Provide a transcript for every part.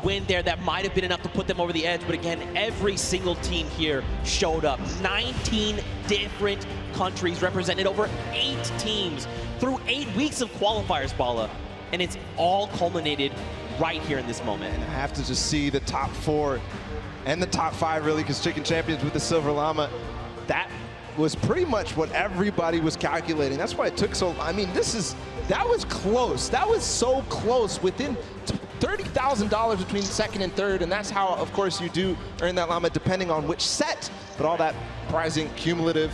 win there that might have been enough to put them over the edge. But again, every single team here showed up. 19 different countries represented, over 8 teams through 8 weeks of qualifiers, Bala. And it's all culminated right here in this moment. And I have to just see the top 4 and the top 5 really, because Chicken Champions with the Silver Llama, that was pretty much what everybody was calculating. That's why it took so, I mean, that was close. That was so close, within $30,000 between second and third, and that's how, of course, you do earn that llama depending on which set, but all that prizing cumulative.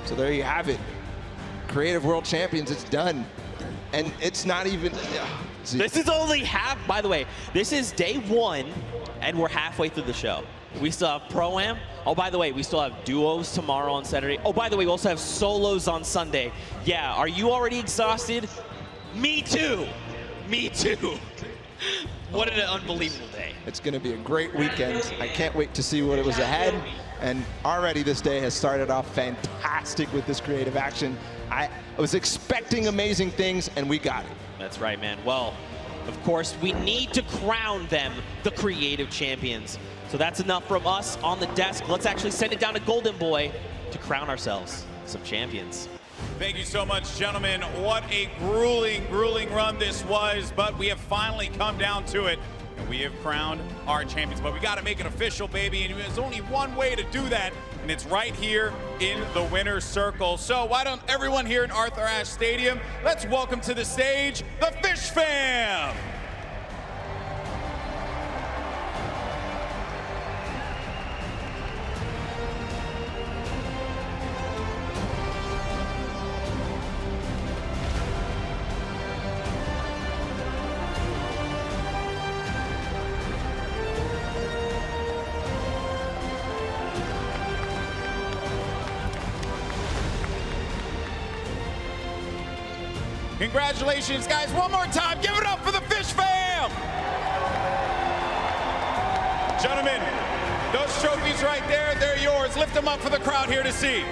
So there you have it. Creative World Champions, it's done. And it's not even, this is only half, by the way, this is day 1, and we're halfway through the show. We still have Pro Am. Oh, by the way, we still have duos tomorrow on Saturday. Oh, by the way, we also have solos on Sunday. Yeah, are you already exhausted? Me too. Me too. What an unbelievable day. It's going to be a great weekend. I can't wait to see what it was ahead. And already this day has started off fantastic with this creative action. I was expecting amazing things, and we got it. That's right, man. Well, of course, we need to crown them the creative champions. So that's enough from us on the desk. Let's actually send it down to Golden Boy to crown ourselves some champions. Thank you so much, gentlemen. What a grueling, grueling run this was, but we have finally come down to it, and we have crowned our champions. But we got to make it official, baby, and there's only one way to do that, and it's right here in the winner's circle. So why don't everyone here at Arthur Ashe Stadium, let's welcome to the stage the Fish Fam. Congratulations, guys. One more time. Give it up for the Fish Fam. Gentlemen, those trophies right there, they're yours. Lift them up for the crowd here to see.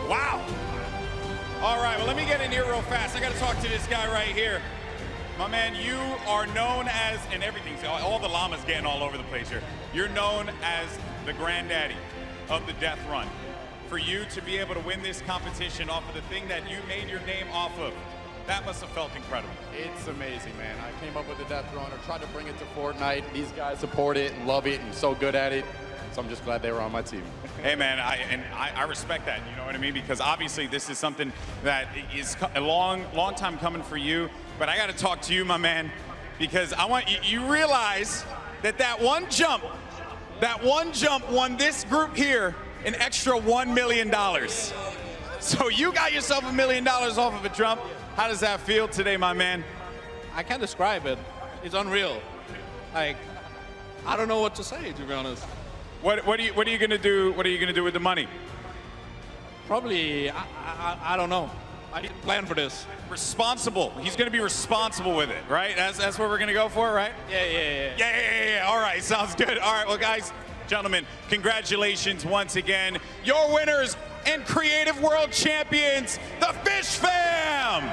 Wow. All right, well, let me get in here real fast. I got to talk to this guy right here. My man, you are known as, and everything's, all the llamas getting all over the place here. You're known as the granddaddy of the death run. For you to be able to win this competition off of the thing that you made your name off of, that must have felt incredible. It's amazing, man. I came up with the death run, or tried to bring it to Fortnite. These guys support it and love it and so good at it. So I'm just glad they were on my team. Hey, man, I respect that, you know what I mean? Because obviously this is something that is a long time coming for you. But I got to talk to you, my man, because I want you realize that one jump won this group here an extra $1 million. So you got yourself $1 million off of a jump. How does that feel today, my man? I can't describe it. It's unreal. Like, I don't know what to say, to be honest. What are you gonna do? What are you gonna do with the money? Probably, I don't know. I didn't plan for this. Responsible. He's gonna be responsible with it, right? That's what we're gonna go for, right? Yeah. All right, sounds good. All right, well, guys, gentlemen, congratulations once again. Your winners and Creative World Champions, the Fish Fam!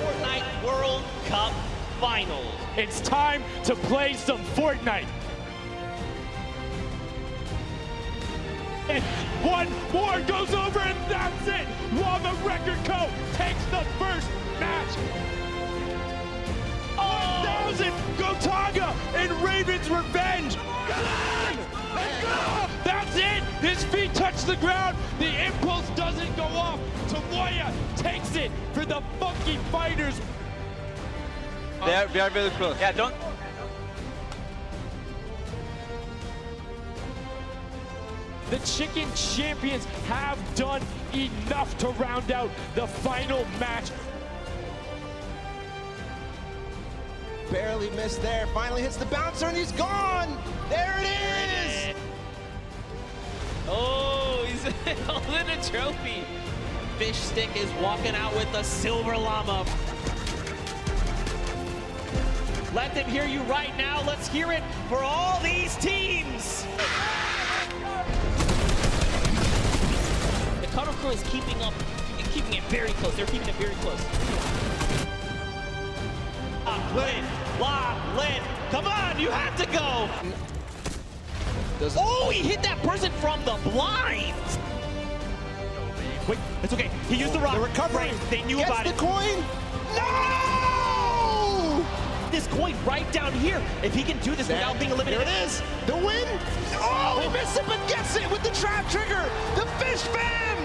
Fortnite World Cup Finals. It's time to play some Fortnite. And one more goes over, and that's it. Llama Record Co. takes the first match. Oh! 1000, Gotaga and Raven's Revenge. Come on, let's go. That's it. His feet touch the ground. The impulse doesn't go off. Tamoya takes it for the Funky Fighters. They are really close. Yeah, don't. The Chicken Champions have done enough to round out the final match. Barely missed there. Finally hits the bouncer and he's gone. There it is. Oh, he's holding a trophy. Fish Stick is walking out with the silver llama. Let them hear you right now. Let's hear it for all these teams. The cutoff crew is keeping it very close. They're keeping it very close. Lachlan, come on, you have to go. Oh, he hit that person from the blinds. Wait, it's okay. He used the rock. The recovery. Right. They knew Gets about the it. coin. No! This coin right down here. If he can do this without being eliminated. There it is. The win. Oh, he missed it, but gets it with the trap trigger. The Fish Fam.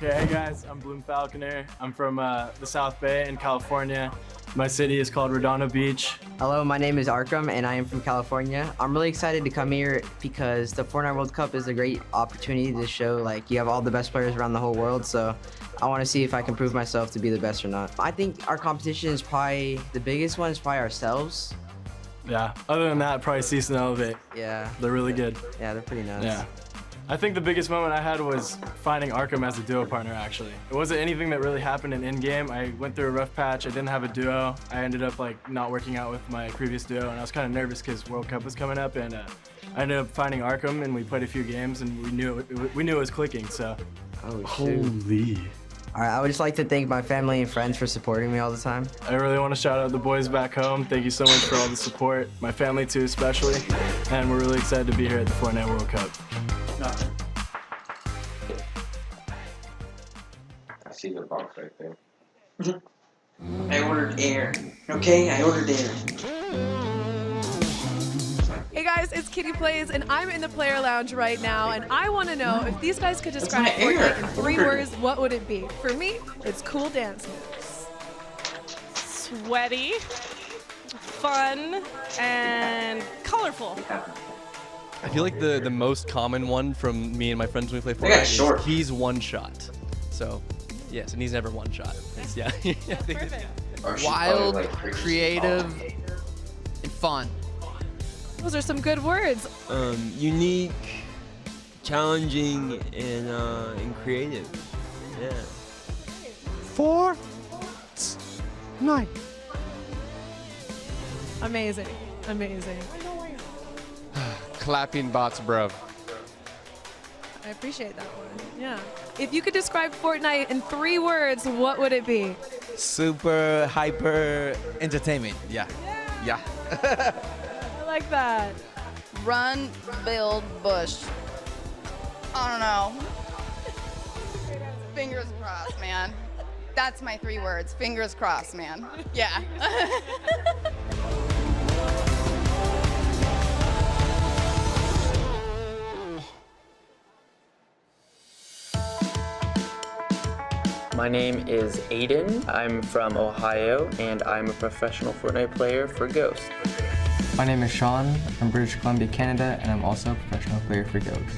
Okay, hey guys, I'm Bloom Falconer. I'm from the South Bay in California. My city is called Redondo Beach. Hello, my name is Arkham and I am from California. I'm really excited to come here because the Fortnite World Cup is a great opportunity to show like you have all the best players around the whole world, so I want to see if I can prove myself to be the best or not. I think our competition is probably, the biggest one is probably ourselves. Yeah, other than that, probably Cease and Elevate. Yeah. They're really good. Yeah, they're pretty nuts. Yeah. I think the biggest moment I had was finding Arkham as a duo partner, actually. It wasn't anything that really happened in-game. I went through a rough patch. I didn't have a duo. I ended up like not working out with my previous duo, and I was kind of nervous because World Cup was coming up, and I ended up finding Arkham, and we played a few games, and we knew it was clicking, so. Oh, shoot. Holy. All right, I would just like to thank my family and friends for supporting me all the time. I really want to shout out the boys back home. Thank you so much for all the support. My family too, especially. And we're really excited to be here at the Fortnite World Cup. I see the box right there. I ordered air. Okay, I ordered air. Hey guys, it's Kitty Plays, and I'm in the player lounge right now, and I want to know if these guys could describe Fortnite in 3 words, what would it be? For me, it's cool dance moves. Sweaty, fun, and colorful. I feel like the most common one from me and my friends when we play Fortnite is he's one shot. So, yes, and he's never one shot. It's, yeah. Wild, creative, and fun. Those are some good words. Unique, challenging, and creative. Yeah. Fortnite. Amazing, amazing. Clapping bots, bruv. I appreciate that one. Yeah. If you could describe Fortnite in 3 words, what would it be? Super hyper entertainment. Yeah. I like that. Run, build, bush. I don't know. Fingers crossed, man. That's my 3 words. Fingers crossed, man. Yeah. My name is Aiden. I'm from Ohio, and I'm a professional Fortnite player for Ghost. My name is Sean. I'm from British Columbia, Canada, and I'm also a professional player for Ghost.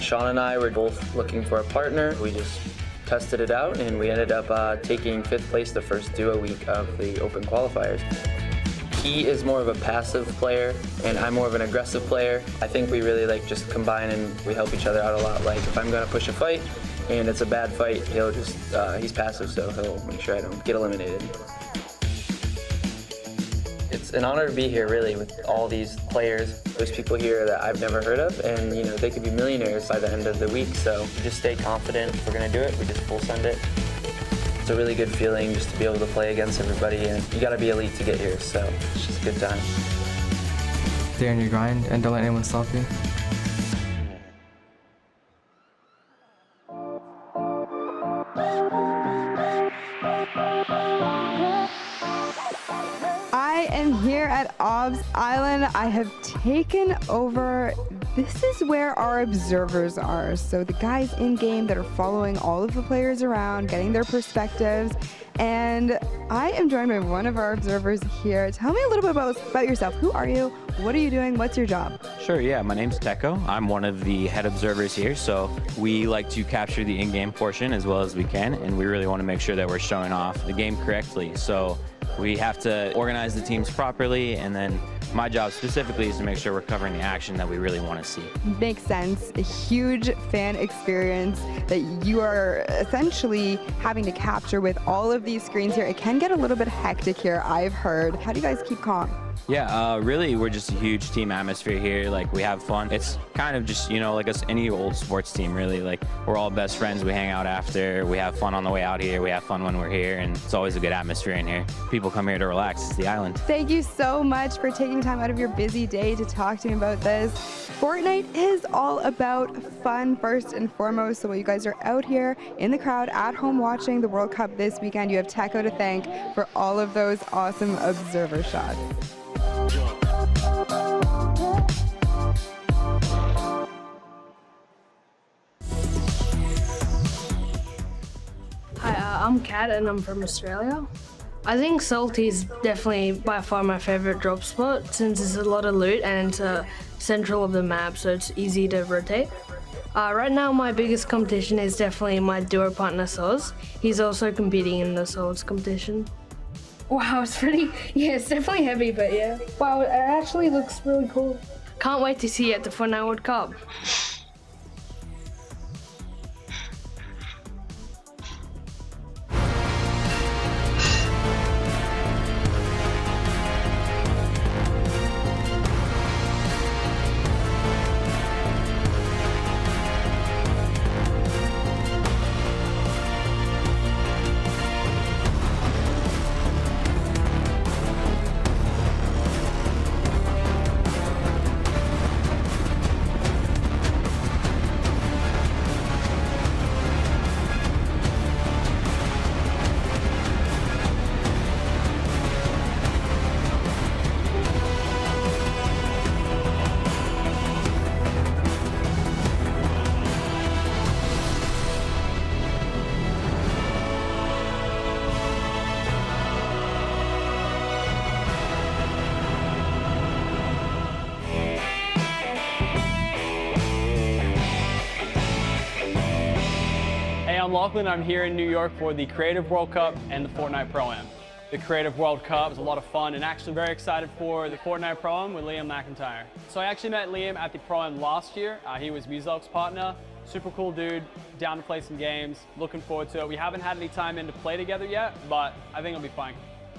Sean and I were both looking for a partner. We just tested it out, and we ended up taking 5th place the first duo week of the open qualifiers. He is more of a passive player, and I'm more of an aggressive player. I think we really just combine and we help each other out a lot. Like if I'm gonna push a fight, and it's a bad fight, he'll just, he's passive, so he'll make sure I don't get eliminated. It's an honor to be here, really, with all these players. There's people here that I've never heard of, and you know, they could be millionaires by the end of the week, so just stay confident. If we're gonna do it, we just full send it. It's a really good feeling just to be able to play against everybody, and you gotta be elite to get here, so it's just a good time. Stay on your grind and don't let anyone stop you. I am here at Royale Island. I have taken over. This is where our observers are. So the guys in game that are following all of the players around, getting their perspectives. And I am joined by one of our observers here. Tell me a little bit about yourself. Who are you? What are you doing? What's your job? Sure, yeah, my name's Teco. I'm one of the head observers here, so we like to capture the in-game portion as well as we can, and we really want to make sure that we're showing off the game correctly. So we have to organize the teams properly, and then my job specifically is to make sure we're covering the action that we really want to see. Makes sense. A huge fan experience that you are essentially having to capture with all of these screens here. It can get a little bit hectic here, I've heard. How do you guys keep calm? Yeah, really, we're just a huge team atmosphere here. Like, we have fun. It's kind of just, you know, like any old sports team, really. Like, we're all best friends. We hang out after. We have fun on the way out here. We have fun when we're here, and it's always a good atmosphere in here. People come here to relax. It's the island. Thank you so much for taking time out of your busy day to talk to me about this. Fortnite is all about fun first and foremost. So while you guys are out here in the crowd at home watching the World Cup this weekend, you have Teco to thank for all of those awesome observer shots. Hi, I'm Kat and I'm from Australia. I think Salty is definitely by far my favourite drop spot since there's a lot of loot and it's central of the map, so it's easy to rotate. Right now my biggest competition is definitely my duo partner Soz. He's also competing in the Swords competition. Wow, it's it's definitely heavy, but yeah. Wow, it actually looks really cool. Can't wait to see you at the Fortnite World Cup. I'm Lachlan. I'm here in New York for the Creative World Cup and the Fortnite Pro Am. The Creative World Cup is a lot of fun, and actually very excited for the Fortnite Pro Am with Liam McIntyre. So I actually met Liam at the Pro Am last year. He was Muzalk's partner. Super cool dude, down to play some games. Looking forward to it. We haven't had any time in to play together yet, but I think it'll be fine.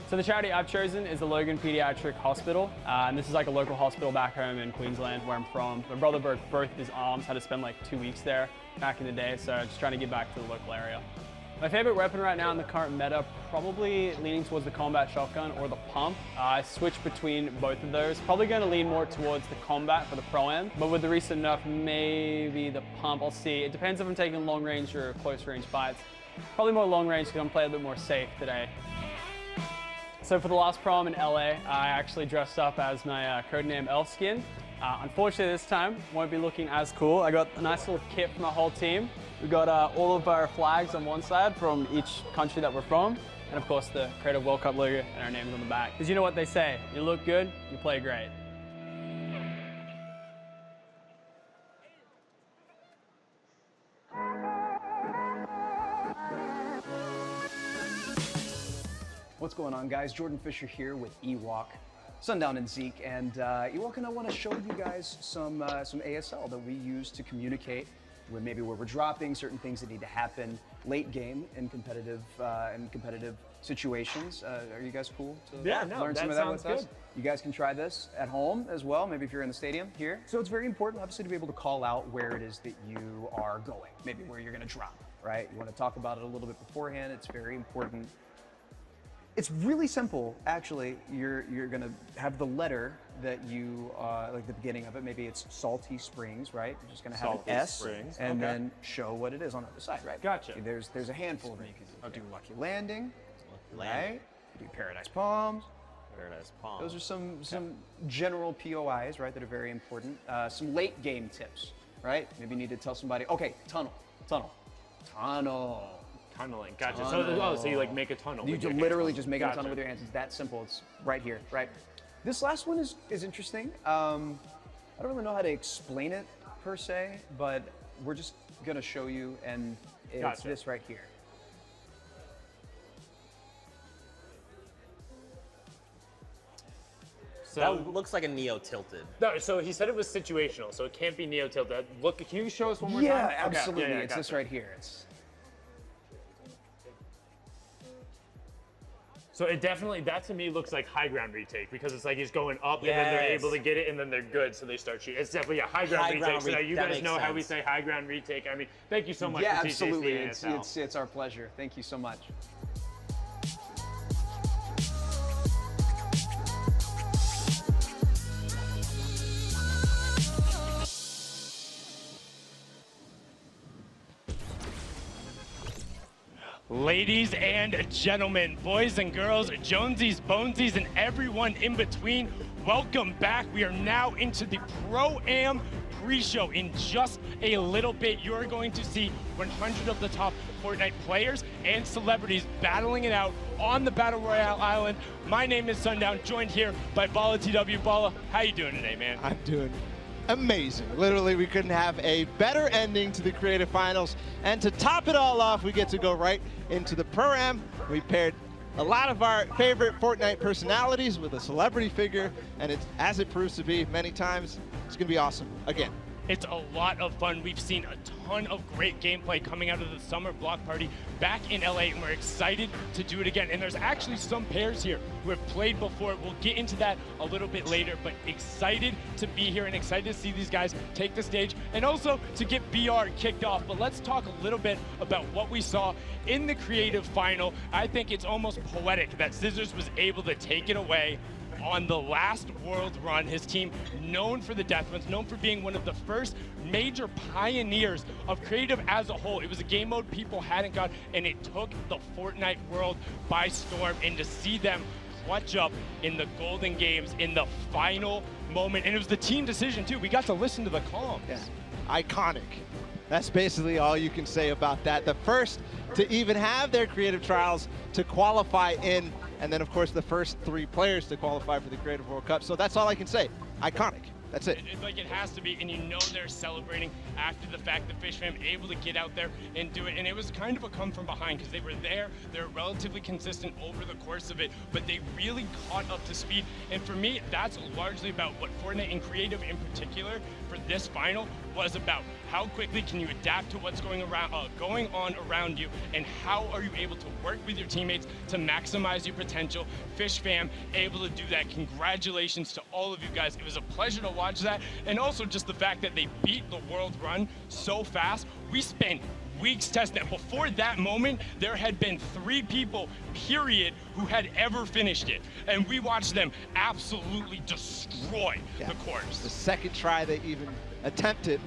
So the charity I've chosen is the Logan Pediatric Hospital, and this is like a local hospital back home in Queensland, where I'm from. My brother broke both his arms, had to spend like 2 weeks there back in the day, so just trying to get back to the local area. My favorite weapon right now in the current meta, probably leaning towards the combat shotgun or the pump. I switch between both of those. Probably going to lean more towards the combat for the Pro-Am, but with the recent nerf, maybe the pump, I'll see. It depends if I'm taking long range or close range fights. Probably more long range because I'm playing a bit more safe today. So for the last Pro-Am in LA, I actually dressed up as my codename Elf skin. Unfortunately this time, won't be looking as cool. I got a nice little kit for my whole team. We got all of our flags on one side from each country that we're from, and of course the Creative World Cup logo and our names on the back. Because you know what they say, you look good, you play great. What's going on, guys? Jordan Fisher here with Ewok, Sundown and Zeke, and Ewok and I want to show you guys some ASL that we use to communicate maybe where we're dropping, certain things that need to happen late game in competitive situations. Are you guys cool to learn some of that with us? You guys can try this at home as well, maybe if you're in the stadium here. So it's very important, obviously, to be able to call out where it is that you are going, maybe where you're going to drop, right? You want to talk about it a little bit beforehand. It's very important. It's really simple, actually. You're going to have the letter that you, like the beginning of it, maybe it's Salty Springs, right? You're just going to have Salty an S Springs, and then show what it is on the other side, right? Gotcha. There's a handful of them. You can do Lucky Landing, Landing. right? Do Paradise Palms. Paradise Palms. Those are some general POIs, right, that are very important. Some late game tips, right? Maybe you need to tell somebody, okay, tunnel. Tunneling, gotcha. So you like make a tunnel. You with your literally hands. just make a tunnel with your hands. It's that simple. It's right here, right? This last one is interesting. I don't really know how to explain it per se, but we're just gonna show you, and it's this right here. So that looks like a Neo tilted. No, so he said it was situational, so it can't be Neo tilted. Look, can you show us one more time? Yeah, absolutely. Okay. It's this right here. So it definitely, that to me looks like high ground retake, because it's like he's going up and then they're able to get it and then they're good, so they start shooting. It's definitely a high ground retake. So now you guys know how we say high ground retake. I mean, thank you so much for teaching us the ASL. It's our pleasure. Thank you so much. Ladies and gentlemen, boys and girls, Jonesies, Bonesies, and everyone in between, welcome back. We are now into the Pro Am pre-show. In just a little bit, you're going to see 100 of the top Fortnite players and celebrities battling it out on the Battle Royale Island. My name is Sundown, joined here by Balla TW. Balla, how you doing today, man? I'm doing amazing. Literally, we couldn't have a better ending to the creative finals. And to top it all off, we get to go right into the Pro Am. We paired a lot of our favorite Fortnite personalities with a celebrity figure, and it's, as it proves to be many times, it's gonna be awesome again. It's a lot of fun. We've seen a ton of great gameplay coming out of the summer block party back in LA, and we're excited to do it again. And there's actually some pairs here who have played before. We'll get into that a little bit later, but excited to be here and excited to see these guys take the stage and also to get BR kicked off. But let's talk a little bit about what we saw in the creative final. I think it's almost poetic that Scissors was able to take it away on the last world run. His team, known for the death runs, known for being one of the first major pioneers of creative as a whole. It was a game mode people hadn't got, and it took the Fortnite world by storm. And to see them clutch up in the Golden Games in the final moment, and it was the team decision too. We got to listen to the comms. Yeah. Iconic. That's basically all you can say about that. The first to even have their creative trials to qualify in, and then of course the first 3 players to qualify for the Creative World Cup. So that's all I can say. Iconic. That's it. Like it has to be, and you know they're celebrating after the fact that Fish Fam able to get out there and do it. And it was kind of a come from behind because they were there. They're relatively consistent over the course of it, but they really caught up to speed. And for me, that's largely about what Fortnite and creative in particular for this final was about. How quickly can you adapt to what's going on around you, and how are you able to work with your teammates to maximize your potential? Fish Fam able to do that. Congratulations to all of you guys. It was a pleasure to watch that, and also just the fact that they beat the world run so fast. We spent weeks testing it. Before that moment, there had been 3 people, period, who had ever finished it. And we watched them absolutely destroy the course. The second try they even attempted,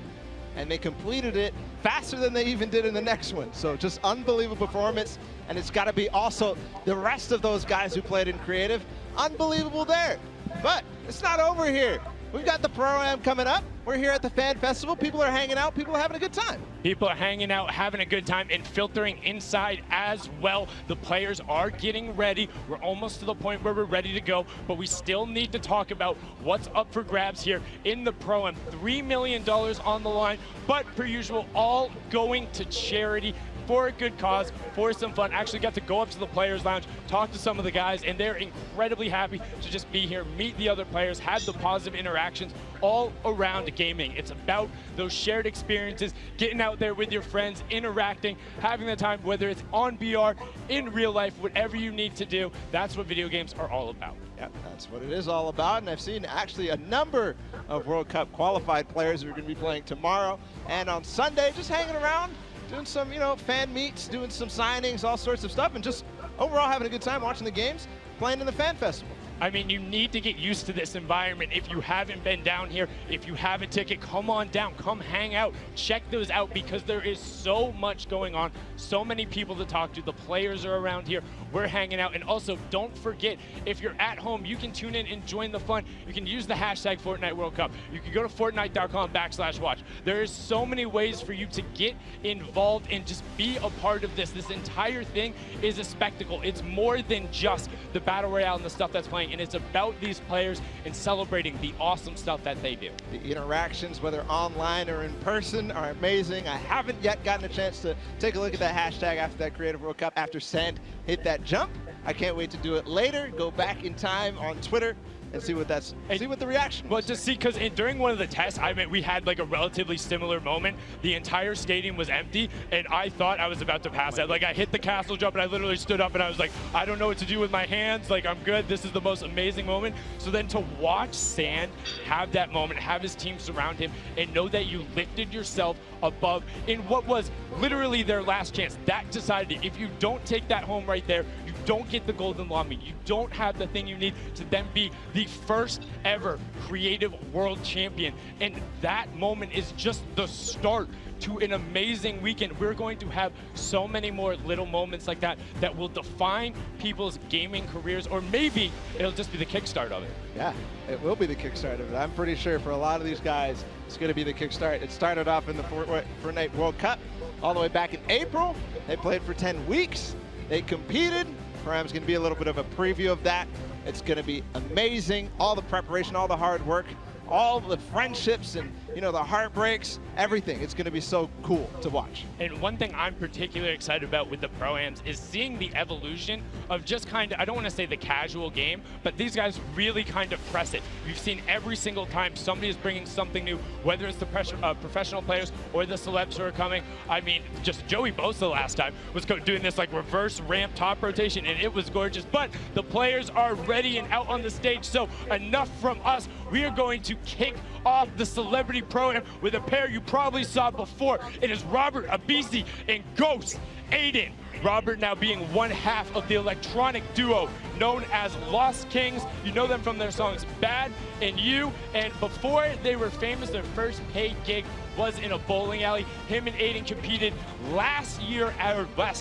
and they completed it faster than they even did in the next one. So just unbelievable performance, and it's got to be also the rest of those guys who played in creative, unbelievable there. But it's not over here. We've got the Pro Am coming up. We're here at the Fan Festival. People are hanging out. People are having a good time. People are hanging out, having a good time, and filtering inside as well. The players are getting ready. We're almost to the point where we're ready to go, but we still need to talk about what's up for grabs here in the Pro Am. $3 million on the line, but per usual, all going to charity. for a good cause, for some fun. Actually got to go up to the Players Lounge, talk to some of the guys, and they're incredibly happy to just be here, meet the other players, have the positive interactions all around gaming. It's about those shared experiences, getting out there with your friends, interacting, having the time, whether it's on BR, in real life, whatever you need to do. That's what video games are all about. Yeah, that's what it is all about. And I've seen actually a number of World Cup qualified players who are going to be playing tomorrow and on Sunday, just hanging around, doing some, fan meets, doing some signings, all sorts of stuff, and just overall having a good time watching the games, playing in the fan festival. I mean, you need to get used to this environment. If you haven't been down here, if you have a ticket, come on down, come hang out, check those out, because there is so much going on, so many people to talk to. The players are around here, we're hanging out. And also, don't forget, if you're at home, you can tune in and join the fun. You can use the hashtag Fortnite World Cup. You can go to Fortnite.com/watch. There is so many ways for you to get involved and just be a part of this. This entire thing is a spectacle. It's more than just the Battle Royale and the stuff that's playing, and it's about these players and celebrating the awesome stuff that they do. The interactions, whether online or in person, are amazing. I haven't yet gotten a chance to take a look at that hashtag after that Creative World Cup, after Sand hit that jump. I can't wait to do it later, go back in time on Twitter and see what the reaction was. Well, just see, because during one of the tests, we had like a relatively similar moment. The entire stadium was empty, and I thought I was about to pass out. Like, I hit the castle jump, and I literally stood up, and I was like, I don't know what to do with my hands. Like, I'm good. This is the most amazing moment. So then to watch Sand have that moment, have his team surround him, and know that you lifted yourself above in what was literally their last chance. That decided it. If you don't take that home right there, you don't get the golden lobby. You don't have the thing you need to then be the first ever creative world champion. And that moment is just the start to an amazing weekend. We're going to have so many more little moments like that that will define people's gaming careers, or maybe it'll just be the kickstart of it. Yeah, it will be the kickstart of it. I'm pretty sure for a lot of these guys, it's going to be the kickstart. It started off in the Fortnite World Cup all the way back in April. They played for 10 weeks. They competed. Pro Am's going to be a little bit of a preview of that. It's going to be amazing. All the preparation, all the hard work, all the friendships and, the heartbreaks, everything. It's going to be so cool to watch. And one thing I'm particularly excited about with the Pro-Ams is seeing the evolution of just kind of, I don't want to say the casual game, but these guys really kind of press it. You've seen every single time somebody is bringing something new, whether it's the professional players or the celebs who are coming. I mean, just Joey Bosa last time was doing this like reverse ramp top rotation, and it was gorgeous. But the players are ready and out on the stage, so enough from us. We are going to kick off the Celebrity Pro-Am with a pair you probably saw before. It is Robert Abisi and Ghost Aiden. Robert now being one half of the electronic duo known as Lost Kings. You know them from their songs Bad and You, and before they were famous, their first paid gig was in a bowling alley. Him and Aiden competed last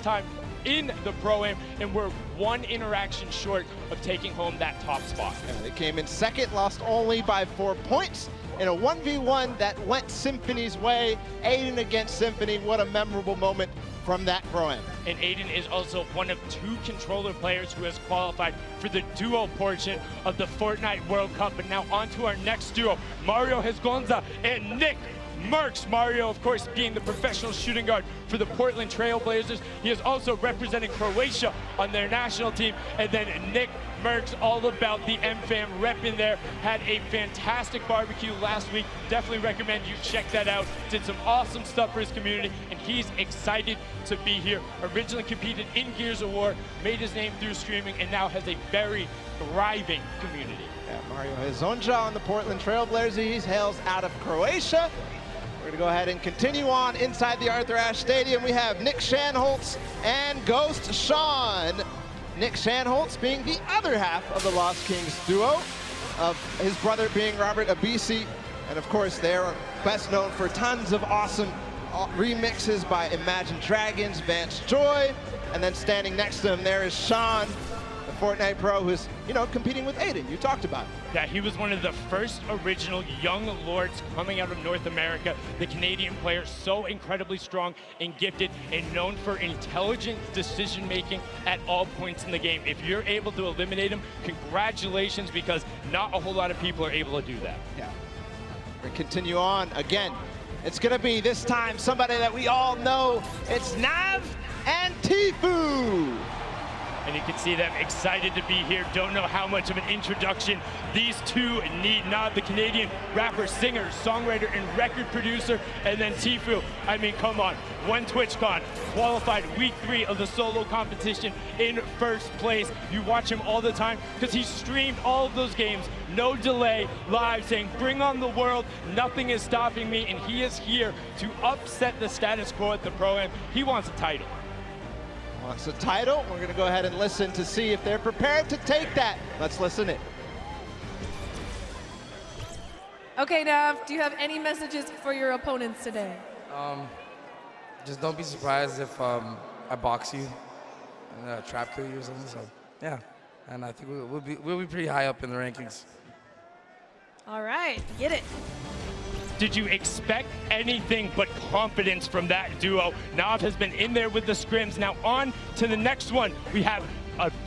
time in the Pro-Am, and we're one interaction short of taking home that top spot. Yeah, they came in second, lost only by 4 points in a 1v1 that went Symphony's way. Aiden against Symphony, what a memorable moment from that Pro-Am. And Aiden is also one of 2 controller players who has qualified for the duo portion of the Fortnite World Cup. And now on to our next duo, Mario Hezgonza and Nick Merckx. Mario, of course, being the professional shooting guard for the Portland Trail Blazers. He is also representing Croatia on their national team. And then Nick Merckx, all about the M-Fam rep in there. Had a fantastic barbecue last week. Definitely recommend you check that out. Did some awesome stuff for his community, and he's excited to be here. Originally competed in Gears of War, made his name through streaming, and now has a very thriving community. Yeah, Mario Hezgonza on the Portland Trail Blazers. He hails out of Croatia. We're going to go ahead and continue on inside the Arthur Ashe Stadium. We have Nick Shanholtz and Ghost Sean. Nick Shanholtz being the other half of the Lost Kings duo, of his brother being Robert Abisi. And of course, they're best known for tons of awesome remixes by Imagine Dragons, Vance Joy. And then standing next to him, there is Sean, the Fortnite Pro, who's, competing with Aiden. You talked about it. Yeah, he was one of the first original young lords coming out of North America. The Canadian player, so incredibly strong and gifted and known for intelligent decision-making at all points in the game. If you're able to eliminate him, congratulations, because not a whole lot of people are able to do that. Yeah. We continue on again. It's gonna be this time somebody that we all know. It's Nav and Tfue. And you can see them excited to be here. Don't know how much of an introduction these two need. Nav, the Canadian rapper, singer, songwriter, and record producer, and then Tfue. I mean, come on. One TwitchCon, qualified week 3 of the solo competition in first place. You watch him all the time because he streamed all of those games, no delay, live, saying, bring on the world, nothing is stopping me, and he is here to upset the status quo at the Pro-Am. He wants a title. Wants a title. We're gonna go ahead and listen to see if they're prepared to take that. Let's listen in. Okay, Nav, do you have any messages for your opponents today? Just don't be surprised if I box you and trap kill you or something. So yeah, and I think we'll be pretty high up in the rankings. All right, get it. Did you expect anything but confidence from that duo? Nav has been in there with the scrims. Now on to the next one. We have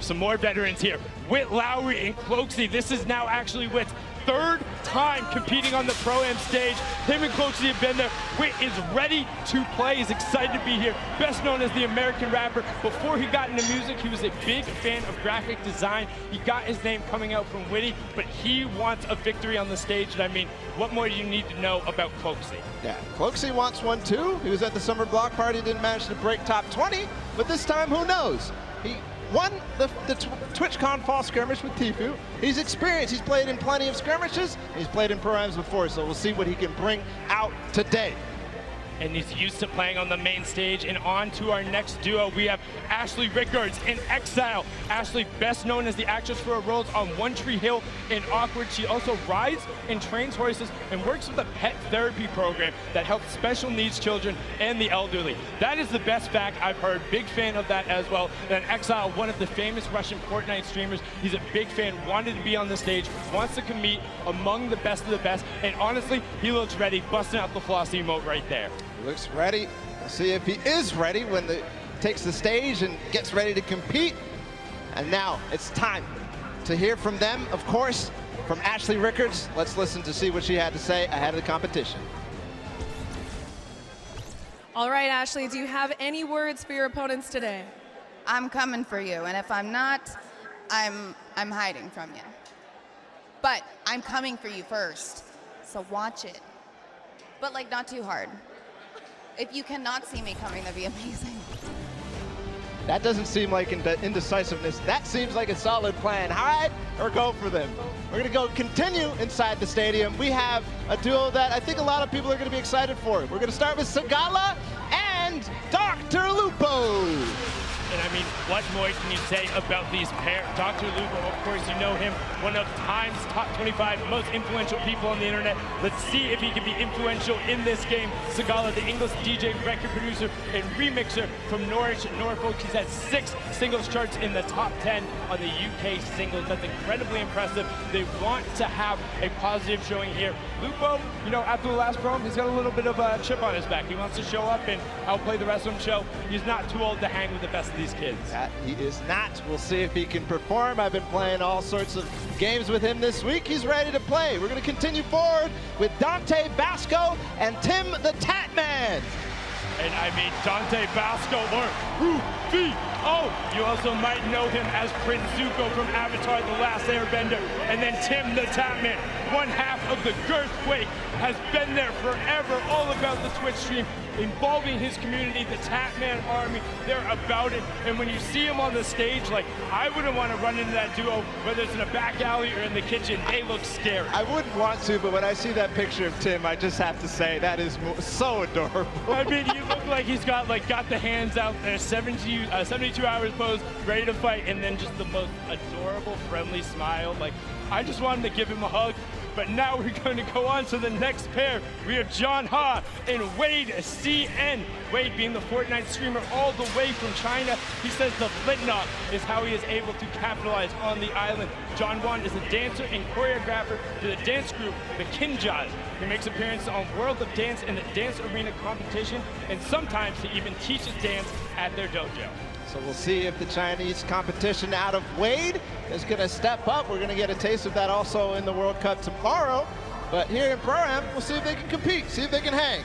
some more veterans here. Whit Lowry and Cloaksy. This is now actually Whit's 3rd time competing on the Pro-Am stage. Him and Cloaksy have been there. Whit is ready to play. He's excited to be here. Best known as the American rapper. Before he got into music, he was a big fan of graphic design. He got his name coming out from Witty, but he wants a victory on the stage. And I mean, what more do you need to know about Cloaksy? Yeah, Cloaksy wants one too. He was at the summer block party, didn't manage to break top 20, but this time, who knows? He won the TwitchCon fall skirmish with Tfue. He's experienced. He's played in plenty of skirmishes. He's played in Pro-Ams before, so we'll see what he can bring out today. And he's used to playing on the main stage. And on to our next duo, we have Ashley Rickards in Exile. Ashley, best known as the actress for her roles on One Tree Hill and Awkward. She also rides and trains horses and works with a pet therapy program that helps special needs children and the elderly. That is the best fact I've heard. Big fan of that as well. And Exile, one of the famous Russian Fortnite streamers, he's a big fan, wanted to be on the stage, wants to compete among the best of the best. And honestly, he looks ready, busting out the floss emote right there. Looks ready. We'll see if he is ready when he takes the stage and gets ready to compete. And now it's time to hear from them, of course, from Ashley Rickards. Let's listen to see what she had to say ahead of the competition. All right, Ashley, do you have any words for your opponents today? I'm coming for you, and if I'm not, I'm hiding from you. But I'm coming for you first, so watch it. But like, not too hard. If you cannot see me coming, that'd be amazing. That doesn't seem like indecisiveness. That seems like a solid plan. Hide or go for them. We're gonna go continue inside the stadium. We have a duo that I think a lot of people are gonna be excited for. We're gonna start with Sagala and Dr. Lupo. And I mean, what more can you say about these pairs? Dr. Lupo, of course, you know him, one of Time's top 25 most influential people on the internet. Let's see if he can be influential in this game. Sagala, the English DJ, record producer, and remixer from Norwich, Norfolk. He's had 6 singles charts in the top 10 on the UK singles. That's incredibly impressive. They want to have a positive showing here. Lupo, you know, after the last Pro, he's got a little bit of a chip on his back. He wants to show up and outplay the rest of them show. He's not too old to hang with the best of these kids. That he is not. We'll see if he can perform. I've been playing all sorts of games with him this week. He's ready to play. We're going to continue forward with Dante Basco and Tim the Tatman. And I mean, Dante Basco or Rufy. Oh, you also might know him as Prince Zuko from Avatar: The Last Airbender. And then Tim the Tatman, one half of the Girthquake, has been there forever, all about the Twitch stream, involving his community, the Tatman Army. They're about it. And when you see him on the stage, like, I wouldn't want to run into that duo, whether it's in a back alley or in the kitchen. They look scary. I wouldn't want to, but when I see that picture of Tim, I just have to say that is so adorable. I mean, he looked like he's got the hands out there, 72 hours pose, ready to fight, and then just the most adorable, friendly smile. Like, I just wanted to give him a hug. But now we're going to go on to the next pair. We have John Ha and Wade CN. Wade being the Fortnite streamer all the way from China. He says the Flintlock is how he is able to capitalize on the island. John Wan is a dancer and choreographer to the dance group, the Kinjas. He makes appearances on World of Dance and the Dance Arena competition, and sometimes he even teaches dance at their dojo. So we'll see if the Chinese competition out of Wade is going to step up. We're going to get a taste of that also in the World Cup tomorrow. But here in Pro-Am, we'll see if they can compete, see if they can hang.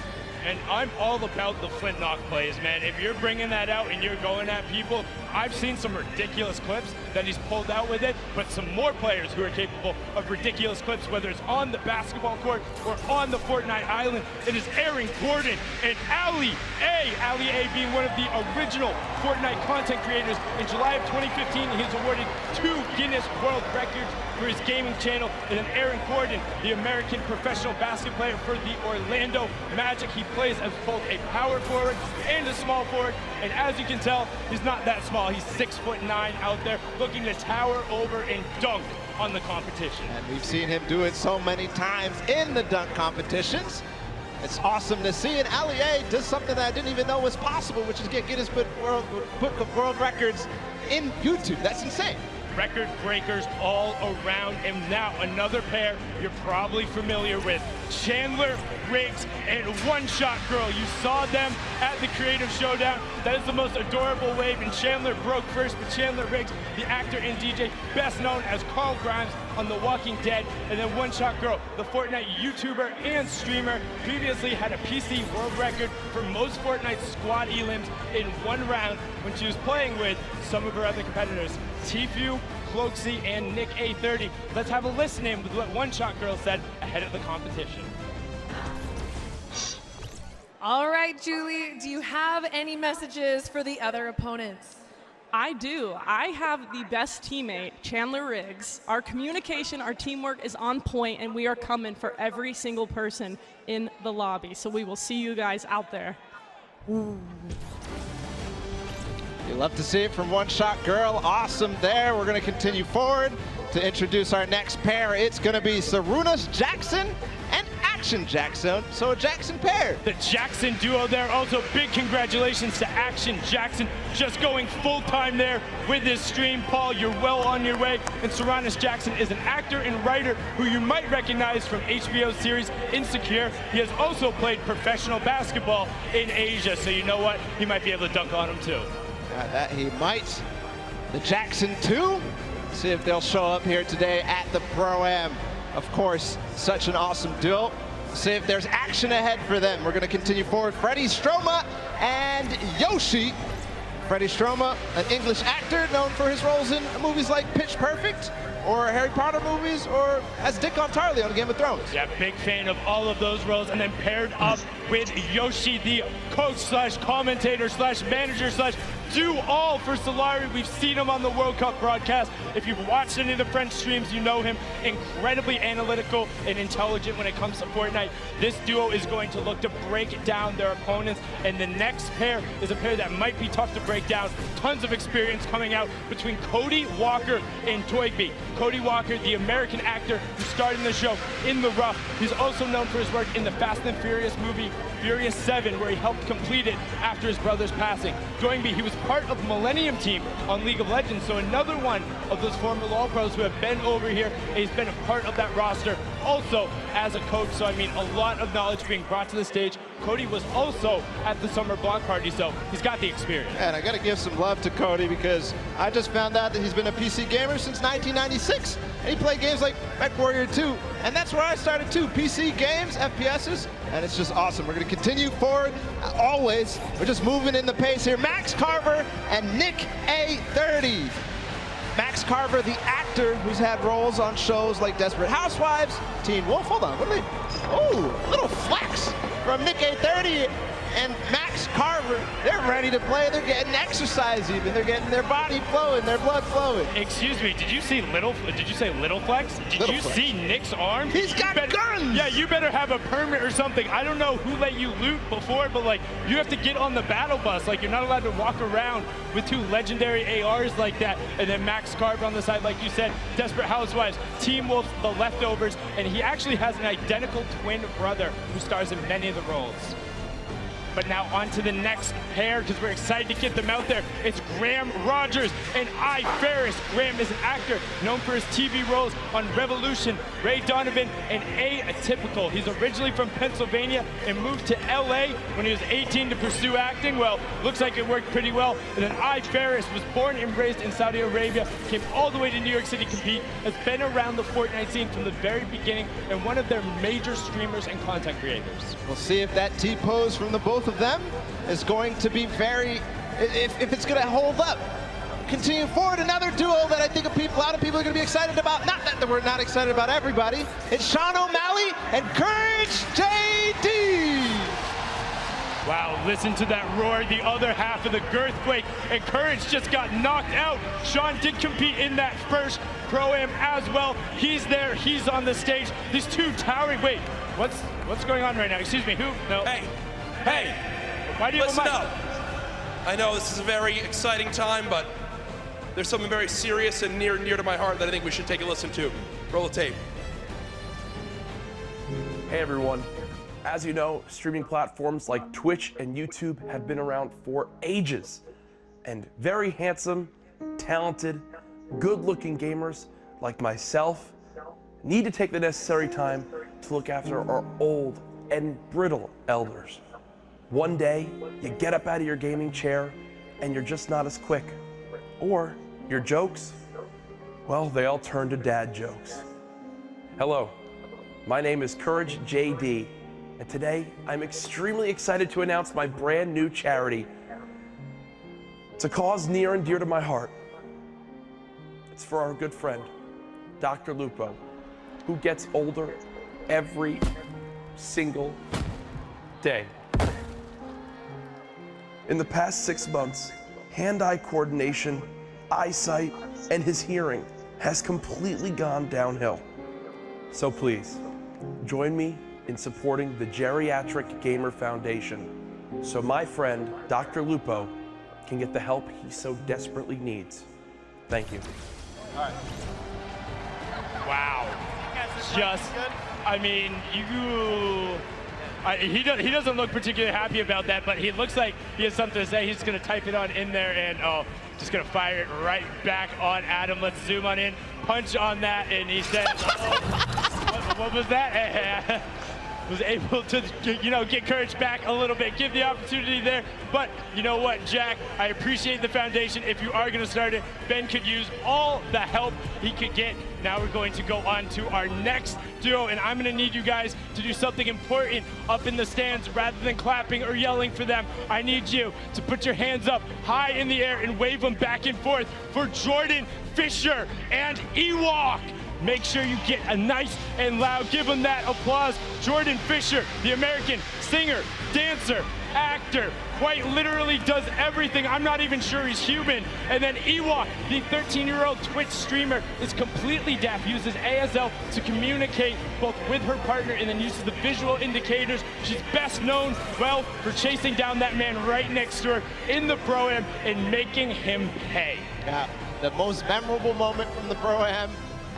And I'm all about the flint knock plays, man. If you're bringing that out and you're going at people, I've seen some ridiculous clips that he's pulled out with it, but some more players who are capable of ridiculous clips, whether it's on the basketball court or on the Fortnite Island. It is Aaron Gordon and Ali A being one of the original Fortnite content creators. In July of 2015, he was awarded 2 Guinness World Records for his gaming channel. And then Aaron Gordon, the American professional basketball player for the Orlando Magic. He plays as both a power forward and a small forward. And as you can tell, he's not that small. He's 6'9" out there, looking to tower over and dunk on the competition. And we've seen him do it so many times in the dunk competitions. It's awesome to see. And Ali A does something that I didn't even know was possible, which is get Guinness Book of World Records in YouTube. That's insane. Record breakers all around. And now another pair you're probably familiar with, Chandler Riggs and One Shot Girl. You saw them at the Creative Showdown. That is the most adorable wave, and Chandler broke first, but Chandler Riggs, the actor and DJ, best known as Carl Grimes on The Walking Dead, and then One Shot Girl, the Fortnite YouTuber and streamer, previously had a PC world record for most Fortnite squad elims in one round when she was playing with some of her other competitors, Tfue, Cloaksy, and Nick A30. Let's have a listen in with what One Shot Girl said ahead of the competition. All right, Julie, do you have any messages for the other opponents? I do. I have the best teammate, Chandler Riggs. Our communication, our teamwork is on point, and we are coming for every single person in the lobby. So we will see you guys out there. You love to see it from One Shot Girl. Awesome there. We're going to continue forward to introduce our next pair. It's going to be Sarunas Jackson and Action Jackson. So a Jackson pair. The Jackson duo there. Also big congratulations to Action Jackson, just going full time there with his stream. Paul, you're well on your way. And Sarunas Jackson is an actor and writer who you might recognize from HBO's series Insecure. He has also played professional basketball in Asia, so you know what? He might be able to dunk on him too. That he might. The Jackson 2. See if they'll show up here today at the Pro-Am. Of course, such an awesome duo. See if there's action ahead for them. We're going to continue forward. Freddie Stroma and Yoshi. Freddie Stroma, an English actor known for his roles in movies like Pitch Perfect, or Harry Potter movies, or as Dick Tarly on Game of Thrones. Yeah, big fan of all of those roles. And then paired up with Yoshi, the coach slash commentator slash manager slash do all for Solari. We've seen him on the World Cup broadcast. If you've watched any of the French streams, you know him. Incredibly analytical and intelligent when it comes to Fortnite. This duo is going to look to break down their opponents. And the next pair is a pair that might be tough to break down. Tons of experience coming out between Cody Walker and Toygby. Cody Walker, the American actor who starred in the show In the Rough. He's also known for his work in the Fast and Furious movie Furious 7, where he helped complete it after his brother's passing. Toygby, he was part of the Millennium team on League of Legends, so another one of those former LoL pros who have been over here. He's been a part of that roster, also as a coach, so I mean a lot of knowledge being brought to the stage. Cody was also at the summer block party, so he's got the experience. And I got to give some love to Cody, because I just found out that he's been a PC gamer since 1996. And he played games like MechWarrior 2, and that's where I started too. PC games, FPSs, and it's just awesome. We're going to continue forward always. We're just moving in the pace here. Max Carver and Nick A30. Max Carver, the actor who's had roles on shows like Desperate Housewives, Teen Wolf. Hold on, what are they? Oh, little flex from Nick A30 and Max Carver. They're ready to play. They're getting exercise even. They're getting their body flowing, their blood flowing. Excuse me, did you say little flex? Did you see Nick's arm? He's got guns! Yeah, you better have a permit or something. I don't know who let you loot before, but like, you have to get on the battle bus. Like, you're not allowed to walk around with 2 legendary ARs like that. And then Max Carver on the side, like you said, Desperate Housewives, Team Wolf, The Leftovers, and he actually has an identical twin brother who stars in many of the roles. But now on to the next pair, because we're excited to get them out there. It's Graham Rogers and I Ferris. Graham is an actor known for his TV roles on Revolution, Ray Donovan, and Atypical. He's originally from Pennsylvania and moved to LA when he was 18 to pursue acting. Well, looks like it worked pretty well. And then I Ferris was born and raised in Saudi Arabia, came all the way to New York City to compete, has been around the Fortnite scene from the very beginning, and one of their major streamers and content creators. We'll see if that T-pose from the both of them is going to be if it's going to hold up. Continue forward, another duo that I think a lot of people are going to be excited about. Not that we're not excited about everybody. It's Sean O'Malley and Courage JD. Wow, listen to that roar, the other half of the Girthquake, and Courage just got knocked out. Sean did compete in that first Pro-Am as well. He's there, he's on the stage. These two towering, wait, what's going on right now? Excuse me, who? No. Hey, why do you listen have a mic? up. I know this is a very exciting time, but there's something very serious and near to my heart that I think we should take a listen to. Roll the tape. Hey everyone. As you know, streaming platforms like Twitch and YouTube have been around for ages. And very handsome, talented, good-looking gamers like myself need to take the necessary time to look after our old and brittle elders. One day, you get up out of your gaming chair and you're just not as quick. Or your jokes, well, they all turn to dad jokes. Hello, my name is Courage JD, and today I'm extremely excited to announce my brand new charity. It's a cause near and dear to my heart. It's for our good friend, Dr. Lupo, who gets older every single day. In the past 6 months, hand-eye coordination, eyesight, and his hearing has completely gone downhill. So please, join me in supporting the Geriatric Gamer Foundation so my friend, Dr. Lupo, can get the help he so desperately needs. Thank you. All right. Wow. Just, I mean, he doesn't look particularly happy about that, but he looks like he has something to say. He's going to type it on in there and, just going to fire it right back on Adam. Let's zoom on in, punch on that, and he says, what was that? Was able to, get Courage back a little bit, give the opportunity there. But you know what, Jack, I appreciate the foundation. If you are going to start it, Ben could use all the help he could get. Now we're going to go on to our next duo, and I'm going to need you guys to do something important up in the stands. Rather than clapping or yelling for them, I need you to put your hands up high in the air and wave them back and forth for Jordan Fisher and Ewok. Make sure you get a nice and loud, give him that applause. Jordan Fisher, the American singer, dancer, actor, quite literally does everything. I'm not even sure he's human. And then Ewok, the 13-year-old Twitch streamer, is completely deaf, uses ASL to communicate both with her partner and then uses the visual indicators. She's best known, well, for chasing down that man right next to her in the Pro-Am and making him pay. Yeah, the most memorable moment from the Pro-Am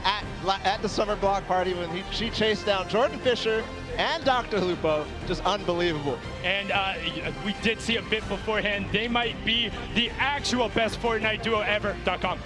at the summer block party when she chased down Jordan Fisher and Dr. Lupo, just unbelievable. And we did see a bit beforehand. They might be the actual best Fortnite duo ever.com.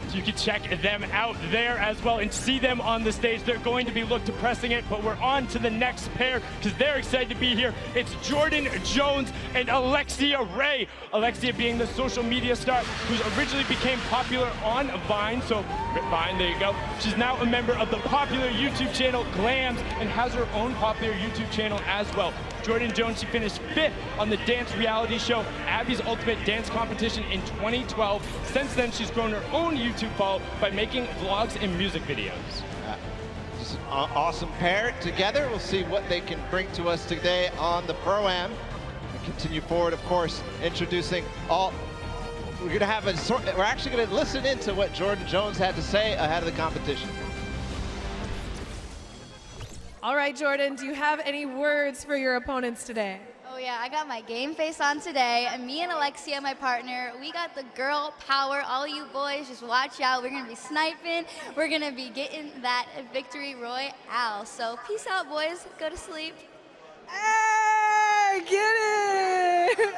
So you can check them out there as well and see them on the stage. They're going to be looked to pressing it, but we're on to the next pair because they're excited to be here. It's Jordan Jones and Alexia Rae. Alexia being the social media star who originally became popular on Vine. So Vine, there you go. She's now a member of the popular YouTube channel Glams and has her own popular YouTube channel as well. Jordan Jones, she finished 5th on the dance reality show Abby's Ultimate Dance Competition in 2012. Since then, she's grown her own YouTube follow by making vlogs and music videos. Just an awesome pair together. We'll see what they can bring to us today on the Pro-Am. We continue forward, of course, introducing all. We're actually going to listen into what Jordan Jones had to say ahead of the competition. All right, Jordan, do you have any words for your opponents today? Oh yeah, I got my game face on today, and me and Alexia, my partner, we got the girl power. All you boys, just watch out. We're gonna be sniping. We're gonna be getting that victory royale. So peace out, boys. Go to sleep. Hey! Get it!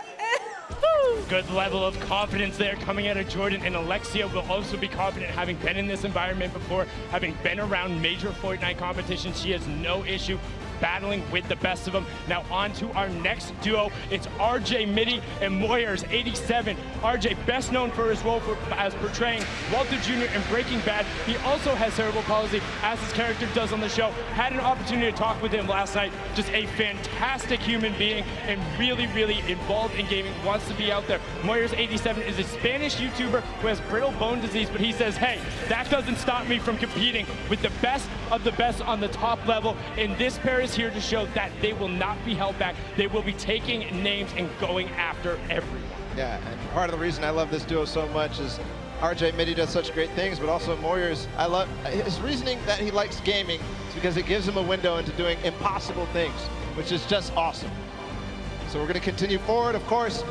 Good level of confidence there coming out of Jordan, and Alexia will also be confident having been in this environment before, having been around major Fortnite competitions. She has no issue battling with the best of them. Now on to our next duo. It's RJ Mitty and Moyers 87. RJ, best known for his role as portraying Walter Jr. in Breaking Bad. He also has cerebral palsy, as his character does on the show. Had an opportunity to talk with him last night. Just a fantastic human being and really, really involved in gaming, wants to be out there. Moyers 87 is a Spanish YouTuber who has brittle bone disease, but he says, hey, that doesn't stop me from competing with the best of the best on the top level. And this pair is here to show that they will not be held back. They will be taking names and going after everyone. Yeah, and part of the reason I love this duo so much is RJ Mitty does such great things, but also Moyers, I love his reasoning that he likes gaming is because it gives him a window into doing impossible things, which is just awesome. So we're going to continue forward. Of course,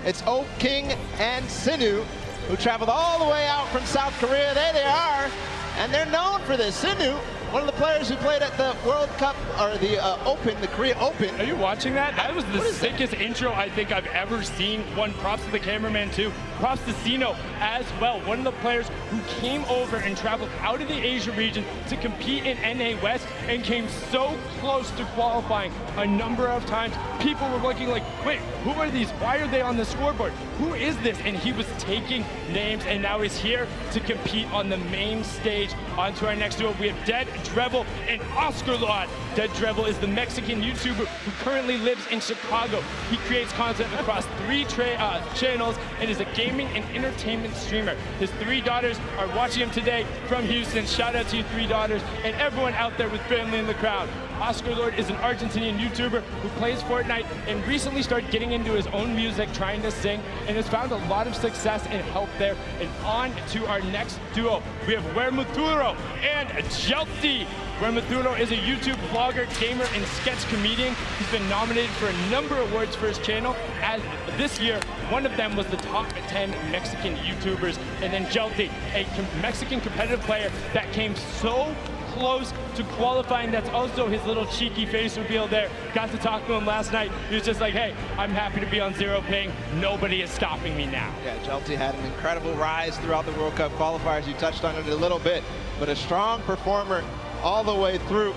it's O King and Sinu, who traveled all the way out from South Korea. There they are, and they're known for this. Sinu, one of the players who played at the World Cup, or the Open, the Korea Open. Are you watching that? That was the sickest intro I think I've ever seen. One, props to the cameraman too. Props to Sino as well. One of the players who came over and traveled out of the Asia region to compete in NA West and came so close to qualifying a number of times. People were looking like, wait, who are these? Why are they on the scoreboard? Who is this? And he was taking names, and now he's here to compete on the main stage. On to our next duo, we have Dead Drevel and Oscar Lord. Dead Drevel is the Mexican YouTuber who currently lives in Chicago. He creates content across 3 channels and is a gaming and entertainment streamer. His 3 daughters are watching him today from Houston. Shout out to you 3 daughters and everyone out there with family in the crowd. Oscar Lord is an Argentinian YouTuber who plays Fortnite and recently started getting into his own music, trying to sing, and has found a lot of success and help there. And on to our next duo, we have Wermuturo and Jelty. Wermuturo is a YouTube vlogger, gamer, and sketch comedian. He's been nominated for a number of awards for his channel. As this year, one of them was the top 10 Mexican YouTubers. And then Jelty, a Mexican competitive player that came so close to qualifying. That's also his little cheeky face reveal there. Got to talk to him last night. He was just like, hey, I'm happy to be on zero ping. Nobody is stopping me now. Yeah, Jelty had an incredible rise throughout the World Cup qualifiers. You touched on it a little bit, but a strong performer all the way through.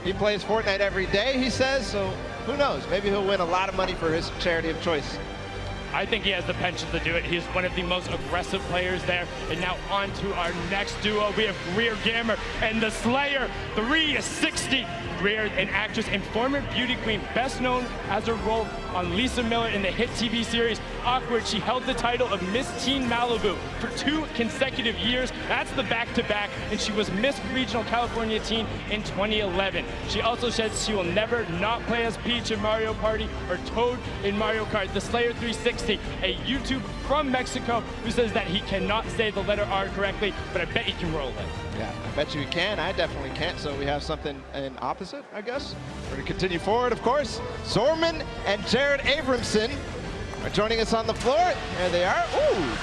He plays Fortnite every day, he says, so who knows? Maybe he'll win a lot of money for his charity of choice. I think he has the potential to do it. He's one of the most aggressive players there. And now on to our next duo. We have Greer Gamer and the Slayer 360. Greer, an actress and former beauty queen, best known as her role on Lisa Miller in the hit TV series Awkward. She held the title of Miss Teen Malibu for 2 consecutive years. That's the back-to-back, and she was Miss Regional California Teen in 2011. She also says she will never not play as Peach in Mario Party or Toad in Mario Kart. The Slayer 360, a YouTuber from Mexico who says that he cannot say the letter R correctly, but I bet he can roll it. Yeah, I bet you can. I definitely can't. So we have something in opposite, I guess. We're going to continue forward, of course. Zorman and Jared Abramson are joining us on the floor. There they are. Ooh,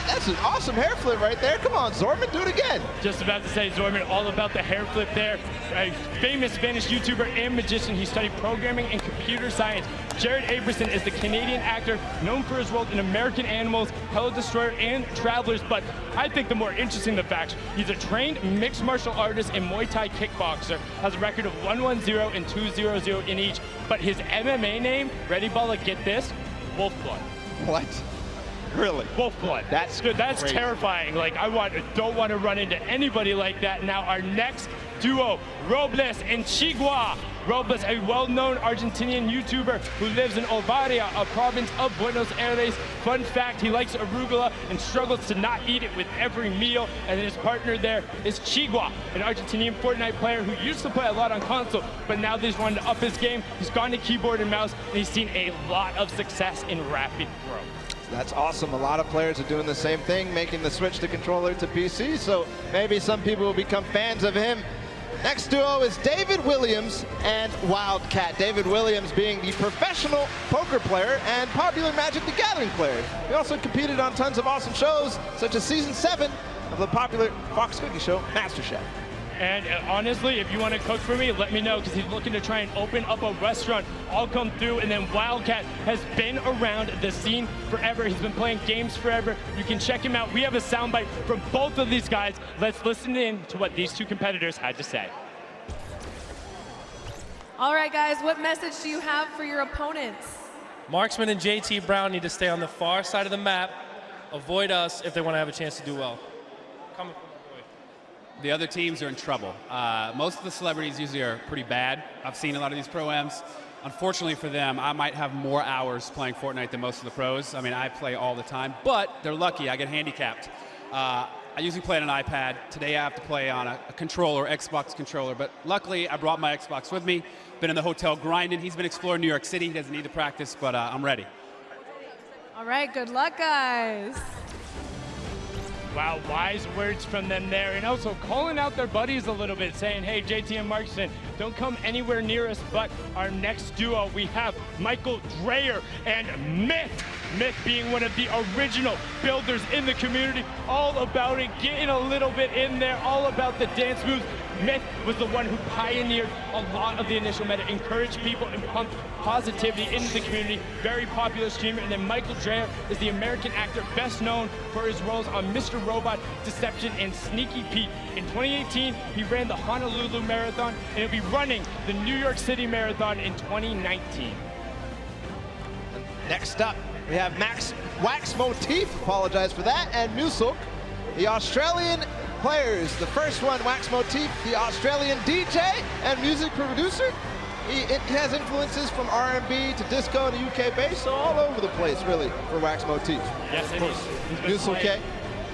that's an awesome hair flip right there. Come on, Zorman, do it again. Just about to say, Zorman, all about the hair flip there. A famous Spanish YouTuber and magician. He studied programming and computer science. Jared Abramson is the Canadian actor known for his role in American Animals, Hello Destroyer, and Travelers. But I think the more interesting the facts, he's a trained mixed martial artist and Muay Thai kickboxer, has a record of 1-1-0 and 2-0-0 in each. But his MMA name, ready, Balla, get this, Wolfblood. What? Really? Wolfblood. That's good. That's crazy. Terrifying. Like, don't want to run into anybody like that. Now our next duo, Robles and Chiwah. Robles, a well-known Argentinian YouTuber who lives in Ovaria, a province of Buenos Aires. Fun fact, he likes arugula and struggles to not eat it with every meal. And his partner there is Chiwah, an Argentinian Fortnite player who used to play a lot on console, but now that he's wanted to up his game, he's gone to keyboard and mouse, and he's seen a lot of success in rapid growth. That's awesome. A lot of players are doing the same thing, making the switch to controller to PC, so maybe some people will become fans of him. Next duo is David Williams and Wildcat. David Williams being the professional poker player and popular Magic the Gathering player. He also competed on tons of awesome shows, such as Season 7 of the popular Fox Cookie show, MasterChef. And honestly, if you want to cook for me, let me know, because he's looking to try and open up a restaurant. I'll come through. And then Wildcat has been around the scene forever. He's been playing games forever. You can check him out. We have a soundbite from both of these guys. Let's listen in to what these two competitors had to say. All right, guys, what message do you have for your opponents? Marksman and JT Brown need to stay on the far side of the map, avoid us if they want to have a chance to do well. The other teams are in trouble. Most of the celebrities usually are pretty bad. I've seen a lot of these Pro-Ams. Unfortunately for them, I might have more hours playing Fortnite than most of the pros. I mean, I play all the time, but they're lucky. I get handicapped. I usually play on an iPad. Today I have to play on a controller, Xbox controller, but luckily I brought my Xbox with me. Been in the hotel grinding. He's been exploring New York City. He doesn't need the practice, but I'm ready. All right, good luck, guys. Wow, wise words from them there. And also calling out their buddies a little bit, saying, hey, JT and Markson, don't come anywhere near us. But our next duo, we have Michael Dreyer and Myth. Myth being one of the original builders in the community, all about it, getting a little bit in there, all about the dance moves. Myth was the one who pioneered a lot of the initial meta, encouraged people and pumped positivity into the community. Very popular streamer. And then Michael Dreyer is the American actor best known for his roles on Mr. Robot, Deception, and Sneaky Pete. In 2018, he ran the Honolulu Marathon, and he'll be running the New York City Marathon in 2019. Next up, we have Wax Motif, apologize for that, and Musulk, the Australian players. The first one, Wax Motif, the Australian DJ and music producer. It has influences from R&B to disco and the UK bass, so all over the place, really, for Wax Motif. Yes, of course. Musulk,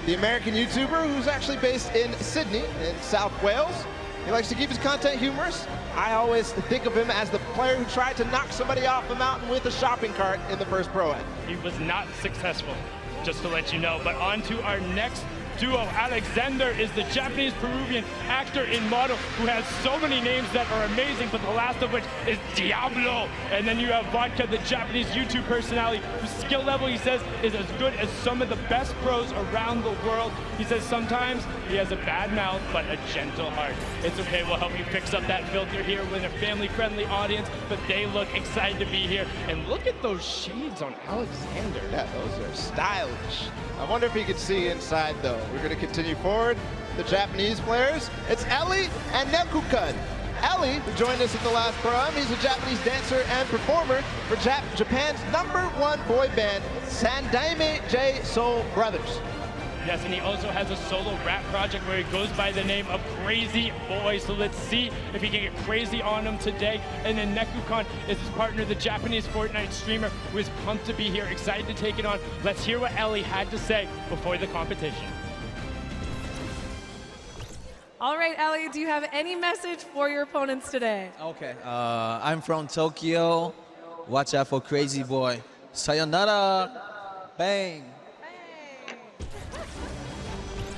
the American YouTuber who's actually based in Sydney, in South Wales. He likes to keep his content humorous. I always think of him as the player who tried to knock somebody off a mountain with a shopping cart in the first Pro-Am. He was not successful, just to let you know. But on to our next duo. Alexander is the Japanese-Peruvian actor and model who has so many names that are amazing, but the last of which is Diablo. And then you have Vodka, the Japanese YouTube personality, whose skill level, he says, is as good as some of the best pros around the world. He says sometimes he has a bad mouth, but a gentle heart. It's okay, we'll help you fix up that filter here with a family-friendly audience, but they look excited to be here. And look at those shades on Alexander. Yeah, those are stylish. I wonder if he could see inside, though. We're going to continue forward. The Japanese players. It's Ellie and Nekukun. Ellie, who joined us in the last Pro-Am, he's a Japanese dancer and performer for Japan's #1 boy band, Sandaime J Soul Brothers. Yes, and he also has a solo rap project where he goes by the name of Crazy Boy. So let's see if he can get crazy on him today. And then Nekukun is his partner, the Japanese Fortnite streamer, who is pumped to be here, excited to take it on. Let's hear what Ellie had to say before the competition. All right, Ellie, do you have any message for your opponents today? Okay. I'm from Tokyo. Watch out for Crazy Boy. Sayonara. Bang.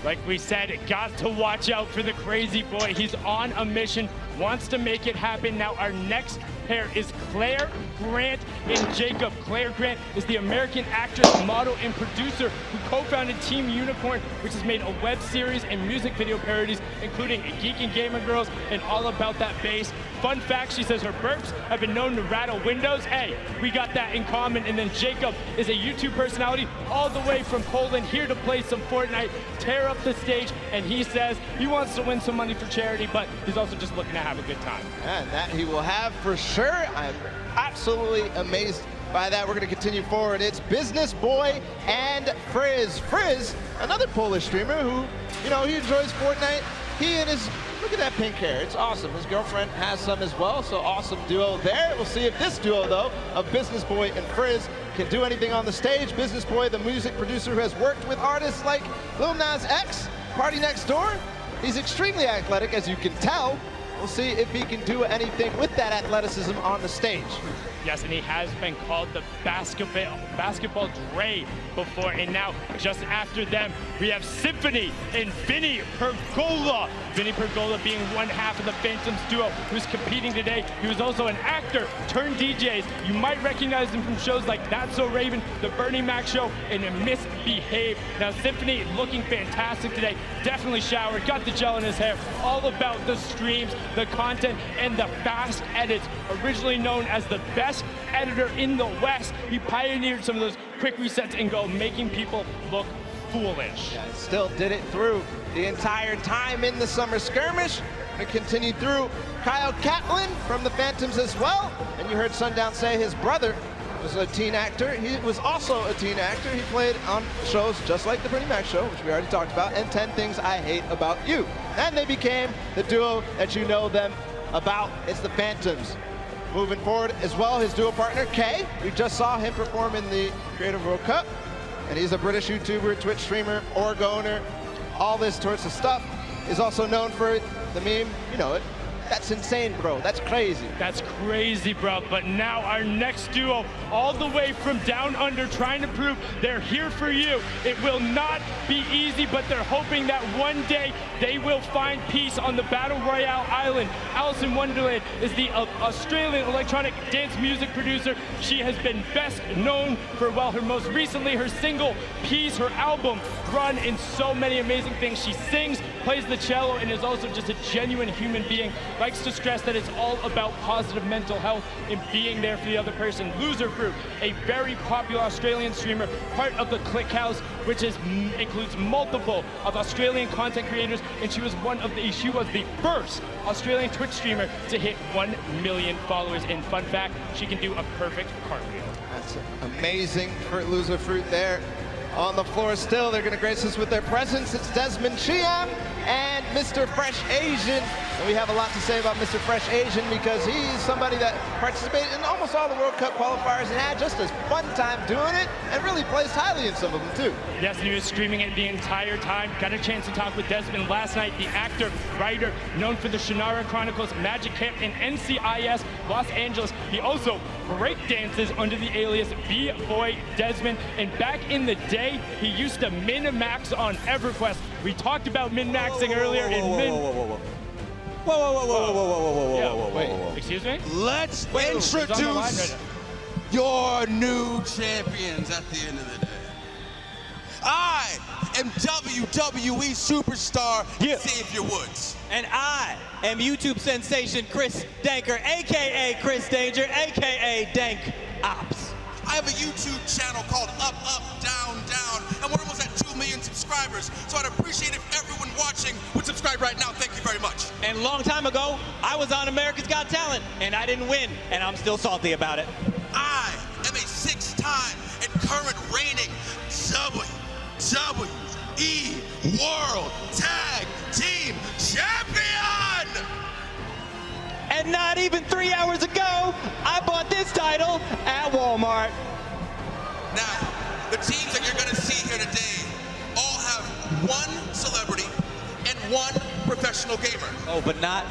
Like we said, got to watch out for the Crazy Boy. He's on a mission, wants to make it happen. Now our next pair is Claire Grant and Jacob. Claire Grant is the American actress, model, and producer who co-founded Team Unicorn, which has made a web series and music video parodies, including Geek and Gamer Girls and All About That Bass. Fun fact, she says her burps have been known to rattle windows. Hey, we got that in common. And then Jacob is a YouTube personality all the way from Poland, here to play some Fortnite, tear up the stage, and he says he wants to win some money for charity, but he's also just looking to have a good time. And that he will have for sure. I'm absolutely amazed by that. We're going to continue forward. It's Business Boy and Frizz. Frizz, another Polish streamer who, you know, he enjoys Fortnite. He and his, look at that pink hair. It's awesome. His girlfriend has some as well, so awesome duo there. We'll see if this duo, though, of Business Boy and Frizz can do anything on the stage. Business Boy, the music producer who has worked with artists like Lil Nas X, Party Next Door. He's extremely athletic, as you can tell. We'll see if he can do anything with that athleticism on the stage. Yes, and he has been called the basketball Dre before. And now, just after them, we have Symphony and Vinny Pergola. Vinny Pergola being one half of the Phantoms duo who's competing today. He was also an actor turned DJs. You might recognize him from shows like That's So Raven, The Bernie Mac Show, and Misbehave. Now, Symphony looking fantastic today. Definitely showered, got the gel in his hair. All about the streams, the content, and the fast edits. Originally known as the best editor in the West, he pioneered some of those quick resets and go, making people look foolish. Yeah, still did it through the entire time in the summer skirmish. And continued through. Kyle Catlin from the Phantoms as well. And you heard Sundown say his brother was a teen actor. He was also a teen actor. He played on shows just like The Bernie Mac Show, which we already talked about, and 10 Things I Hate About You. And they became the duo that you know them about. It's the Phantoms. Moving forward as well, his duo partner, Kay. We just saw him perform in the Creative World Cup. And he's a British YouTuber, Twitch streamer, org owner, all this sorts of stuff. Is also known for the meme, you know it. That's insane, bro. That's crazy. That's crazy, bro. But now our next duo, all the way from down under, trying to prove they're here for you. It will not be easy, but they're hoping that one day they will find peace on the Battle Royale Island. Alice in Wonderland is the Australian electronic dance music producer. She has been best known for, well, her most recently, her single, Peace, her album, Run, in so many amazing things. She sings, plays the cello, and is also just a genuine human being. Likes to stress that it's all about positive mental health and being there for the other person. Loser Fruit, a very popular Australian streamer, part of the Click House, which includes multiple of Australian content creators, and she was the first Australian Twitch streamer to hit 1 million followers. And fun fact, she can do a perfect cartwheel. That's amazing for Loser Fruit there. On the floor still, they're going to grace us with their presence. It's Desmond Chiam and Mr. Fresh Asian. And we have a lot to say about Mr. Fresh Asian because he's somebody that participated in almost all the World Cup qualifiers and had just a fun time doing it and really placed highly in some of them too. Yes, and he was streaming it the entire time. Got a chance to talk with Desmond last night, the actor, writer, known for the Shannara Chronicles, Magic Camp, and NCIS Los Angeles. He also break dances under the alias B-Boy Desmond. And back in the day, he used to min-max on EverQuest. We talked about min-maxing earlier in min. Whoa. Excuse me? Let's introduce your new champions at the end of the day. I am WWE superstar Xavier Woods. And I am YouTube sensation Chris Danker, a.k.a. Chris Danger, a.k.a. Dank Ops. I have a YouTube channel called Up, Up, Down, Down, and we're almost at 2 million subscribers. So I'd appreciate if everyone watching would subscribe right now. Thank you very much. And a long time ago, I was on America's Got Talent, and I didn't win, and I'm still salty about it. I am a 6-time and current reigning WWE World Tag Team Champion! And not even 3 hours ago, I bought this title at Walmart. Now, the teams that you're going to see here today all have one celebrity and one professional gamer. Oh, but not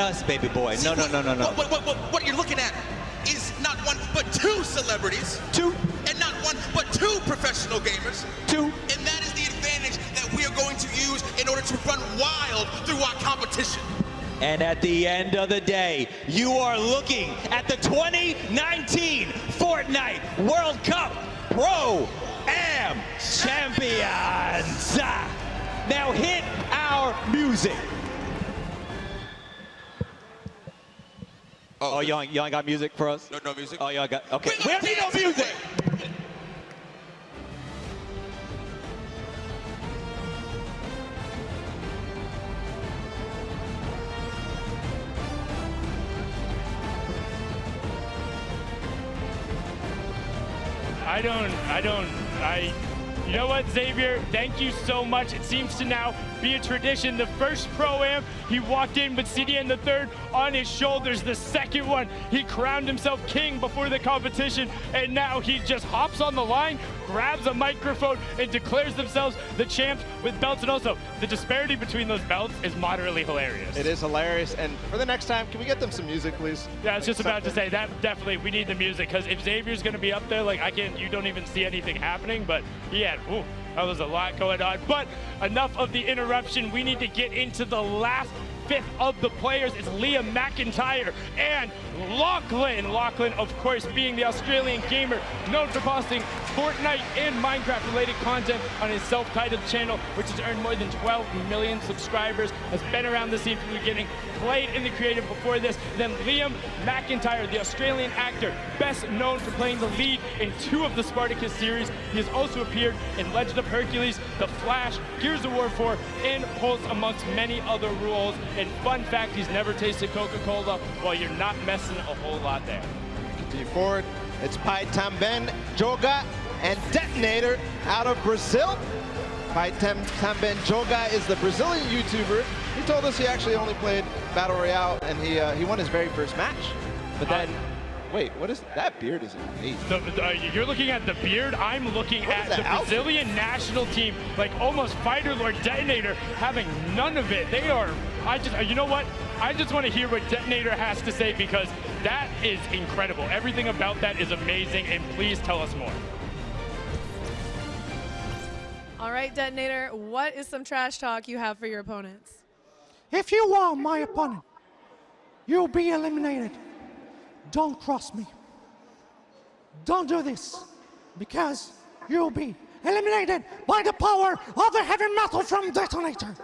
us, baby boy. See, No. What you're looking at is not one, but 2 celebrities. 2. And not one, but 2 professional gamers. 2. And that is the advantage that we are going to use in order to run wild through our competition. And at the end of the day, you are looking at the 2019 Fortnite World Cup Pro Am Champions. Now hit our music. Oh, y'all ain't got music for us? No music. Oh, y'all got, okay. We don't need no music. You know what, Xavier? Thank you so much. It seems to now be a tradition. The first Pro-Am, he walked in with CDN the third on his shoulders. The second one, he crowned himself king before the competition, and now he just hops on the line, grabs a microphone, and declares themselves the champs with belts. And also, the disparity between those belts is moderately hilarious. It is hilarious, and for the next time, can we get them some music, please? Yeah, I was just about to say that. Definitely, we need the music, because if Xavier's going to be up there, like, you don't even see anything happening, but he had, that was a lot going on. But enough of the interruption. We need to get into the last fifth of the players. It's Liam McIntyre and Lachlan. Lachlan, of course, being the Australian gamer known for posting Fortnite and Minecraft related content on his self-titled channel, which has earned more than 12 million subscribers, has been around the scene from the beginning, played in the creative before this. Then Liam McIntyre, the Australian actor, best known for playing the lead in 2 of the Spartacus series. He has also appeared in Legend of Hercules, The Flash, Gears of War 4, and Pulse, amongst many other roles. And fun fact, he's never tasted Coca-Cola. Well, you're not messing a whole lot there. Continue forward. It's Pai Tamben, Jogja, and Detonator out of Brazil. Pai Tamben Jogja is the Brazilian YouTuber. He told us he actually only played Battle Royale, and he won his very first match. But then, wait, what is that beard? Is amazing. You're looking at the beard. I'm looking at the Brazilian national team, like almost Fighter Lord Detonator, having none of it. They are. You know what? I just want to hear what Detonator has to say, because that is incredible. Everything about that is amazing, and please tell us more. All right, Detonator, what is some trash talk you have for your opponents? If you are my opponent, you'll be eliminated. Don't cross me. Don't do this, because you'll be eliminated by the power of the heavy metal from Detonator.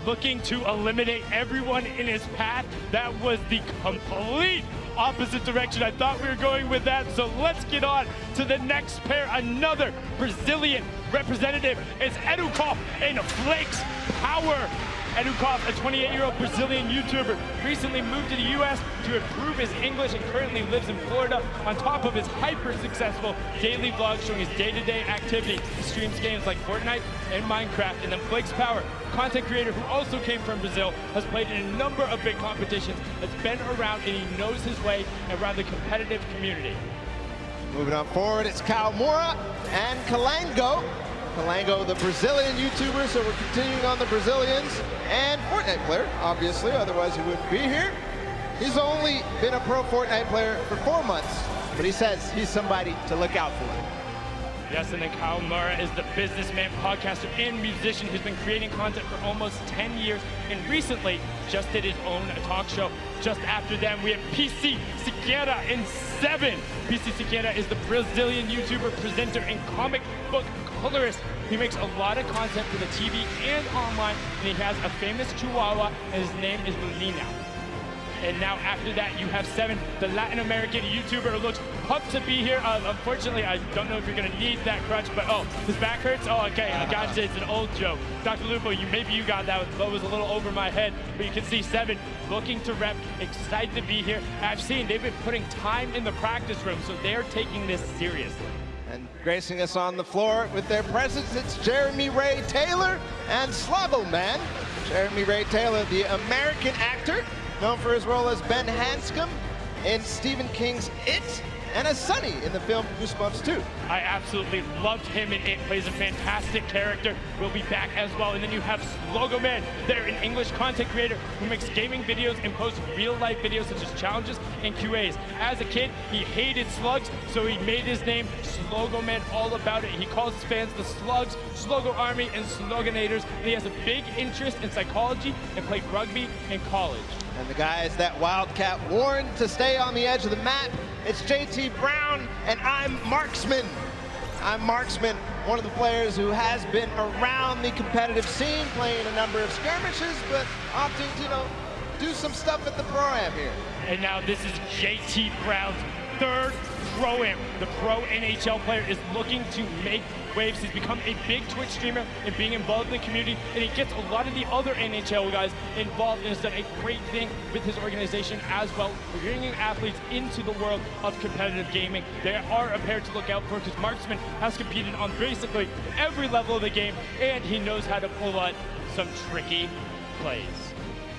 Looking to eliminate everyone in his path. That was the complete opposite direction I thought we were going with that. So let's get on to the next pair. Another Brazilian representative is Edukov and Flakes Power. Edukov, a 28-year-old Brazilian YouTuber, recently moved to the U.S. to improve his English and currently lives in Florida. On top of his hyper-successful daily vlogs showing his day-to-day activity, he streams games like Fortnite and Minecraft. And then Flakes Power, content creator who also came from Brazil, has played in a number of big competitions, has been around, and he knows his way around the competitive community. Moving on forward, it's Kalmora and Kalango. Kalango, the Brazilian YouTuber, so we're continuing on the Brazilians, and Fortnite player, obviously, otherwise he wouldn't be here. He's only been a pro Fortnite player for 4 months, but he says he's somebody to look out for. Yes, and then Kyle Murrah is the businessman, podcaster, and musician who's been creating content for almost 10 years, and recently just did his own talk show. Just after them, we have PC Siqueira in 7. PC Siqueira is the Brazilian YouTuber, presenter, and comic book colorist. He makes a lot of content for the TV and online, and he has a famous Chihuahua, and his name is Luna. And now after that, you have 7, the Latin American YouTuber who looks pumped to be here. Unfortunately, I don't know if you're gonna need that crutch, but his back hurts? Oh, okay, I got it, it's an old joke. Dr. Lupo, maybe you got that, that was a little over my head, but you can see 7 looking to rep, excited to be here. I've seen they've been putting time in the practice room, so they're taking this seriously. And gracing us on the floor with their presence, it's Jeremy Ray Taylor and Slavo Man. Jeremy Ray Taylor, the American actor, known for his role as Ben Hanscom in Stephen King's It, and as Sonny in the film Goosebumps 2. I absolutely loved him in It. Plays a fantastic character. We'll be back as well. And then you have Logoman. They're an English content creator who makes gaming videos and posts real-life videos such as challenges and QAs. As a kid, he hated slugs, so he made his name Slogoman, all about it. He calls his fans the Slugs, Slogo Army, and Sloganators. And he has a big interest in psychology and played rugby in college. And the guys that Wildcat warned to stay on the edge of the map, it's JT Brown, and I'm Marksman. I'm Marksman, one of the players who has been around the competitive scene, playing a number of skirmishes, but opting to, do some stuff at the Pro Am here. And now this is JT Brown's third Pro Am. The Pro NHL player is looking to make waves. He's become a big Twitch streamer and being involved in the community, and he gets a lot of the other NHL guys involved and has done a great thing with his organization as well, bringing athletes into the world of competitive gaming. They are a pair to look out for because Marksman has competed on basically every level of the game, and he knows how to pull out some tricky plays.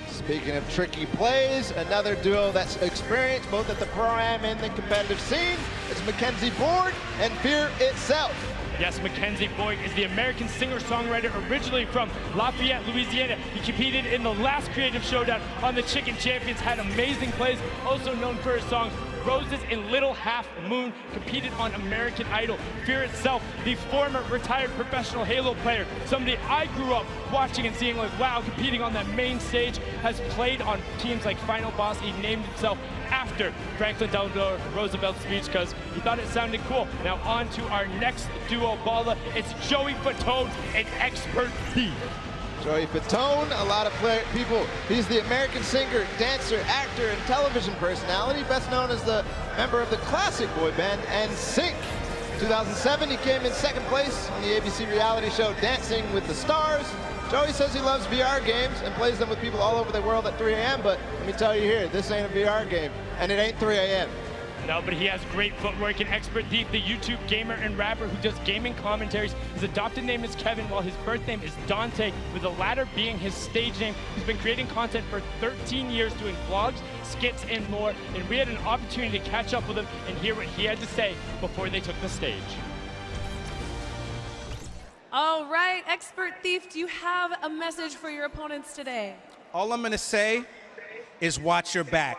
Speaking of tricky plays, another duo that's experienced both at the Pro-Am and the competitive scene is McKenzie Board and Fear itself. Yes, McKenzie Boyd is the American singer-songwriter originally from Lafayette, Louisiana. He competed in the last Creative Showdown on the Chicken Champions, had amazing plays, also known for his songs Roses and Little Half Moon, competed on American Idol. Fear itself, the former retired professional Halo player, somebody I grew up watching and seeing like, wow, competing on that main stage, has played on teams like Final Boss. He named himself after Franklin Delano Roosevelt's speech because he thought it sounded cool. Now on to our next duo baller. It's Joey Fatone, an expert thief. Joey Fatone, a lot of people. He's the American singer, dancer, actor, and television personality, best known as the member of the classic boy band NSYNC. 2007, he came in second place on the ABC reality show Dancing with the Stars. Joey says he loves VR games and plays them with people all over the world at 3 a.m., but let me tell you here, this ain't a VR game, and it ain't 3 a.m. No, but he has great footwork. An expert thief, the YouTube gamer and rapper who does gaming commentaries. His adopted name is Kevin, while his birth name is Dante, with the latter being his stage name. He's been creating content for 13 years, doing vlogs, skits, and more. And we had an opportunity to catch up with him and hear what he had to say before they took the stage. All right, expert thief, do you have a message for your opponents today? All I'm gonna say is watch your back,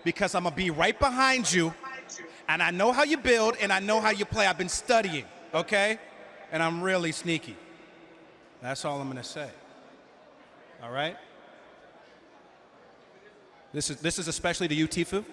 because I'm gonna be right behind you, and I know how you build, and I know how you play. I've been studying, okay? And I'm really sneaky. That's all I'm gonna say. All right? This is especially to you, Tifu.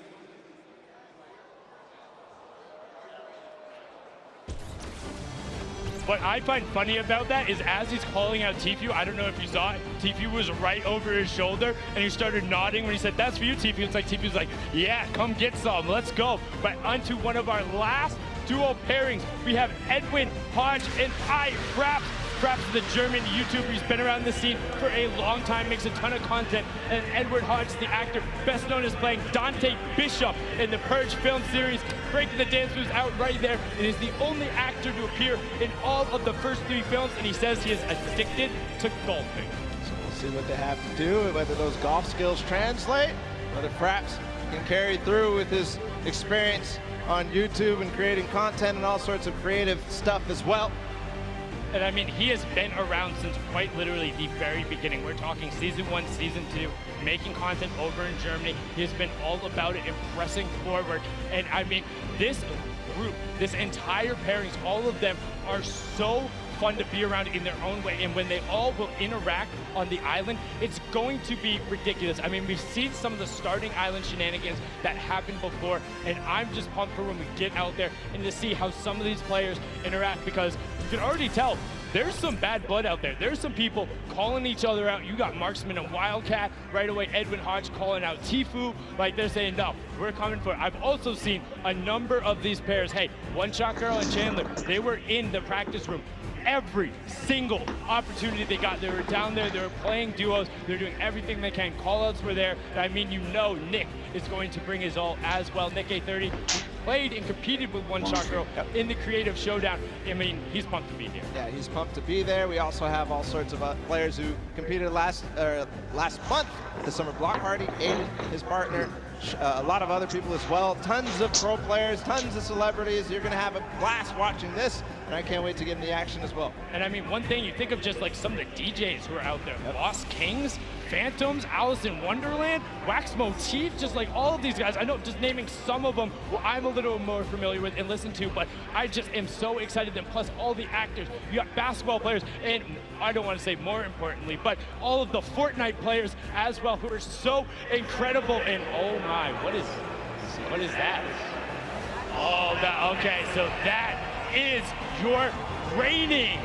What I find funny about that is as he's calling out Tifu, I don't know if you saw it, Tifu was right over his shoulder and he started nodding when he said, "That's for you, Tifu." It's like Tifu's like, "Yeah, come get some, let's go." But onto one of our last duo pairings, we have Edwin Hodge and Prowse. Prowse is the German YouTuber. He's been around the scene for a long time, makes a ton of content. And Edward Hodge, the actor, best known as playing Dante Bishop in the Purge film series. Breaking the Dance moves out right there. And is the only actor to appear in all of the first 3 films. And he says he is addicted to golfing. So we'll see what they have to do, whether those golf skills translate, whether Prowse can carry through with his experience on YouTube and creating content and all sorts of creative stuff as well. And I mean, he has been around since quite literally the very beginning. We're talking season 1, season 2, making content over in Germany. He has been all about it and pressing forward. And I mean, this group, this entire pairings, all of them are so fun to be around in their own way. And when they all will interact on the island, it's going to be ridiculous. I mean, we've seen some of the starting island shenanigans that happened before, and I'm just pumped for when we get out there and to see how some of these players interact, because you can already tell there's some bad blood out there. There's some people calling each other out. You got Marksman and Wildcat right away. Edwin Hodge calling out Tifu. Like, they're saying, no, we're coming for it. I've also seen a number of these pairs. Hey, One Shot Girl and Chandler, they were in the practice room every single opportunity they got. They were down there, they were playing duos, they're doing everything they can. Call-outs were there. I mean, you know Nick is going to bring his all as well. Nick A30 played and competed with One Shot Girl in the Creative Showdown. I mean, he's pumped to be here. Yeah, he's pumped to be there. We also have all sorts of players who competed last month at the Summer Block Party. Aiden, his partner, a lot of other people as well. Tons of pro players, tons of celebrities. You're going to have a blast watching this, and I can't wait to get in the action as well. And I mean, one thing, you think of just like some of the DJs who are out there. Lost Kings, Phantoms, Alice in Wonderland, Wax Motif, just like all of these guys. I know, just naming some of them who I'm a little more familiar with and listen to, but I just am so excited. And plus all the actors, you got basketball players, and I don't want to say more importantly, but all of the Fortnite players as well, who are so incredible. And oh my, what is that? Oh, okay, so that is your reigning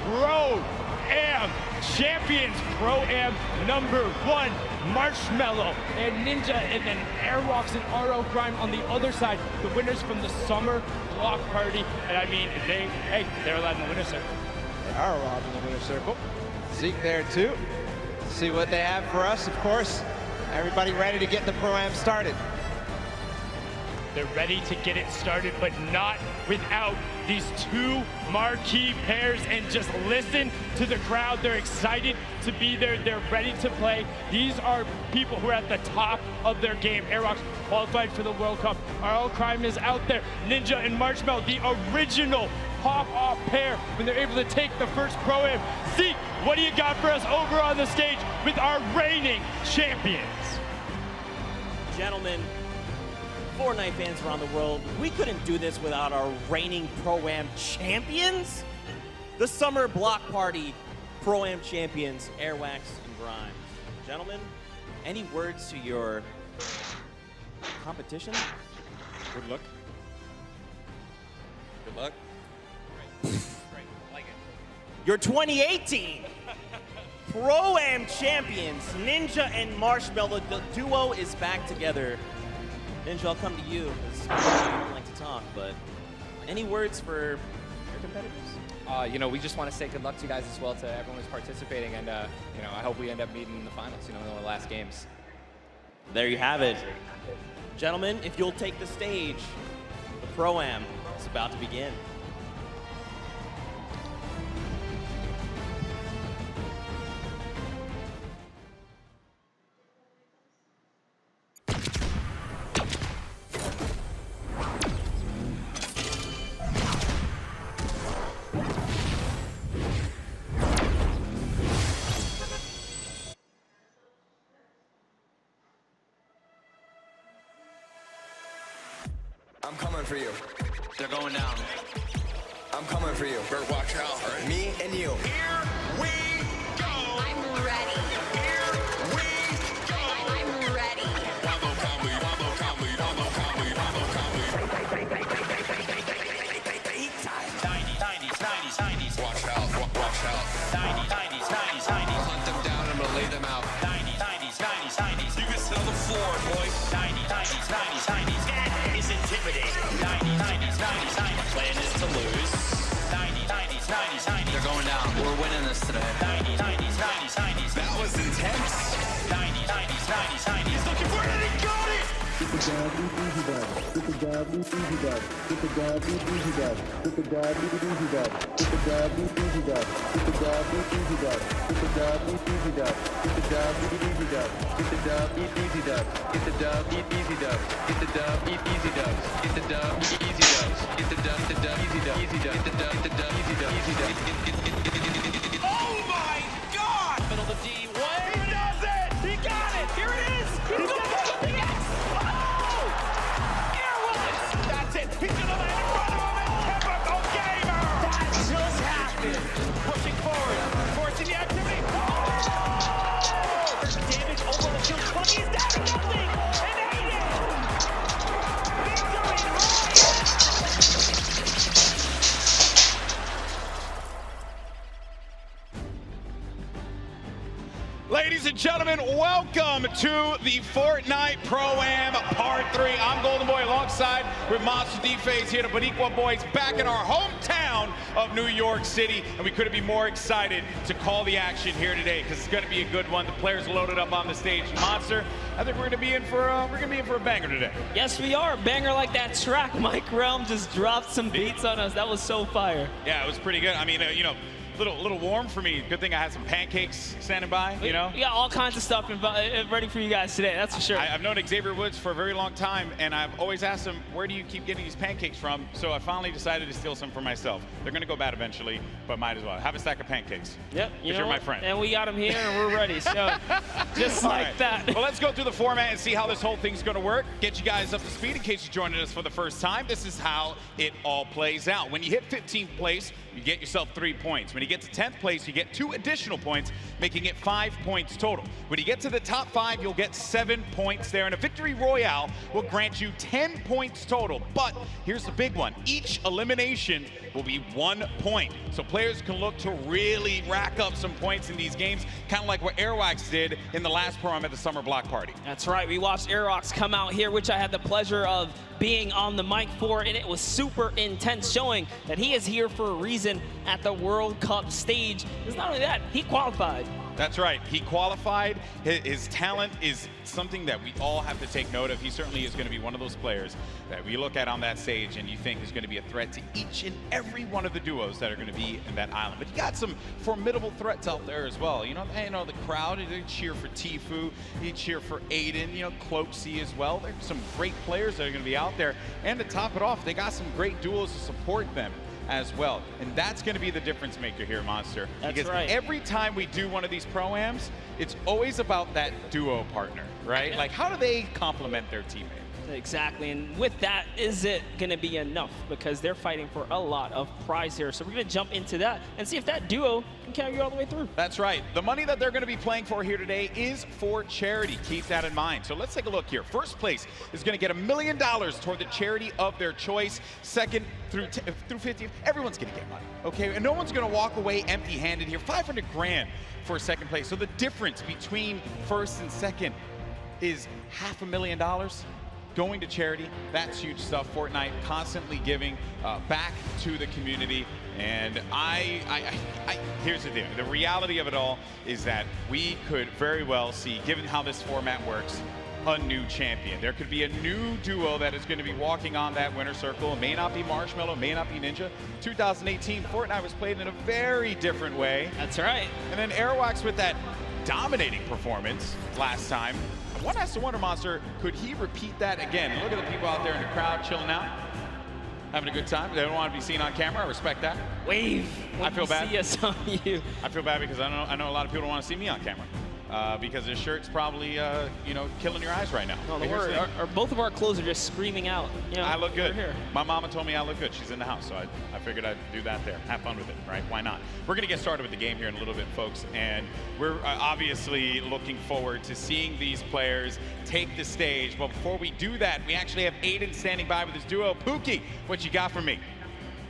Pro Am champions, Pro Am #1, Marshmallow and Ninja, and then Airwalks and RO Grime on the other side, the winners from the summer block party. And I mean, they're allowed in the winner's circle. They are allowed in the winner's circle. Zeke there too. See what they have for us, of course. Everybody ready to get the Pro-Am started. They're ready to get it started, but not without these two marquee pairs. And just listen to the crowd. They're excited to be there. They're ready to play. These are people who are at the top of their game. Airwalks qualified for the World Cup. RL Crime is out there. Ninja and Marshmallow, the original pop-off pair when they're able to take the first Pro-Am. Zeke, what do you got for us over on the stage with our reigning champions? Gentlemen, Fortnite fans around the world, we couldn't do this without our reigning Pro-Am champions. The Summer Block Party Pro-Am champions, Airwax and Grimes. Gentlemen, any words to your competition? Good luck. Good luck. Your 2018 Pro-Am champions, Ninja and Marshmallow. The duo is back together. Ninja, I'll come to you, because I don't like to talk, but any words for your competitors? You know, we just want to say good luck to you guys as well, to everyone who's participating, and you know, I hope we end up meeting in the finals, you know, in the last games. There you have it. Gentlemen, if you'll take the stage, the Pro-Am is about to begin. I'm coming for you. They're going down. I'm coming for you. Better watch out. Right? Me and you. Here we go. I'm ready. Here we go. I'm ready. Wabo Comedy, Wabo Comedy, Wabo Comedy, Wabo Comedy. Nineties. Watch out, watch out. 90s. Hunt them down and we'll lay them out. 90s. You can sit on the floor, boys. 90s. That is intimidating. 90s. Plan is to lose. 90s. They're going down. We're winning this today. 90s. That was intense. 90s. He's looking for it and he got it. Get the dab, easy dab. Get the dab, easy dab. Get the dab, easy dab. Get the dab, easy dab. Get the dab, easy dab. Get the dab, easy dab. Get the dab, easy dab. Get the dab, easy dab. Get the dab, easy dab. Get the dab, easy dab. Get the dab, easy dab. Get the dab, easy dab. Get the dab, easy dab. Easy dab. Get the dab, easy dab. Easy dab. Oh my God! Middle of D. Way. He does it! He got it! Here it is! He's going to put the X! Oh! Airwalks! That's it! He's going to land in front of him and typical gamer! That just happened! Pushing forward, forcing the activity. Oh! Damage over the kill. 20 is down to nothing! And Aiden! Ladies and gentlemen, welcome to the Fortnite Pro Am Part 3. I'm Golden Boy alongside with Monster D-Phase here, the Boricua boys back in our hometown of New York City. And we couldn't be more excited to call the action here today because it's going to be a good one. The players loaded up on the stage. Monster, I think we're going to be in for a banger today. Yes, we are. A banger like that track. Mike Realm just dropped some beats on us. That was so fire. Yeah, it was pretty good. I mean, you know, little warm for me. Good thing I had some pancakes standing by, you know? We got all kinds of stuff ready for you guys today, that's for sure. I've known Xavier Woods for a very long time, and I've always asked him, where do you keep getting these pancakes from? So I finally decided to steal some for myself. They're going to go bad eventually, but might as well. Have a stack of pancakes. Yep. Because you're my friend. And we got them here, and we're ready. So just like right. that. Well, let's go through the format and see how this whole thing's going to work. Get you guys up to speed in case you're joining us for the first time. This is how it all plays out. When you hit 15th place, you get yourself 3 points. When you you get to 10th place, you get 2 additional points, making it 5 points total. When you get to the top 5, you'll get 7 points there, and a victory royale will grant you 10 points total. But here's the big one. Each elimination will be 1 point. So players can look to really rack up some points in these games, kind of like what Airwax did in the last Pro Am at the Summer Block Party. That's right. We watched Airwax come out here, which I had the pleasure of being on the mic for, and it was super intense, showing that he is here for a reason at the World Cup stage. It's not only that, he qualified. That's right. He qualified. His talent is something that we all have to take note of. He certainly is going to be one of those players that we look at on that stage and you think is going to be a threat to each and every one of the duos that are going to be in that island. But you got some formidable threats out there as well. You know the crowd, they cheer for Tfue, they cheer for Aiden, Cloaksy as well. There's some great players that are going to be out there. And to top it off, they got some great duos to support them as well. And that's going to be the difference maker here, Monster. That's because right. Every time we do one of these Pro-Ams, it's always about that duo partner, right? Yeah. Like, how do they complement their teammate? Exactly, and with that, is it going to be enough? Because they're fighting for a lot of prize here. So we're going to jump into that and see if that duo can carry you all the way through. That's right. The money that they're going to be playing for here today is for charity. Keep that in mind. So let's take a look here. First place is going to get $1 million toward the charity of their choice. Second through 50th, everyone's going to get money, okay? And no one's going to walk away empty-handed here. 500 grand for second place. So the difference between first and second is $500,000 going to charity. That's huge stuff. Fortnite constantly giving back to the community. And here's the deal. The reality of it all is that we could very well see, given how this format works, a new champion. There could be a new duo that is going to be walking on that winner circle. It may not be Marshmallow, it may not be Ninja. 2018, Fortnite was played in a very different way. That's right. And then Airwax with that dominating performance last time. One has to wonder, Monster, could he repeat that again? And look at the people out there in the crowd chilling out, having a good time. They don't want to be seen on camera. I respect that. Wave. I feel bad. See us on you. I feel bad because I know a lot of people don't want to see me on camera. Because this shirt's probably, killing your eyes right now. No, don't worry. Both of our clothes are just screaming out. I look good. Here. My mama told me I look good. She's in the house, so I figured I'd do that there. Have fun with it, right? Why not? We're going to get started with the game here in a little bit, folks, and we're obviously looking forward to seeing these players take the stage. But before we do that, we actually have Aiden standing by with his duo. Pookie, what you got for me?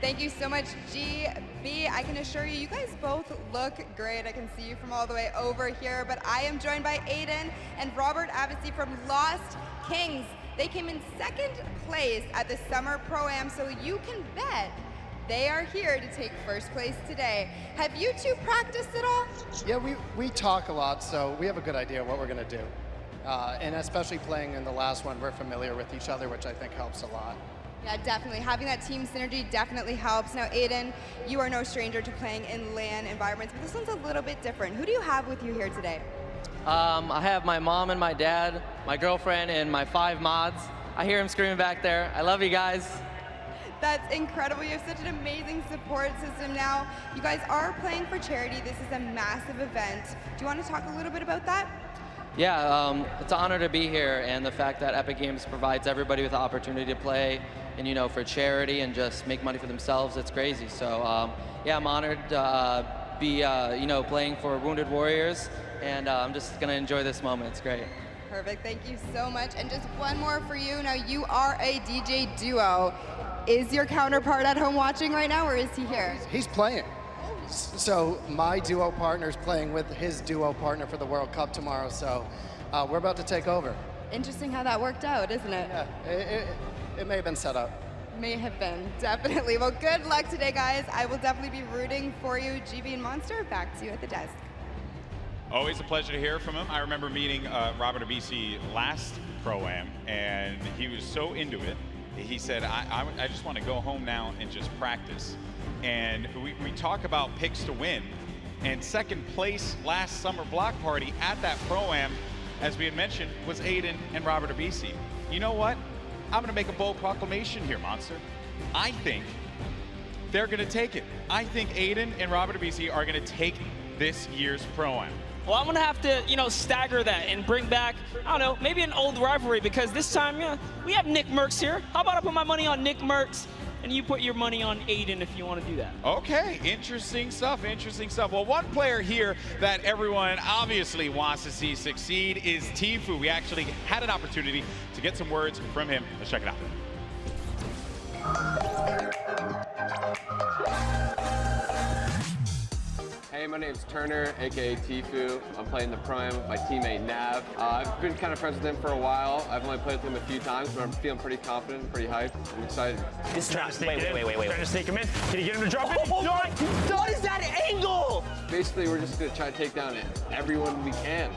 Thank you so much, GB. I can assure you, you guys both look great. I can see you from all the way over here, but I am joined by Aiden and Robert Abassi from Lost Kings. They came in second place at the Summer Pro Am, so you can bet they are here to take first place today. Have you two practiced at all? Yeah, we talk a lot, so we have a good idea what we're going to do. And especially playing in the last one, we're familiar with each other, which I think helps a lot. Yeah, definitely. Having that team synergy definitely helps. Now, Aiden, you are no stranger to playing in LAN environments, but this one's a little bit different. Who do you have with you here today? I have my mom and my dad, my girlfriend, and my 5 mods. I hear him screaming back there. I love you guys. That's incredible. You have such an amazing support system now. You guys are playing for charity. This is a massive event. Do you want to talk a little bit about that? Yeah, it's an honor to be here, and the fact that Epic Games provides everybody with the opportunity to play and, for charity and just make money for themselves, it's crazy. So, yeah, I'm honored to be, playing for Wounded Warriors, and I'm just going to enjoy this moment. It's great. Perfect. Thank you so much. And just one more for you. Now, you are a DJ duo. Is your counterpart at home watching right now, or is he here? He's playing. So my duo partner's playing with his duo partner for the World Cup tomorrow, so we're about to take over. Interesting how that worked out, isn't it? Yeah, it may have been set up. May have been, definitely. Well, good luck today, guys. I will definitely be rooting for you. GB and Monster, back to you at the desk. Always a pleasure to hear from him. I remember meeting Robert Abassi last Pro-Am, and he was so into it. He said, I just want to go home now and just practice. And we talk about picks to win. And second place last summer block party at that Pro-Am, as we had mentioned, was Aiden and Robert Abassi. You know what? I'm going to make a bold proclamation here, Monster. I think they're going to take it. I think Aiden and Robert Abassi are going to take this year's Pro-Am. Well, I'm going to have to, stagger that and bring back, I don't know, maybe an old rivalry, because this time, we have Nick Merckx here. How about I put my money on Nick Merckx and you put your money on Aiden if you want to do that. Okay, interesting stuff, interesting stuff. Well, one player here that everyone obviously wants to see succeed is Tfue. We actually had an opportunity to get some words from him. Let's check it out. Hey, my name's Turner, aka Tfue. I'm playing the Pro Am with my teammate Nav. I've been kind of friends with him for a while. I've only played with him a few times, but I'm feeling pretty confident, pretty hyped. I'm excited. This is not, wait. Trying to stake him in. Can you get him to drop it? Oh my, what is that angle? Basically, we're just gonna try to take down everyone we can.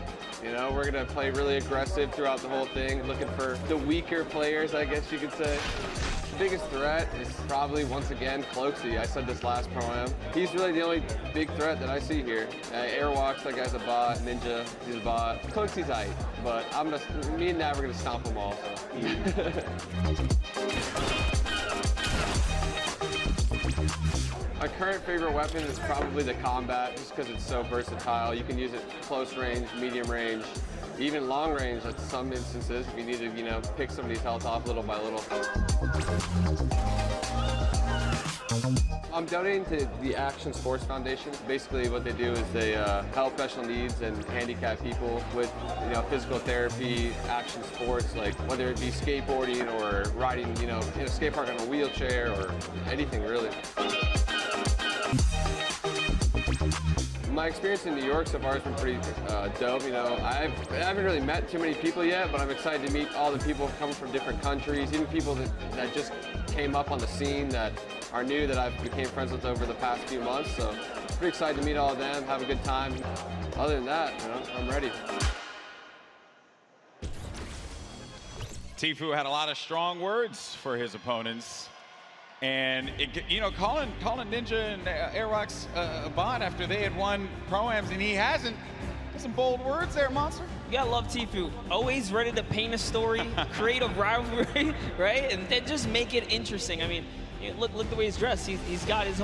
You know, we're gonna play really aggressive throughout the whole thing, looking for the weaker players, I guess you could say. The biggest threat is probably, once again, Cloaksy. I said this last Pro Am. He's really the only big threat that I see here. Airwalks, that guy's a bot. Ninja, he's a bot. Cloaksy's aight, but me and Nav are gonna stomp them all, so. My current favorite weapon is probably the combat, just because it's so versatile. You can use it close range, medium range, even long range at some instances if you need to, you know, pick somebody's health off little by little. I'm donating to the Action Sports Foundation. Basically what they do is they help special needs and handicapped people with, you know, physical therapy, action sports, like whether it be skateboarding or riding, you know, in a skate park on a wheelchair or anything really. My experience in New York so far has been pretty dope. You know, I haven't really met too many people yet, but I'm excited to meet all the people coming from different countries, even people that just came up on the scene that are new that I've became friends with over the past few months. So pretty excited to meet all of them, have a good time. Other than that, you know, I'm ready. Tfue had a lot of strong words for his opponents. And, you know, calling Ninja and Airwalks a bot after they had won Pro-Ams and he hasn't. Some bold words there, Monster. You gotta love Tfue. Always ready to paint a story, create a rivalry, right? And then just make it interesting. I mean, look the way he's dressed. He's got his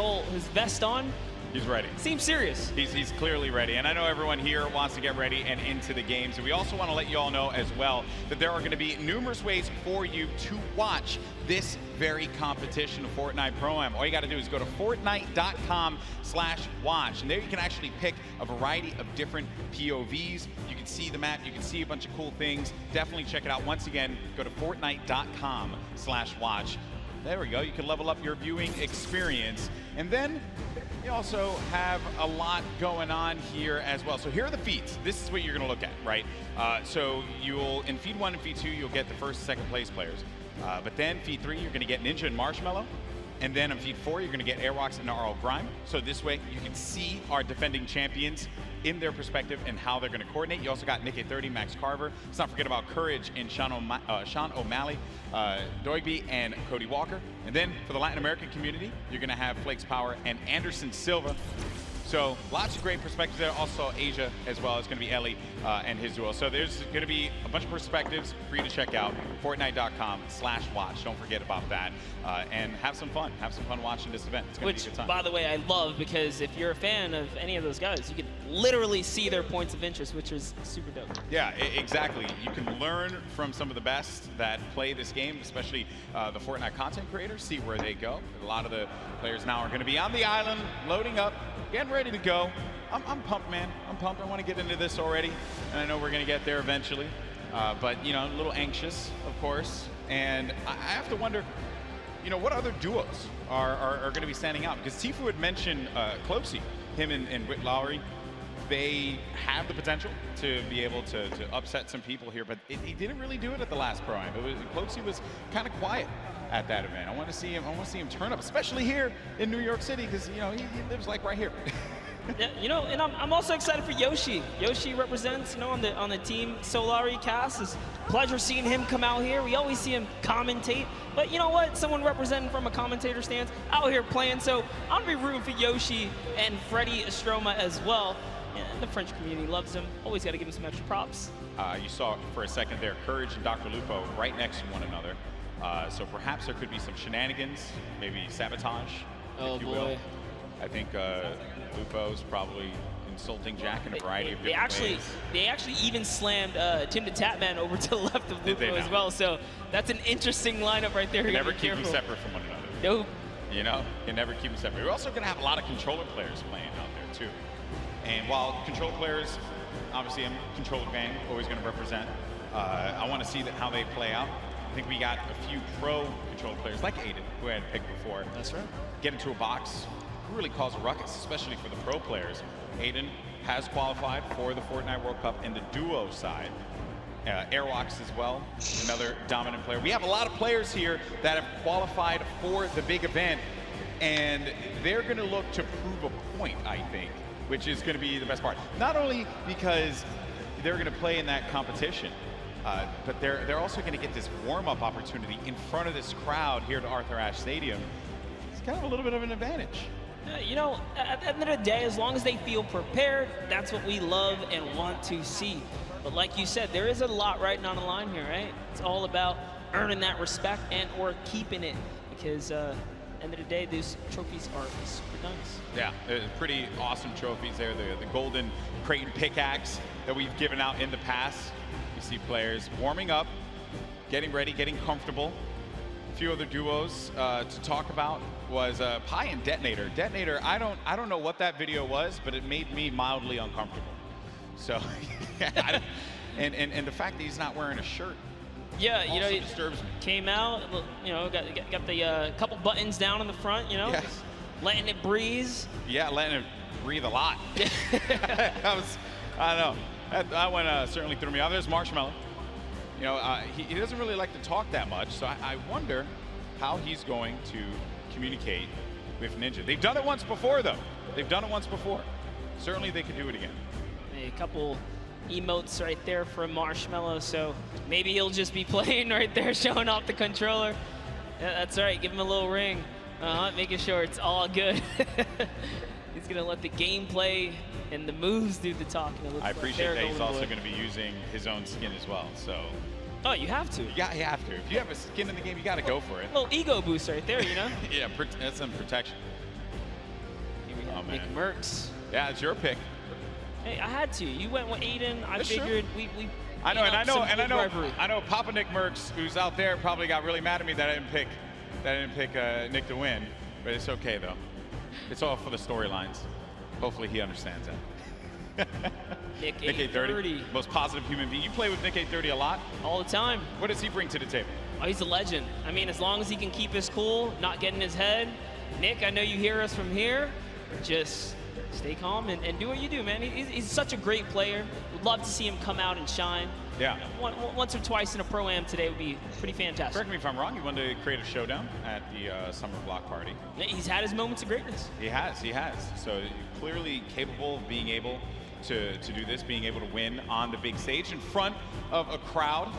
vest on. He's ready. Seems serious. He's clearly ready. And I know everyone here wants to get ready and into the games. And we also want to let you all know as well that there are going to be numerous ways for you to watch this very competition of Fortnite Pro Am. All you got to do is go to Fortnite.com/watch. And there you can actually pick a variety of different POVs. You can see the map. You can see a bunch of cool things. Definitely check it out. Once again, go to Fortnite.com/watch. There we go. You can level up your viewing experience. And then you also have a lot going on here as well. So here are the feeds. This is what you're going to look at, right? So you'll, in feed 1 and feed 2, you'll get the first and second place players. But then feed 3, you're going to get Ninja and Marshmallow. And then in feed 4, you're going to get Airwalks and RL Grime. So this way you can see our defending champions in their perspective and how they're going to coordinate. You also got Nick at 30, Max Carver. Let's not forget about Courage and Sean O'Malley, Doigby, and Cody Walker. And then for the Latin American community, you're going to have Flakes Power and Anderson Silva. So lots of great perspectives there. Also Asia as well. It's going to be Ellie and his duo. So there's going to be a bunch of perspectives for you to check out. Fortnite.com/watch. Don't forget about that. And have some fun. Have some fun watching this event. It's going to be a good time. By the way, I love because if you're a fan of any of those guys, you can literally see their points of interest, which is super dope. Yeah, exactly. You can learn from some of the best that play this game, especially the Fortnite content creators, see where they go. A lot of the players now are going to be on the island, loading up, getting ready to go. I'm pumped, man. I'm pumped. I want to get into this already, and I know we're going to get there eventually. But, you know, a little anxious, of course. And I have to wonder, you know, what other duos are going to be standing out? Because Tfue had mentioned Cloaksy, him and Whit Lowry. They have the potential to be able to upset some people here, but he didn't really do it at the last Pro Am. Cloaksy was kind of quiet at that event. I want to see him turn up, especially here in New York City, because you know he lives like right here. Yeah, you know, and I'm also excited for Yoshi. Yoshi represents, you know, on the Team Solari cast. It's a pleasure seeing him come out here. We always see him commentate, but you know what? Someone representing from a commentator stance out here playing. So I'm gonna be rooting for Yoshi and Freddie Estroma as well. And the French community loves him. Always got to give him some extra props. You saw for a second there, Courage and Dr. Lupo right next to one another. So perhaps there could be some shenanigans, maybe sabotage, if you will. I think Lupo's probably insulting Jack in a variety of different ways. They actually even slammed Tim the Tapman over to the left of Lupo as well. So that's an interesting lineup right there. Never keep them separate from one another. Nope. You know, can never keep them separate. We're also going to have a lot of controller players playing out there too. And while controller players, obviously I'm a controller fan, always going to represent. I want to see how they play out. I think we got a few pro controller players like Aiden, who I had picked before. That's right. Get into a box, really cause a ruckus, especially for the pro players. Aiden has qualified for the Fortnite World Cup in the duo side. Airwalks as well, another dominant player. We have a lot of players here that have qualified for the big event, and they're going to look to prove a point, I think, which is going to be the best part. Not only because they're going to play in that competition, but they're also going to get this warm-up opportunity in front of this crowd here at Arthur Ashe Stadium. It's kind of a little bit of an advantage. You know, at the end of the day, as long as they feel prepared, that's what we love and want to see. But like you said, there is a lot riding on the line here, right? It's all about earning that respect and or keeping it, because at the end of the day, these trophies are super nice. Yeah, pretty awesome trophies there. The golden Creighton pickaxe that we've given out in the past. You see players warming up, getting ready, getting comfortable. A few other duos to talk about was Pi and Detonator. Detonator, I don't know what that video was, but it made me mildly uncomfortable. So, and the fact that he's not wearing a shirt. Yeah, you know, it disturbs me. Came out, you know, got the couple buttons down in the front, you know, yes. just letting it breathe. Yeah, letting it breathe a lot. I don't know. That one certainly threw me off. There's Marshmallow. You know, he doesn't really like to talk that much, so I wonder how he's going to communicate with Ninja. They've done it once before, though. They've done it once before. Certainly they could do it again. A couple emotes right there from Marshmallow, so maybe he'll just be playing right there, showing off the controller. Yeah, that's right, give him a little ring, making sure it's all good. He's gonna let the gameplay and the moves do the talking. I appreciate that he's also going to be using his own skin as well. So. Oh, you have to. You have to. If you have a skin in the game, you got to go for it. A little ego boost right there, you know. Yeah, that's some protection. Here we have McMurks. Yeah, it's your pick. Hey, I had to. You went with Aiden. I figured we. I know. Papa Nick Merckx, who's out there, probably got really mad at me that I didn't pick Nick to win, but it's okay though. It's all for the storylines. Hopefully he understands that. Nick 830, most positive human being. You play with Nick 830 a lot? All the time. What does he bring to the table? Oh, he's a legend. I mean, as long as he can keep his cool, not get in his head. Nick, I know you hear us from here. Just stay calm and do what you do, man. He's such a great player. Would love to see him come out and shine. Yeah. Once or twice in a Pro-Am today would be pretty fantastic. Correct me if I'm wrong, he wanted to create a showdown at the summer block party. Yeah, he's had his moments of greatness. He has. So clearly capable of being able to do this, being able to win on the big stage in front of a crowd.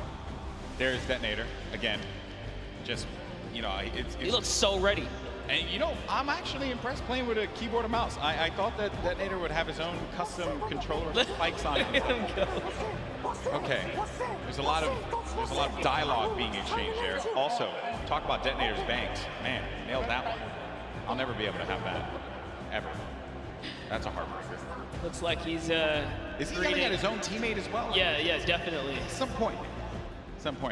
There's Detonator again. Just, you know, he looks so ready. And you know, I'm actually impressed playing with a keyboard and mouse. I thought that Detonator would have his own custom controller with spikes on it. Okay, there's a lot of dialogue being exchanged there. Also, talk about Detonator's banks. Man, nailed that one. I'll never be able to have that, ever. That's a heartbreaker. Looks like he's Is he yelling at his own teammate as well? Yeah, definitely. At some point.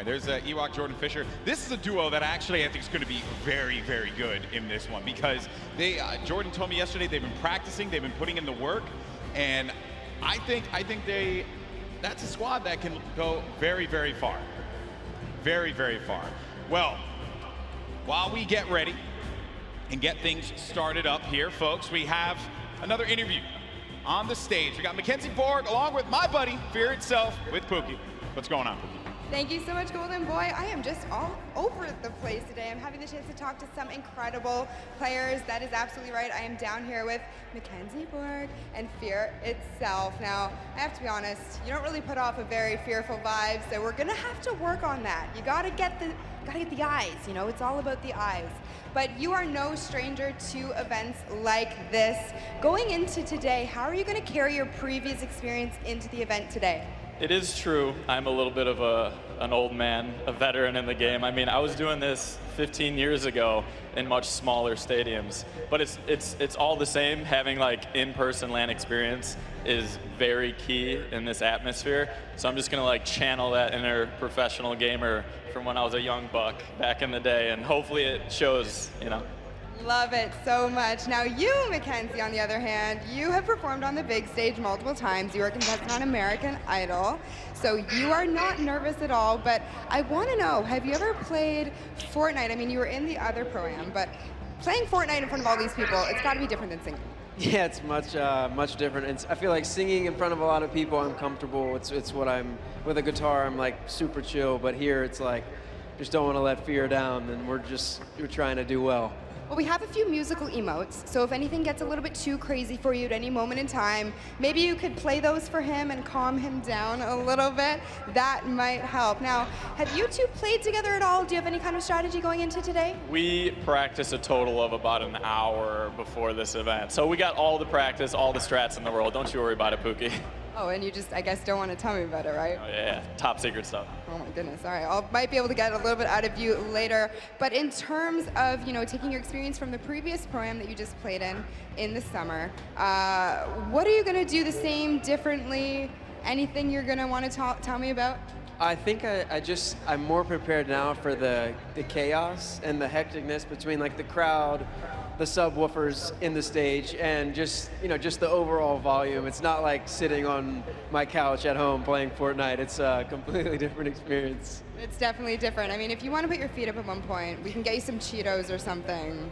There's Ewok Jordan Fisher. This is a duo that actually I think is going to be very, very good in this one because they Jordan told me yesterday they've been practicing, they've been putting in the work, and I think that's a squad that can go very, very far. Very, very far. Well, while we get ready and get things started up here, folks, we have another interview on the stage. We got McKenzie Borg along with my buddy, Fear Itself, with Pookie. What's going on, Pookie? Thank you so much, Golden Boy. I am just all over the place today. I'm having the chance to talk to some incredible players. That is absolutely right. I am down here with McKenzie Borg and Fear Itself. Now, I have to be honest, you don't really put off a very fearful vibe, so we're gonna have to work on that. You gotta get the eyes, you know, it's all about the eyes. But you are no stranger to events like this. Going into today, how are you gonna carry your previous experience into the event today? It is true. I'm a little bit of an old man, a veteran in the game. I mean, I was doing this 15 years ago in much smaller stadiums. But it's all the same. Having like in-person LAN experience is very key in this atmosphere. So I'm just gonna like channel that inner professional gamer from when I was a young buck back in the day, and hopefully it shows, you know. Love it so much. Now you, McKenzie, on the other hand, you have performed on the big stage multiple times. You are a contestant on American Idol, so you are not nervous at all, but I want to know, have you ever played Fortnite? I mean, you were in the other Pro-Am, but playing Fortnite in front of all these people, it's got to be different than singing. Yeah, it's much different. I feel like singing in front of a lot of people, I'm comfortable. It's what I'm, with a guitar, I'm like super chill, but here it's like, just don't want to let fear down, and we're trying to do well. Well, we have a few musical emotes, so if anything gets a little bit too crazy for you at any moment in time, maybe you could play those for him and calm him down a little bit. That might help. Now, have you two played together at all? Do you have any kind of strategy going into today? We practice a total of about an hour before this event. So we got all the practice, all the strats in the world. Don't you worry about it, Pookie. Oh, and you just, I guess, don't want to tell me about it, right? Oh, yeah, top secret stuff. Oh my goodness, all right. I might be able to get a little bit out of you later. But in terms of, you know, taking your experience from the previous Pro-Am that you just played in the summer, what are you going to do the same, differently? Anything you're going to want to tell me about? I think I'm more prepared now for the chaos and the hecticness between like the crowd, the subwoofers in the stage, and just the overall volume. It's not like sitting on my couch at home playing Fortnite. It's a completely different experience. It's definitely different. I mean, if you want to put your feet up at one point, we can get you some Cheetos or something.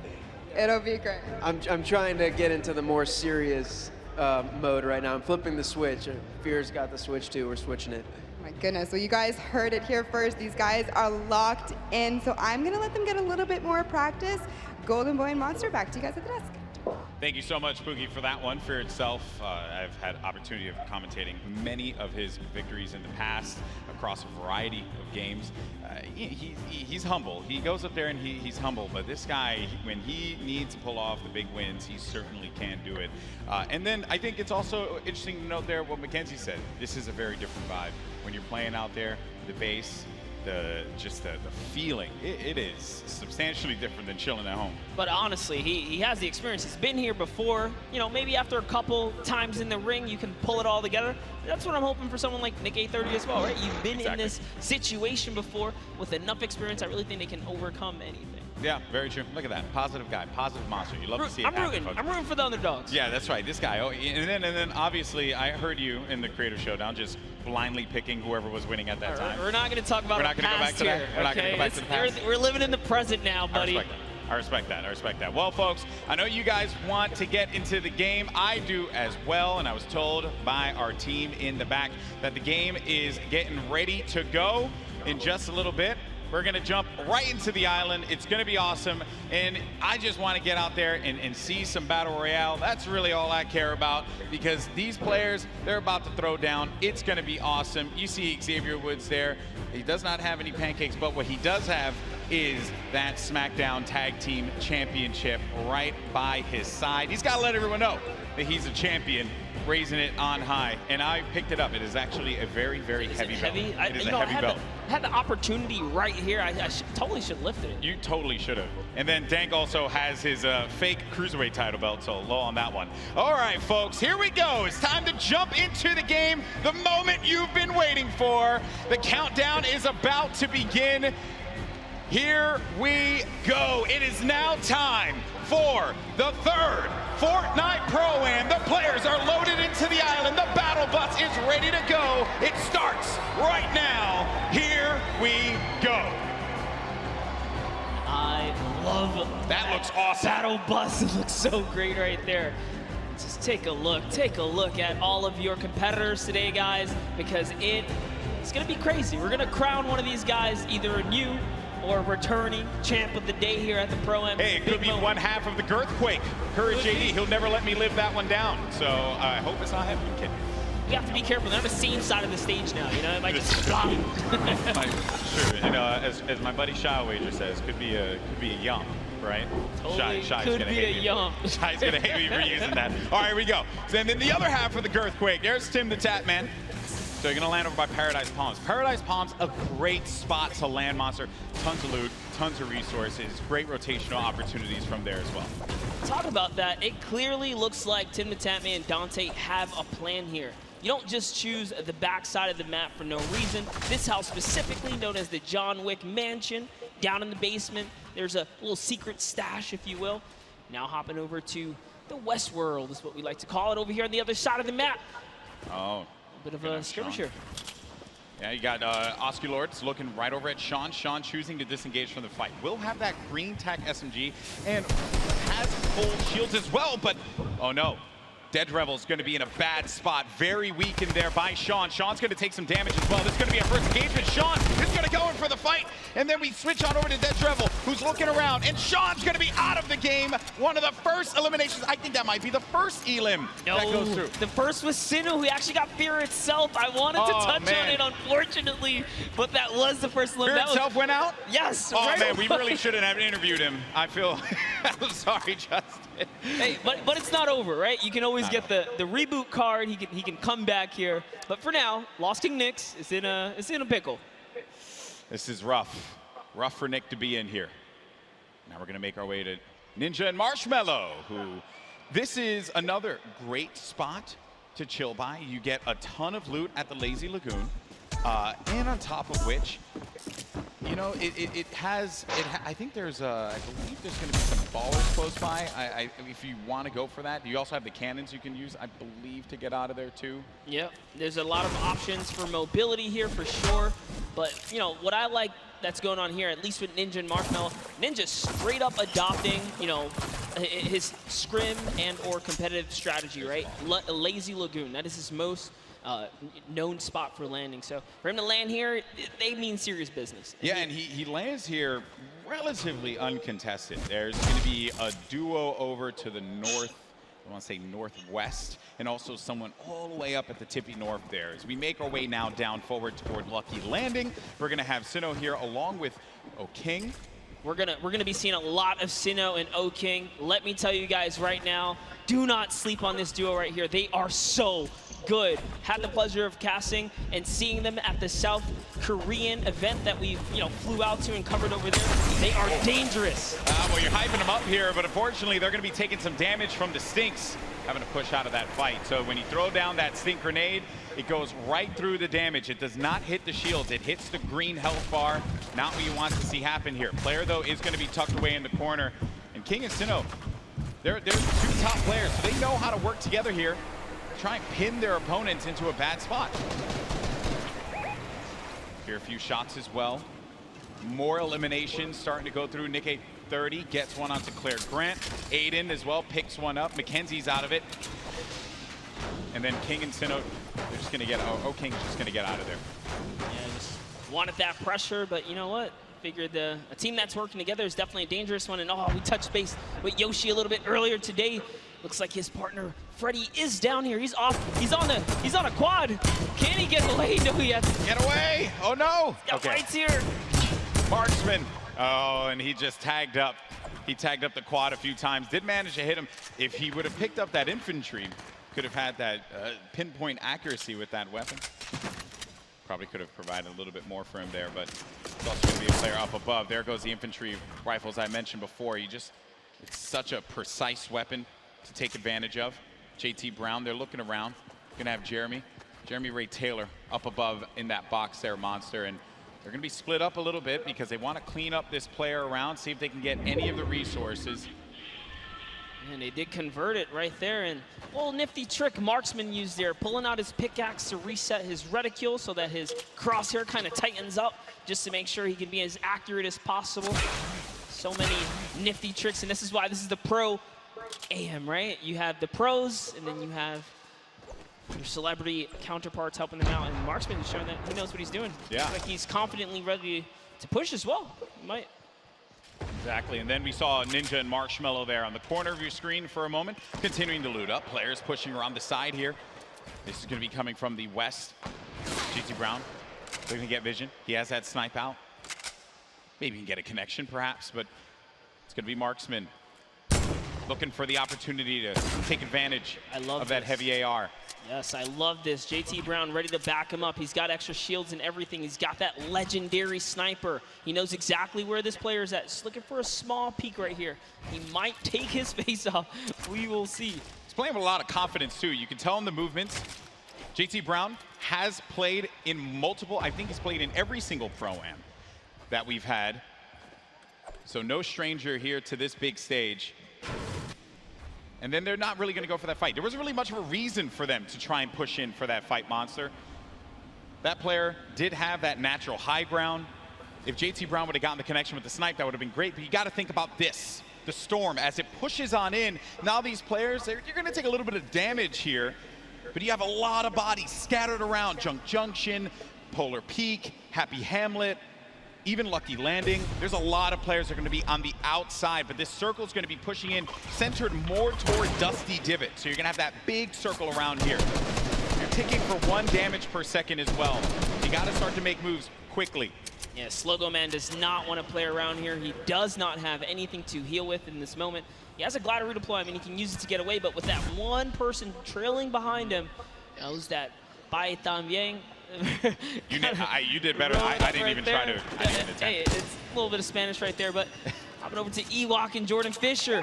It'll be great. I'm trying to get into the more serious mode right now. I'm flipping the switch. Fear's got the switch too. We're switching it. My goodness, well, you guys heard it here first. These guys are locked in, so I'm gonna let them get a little bit more practice. Golden Boy and Monster, back to you guys at the desk. Thank you so much, Pookie, for that one. For itself, I've had opportunity of commentating many of his victories in the past across a variety of games. He's humble. He goes up there and he's humble, but this guy, when he needs to pull off the big wins, he certainly can do it. And then I think it's also interesting to note there what McKenzie said. This is a very different vibe. When you're playing out there, the bass, the feeling, it is substantially different than chilling at home. But honestly, he has the experience. He's been here before. You know, maybe after a couple times in the ring, you can pull it all together. That's what I'm hoping for someone like Nick A30 as well, right? You've been in this situation before with enough experience. I really think they can overcome anything. Yeah, very true. Look at that. Positive guy, positive monster. You love to see it happen, folks. I'm rooting for the underdogs. Yeah, that's right. This guy. Oh, and then obviously, I heard you in the Creative Showdown just blindly picking whoever was winning at that time. We're not going to talk about our past here. We're not going to go back to the past. We're living in the present now, buddy. I respect that. I respect that. Well, folks, I know you guys want to get into the game. I do as well, and I was told by our team in the back that the game is getting ready to go in just a little bit. We're going to jump right into the island. It's going to be awesome. And I just want to get out there and see some Battle Royale. That's really all I care about, because these players, they're about to throw down. It's going to be awesome. You see Xavier Woods there. He does not have any pancakes, but what he does have is that SmackDown Tag Team Championship right by his side. He's got to let everyone know that he's a champion, raising it on high. And I picked it up. It is actually a very, very heavy belt. It is a heavy belt. I had the opportunity right here. I totally should have lifted it. You totally should have. And then Dank also has his fake Cruiserweight title belt, so low on that one. All right, folks, here we go. It's time to jump into the game, the moment you've been waiting for. The countdown is about to begin. Here we go. It is now time for the third Fortnite Pro Am. The players are loaded into the island. The battle bus is ready to go. It starts right now. Here we go. I love that. Looks awesome. Battle bus. It looks so great right there. Just take a look. Take a look at all of your competitors today, guys, because it's going to be crazy. We're going to crown one of these guys, either a new or returning champ of the day here at the Pro Am. Hey, it could be one half of the Girthquake. Courage JD, he'll never let me live that one down. So I hope it's not him, kid. You have to be careful. They're on the same side of the stage now. You know, it might just fly. Sure. You know, as my buddy Shy Wager says, could be a yum, right? Totally Shy's could gonna be hate a me. yum. Shy's gonna hate me for using that. All right, here we go. And then the other half of the Girthquake. There's Tim the Tap Man. So you're gonna land over by Paradise Palms. Paradise Palms, a great spot to land, Monster. Tons of loot, tons of resources, great rotational opportunities from there as well. Talk about that. It clearly looks like TimTheTatman and Dante have a plan here. You don't just choose the backside of the map for no reason. This house specifically known as the John Wick Mansion. Down in the basement, there's a little secret stash, if you will. Now hopping over to the West World is what we like to call it over here on the other side of the map. Oh. A bit of a skirmisher. Yeah, you got Oscar Lords looking right over at Sean. Sean choosing to disengage from the fight. Will have that green tack SMG and has full shields as well, but oh no. Dead Revel's going to be in a bad spot. Very weak in there by Sean. Sean's going to take some damage as well. This is going to be our first engagement. Sean is going to go in for the fight. And then we switch on over to Dead Revel, who's looking around. And Sean's going to be out of the game. One of the first eliminations. I think that might be the first elim that goes through. The first was Sinu, who actually got Fear itself. I wanted to touch on it, unfortunately, but that was the first Fear itself went out? Yes. Oh, right man, we really shouldn't have interviewed him. I feel, I'm sorry, Justin. Hey, but it's not over, right? You can always get the reboot card. He can come back here. But for now, Lost King Nyx is in a pickle. This is rough. Rough for Nick to be in here. Now we're going to make our way to Ninja and Marshmallow, who this is another great spot to chill by. You get a ton of loot at the Lazy Lagoon. And on top of which, you know, I think there's I believe there's going to be some ballers close by. If you want to go for that, you also have the cannons you can use, I believe, to get out of there too. Yep, there's a lot of options for mobility here for sure. But, you know, what I like that's going on here, at least with Ninja and Marshmallow, Ninja straight up adopting, you know, his scrim and or competitive strategy, right? Lazy Lagoon, that is his most known spot for landing. So for him to land here, they mean serious business. Yeah, and he lands here relatively uncontested. There's going to be a duo over to the north, I want to say northwest, and also someone all the way up at the tippy north there. As we make our way now down forward toward Lucky Landing, we're going to have Sino here along with O'King. We're gonna be seeing a lot of Sino and O'King. Let me tell you guys right now, do not sleep on this duo right here. They are so good. Had the pleasure of casting and seeing them at the South Korean event that we flew out to and covered over there. They are dangerous. Well, you're hyping them up here, but unfortunately they're going to be taking some damage from the Stinks, having to push out of that fight. So when you throw down that Stink grenade, it goes right through the damage. It does not hit the shields. It hits the green health bar. Not what you want to see happen here. Player, though, is going to be tucked away in the corner. And King and Sino, they're two top players, so they know how to work together here, try and pin their opponents into a bad spot. Here, a few shots as well. More eliminations starting to go through. Nick 30 gets one onto Claire Grant. Aiden as well picks one up. McKenzie's out of it. And then King and Sino, they're just going to get, King's just going to get out of there. Yeah, just wanted that pressure, but you know what? Figured a team that's working together is definitely a dangerous one. And we touched base with Yoshi a little bit earlier today. Looks like his partner Freddy is down here. He's off. He's on a quad. Can he get away? No, he has to get away. Oh no. He's got lights here. Marksman. Oh, and he just tagged up. He tagged up the quad a few times. Did manage to hit him. If he would have picked up that infantry, could have had that pinpoint accuracy with that weapon. Probably could have provided a little bit more for him there, but it's also going to be a player up above. There goes the infantry rifles I mentioned before. It's such a precise weapon to take advantage of. JT Brown, they're looking around. Going to have Jeremy Ray Taylor up above in that box there, Monster, and they're going to be split up a little bit because they want to clean up this player around, see if they can get any of the resources. And they did convert it right there, and a little nifty trick Marksman used there, pulling out his pickaxe to reset his reticule so that his crosshair kind of tightens up just to make sure he can be as accurate as possible. So many nifty tricks, and this is why this is the Pro Am, right? You have the pros, and then you have your celebrity counterparts helping them out, and Marksman is showing that he knows what he's doing. Yeah. Looks like he's confidently ready to push as well. He might. Exactly, and then we saw Ninja and Marshmallow there on the corner of your screen for a moment, continuing to loot up. Players pushing around the side here. This is going to be coming from the west. JT Brown, they're going to get vision. He has that snipe out. Maybe he can get a connection, perhaps, but it's going to be Marksman. looking for the opportunity to take advantage of that this. heavy AR. Yes, I love this. JT Brown ready to back him up. He's got extra shields and everything. He's got that legendary sniper. He knows exactly where this player is at. Just looking for a small peek right here. He might take his face off. We will see. He's playing with a lot of confidence, too. You can tell in the movements. JT Brown has played in multiple, I think he's played in every single Pro-Am that we've had. So no stranger here to this big stage. And then they're not really going to go for that fight. There wasn't really much of a reason for them to try and push in for that fight, Monster. That player did have that natural high ground. If JT Brown would have gotten the connection with the snipe, that would have been great. But you got to think about this, the storm, as it pushes on in. Now these players, you're going to take a little bit of damage here, but you have a lot of bodies scattered around. Junk Junction, Polar Peak, Happy Hamlet, even Lucky Landing. There's a lot of players that are going to be on the outside, but this circle is going to be pushing in, centered more toward Dusty Divot. So you're going to have that big circle around here. You're ticking for 1 damage per second as well. You got to start to make moves quickly. Yes, Logoman does not want to play around here. He does not have anything to heal with in this moment. He has a glider redeploy. I mean, he can use it to get away, but with that one person trailing behind him, knows that Bai También. You did better. I didn't even try to. Hey, it's a little bit of Spanish right there, but hopping over to Ewok and Jordan Fisher.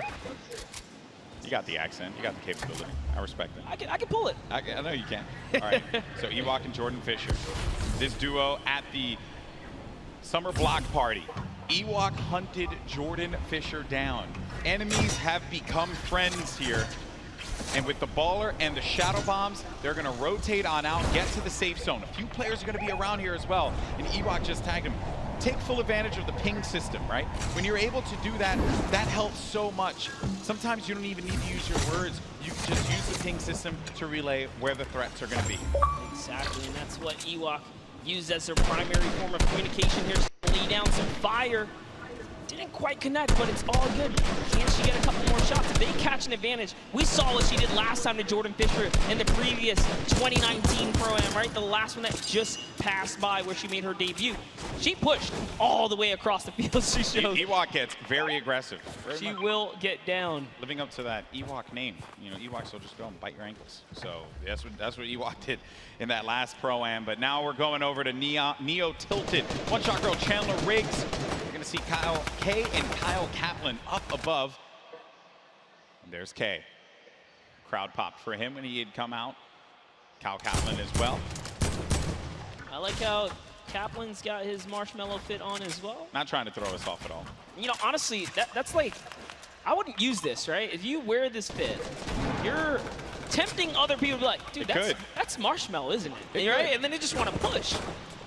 You got the accent. You got the capability. I respect it. I can pull it. I know you can. All right. So Ewok and Jordan Fisher. This duo at the summer block party. Ewok hunted Jordan Fisher down. Enemies have become friends here. And with the baller and the shadow bombs, they're going to rotate on out, get to the safe zone. A few players are going to be around here as well. And Ewok just tagged him. Take full advantage of the ping system, right? When you're able to do that, that helps so much. Sometimes you don't even need to use your words. You can just use the ping system to relay where the threats are going to be. Exactly, and that's what Ewok used as their primary form of communication here. To lay down some fire. Didn't quite connect, but it's all good. Can she get a couple more shots? If they catch an advantage, we saw what she did last time to Jordan Fisher in the previous 2019 Pro-Am, right? The last one that just passed by where she made her debut. She pushed all the way across the field. She showed. Ewok gets very aggressive. She will get down. Living up to that Ewok name. You know, Ewoks will just go and bite your ankles. So that's what Ewok did in that last Pro-Am. But now we're going over to Neo Tilted. One Shot Girl Chandler Riggs. You're going to see Kyle K and Kyle Kaplan up above. And there's K. Crowd popped for him when he had come out. Kyle Kaplan as well. I like how Kaplan's got his marshmallow fit on as well. Not trying to throw us off at all. You know, honestly, that's like, I wouldn't use this, right? If you wear this fit, you're tempting other people to be like, dude, that's marshmallow, isn't it? Right? And then they just want to push.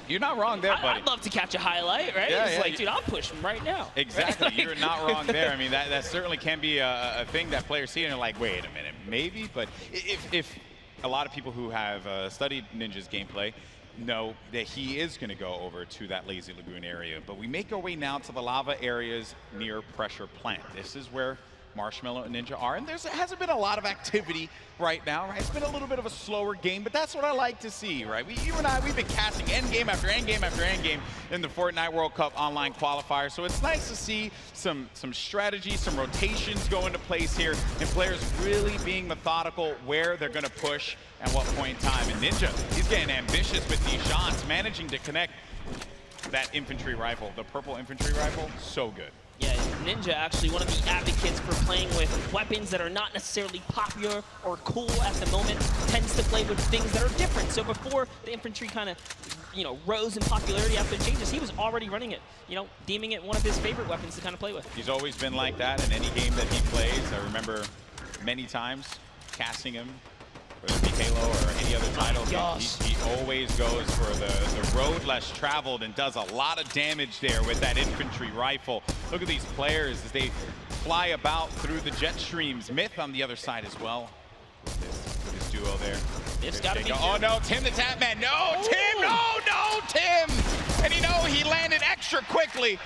You're not wrong there, buddy. I'd love to catch a highlight, right? Yeah, it's yeah, like, dude, I'll push him right now. Exactly. Right? You're not wrong there. I mean, that certainly can be a thing that players see and they're like, wait a minute, maybe. But if a lot of people who have studied Ninja's gameplay know that he is going to go over to that Lazy Lagoon area. But we make our way now to the lava areas near Pressure Plant. This is where Marshmallow and Ninja are, and there hasn't been a lot of activity right now, right? It's been a little bit of a slower game, but that's what I like to see, right? You and I, we've been casting endgame after endgame after endgame in the Fortnite World Cup online qualifier, so it's nice to see some strategy, some rotations go into place here, and players really being methodical where they're going to push at what point in time. And Ninja, he's getting ambitious with these shots, managing to connect that infantry rifle, the purple infantry rifle, so good. Yeah, Ninja actually one of the advocates for playing with weapons that are not necessarily popular or cool at the moment, tends to play with things that are different. So before the infantry kind of, you know, rose in popularity after the changes, he was already running it, you know, deeming it one of his favorite weapons to kind of play with. He's always been like that in any game that he plays. I remember many times casting him, whether it be Halo or any other title. He always goes for the road less traveled and does a lot of damage there with that infantry rifle. Look at these players as they fly about through the jet streams. Myth on the other side as well. With this duo there. It's got to be. Oh no, Tim the Tapman. No, ooh. Tim, no, Tim. And you know, he landed extra quickly.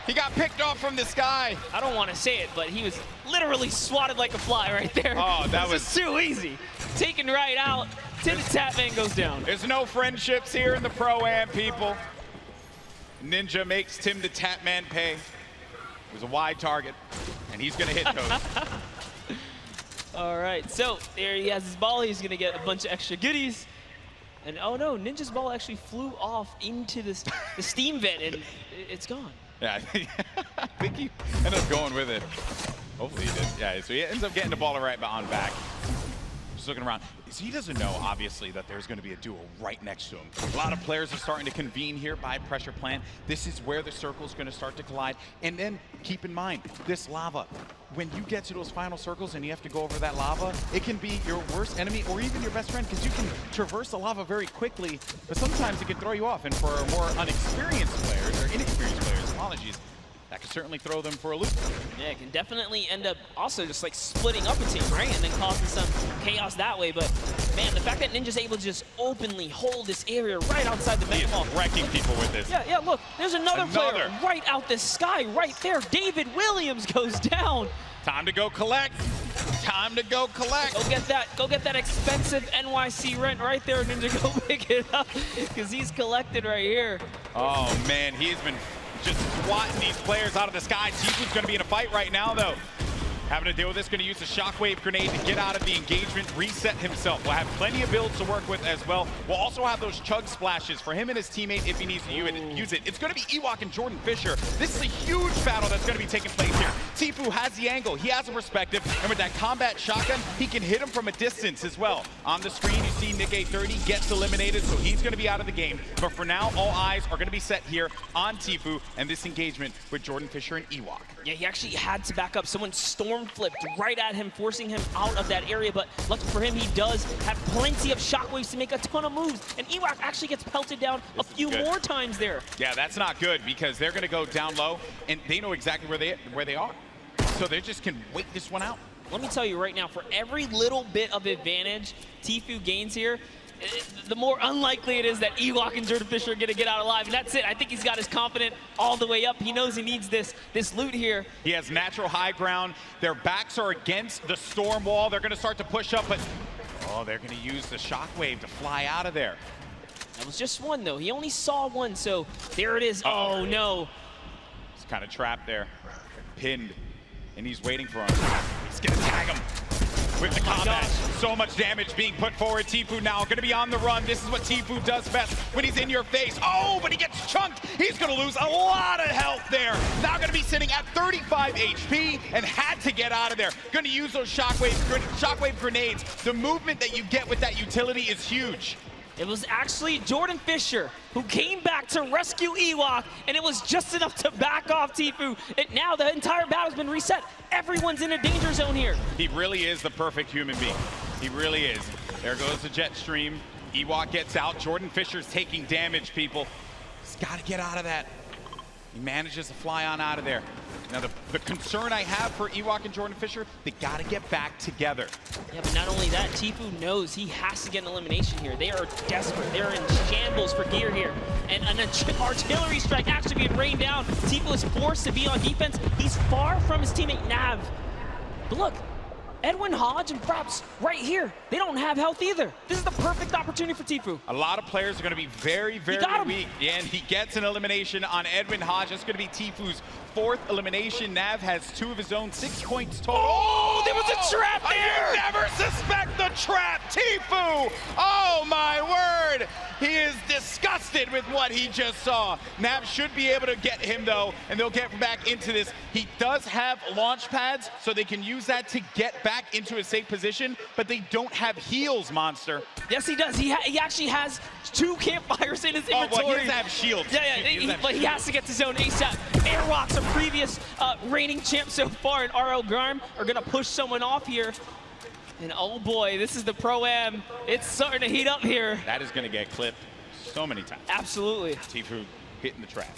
He got picked off from the sky. I don't want to say it, but he was literally swatted like a fly right there. Oh, that was too easy. Taken right out. Tim the Tapman goes down. There's no friendships here in the Pro-Am, people. Ninja makes Tim the Tapman pay. It was a wide target, And he's going to hit Cody. All right, so there he has his ball. He's going to get a bunch of extra goodies. And oh no, Ninja's ball actually flew off into the steam vent, and it's gone. Yeah, I think he ended up going with it. Hopefully he did. Yeah, so he ends up getting the ball right on back. Just looking around. So he doesn't know, obviously, that there's going to be a duo right next to him. A lot of players are starting to convene here by pressure plant. This is where the circle's going to start to collide. And then keep in mind, this lava, when you get to those final circles and you have to go over that lava, it can be your worst enemy or even your best friend, because you can traverse the lava very quickly, but sometimes it can throw you off. And for more unexperienced players, or inexperienced players, apologies, that could certainly throw them for a loop. Yeah, it can definitely end up also just like splitting up a team, right? And then causing some chaos that way. But man, the fact that Ninja's able to just openly hold this area right outside the mega ball. Wrecking people with this. Yeah, look, there's another player right out the sky, right there. David Williams goes down. Time to go collect. Time to go collect. Go get that expensive NYC rent right there, Ninja. Go pick it up, because he's collected right here. Oh man, he's been just swatting these players out of the sky. Tifu's going to be in a fight right now, though. Having to deal with this, going to use the shockwave grenade to get out of the engagement, reset himself. We'll have plenty of builds to work with as well. We'll also have those chug splashes for him and his teammate if he needs to use it. It's going to be Ewok and Jordan Fisher. This is a huge battle that's going to be taking place here. Tifu has the angle, he has a perspective, and with that combat shotgun, he can hit him from a distance as well. On the screen, you see Nick 830 gets eliminated, so he's going to be out of the game. But for now, all eyes are going to be set here on Tifu and this engagement with Jordan Fisher and Ewok. Yeah, he actually had to back up. Someone storm flipped right at him, forcing him out of that area. But lucky for him, he does have plenty of shockwaves to make a ton of moves. And Ewok actually gets pelted down a few more times there. Yeah, that's not good, because they're going to go down low, and they know exactly where they are. So they just can wait this one out. Let me tell you right now, for every little bit of advantage Tifu gains here, the more unlikely it is that Ewok and Jordan Fisher are going to get out alive. And that's it. I think he's got his confidence all the way up. He knows he needs this loot here. He has natural high ground. Their backs are against the storm wall. They're going to start to push up, but oh, they're going to use the shockwave to fly out of there. That was just one, though. He only saw one, so there it is. Oh no. He's kind of trapped there, pinned, and he's waiting for him. He's going to tag him with the combat. So much damage being put forward. Tifu now going to be on the run. This is what Tifu does best when he's in your face. Oh, but he gets chunked. He's going to lose a lot of health there. Now going to be sitting at 35 HP and had to get out of there. Going to use those shockwave grenades. The movement that you get with that utility is huge. It was actually Jordan Fisher who came back to rescue Ewok, and it was just enough to back off Tifu. And now the entire battle's been reset. Everyone's in a danger zone here. He really is the perfect human being. He really is. There goes the jet stream. Ewok gets out. Jordan Fisher's taking damage, people. He's got to get out of that. He manages to fly on out of there. Now, the concern I have for Ewok and Jordan Fisher, they got to get back together. Yeah, but not only that, Tifu knows he has to get an elimination here. They are desperate. They're in shambles for gear here. And an artillery strike actually being rained down. Tifu is forced to be on defense. He's far from his teammate Nav. But look, Edwin Hodge and Prowse right here. They don't have health either. This is the perfect opportunity for Tifu. A lot of players are going to be very, very weak. And he gets an elimination on Edwin Hodge. That's going to be Tifu's 4th elimination. Nav has 2 of his own, 6 points total. Oh, there was a trap there! You never suspect the trap, Tifu! Oh my word! He is disgusted with what he just saw. Nav should be able to get him though, and they'll get back into this. He does have launch pads, so they can use that to get back into a safe position, but they don't have heals, Monster. Yes, he does. He actually has 2 campfires in his inventory. Oh, well, he doesn't have shields. Yeah, but he has to get to zone ASAP. Airwalks, a previous reigning champ so far, and RL Garm are going to push someone off here. And oh boy, this is the Pro Am. It's starting to heat up here. That is going to get clipped so many times. Absolutely. Tifu hitting the trap.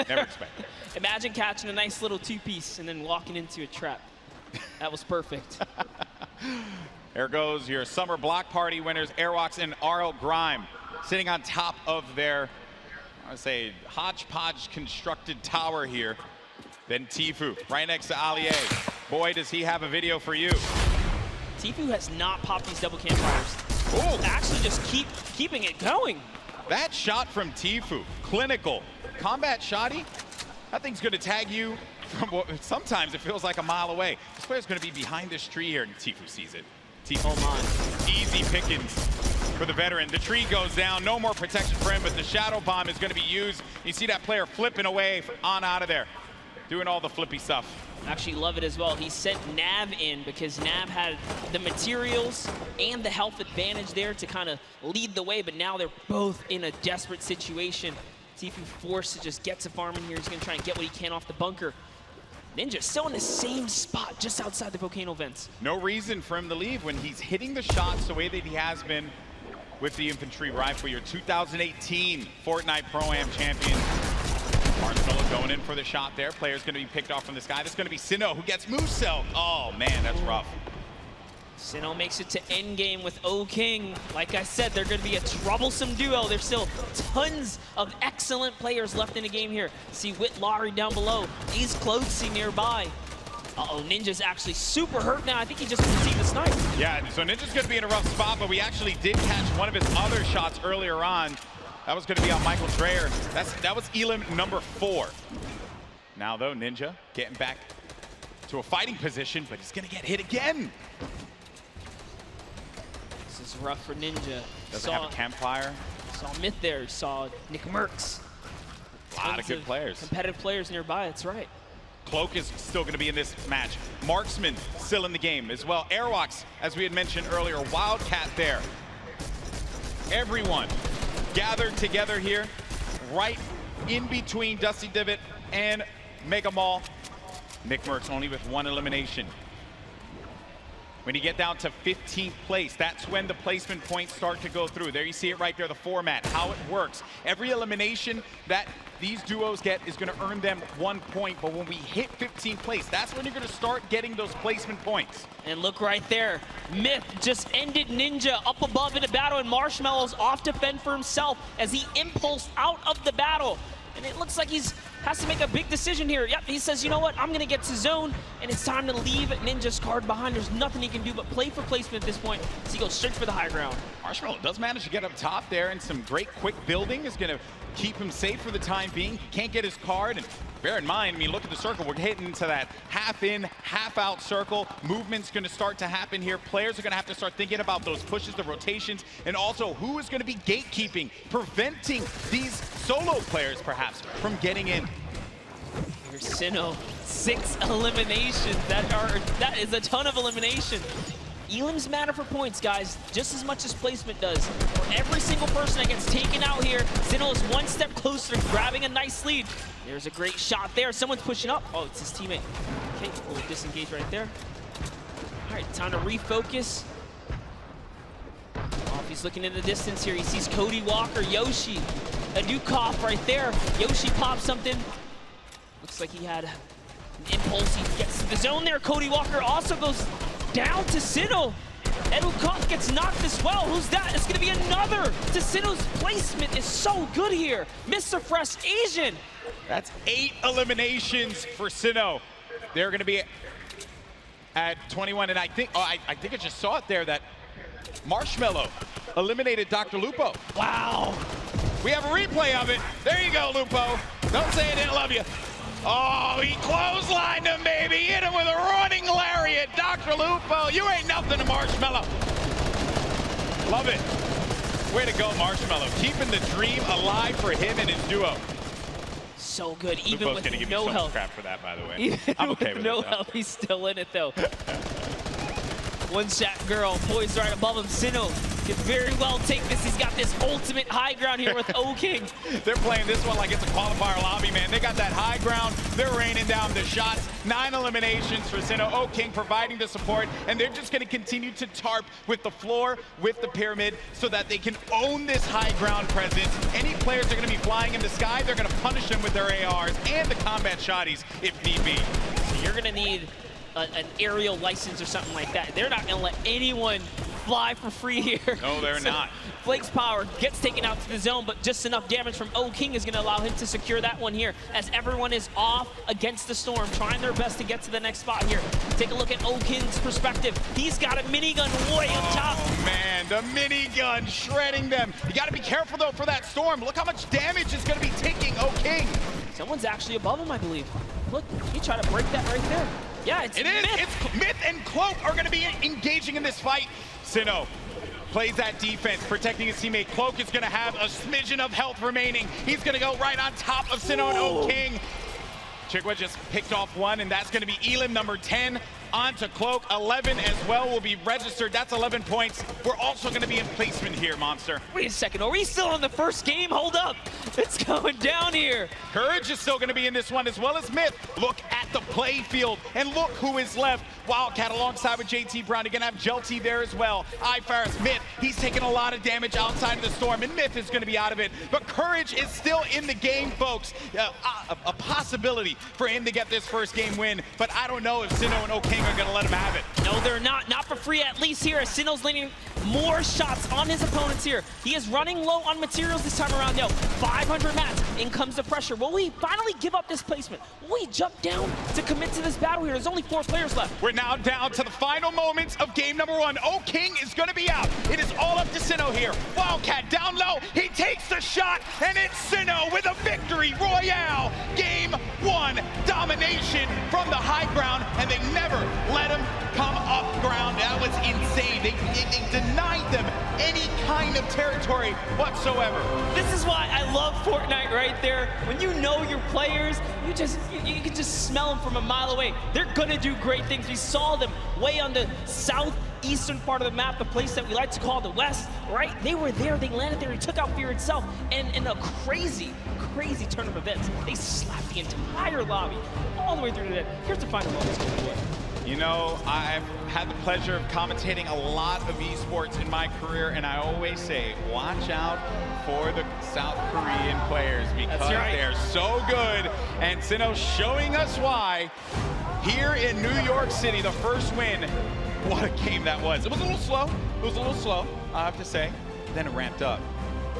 Never expected. Imagine catching a nice little 2-piece and then walking into a trap. That was perfect. There goes your summer block party winners, Airwalks and RL Grime, sitting on top of their, I would say, hodgepodge constructed tower here. Then Tifu, right next to Allier. Boy, does he have a video for you. Tifu has not popped these double campfires. Oh, actually just keeping it going. That shot from Tifu, clinical. Combat shotty, that thing's gonna tag you from what sometimes it feels like a mile away. This player's going to be behind this tree here, and Tifu sees it. Tifu, easy pickings for the veteran. The tree goes down, no more protection for him, but the shadow bomb is going to be used. You see that player flipping away on out of there, doing all the flippy stuff. Actually love it as well. He sent Nav in because Nav had the materials and the health advantage there to kind of lead the way, but now they're both in a desperate situation. Tifu forced to just get to farm in here. He's going to try and get what he can off the bunker. Ninja still in the same spot just outside the volcano vents. No reason for him to leave when he's hitting the shots the way that he has been with the infantry rifle. Your 2018 Fortnite Pro Am champion. Marshmallow going in for the shot there. Player's going to be picked off from this guy. That's going to be Sinnoh who gets move cell. Oh man, that's rough. Sinnoh makes it to endgame with O-King. Like I said, they're going to be a troublesome duo. There's still tons of excellent players left in the game here. See Whit Laurie down below. He's closing nearby. Uh-oh, Ninja's actually super hurt now. I think he just received a snipe. Yeah, so Ninja's going to be in a rough spot, but we actually did catch one of his other shots earlier on. That was going to be on Michael Dreyer. That was elim number 4. Now, though, Ninja getting back to a fighting position, but he's going to get hit again. This is rough for Ninja. Doesn't have a campfire. Saw Myth there. Saw Nick Merckx. A lot of good players. Competitive players nearby, that's right. Cloak is still going to be in this match. Marksman still in the game as well. Airwalks, as we had mentioned earlier, Wildcat there. Everyone gathered together here, right in between Dusty Divot and Mega Mall. Nick Merckx only with 1 elimination. When you get down to 15th place, that's when the placement points start to go through. There you see it right there, the format, how it works. Every elimination that these duos get is going to earn them 1 point, but when we hit 15th place, that's when you're going to start getting those placement points. And look right there, Myth just ended Ninja up above in a battle, and Marshmallow's off to fend for himself as he impulsed out of the battle. And it looks like he's has to make a big decision here. Yep, he says, you know what, I'm going to get to zone, and it's time to leave Ninja's card behind. There's nothing he can do but play for placement at this point, so he goes straight for the high ground. Marshmallow does manage to get up top there, and some great quick building is going to keep him safe for the time being. He can't get his card, and bear in mind, I mean, look at the circle. We're getting into that half in, half out circle. Movement's going to start to happen here. Players are going to have to start thinking about those pushes, the rotations, and also who is going to be gatekeeping, preventing these solo players, perhaps, from getting in. Here's Sinnoh, 6 eliminations. That is a ton of elimination. Elims matter for points, guys, just as much as placement does. For every single person that gets taken out here, Sinnoh is 1 step closer to grabbing a nice lead. There's a great shot there. Someone's pushing up. Oh, it's his teammate. Okay, we'll disengage right there. All right, time to refocus. Oh, if he's looking in the distance here, he sees Cody Walker, Yoshi, a new cough right there. Yoshi pops something. Looks like he had an impulse. He gets to the zone there. Cody Walker also goes down to Sinnoh. Edukov gets knocked as well. Who's that? It's gonna be another. To Sinnoh's placement is so good here. Mr. Fresh Asian. That's 8 eliminations for Sinnoh. They're gonna be at 21, and I think I just saw it there that Marshmallow eliminated Dr. Lupo. Wow. We have a replay of it. There you go, Lupo. Don't say I didn't love you. Oh, he clotheslined him, baby. Hit him with a running lariat. Dr. Lupo, you ain't nothing to Marshmallow. Love it. Way to go, Marshmallow. Keeping the dream alive for him and his duo. So good, even Lupo's with gonna give no me so health. much crap for that, by the way. Even I'm okay with with no it, though. health, he's still in it, though. One shot girl poised right above him. Sinnoh could very well take this. He's got this ultimate high ground here with O-King. They're playing this one like it's a qualifier lobby, man. They got that high ground. They're raining down the shots. 9 eliminations for Sinnoh. O-King providing the support, and they're just going to continue to tarp with the floor, with the pyramid, so that they can own this high ground presence. Any players that are going to be flying in the sky, they're going to punish them with their ARs and the combat shotties if need be. So you're going to need an aerial license or something like that. They're not going to let anyone fly for free here. No, they're not. Flake's power gets taken out to the zone, but just enough damage from O-King is going to allow him to secure that one here, as everyone is off against the storm, trying their best to get to the next spot here. Take a look at O-King's perspective. He's got a minigun way up top. Oh, man, the minigun shredding them. You got to be careful, though, for that storm. Look how much damage is going to be taking O-King. Someone's actually above him, I believe. Look, he tried to break that right there. Yeah, it's Myth. It's Myth and Cloak are going to be engaging in this fight. Sinnoh plays that defense, protecting his teammate. Cloak is going to have a smidgen of health remaining. He's going to go right on top of Sinnoh and O-King. Chiwah just picked off one, and that's going to be Elim, number 10. On to Cloak, 11 as well will be registered. That's 11 points. We're also going to be in placement here, Monster. Wait a second, are we still in the first game? Hold up, it's going down here. Courage is still going to be in this one, as well as Myth. Look at the play field, and look who is left. Wildcat alongside with JT Brown. You're going to have Jelty there as well. iFaris, Myth, he's taking a lot of damage outside of the storm, and Myth is going to be out of it. But Courage is still in the game, folks. A possibility for him to get this first game win, but I don't know if Sinnoh and O-King are going to let him have it. No, they're not. Not for free, at least here, as Sinnoh's landing more shots on his opponents here. He is running low on materials this time around, yo. 500 mats. In comes the pressure. Will we finally give up this placement? Will we jump down to commit to this battle here? There's only 4 players left. We're now down to the final moments of game number 1. O-King is going to be out. It is all up to Sinnoh here. Wildcat down low. He takes the shot, and it's Sinnoh with a victory. Royale, game 1. Domination from the high ground, and they never let him come up ground. That was insane. They denied them any kind of territory whatsoever. This is why I love Fortnite right there. When you know your players, you can just smell them from a mile away. They're gonna do great things. We saw them way on the southeastern part of the map, the place that we like to call the West, right? They were there, they landed there, he took out Fear itself, and in a crazy turn of events, they slapped the entire lobby all the way through to the end. Here's the final moments. You know, I've had the pleasure of commentating a lot of esports in my career, and I always say, watch out for the South Korean players because they're so good. And Sinnoh showing us why here in New York City, the first win. What a game that was. It was a little slow. It was a little slow, I have to say. Then it ramped up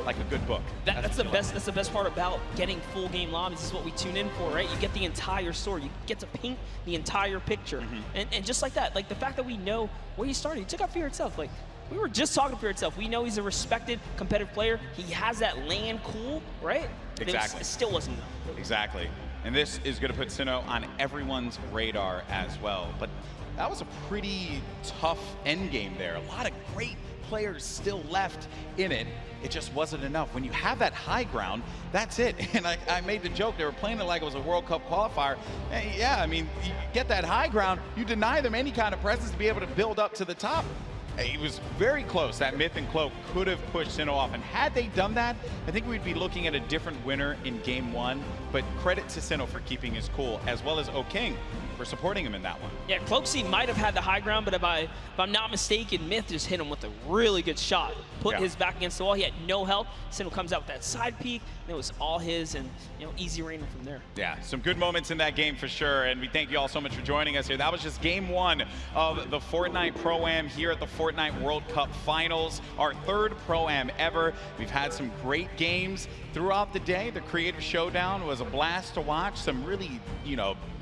like a good book. That's the best part about getting full game lobbies. This is what we tune in for, right? You get the entire story. You get to paint the entire picture. And just like that, like the fact that we know where he started, he took out Fear itself. Like, we were just talking to Fear itself. We know he's a respected competitive player. He has that land cool, right? Exactly. It still wasn't enough. Exactly. And this is going to put Sinnoh on everyone's radar as well. But that was a pretty tough end game there. A lot of great players still left in it. It just wasn't enough. When you have that high ground, that's it. And I made the joke, they were playing it like it was a World Cup qualifier. And yeah, I mean, you get that high ground, you deny them any kind of presence to be able to build up to the top. It was very close. That Myth and Cloak could have pushed Sinnoh off. And had they done that, I think we'd be looking at a different winner in game 1. But credit to Sinnoh for keeping his cool, as well as O-King for supporting him in that one. Yeah, Cloaksy might have had the high ground, but if I'm not mistaken, Myth just hit him with a really good shot. Put his back against the wall. He had no help. Sinnoh comes out with that side peek, and it was all his, and easy rain from there. Yeah, some good moments in that game for sure, and we thank you all so much for joining us here. That was just game 1 of the Fortnite Pro Am here at the Fortnite World Cup Finals, our 3rd Pro Am ever. We've had some great games throughout the day. The Creative Showdown was a blast to watch. Some really,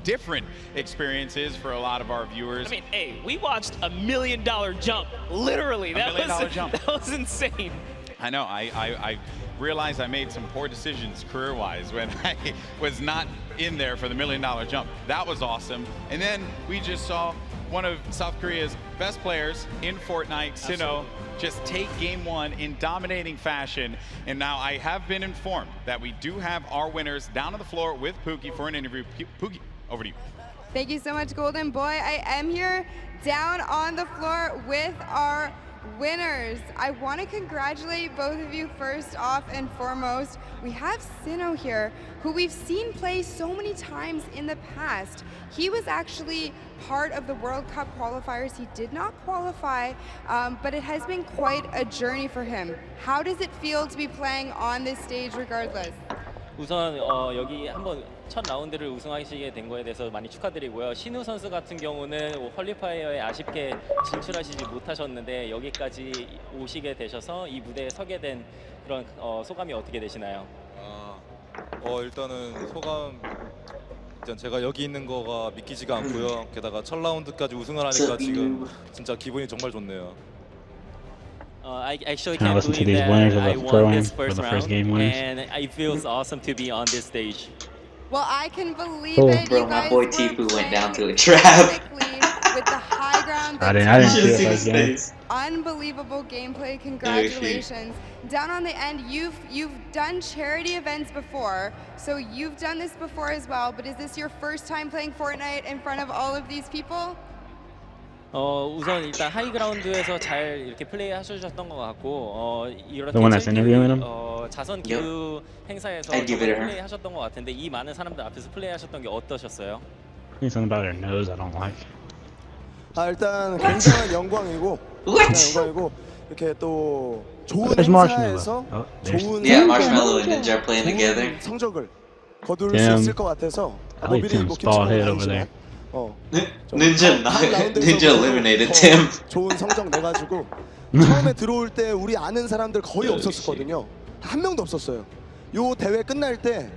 different experiences for a lot of our viewers. I mean, hey, we watched $1 million jump, literally. $1 million jump. That was insane. I know. I realized I made some poor decisions career-wise when I was not in there for the $1 million jump. That was awesome. And then we just saw one of South Korea's best players in Fortnite, Sinnoh, just take game 1 in dominating fashion. And now I have been informed that we do have our winners down on the floor with Pookie for an interview. Pookie, over to you. Thank you so much, Golden Boy. I am here down on the floor with our winners. I want to congratulate both of you first off and foremost. We have Sinnoh here, who we've seen play so many times in the past. He was actually part of the World Cup qualifiers. He did not qualify, but it has been quite a journey for him. How does it feel to be playing on this stage regardless? 우선 여기 한번 첫 라운드를 우승하시게 된 거에 대해서 많이 축하드리고요. 신우 선수 같은 경우는 퀄리파이어에 아쉽게 진출하시지 못하셨는데 여기까지 오시게 되셔서 이 무대에 서게 된 그런 소감이 어떻게 되시나요? 일단은 소감 일단 제가 여기 있는 거가 믿기지가 않고요. 게다가 첫 라운드까지 우승을 하니까 지금 진짜 기분이 정말 좋네요. I actually can't believe that I won this first round, and it feels awesome to be on this stage. Well, I can believe Cool. it. Bro, You my guys boy were Tifu went down to a playing trap. perfectly with the high ground. I didn't see team. his face. Unbelievable gameplay. Congratulations. Down on the end, you've done charity events before, so you've done this before as well, but is this your first time playing Fortnite in front of all of these people? 우선 일단 하이그라운드에서 잘 이렇게 플레이하셨던 것 같고 이렇게 The one that's interviewing him? 자선 기부 행사에서 I'd give it 정말 her. 플레이하셨던 것 같은데 이 많은 사람들 앞에서 플레이하셨던 게 어떠셨어요? Something about her nose I don't like. 일단 굉장한 영광이고 이렇게 또 좋은 There's 행사에서 Marshmallow. Oh, there's 좋은 Marshmallow and Ninja are playing together. 성적을 거둘 수 Tim. 있을 것 같아서 I like Tim's bald head over there. Ninja eliminated Tim. 좋은 성적 내가지고 처음에 들어올 때 우리 아는 사람들 거의 없었거든요. 한 명도 없었어요. 요 대회 끝날 때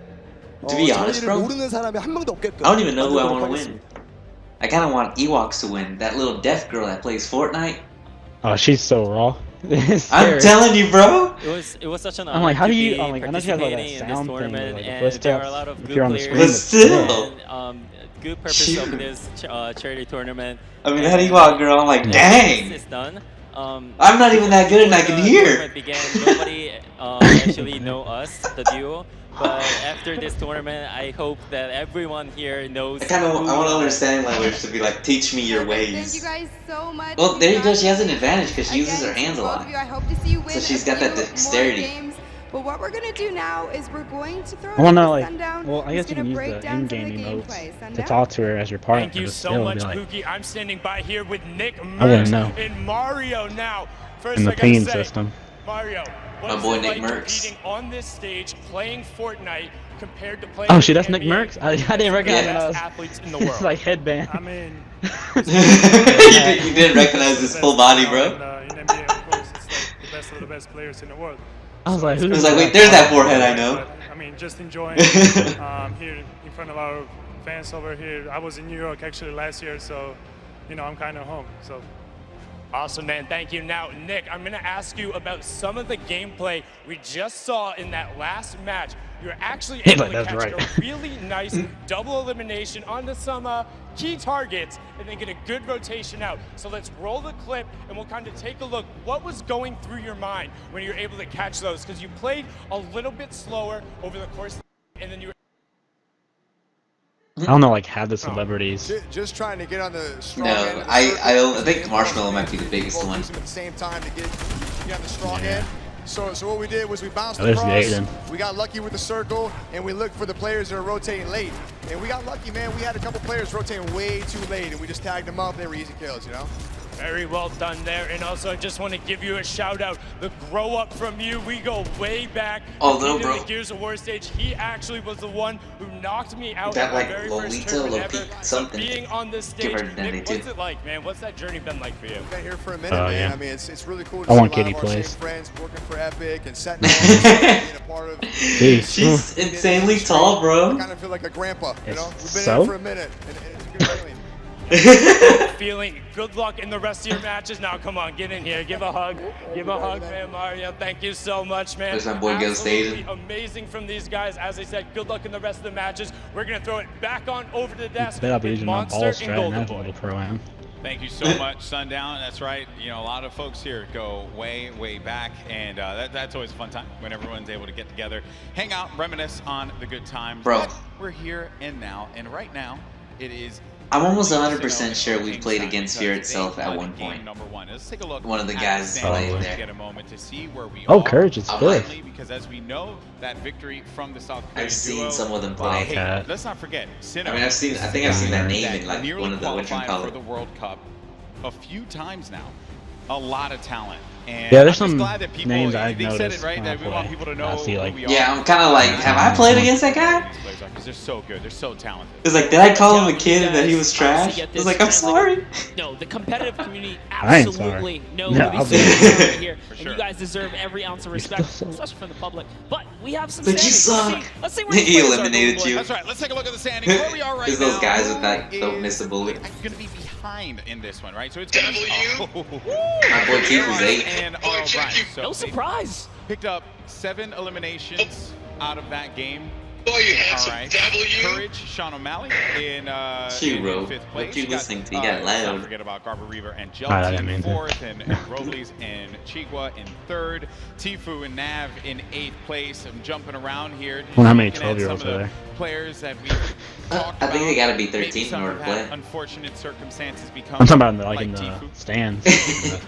To be honest, 저희를 bro, 모르는 사람이 한 명도 없게끔 I don't even know who I 만들도록 want to win. I kind of want Ewoks to win. That little deaf girl that plays Fortnite. Oh, she's so raw. I'm telling you, bro. It was such an I'm honor like, how to do you? be I'm like, I know she has like that participating in this sound thing, tournament, with, like, the and there are a footsteps. lot of If good you're on the players. screen, But still. And, good purpose of this charity tournament. I mean, that Ewok girl, I'm like, dang. It's done. I'm not even that good and I can hear. Began, nobody actually know us, the duo. But after this tournament, I hope that everyone here knows. I want to understand language to be like, teach me your ways. Thank you guys so much. Well, there you go. She has an advantage because she uses her hands a Both lot. of you, I hope to see you win So she's a got that few dexterity. more games. But what we're gonna do now is we're going to throw I want to it know, to like, Sundown. well, I He's guess you gonna can use break the down some of in-game the emotes gameplay. to Sundown? talk to her as your partner. Thank you but so still, much, be like, Pookie. I'm standing by here with Nick I wouldn't Merckx know. and Mario now. First, In the I gotta ping say, system. Mario, My what boy is it Nick like Merckx. competing on this stage, playing Fortnite, compared to playing Oh shit, that's in Nick the NBA? Merckx. I didn't recognize the him. best athletes in the world. It's like headband. I mean, you didn't recognize his full body, bro. in NBA, of course, it's like the best of the best players in the world. I was like, I who's was like, that? wait, there's that forehead I know. I mean, just enjoying here in front of our fans over here. I was in New York actually last year, so I'm kind of home. So awesome, man. Thank you. Now, Nick, I'm going to ask you about some of the gameplay we just saw in that last match. You're actually able to That's catch right. a really nice double elimination onto some key targets and then get a good rotation out. So let's roll the clip and we'll kind of take a look. What was going through your mind when you're able to catch those? Because you played a little bit slower over the course and then you were I don't know, like, have the celebrities. Just trying to get on the strong No, end. I think Marshmallow might be the biggest one. At the same time to get on the strong end. So what we did was we bounced Oh, there's across. Aiden. We got lucky with the circle, and we looked for the players that are rotating late. And we got lucky, man. We had a couple players rotating way too late, and we just tagged them up. They were easy kills, very well done there. And also, I just want to give you a shout out. The grow up from you, we go way back. Oh, little In bro. the Gears of War stage, he actually was the one who knocked me out That at my like very Lolita, first tournament Lopi, ever. something. Being on this Give stage, her identity Nick, too. what's it like, man? What's that journey been like for you? Been here for a minute, man. yeah. I mean, it's really cool to I see want a lot Kitty of our same plays. friends working for Epic and setting all this being a part of. Jeez. She's insanely tall, bro. I kind of feel like a grandpa, We've been So? here for a minute, and it's a good feeling. Feeling good luck in the rest of your matches. Now, come on, get in here. Give a hug. Give a hug, man, Mario. Thank you so much, man. There's my boy Ghost Absolutely Aiden. amazing from these guys. As I said, good luck in the rest of the matches. We're going to throw it back on over to the desk Bet I'll be with using my Monster ball and strat Golden and that's a Boy. little pro am. Thank you so much, Sundown. That's right. A lot of folks here go way, way back, and that's always a fun time when everyone's able to get together, hang out, reminisce on the good times. Bro. But we're here and now, and right now it is. I'm almost 100% sure we played against Fear itself at one point. Let's take a look. One of the at guys the standings played to there. Get a moment to see where we Oh, are. Courage is fifth. Because as we know, that victory from the South Korean I've seen duo, some of them play. hey, let's not forget. I mean, I think I've seen that name in like nearly one of the qualified for the World Cup a few times now. A lot of talent. And Yeah, there's I'm just some glad that people, names I've they said noticed it right, when that I we want play. people to know I see, like- who we Yeah, are. I'm kind of like, have I played against that guy? Because they're so good, they're so talented. It's like, did I call him a kid and that he was trash? I was like, I'm sorry. No, the competitive community I ain't absolutely sorry. know No, who I'll these be- guys are right here, For and sure. you guys deserve every ounce of respect, especially from the public. But we have some But you standings. suck. Let's see where these He players are, eliminated Golden Boy. you. That's right, let's take a look at the standings. Where we are right There's now. those guys with that don't miss a bullet. Going to be behind in this one, right? So it's going to be My boy Keith was 8. And O'Brien. So No surprise. picked up 7 eliminations out of that game. All right. Courage, Sean O'Malley in Chiro, fifth what place. you listening to? You got Let's not loud. forget about Carver Reaver and I Jelty didn't mean in to. fourth, and Robles and Chiwah in third. Tifu and Nav in 8th place. I'm jumping around here. Wonder how many Looking at 12-year-olds some of are the there. Players that we've talked I think they about. gotta be Maybe 13 in some order to have had play. unfortunate circumstances become I'm talking about in the, like in the Tifu. stands.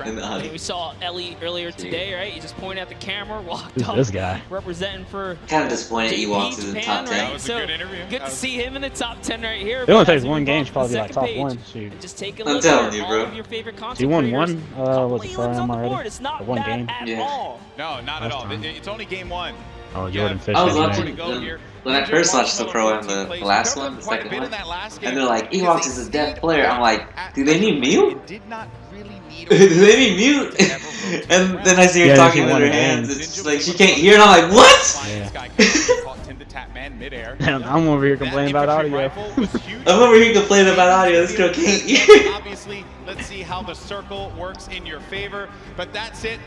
In the audience. We saw Ellie earlier today, right? He just pointed at the camera, walked Who's up, this guy? representing for Kind of disappointed JP Ewoks is in Japan, top 10. right? That was a So good interview. good to see him in the top 10 right here. It only but takes as we one move game on to to probably the be like second top page, one. Shoot. and just take a I'm look telling at you, all bro. of your favorite content He won creators. one, Couple with the elims Pro Am on the already? board. It's not Or one bad game? at Yeah. all. No, not at Last all. time. It's only game one. Oh, Yeah, Jordan Fish. I was was watching there. when I first watched the Pro Am, the last one, the second one, and they're like, Ewoks is a deaf player. I'm like, do they need mute? Did not really need Do they need mute? And then I see her Yeah, talking she with won her a game. hands. It's just like she can't hear, and I'm like, what? I'm over here complaining about audio. I'm over here complaining about audio. This girl can't hear. Obviously, let's see how the circle works in your favor. But that's it.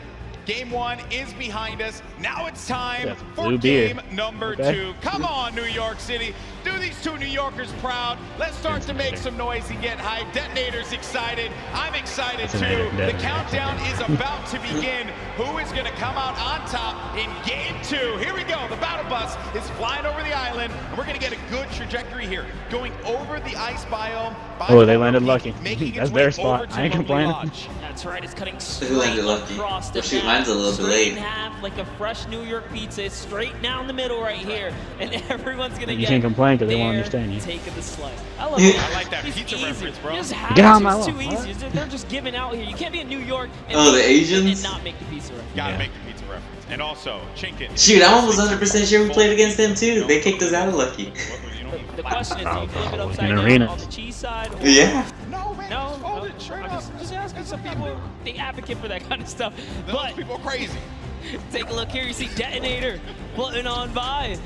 Game one is behind us. Now it's time That's for blue beer. game number Okay. 2. Come on, New York City. Do these two New Yorkers proud. Let's start to make some noise and get hyped. Detonator's excited. I'm excited too. The countdown is about to begin. Who is going to come out on top in game 2? Here we go. The battle bus is flying over the island, and we're going to get a good trajectory here. Going over the ice biome. Oh, they landed lucky. Making its That's way their spot. over to I ain't Lovely complaining. Lodge. That's right. It's cutting Who straight landed lucky? across the Well, shoot, map, mine's a little straight delayed. in half, like a fresh New York pizza. It's straight down the middle right here, and everyone's gonna You get can't complain 'cause they won't their understand you. take of the slice. I love it. I like that It's pizza easy. reference, bro. You just have Get to. on my It's too lawn. easy. They're just giving out here. You can't be in New York and, Oh, the and Asians? not make the pizza reference. Gotta Yeah. make the pizza reference. And also, Chinkin. Shoot, I'm almost 100% sure we played against them too. They kicked us out of Lucky. The question is, do you flip it upside In down arena. on the cheese side? Or Yeah. No, man. No, just fold it straight up. just asking some people. They advocate for that kind of stuff. Those But people are crazy. take a look here. You see Detonator floating on by.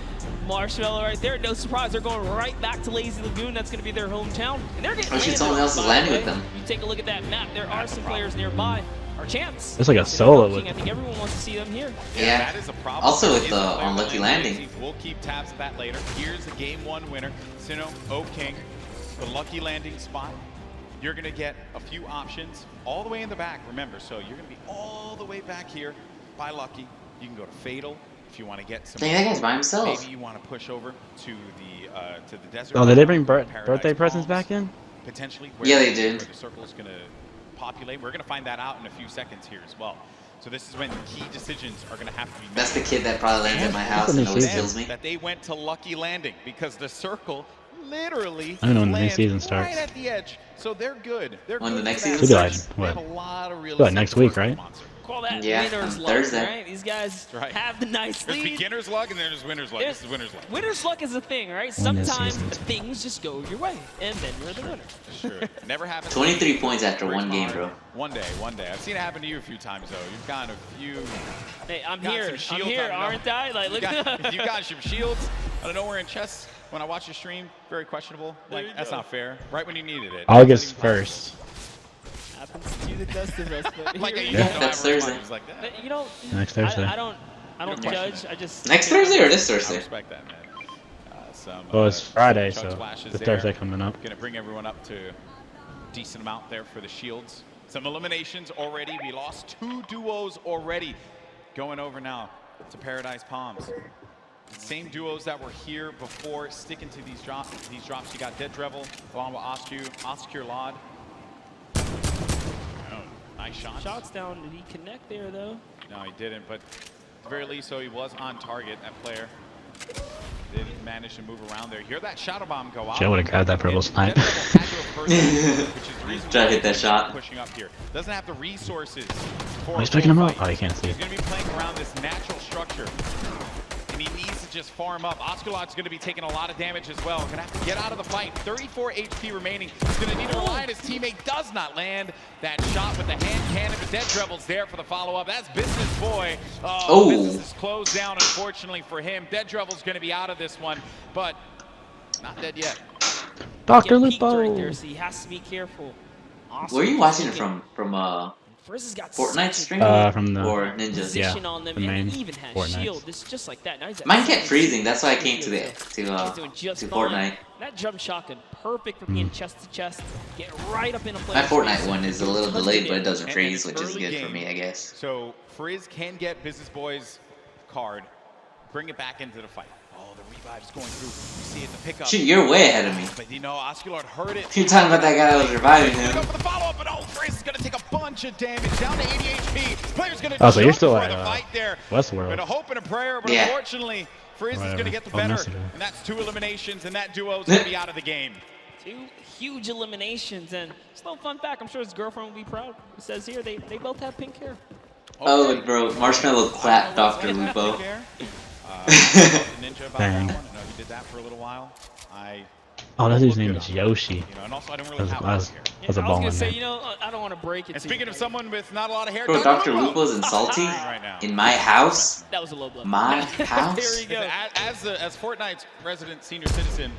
Marshmallow right there. No surprise, they're going right back to Lazy Lagoon. That's going to be their hometown. And they're getting Oh, shoot, landed someone on, else is by landing the with way. them. You take a look at that map. There are some players nearby. Our chance. It's like a They're solo looking. with- I think everyone wants to see them here. Yeah. That is a problem. Also There with is the a player unlucky that landing. lazy. We'll keep tabs of that later. Here's the game 1 winner. Sino, O King, the lucky landing spot. You're going to get a few options all the way in the back, remember. So you're going to be all the way back here by Lucky. You can go to Fatal if you want to get some. Dang, that guy's by himself. Maybe you want to push over to the desert. Oh, did they bring Paradise birthday presents Palms, back in? potentially. Yeah, they where did. the circle is going to populate. We're going to find that out in a few seconds here as well. So this is when the key decisions are going to have to be made. That's the kid that probably lands at my house and always kills me. That they went to Lucky Landing because the circle literally I don't know when the new lands season starts. right at the edge. So they're good. They're When good the next for that. season Should be like, starts? They have what? a lot of real Like next week, right? Call that Yeah, winner's on luck, Thursday. right? These guys right. have the nice There's lead. beginner's luck and then there's winner's luck. This is winner's luck. Winner's luck is a thing, right? When this Sometimes season's- things just go your way, and then you're the winner. Sure. Never happened. 23 points after Very one game, hard. bro. One day. I've seen it happen to you a few times though. You've gotten a few. Hey, I'm got here. some I'm shields here, on, aren't I? Like, look at you got some shields. I don't know where in chess. When I watch your stream, very questionable. Like that's not fair. Right when you needed it. August 1st. happens to the best of us. But Like, here we Yeah, go. that's Thursday. Like that. But, you know, Next Thursday. I don't judge. I just Next Thursday or this I Thursday? respect that, man. Some, Well, it's Friday, chug so splashes the there. Thursday coming up. Gonna bring everyone up to a decent amount there for the shields. Some eliminations already. We lost 2 duos already. Going over now to Paradise Palms. Same duos that were here before, sticking to these drops. You got Dead Drevel along with Oscure Lod. Oh, nice shots. shots down. Did he connect there though? No, he didn't, but at the very least, so he was on target, that player. Didn't manage to move around there. Hear that shadow bomb go out. Shit, I would've grabbed that purple snipe. Dead Devil had to have heard that, which is the reason Try to why hit that he's shot. pushing up here. Doesn't have the resources for Oh, he's a picking him full up. fight. Oh, you can't see He's it. going to be playing around this natural structure. And he needs to just farm up. Osculot's going to be taking a lot of damage as well. Going to have to get out of the fight. 34 HP remaining. He's going to need to rely on his teammate. Does not land that shot with the hand cannon. The Dead Drevel's there for the follow-up. That's Business Boy. Oh. Business is closed down, unfortunately for him. Dead Drevel's going to be out of this one, but not dead yet. Dr. Get peeked right Lupo. there, so he has to be careful. Awesome. Where are you watching it from? From Frizz has got Fortnite such a stream good from the or Ninja? position on them, the main and he even has Fortnite. shield. This just like that. Now he's at Mine kept 7. freezing. That's why I came to He's doing just fine. Fortnite. That jump shotgun, perfect for being chest to chest. Get right up in a play. My Fortnite one is a little delayed, but it doesn't And freeze, it's which is early good for game. me, I guess. So Frizz can get Business Boy's card, bring it back into the fight. Oh, the revive's going through. You see it, the pickup. Shoot, you're way ahead of me. But you know, Osculard heard it. You're talking about that guy that was reviving him. Go for the follow-up, but oh, Frizz is going to take a bunch of damage, down to 80 HP. Player's going to Oh, so you're still for at the fight there. Westworld. Been a hope and a prayer, but Yeah. unfortunately, Frizz is going to get the I'll better. mess it up. And that's 2 eliminations, and that duo's going to be out of the game. 2 huge eliminations, and just a little fun fact, I'm sure his girlfriend will be proud. It says here they both have pink hair. Oh, bro, Marshmallow clapped Dr. Lupo. Ninja about Dang. that one. I know he did that for a little while. Oh, that dude's name is Yoshi. You know, and also I don't really have That's I a was ball gonna in say, there. you know, I don't want to break it. And to speaking you, of someone with not a lot of hair, Bro, Dr. Lupo's insulting right now. in my house? that was a low blow. My There house? you go. As Fortnite's resident senior citizen,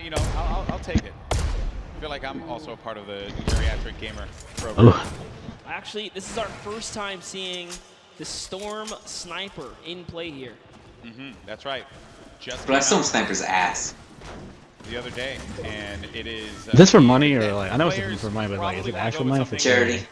you know, I'll take it. I feel like I'm also a part of the geriatric gamer program. Actually, this is our first time seeing the Storm Sniper in play here. That's right. Just Bro, that came out Storm Sniper's ass. the other day, and it is. Is this for money or like? I know it's for money, but like, is it actual money for Charity.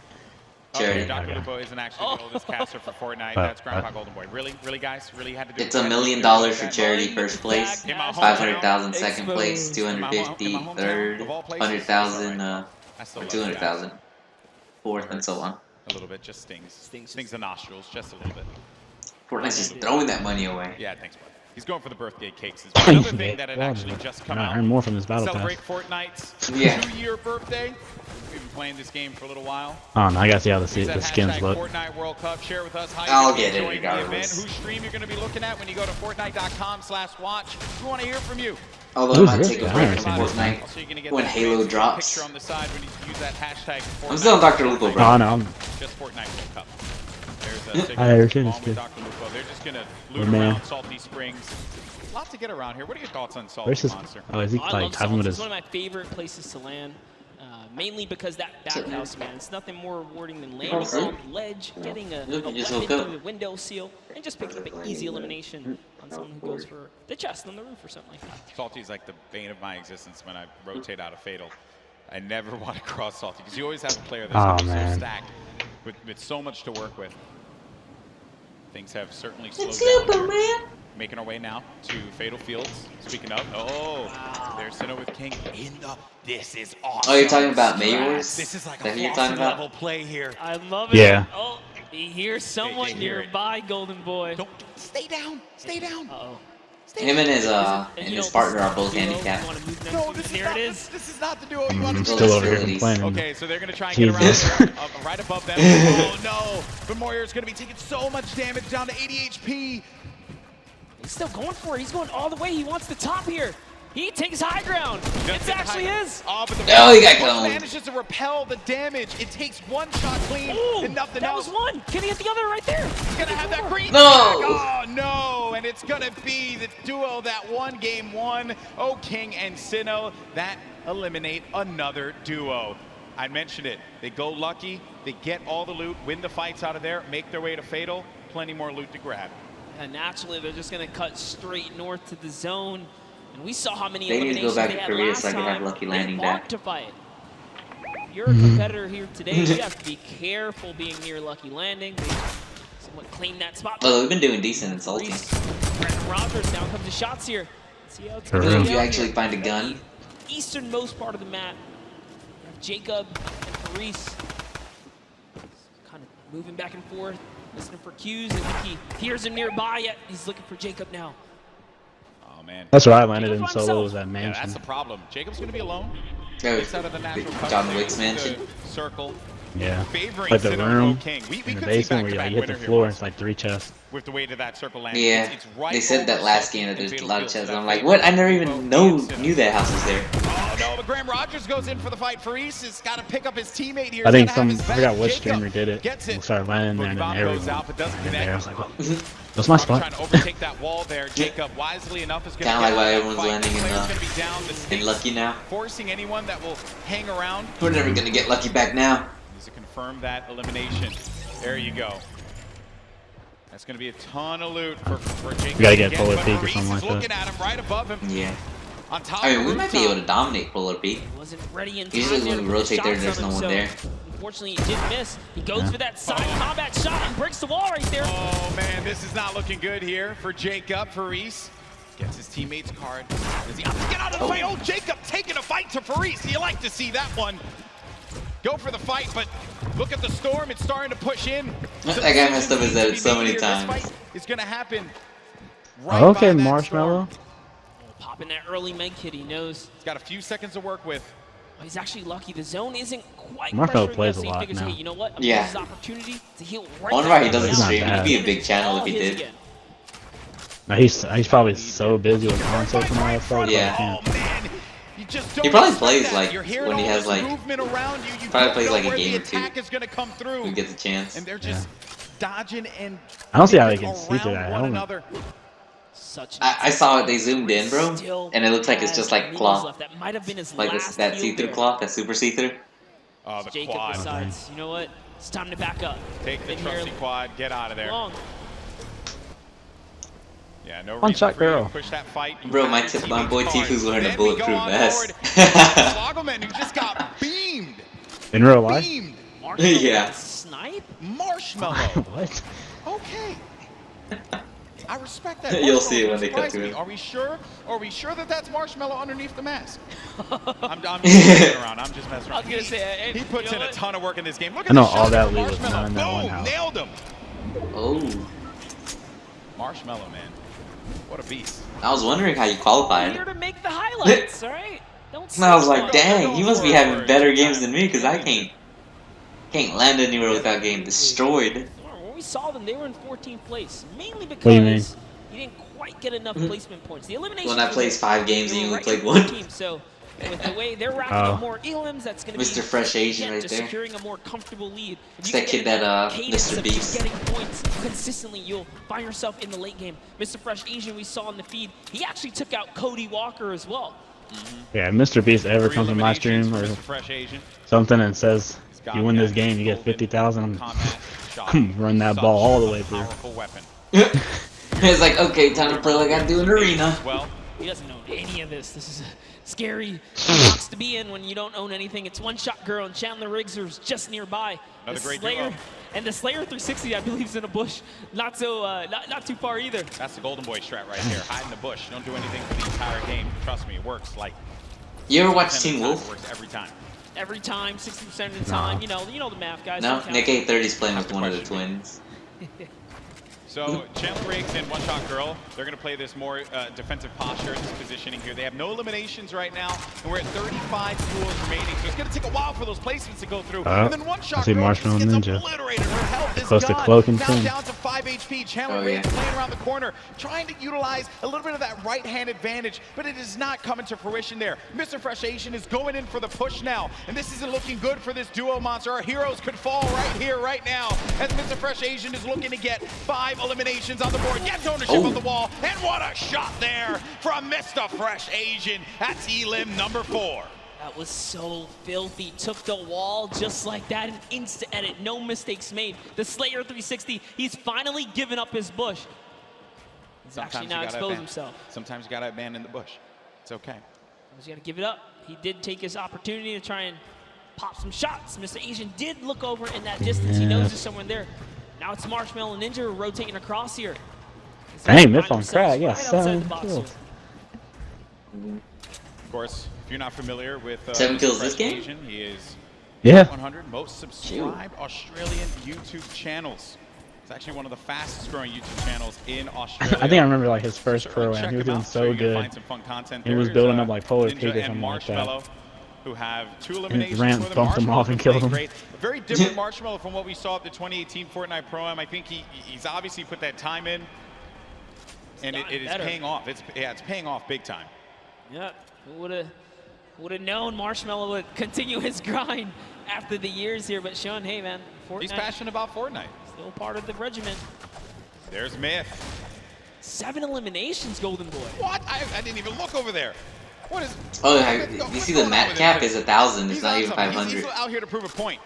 Charity. Charity. Dr. Lupo isn't actually the oldest caster for Fortnite. That's Grandpa Golden Boy. Really, guys, really had to do It's $1 million for charity first place, 500,000 second place, 250 third, 100,000 or 200,000 fourth, and so on. A little bit, just stings the nostrils, just a little bit. Fortnite's just throwing that money away. Yeah, thanks, bud. He's going for the birthday cakes as well. Another thing that had actually just come out. Earn more from this battle Celebrate pass. Fortnite's 2-year birthday. We've been playing this game for a little while. Oh no, I gotta see how the Use that skins hashtag look. Fortnite World Cup. Share with us how I'll you're get it enjoying the event, regardless. whose stream you're going to be looking at when you go to Fortnite.com/watch. We want to hear from you. Although I might take a I break haven't from seen this Fortnite Also, you're gonna get when that Halo fancy drops. picture on the side when you use that hashtag I'm still on Dr. Lupo, bro. Oh no, I'm Just Fortnite World Cup. There's a I understand along this with kid. Dr. Lupo. They're just gonna Oh, loot man. around Salty Springs. A lot to get around here. What are your thoughts on Salty Where's his? Monster? Oh, is he I like love having with Salty. It's his? one of my favorite places to land. Mainly because that backhouse, man, it's nothing more rewarding than landing on the ledge, getting a Look, you just weapon woke up. through the window seal, and just picking up an easy elimination on someone who goes for the chest on the roof or something like that. Salty's like the bane of my existence when I rotate out of Fatal. I never want to cross Salty because you always have a player that's Oh, so man. stacked with so much to work with. Things have certainly slowed It's down. Lupo, here. man. Making our way now to Fatal Fields. Speaking of, there's Sinnoh with King in the. This is awesome. Oh, you're talking about Mayors? This is like Is that a who you're talking Flossin about? level play here. I love it. Yeah. Oh, he hears someone They hear it. nearby, Golden Boy. Don't stay down. Stay down. Uh-oh. Him and his you his know, partner are both duo, you handicapped. wanna move them No, to- this is there not. it is. This is not the duo you want to I'm do. still over here facilities. complaining. Okay, so they're going to try and get Jesus. around there, right above them. Oh, no. But Moyer's going to be taking so much damage, down to 80 HP. He's still going for it. He's going all the way. He wants the top here. He takes high ground. It's actually his. Oh, but the Oh, he got killed. manages to repel the damage. It takes one shot clean Ooh, and nothing that else. was one. Can he hit the other right there? He's going to have that green No. flag. Oh, no. And it's going to be the duo that won game one. Oh, King and Sinnoh. That eliminate another duo. I mentioned it. They go lucky. They get all the loot, win the fights out of there, make their way to Fatal. Plenty more loot to grab. And naturally, they're just going to cut straight north to the zone. And we saw how many They need to go eliminations back they to had Korea last so I can have time. Lucky They Landing fought back. to fight. If you're a competitor here today, you have to be careful being near Lucky Landing. They somewhat claim that spot. Although we've been doing decent in Salty. Brandon Rogers, down comes the shots here. Let's see how it's For going real. to If you actually find a gun. Easternmost part of the map. You have Jacob and Paris kind of moving back and forth, listening for cues. I think he hears him nearby, yet he's looking for Jacob now. Oh, man. That's where I landed Jacob in by solo. himself. Was that Yeah, mansion? that's the problem. Jacob's going to be alone. Oh, Gets out of the natural cover John there Wick's with mansion. the circle. Yeah. Favoring Like the Sinnoh room Pro King. We in could the see basement where you back-to-back like, hit the winner here, floor. Ross, It's like 3 chests. with the way to that circle landing. Yeah, It's right they said that over last Salty game that and there's a Fatal lot of Fields, chests. that I'm like, Fatal what? I never Fields even Pro King knew that house was there. Oh no, but Graham Rogers goes in for the fight. Faris has got to pick up his teammate here. I think He's gotta have his I back. forgot which Jacob streamer did it. Gets it. We started landing there, and then Boogie Bomb everyone goes out, but doesn't in there. I was connect. like, well, that's my Probably spot. trying to overtake that wall there. Jacob, wisely enough, is going to Kinda like why everyone's landing in, Player's gonna be down. The in Lucky now. forcing anyone that will hang around. We're never gonna get Lucky back now. He's a confirmed confirm that elimination. There you go. That's going to be a ton of loot for Jacob. You gotta get Polar Peak or something like looking that. at him right above him. Yeah. On top I mean, of we the might be able to dominate Polar Peak. Wasn't ready in Usually time when to we put the rotate there, shots there's on no him, one so there. Unfortunately, he did miss. He goes for that side combat shot and breaks the wall right there. Oh man, this is not looking good here for Jacob. Faris gets his teammate's card. Does he have to get out of the fight? Oh, Jacob taking a fight to Faris. You like to see that one. Go for the fight, but look at the storm. It's starting to push in. That guy messed up his edit so many times. This fight is going to happen. Okay, Marshmallow. Popping that early med kit, he knows. He's got a few seconds to work with. Oh, he's actually lucky. The zone isn't quite Marshmallow pressuring plays us, a so he lot figures, now. hey, you know what? I'm Yeah. gonna use this opportunity to heal right I wonder back why he doesn't down. stream. He'd be a big channel if he All his did. again. Now he's probably so busy with concerts and all that stuff. Yeah. Oh man, you just don't He probably expect plays that. like You're hearing when he all has this like movement around you. You probably don't plays know like a where game the or two. attack is going to come through. Who gets a chance. And they're just dodging and I don't see how they moving can see through around that one helmet. another. I saw it. They zoomed in, bro, and it looks like it's just like cloth, That might have been his like last that heal see-through there. cloth, that super see-through. Oh, the Jacob quad. decides, you know what? It's time to back up. Take the Been here trusty quad. Get out of there. long. Yeah, no One reason shot for you to girl. push that fight. You Bro, have my your my teammate's boy card. Tifu's wearing a Then we go bulletproof on vest. Logoman, who just got beamed. In real life? Beamed. Yeah. Snipe? Marshmallow. What? Okay. I respect that. You'll see it when Marshmallow they cut surprised to me. it. Are we sure? Are we sure that that's Marshmallow underneath the mask? I'm just messing around. I'm just messing I around. was gonna say, He puts you in know a what? ton of work in this game. Look I at know the all shot that from lead was Marshmallow. not in that one Boom! house. Nailed him. Oh, Marshmallow, man. What a beast. I was wondering how you Here qualified. to make the highlights, all right? Don't And I was sleep like, on it. dang, you must be having better games than me, because I can't land anywhere without getting destroyed. When we saw them, they were in 14th place, mainly What do you mean? because you didn't quite get enough placement points. The elimination. When I plays 5 games and you only right played in 1. 14, so with the way they're racking Oh. up more elims, that's going to be Mr. Fresh Asian again, right just there. securing a more comfortable lead. If It's you that can kid get that, cadence Mr. of Beast. getting points consistently, you'll find yourself in the late game. Mr. Fresh Asian, we saw in the feed, he actually took out Cody Walker as well. Yeah, Mr. Beast ever 3 comes to my eliminations stream for or Mr. Fresh Asian. something and says, got you win this that game, you get golden 50,000, combat shot. run that Such ball all the a way through. Powerful weapon. It's like, okay, time to play like I do in Arena. Well, He doesn't know any of this. This is a scary box to be in when you don't own anything. It's One Shot Girl and Chandler Riggs are just nearby. Another The great Slayer duo. and the Slayer 360, I believe, is in a bush. Not so, not too far either. that's the Golden Boy strat right there. Hide in the bush. Don't do anything for the entire game. Trust me, it works. Like You ever watch 10% of Teen the time, Wolf? it works every time. Every time, 60% of the time. You know the math, guys. No, Don't count. Nick 830's playing with That's the one of the question. twins. So Chandler Riggs and One Shot Girl, they're going to play this more defensive posture, this positioning here. They have no eliminations right now, and we're at 35 duels remaining. So it's going to take a while for those placements to go through. And then One I Shot see Girl Marshmallow just gets Ninja. obliterated. Her health is Close to gone. Cloak and Now Finn. down to 5 HP. Chandler Riggs playing around the corner, trying to utilize a little bit of that right-hand advantage, but it is not coming to fruition there. Mr. Fresh Asian is going in for the push now, and this isn't looking good for this duo monster. Our heroes could fall right here, right now, as Mr. Fresh Asian is looking to get 5 eliminations on the board, gets ownership of the wall, and what a shot there from Mr. Fresh Asian. That's elim number 4. That was so filthy. Took the wall just like that. An instant edit. No mistakes made. The Slayer 360, he's finally given up his bush. He's actually now exposed himself. Sometimes you got to abandon the bush. It's okay. He's got to give it up. He did take his opportunity to try and pop some shots. Mr. Asian did look over in that distance. He knows there's someone there. Now it's Marshmallow Ninja rotating across here. Dang, Myth on crack. Yeah, 7 kills. Of course, if you're not familiar with 7 kills Fresh this game? Asian, he is Yeah. 100 most subscribed Australian YouTube channels. It's actually one of the fastest growing YouTube channels in Australia. I think I remember like his first So Pro check Am. He was him doing out. so Sure you can good. find some fun content He was there. building There's, up like Polar Ninja Peak or and something like that. Marshmallow, who have 2 eliminations Ran, for them. bumped him off and killed him. Great. A very different Marshmallow from what we saw at the 2018 Fortnite Pro Am. I think he's obviously put that time in, and it is paying off. It's paying off big time. Yeah, who would have known Marshmallow would continue his grind after the years here, but Sean, hey man, Fortnite. He's passionate about Fortnite. Still part of the regiment. There's Myth. 7 eliminations, Golden Boy. What? I didn't even look over there. What is? Oh, you see the mat cap is 1,000. It's not even 500. He's out here to prove a point.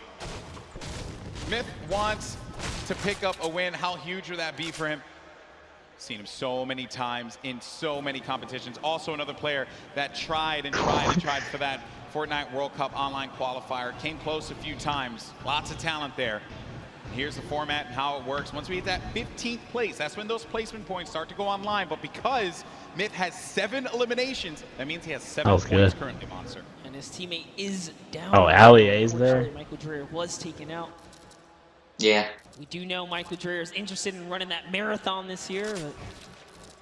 Myth wants to pick up a win. How huge would that be for him? Seen him so many times in so many competitions. Also another player that tried and tried and tried for that Fortnite World Cup online qualifier. Came close a few times. Lots of talent there. Here's the format and how it works. Once we hit that 15th place, that's when those placement points start to go online. But because Myth has 7 eliminations, that means he has 7 points good. currently, Monster. And his teammate is down. Oh, Alia's there. Michael Dreher was taken out. Yeah. We do know Michael Dreher is interested in running that marathon this year, but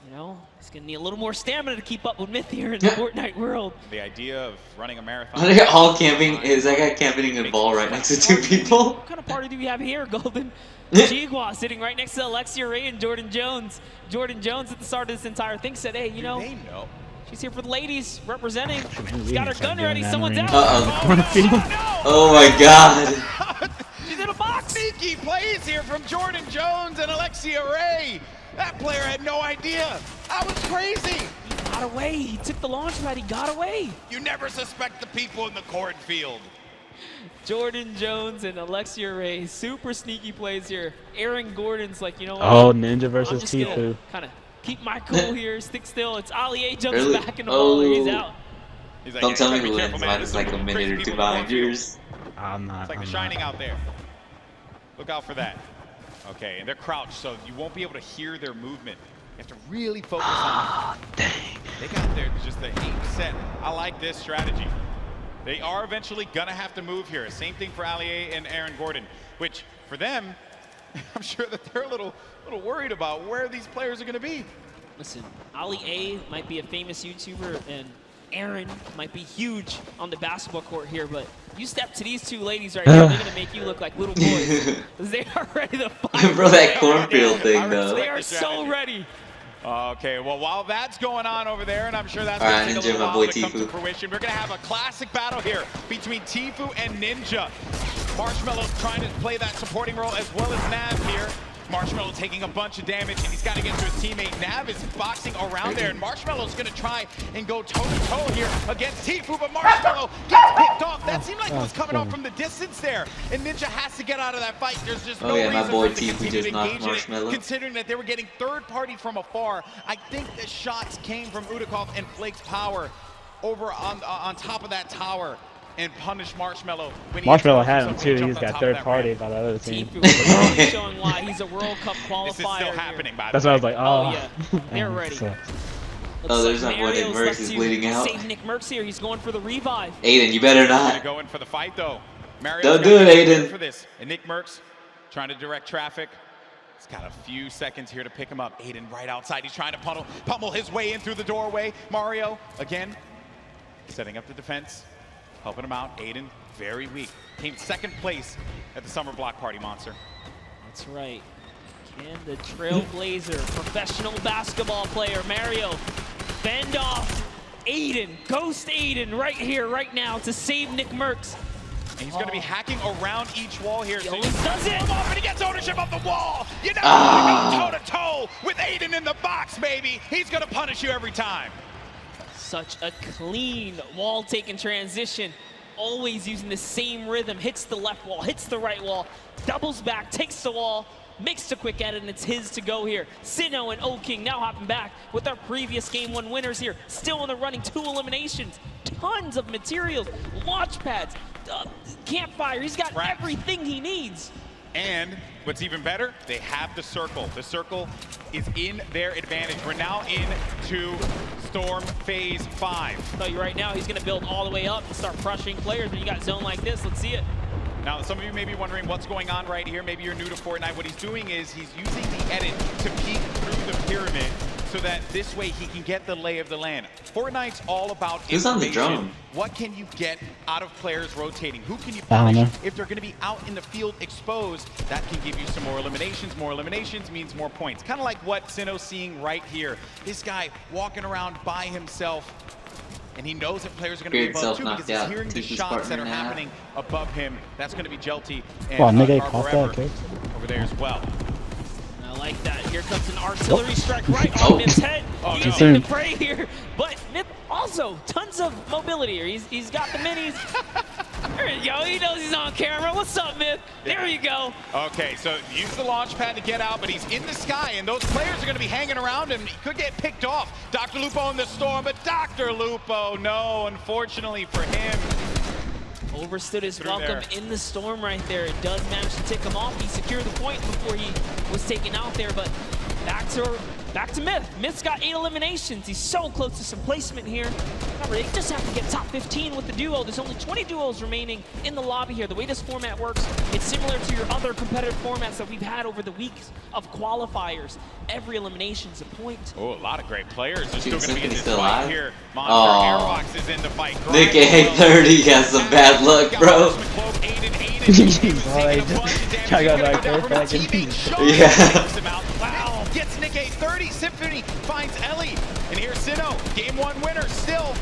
you know, he's gonna need a little more stamina to keep up with Myth here in the Fortnite world. The idea of running a marathon. Are they all camping? Is that guy camping in a ball right next to 2 people? What kind of party do we have here, Golden? Chiwah sitting right next to Alexia Rae and Jordan Jones. Jordan Jones at the start of this entire thing said, hey, you know, she's here for the ladies, representing. She's got her gun ready, someone's out. Oh my god. She's in a box. Sneaky plays here from Jordan Jones and Alexia Rae. That player had no idea. That was crazy. He got away. He took the launch pad. He got away. You never suspect the people in the cornfield. Jordan Jones and Alexia Rae, super sneaky plays here. Aaron Gordon's like, you know what? Oh, Ninja versus Tifu. Kind of keep my cool here, stick still. It's Ali A jumps back in the ball. He's out. He's like, don't tell me who wins. Mine is like a minute or 2 behind yours. I'm not. It's like the Shining out there. Look out for that. Okay, and they're crouched, so you won't be able to hear their movement. You have to really focus on it. Dang. They got their just the aim set. I like this strategy. They are eventually gonna have to move here. Same thing for Ali and Aaron Gordon, which for them, I'm sure that they're a little worried about where these players are gonna be. Listen, Ali A might be a famous YouTuber, and Aaron might be huge on the basketball court here, but you step to these 2 ladies right here, they're gonna make you look like little boys. They are ready to fight. Bro, that cornfield thing though. They are so ready. Okay, well, while that's going on over there, and I'm sure that's going to take a little while to come to fruition, we're going to have a classic battle here between Tifu and Ninja. Marshmallow's trying to play that supporting role as well as Nav here. Marshmallow taking a bunch of damage, and he's got to get to his teammate. Nav is boxing around there, and Marshmallow's going to try and go toe-to-toe here against Tifu, but Marshmallow gets picked off. That seemed like it was coming off from the distance there, and Ninja has to get out of that fight. There's just no reason my boy for him to Tifu continue just to knocked engage in it, Marshmallow. considering that they were getting third-party from afar. I think the shots came from Udakov and Flake's power over on top of that tower and punish Marshmallow. Marshmallow had him too. He's got third party by the other team. Tifu showing why he's a World Cup qualifier. This is still happening, by the way. That's why I was like, oh. Yeah, they're ready. Oh, there's that boy Nick Merckx is bleeding out. Save Nick Merckx here. He's going for the revive. Aiden, you better not. Going for the fight though. Mario's Don't do it, Aiden. For this, and Nick Merckx trying to direct traffic. He's got a few seconds here to pick him up. Aiden right outside. He's trying to pummel his way in through the doorway. Mario again, setting up the defense, helping him out. Aiden very weak. Came 2nd place at the Summer Block Party, Monster. That's right. Can the Trailblazer, professional basketball player, Mario, fend off Aiden, ghost Aiden right here, right now to save Nick Merckx. And he's going to be hacking around each wall here. So he does it! Off and he gets ownership of the wall. You know, go toe-to-toe with Aiden in the box, baby. He's going to punish you every time. Such a clean wall-taking transition. Always using the same rhythm. Hits the left wall, hits the right wall, doubles back, takes the wall, makes the quick edit, and it's his to go here. Sinnoh and O-King now hopping back with our previous Game 1 winners here. Still in the running, 2 eliminations. Tons of materials, launch pads, campfire. He's got everything he needs. And what's even better, they have the circle. The circle is in their advantage. We're now into Storm Phase 5. I'll tell you right now, he's going to build all the way up and start crushing players. When you got zone like this, let's see it. Now, some of you may be wondering what's going on right here. Maybe you're new to Fortnite. What he's doing is he's using the edit to peek through the pyramid so that this way he can get the lay of the land. Fortnite's all about Who's on the drone? What can you get out of players rotating? Who can you punish if they're going to be out in the field exposed? That can give you some more eliminations. More eliminations means more points. Kind of like what Sinnoh's seeing right here. This guy walking around by himself, and he knows that players are going to be above too because he's hearing the shots that are happening above him. That's going to be Jelty and Carver over there as well. I like that. Here comes an artillery strike right on Nip's head. He's in the fray here, but Nip also tons of mobility here. He's got the minis. There you go. He knows he's on camera. What's up, Myth? There you go. Okay, so use the launch pad to get out, but he's in the sky, and those players are going to be hanging around him. He could get picked off. Dr. Lupo in the storm, but Dr. Lupo, no, unfortunately for him. Overstood his welcome in the storm right there. It does manage to tick him off. He secured the point before he was taken out there, but back to Myth. Myth's got 8 eliminations. He's so close to some placement here. Remember, they just have to get top 15 with the duo. There's only 20 duos remaining in the lobby here. The way this format works, it's similar to your other competitive formats that we've had over the weeks of qualifiers. Every elimination's a point. Oh, a lot of great players. They're still going to be in this still fight alive? here. Oh. Airbox is in the fight. Nick A30 has some bad luck, bro. Yeah. Wow. Gets Nick A30. Symphony finds Ellie. And here's Sino. Game 1 winner still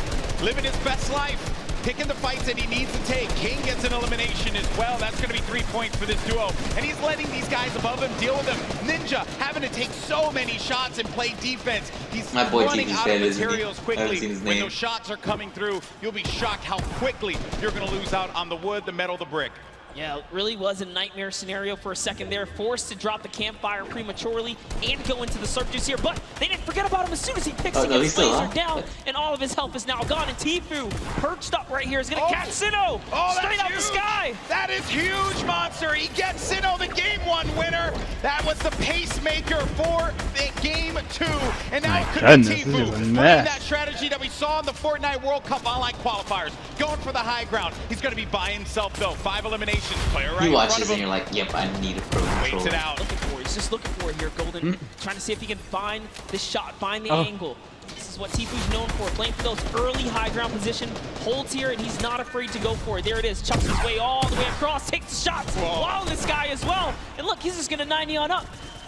living his best life. Picking the fights that he needs to take. King gets an elimination as well. That's going to be 3 points for this duo. And he's letting these guys above him deal with him. Ninja having to take so many shots and play defense. He's running out of materials quickly. When those shots are coming through, you'll be shocked how quickly you're going to lose out on the wood, the metal, the brick. Yeah, it really was a nightmare scenario for a second there. Forced to drop the campfire prematurely and go into the surf juice here, but they didn't forget about him as soon as he picks to get his laser down, and all of his health is now gone. And Tifu, perched up right here, is going to catch Sino straight out the sky. That is huge, Monster. He gets Sino, the Game 1 winner. That was the pacemaker for the Game 2. And now it could be Tifu playing that strategy that we saw in the Fortnite World Cup online qualifiers. Going for the high ground. He's going to be by himself, though. 5 eliminations. Player right you in watch front this of and him. you're like, yep, I need a pro controller. Waits it out. He's just looking for it here, Golden. Trying to see if he can find the shot, find the angle. This is what Tifu's known for, playing for those early high ground position, holds here, and he's not afraid to go for it. There it is, chucks his way all the way across, takes the shots, wow, this guy as well. And look, he's just gonna 90 on up.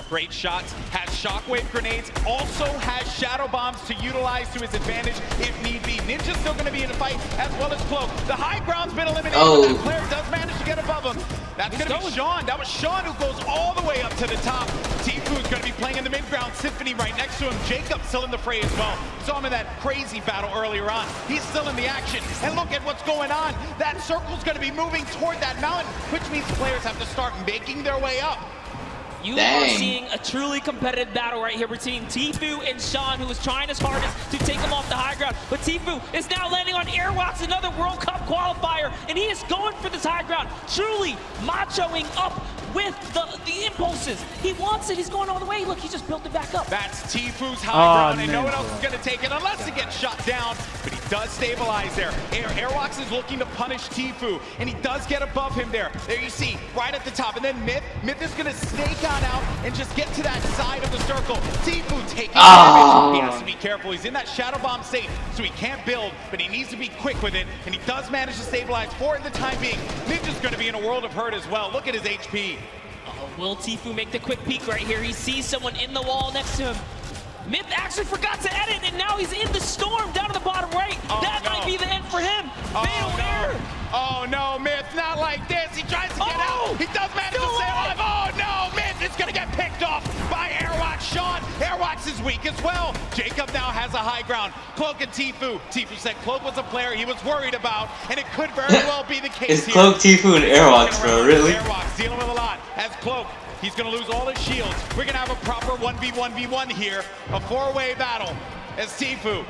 Great shots, has shockwave grenades, also has shadow bombs to utilize to his advantage if need be. Ninja's still going to be in the fight, as well as Cloak. The high ground's been eliminated, but that player does manage to get above him. That's going to be Sean. That was Sean who goes all the way up to the top. Tifu's going to be playing in the mid-ground. Symphony right next to him. Jacob still in the fray as well. Saw him in that crazy battle earlier on. He's still in the action. And look at what's going on. That circle's going to be moving toward that mountain, which means players have to start making their way up. You are seeing a truly competitive battle right here between Tifu and Sean, who is trying his hardest to take him off the high ground. But Tifu is now landing on Airwalks, another World Cup qualifier, and he is going for this high ground, truly machoing up with the impulses. He wants it. He's going all the way. Look, he just built it back up. That's Tifu's high ground, and no one else is going to take it unless he gets shot down. But he does stabilize there. Airwalks is looking to punish Tifu, and he does get above him there. There you see, right at the top. And then Myth is going to snake out and just get to that side of the circle. Tifu taking damage. He has to be careful. He's in that shadow bomb safe, so he can't build, but he needs to be quick with it, and he does manage to stabilize for the time being. Ninja's going to be in a world of hurt as well. Look at his HP. Will Tifu make the quick peek right here? He sees someone in the wall next to him. Myth actually forgot to edit, and now he's in the storm down to the bottom right. That might be the end for him. Oh no, Myth, not like this. He tries to get out. He does manage to stay alive. Oh no, Myth is gonna get picked off by Airwatch. Sean, Airwatch is weak as well. Jacob now has a high ground. Cloak and Tifu. Tifu said Cloak was a player he was worried about, and it could very well be the case here. It's Cloak, Tifu, and Airwatch, bro, really? Airwatch dealing with a lot. As Cloak, he's gonna lose all his shields. We're gonna have a proper 1v1v1 here. A 4-way battle as Tifu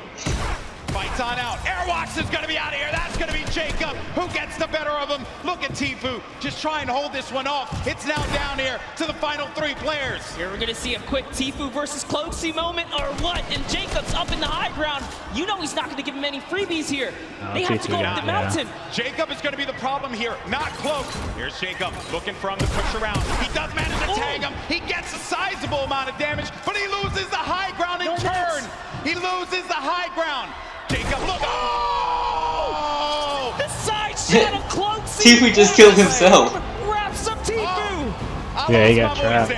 fights on out. Airwalks is going to be out of here. That's going to be Jacob who gets the better of him. Look at Tifu just trying to hold this one off. It's now down here to the final 3 players. Here we're going to see a quick Tifu versus Cloaksy moment or what? And Jacob's up in the high ground. You know he's not going to give him any freebies here. They have to go up the mountain. Jacob is going to be the problem here, not Cloak. Here's Jacob looking for him to push around. He does manage to tag him. He gets a sizable amount of damage, but he loses the high ground in turn. He loses the high ground. Jacob, look! Oh! The side shot of Cloaksy. Tifu just killed himself. Wraps up Tifu. Yeah, he got trapped.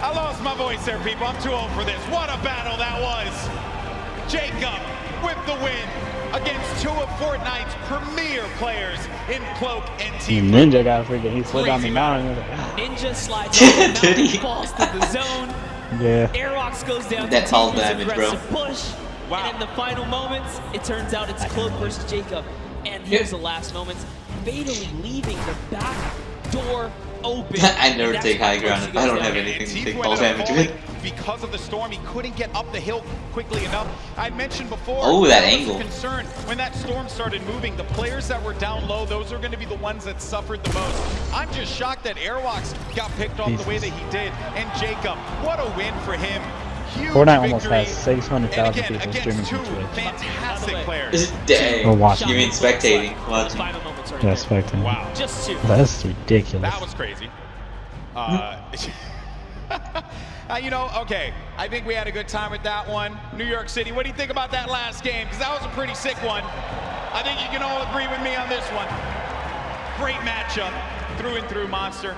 I lost my voice there, people. I'm too old for this. What a battle that was. Jacob with the win against 2 of Fortnite's premier players in Cloak and Tifu. Ninja got freaking, he slid down the mountain. Ninja slides down the mountain, falls to the zone. Yeah. Airwalks goes down that's to all Tifu's damage, bro. aggressive push. Wow. And in the final moments, it turns out it's Cloak versus Jacob. And here's the last moments. fatally leaving the back door open. I never take high ground if I don't have anything to take fall damage with. Because of the storm, he couldn't get up the hill quickly enough. I mentioned before, oh, that there angle. was a concern when that storm started moving. The players that were down low, those are going to be the ones that suffered the most. I'm just shocked that Airwalks got picked off the way that he did. And Jacob, what a win for him. Huge Fortnite victory. almost has 600,000 And people again, streaming against two to Twitch. fantastic players. Dang. Or watching. You mean spectating? Watching. Yeah, spectating. Wow. Just two. That's ridiculous. That was crazy. You know, okay, I think we had a good time with that one. New York City, what do you think about that last game? Because that was a pretty sick one. I think you can all agree with me on this one. Great matchup, through and through, Monster.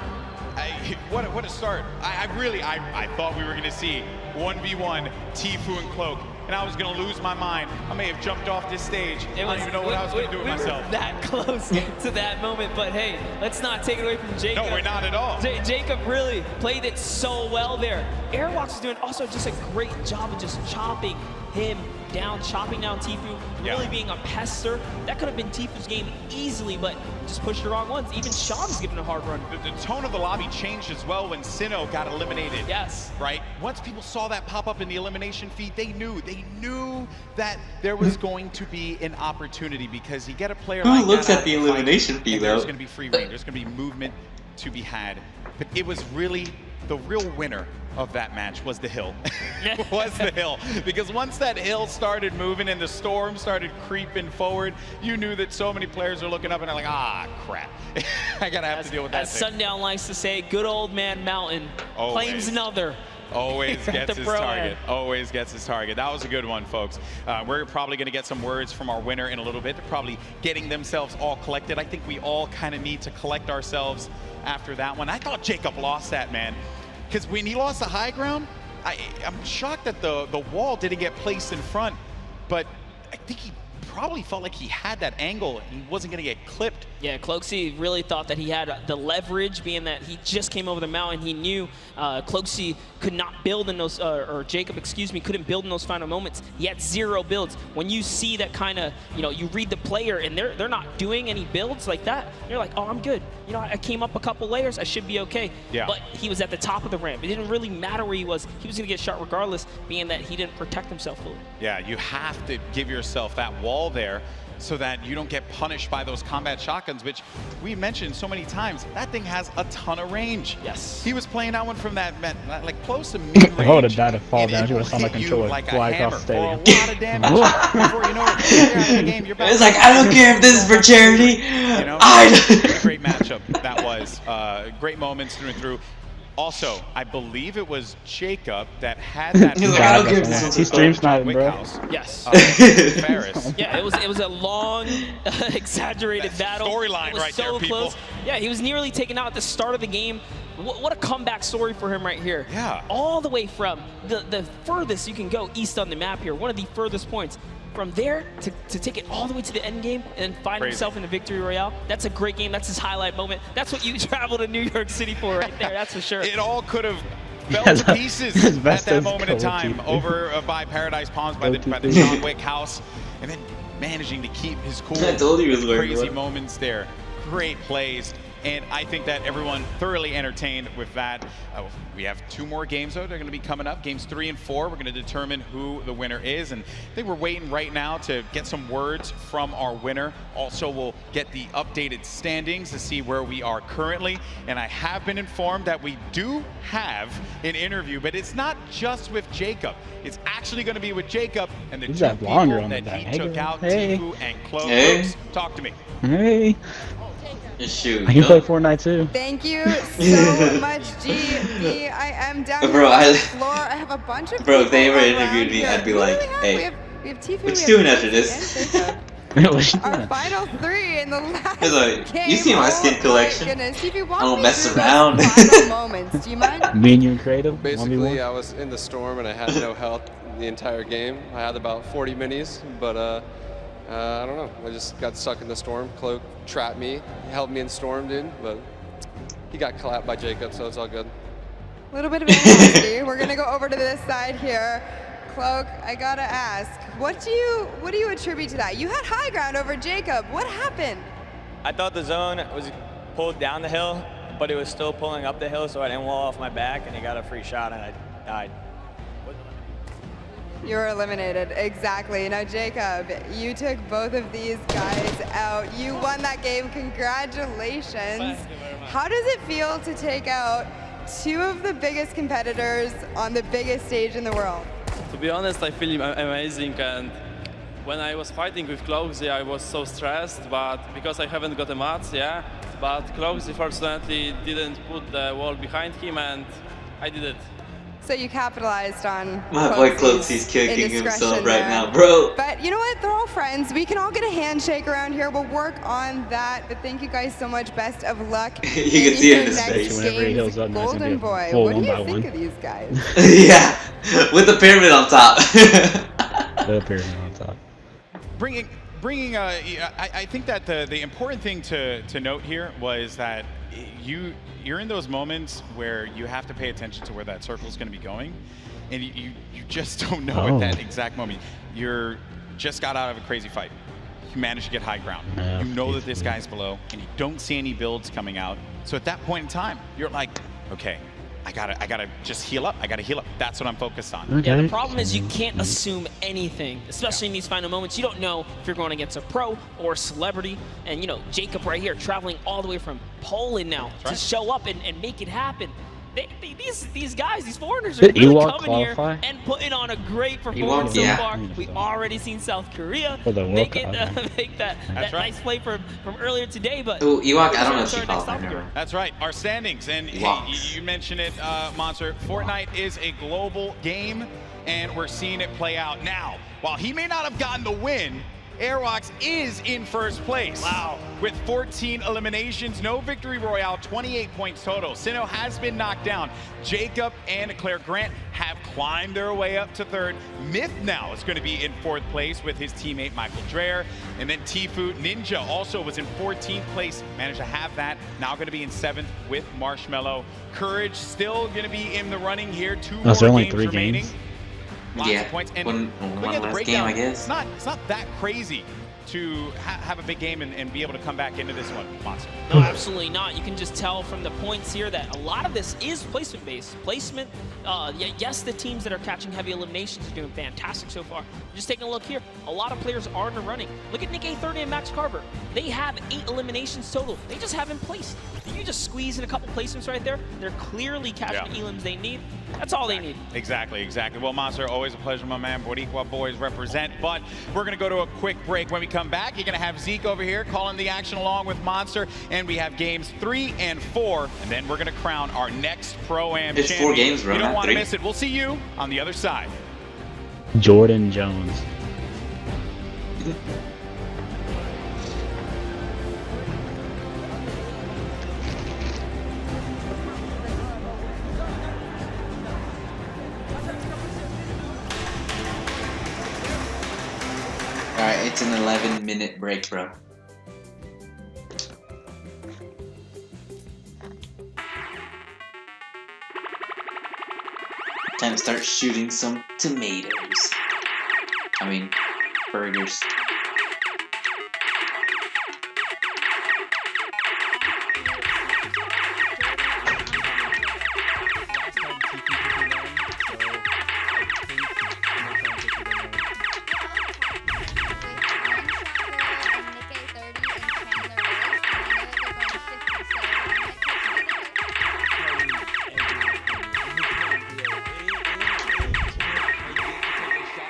What a start. I thought we were going to see 1v1 Tfue and Cloak, and I was going to lose my mind. I may have jumped off this stage. I don't even know what I was going to do with myself. We were that close to that moment, but hey, let's not take it away from Jacob. No, we're not at all. Jacob really played it so well there. Airwalks is doing also just a great job of just chopping him down, chopping down Tfue, really being a pester. That could have been Tfue's game easily, but just pushed the wrong ones. Even Sean's giving a hard run. The tone of the lobby changed as well when Sinnoh got eliminated. Yes. Right? Once people saw that pop up in the elimination feed, they knew that there was going to be an opportunity, because you get a player like that. Who looks at the elimination feed, though? There's going to be free reign. There's going to be movement to be had. But it was really the real winner of that match was the hill. Was the hill. Because once that hill started moving and the storm started creeping forward, you knew that so many players are looking up and they're like, ah, crap. I gotta have to deal with that As thing. Sundown likes to say, good old man Mountain claims another. Always gets his Pro target. Am. Always gets his target. That was a good one, folks. We're probably going to get some words from our winner in a little bit. They're probably getting themselves all collected. I think we all kind of need to collect ourselves after that one. I thought Jacob lost that, man. Because when he lost the high ground, I'm shocked that the wall didn't get placed in front. But I think he probably felt like he had that angle. He wasn't going to get clipped. Yeah, Cloaksy really thought that he had the leverage, being that he just came over the mountain. He knew Cloaksy could not build in those, or Jacob, excuse me, couldn't build in those final moments. He had 0 builds. When you see that kind of, you read the player and they're not doing any builds like that, you're like, oh, I'm good. I came up a couple layers, I should be okay. Yeah. But he was at the top of the ramp. It didn't really matter where he was going to get shot regardless, being that he didn't protect himself fully. Yeah, you have to give yourself that wall there so that you don't get punished by those combat shotguns, which we mentioned so many times. That thing has a ton of range. Yes. He was playing that one from that, like close to mid-range. If I would have died to fall down, he would have sounded like a controller fly across the stadium. For a lot of damage. Before you know it, you're out of the game. You're back. It's like, I don't care if this is for charity. Great matchup that was. Great moments through and through. Also, I believe it was Jacob that had that. He's like, I don't give a He stream sniping, bro. Yes. Ferris. Yeah, it was a long, exaggerated battle. Storyline right so there, people. close. Yeah, he was nearly taken out at the start of the game. What a comeback story for him right here. Yeah. All the way from the furthest you can go east on the map here, one of the furthest points. From there to take it all the way to the end game and then find himself in the victory royale, that's a great game. That's his highlight moment. That's what you travel to New York City for right there, that's for sure. It all could have fell to pieces at that moment in time over by Paradise Palms by the John Wick house, and then managing to keep his cool. I told you it was Crazy moments there. Great plays. And I think that everyone thoroughly entertained with that. We have 2 more games, though. They're going to be coming up. Games 3 and 4. We're going to determine who the winner is. And I think we're waiting right now to get some words from our winner. Also, we'll get the updated standings to see where we are currently. And I have been informed that we do have an interview, but it's not just with Jacob. It's actually going to be with Jacob and the 2 people that he took out, Tfue and Cloak. Hey. Talk to me. Hey. Shoot. I can play Fortnite too. Thank you so much, GB. I am down here Bro, on the floor. I have a bunch of Bro, if they people ever around interviewed me, here. I'd be Who do like, we have? hey, we have Tfue, what you doing after and this? Jacob. Our final 3 in the last It's like, game. you see my skin Oh collection? My goodness. Tfue, I walk don't me mess through around. those final moments. Do you mind? Me and you and Creative. Basically, I was in the storm and I had no health the entire game. I had about 40 minis, but I don't know. I just got stuck in the storm. Cloak trapped me. He held me in storm, dude, but he got clapped by Jacob, so it's all good. A little bit of animosity. We're gonna go over to this side here. Cloak, I gotta ask, what do you attribute to that? You had high ground over Jacob. What happened? I thought the zone was pulled down the hill, but it was still pulling up the hill, so I didn't wall off my back, and he got a free shot, and I died. You were eliminated, exactly. Now, Jacob, you took both of these guys out. You won that game, congratulations. How does it feel to take out two of the biggest competitors on the biggest stage in the world? To be honest, I feel amazing, and when I was fighting with Clogsy, I was so stressed, but because I haven't got a match, yeah, but Clogsy fortunately didn't put the wall behind him, and I did it. So you capitalized on My boy Cloaksy's kicking himself right now, bro. But you know what? They're all friends. We can all get a handshake around here. We'll work on that. But thank you guys so much. Best of luck. You can see it in his face. Whenever he heals up, Golden Boy, full what do one you by think one. of these guys? Yeah, with the pyramid on top. The pyramid on top. I think that the important thing to note here was that you're in those moments where you have to pay attention to where that circle is going to be going, and you just don't know at that exact moment. You're just got out of a crazy fight. You managed to get high ground. Yeah, you know that this guy's below, and you don't see any builds coming out. So at that point in time, you're like, okay, I gotta just heal up. I gotta heal up. That's what I'm focused on. Okay. Yeah, the problem is you can't assume anything, especially in these final moments. You don't know if you're going against a pro or a celebrity. And, you know, Jacob right here traveling all the way from Poland now to show up and make it happen. These guys, these foreigners are Did really Ewok coming qualify? here and putting on a great performance so far. We've already seen South Korea For the World make Cup. make that nice play from earlier today. But Ooh, Ewok, I don't know if she qualified. That's right, our standings. And hey, you mentioned it, Monster. Fortnite is a global game, and we're seeing it play out now. While he may not have gotten the win, Airwalks is in first place. Wow. With 14 eliminations, no victory royale, 28 points total. Sinnoh has been knocked down. Jacob and Claire Grant have climbed their way up to third. Myth now is going to be in fourth place with his teammate Michael Dreher. And then Tifu Ninja also was in 14th place, managed to have that. Now going to be in 7th with Marshmallow. Courage still going to be in the running here. Two more there only games 3 remaining. games? Lots Yeah, of points. And one looking at the last game, I breakdown, guess. it's not that crazy to have a big game and be able to come back into this one, Monster. no, absolutely not. You can just tell from the points here that a lot of this is placement-based. Placement, yes, the teams that are catching heavy eliminations are doing fantastic so far. Just taking a look here, a lot of players are in the running. Look at Nick A30 and Max Carver. They have 8 eliminations total. They just haven't placed. You just squeeze in a couple placements right there. They're clearly catching the elims they need. That's all they need. Exactly. Well, Monster, always a pleasure, my man. Boricua boys represent. But we're going to go to a quick break. When we come back, you're going to have Zeke over here calling the action along with Monster. And we have games 3 and 4. And then we're going to crown our next Pro-Am champion. It's 4 games, bro. You don't not want 3. to miss it. We'll see you on the other side. Jordan Jones. Alright, it's an 11-minute break, bro. Time to start shooting some tomatoes. I mean, burgers.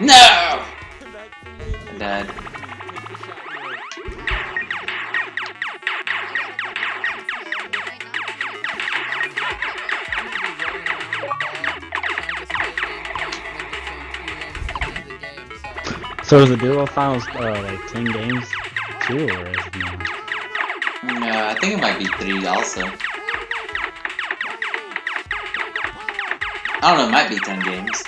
No! I'm dead. So is the duo finals like 10 games too, or is it not? No, I think it might be 3 also. I don't know, it might be 10 games.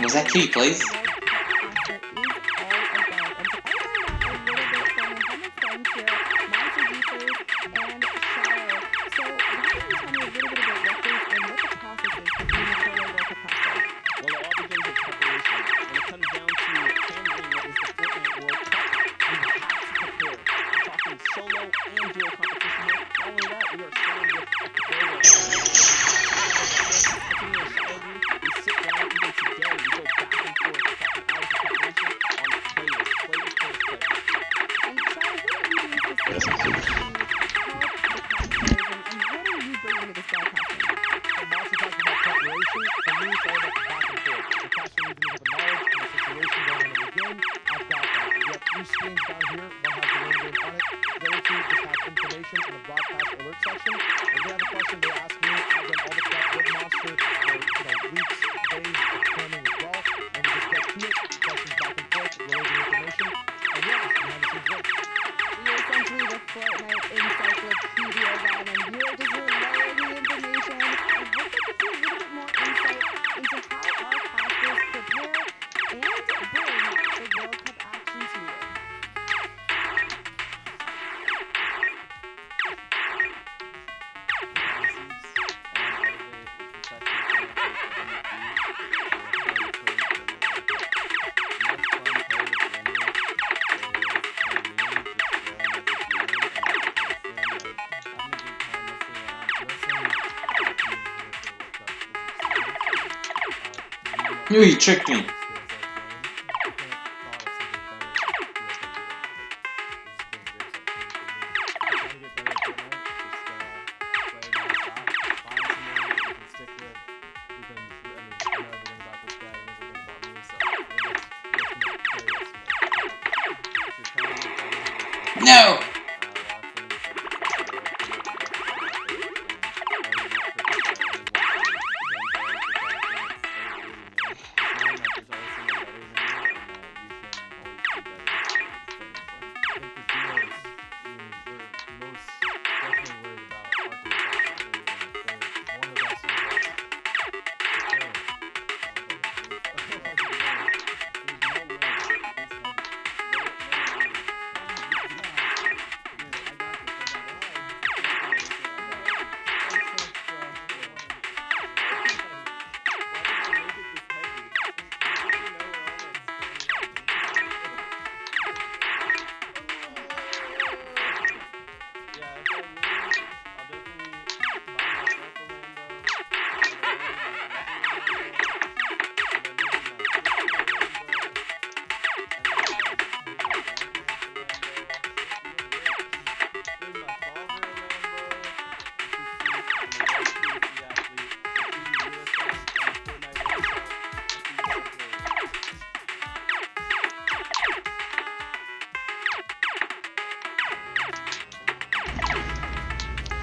Was that 3 plays? You tricked me. No!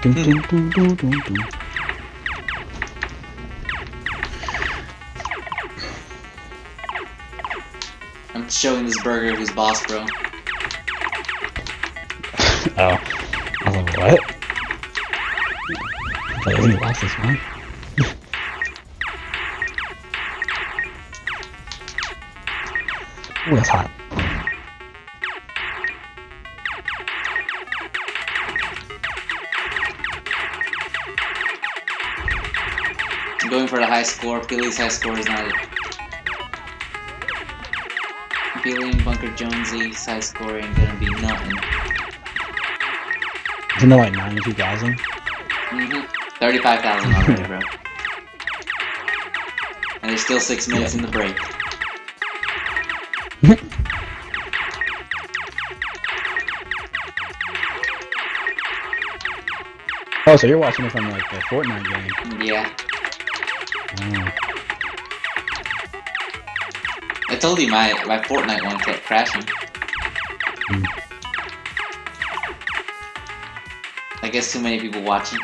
Dun, dun, dun, dun, dun, dun. I'm showing this burger who's boss, bro. Oh. I was like, what? I thought you lost this one. Ooh, that's hot. I'm going for the high score. Peely's high score is not it. Peely and Bunker Jonesy's high score ain't gonna be nothing. Isn't it like 92,000? 35,000 already, bro. And there's still 6 minutes in the break. Oh, so you're watching it from like the Fortnite game? Yeah. Oh. I told you my Fortnite one kept crashing. I guess too many people watching.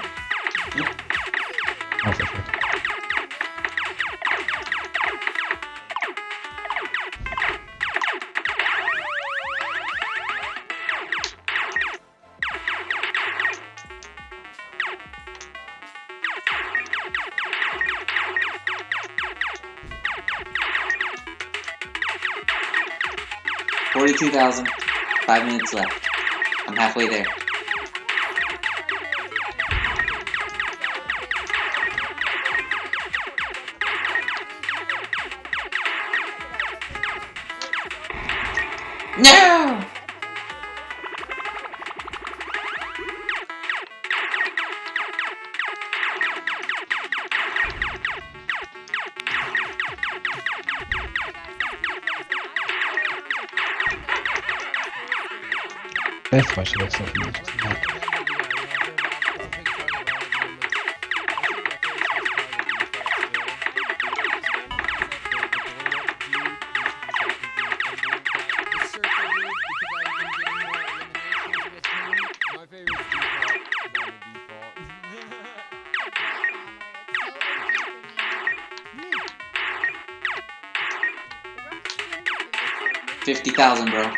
Oh, for sure. $42,000. 5 minutes left. I'm halfway there. No! That's why she looks so much. 50,000, bro.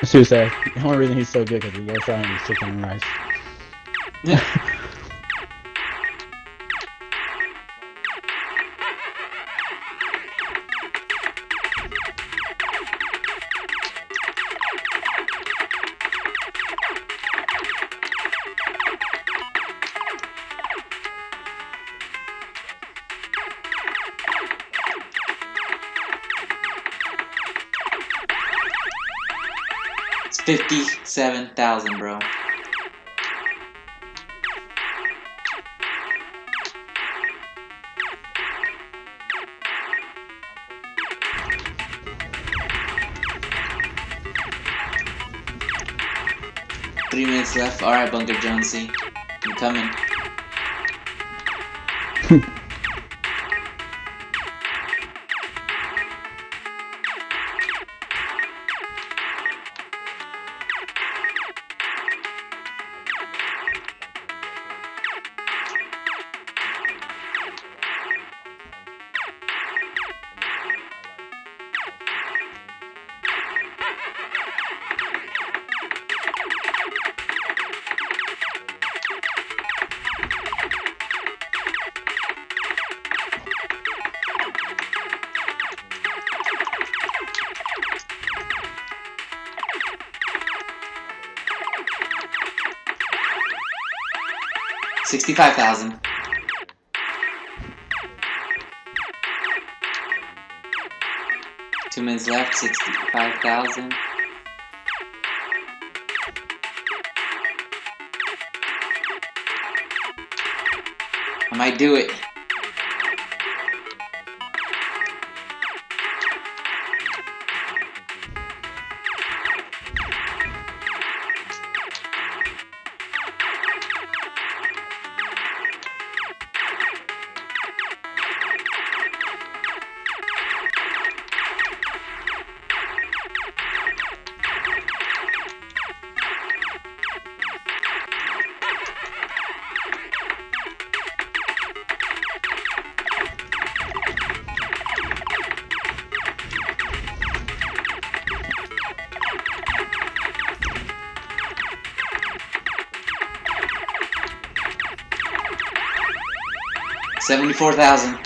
Seriously, the only reason he's so good is because he works out and he's chicken and rice. 57,000, bro. Three minutes left. Alright, Bunker Jonesy. I'm coming. $65,000. Two minutes left. 65,000. I might do it. $74,000.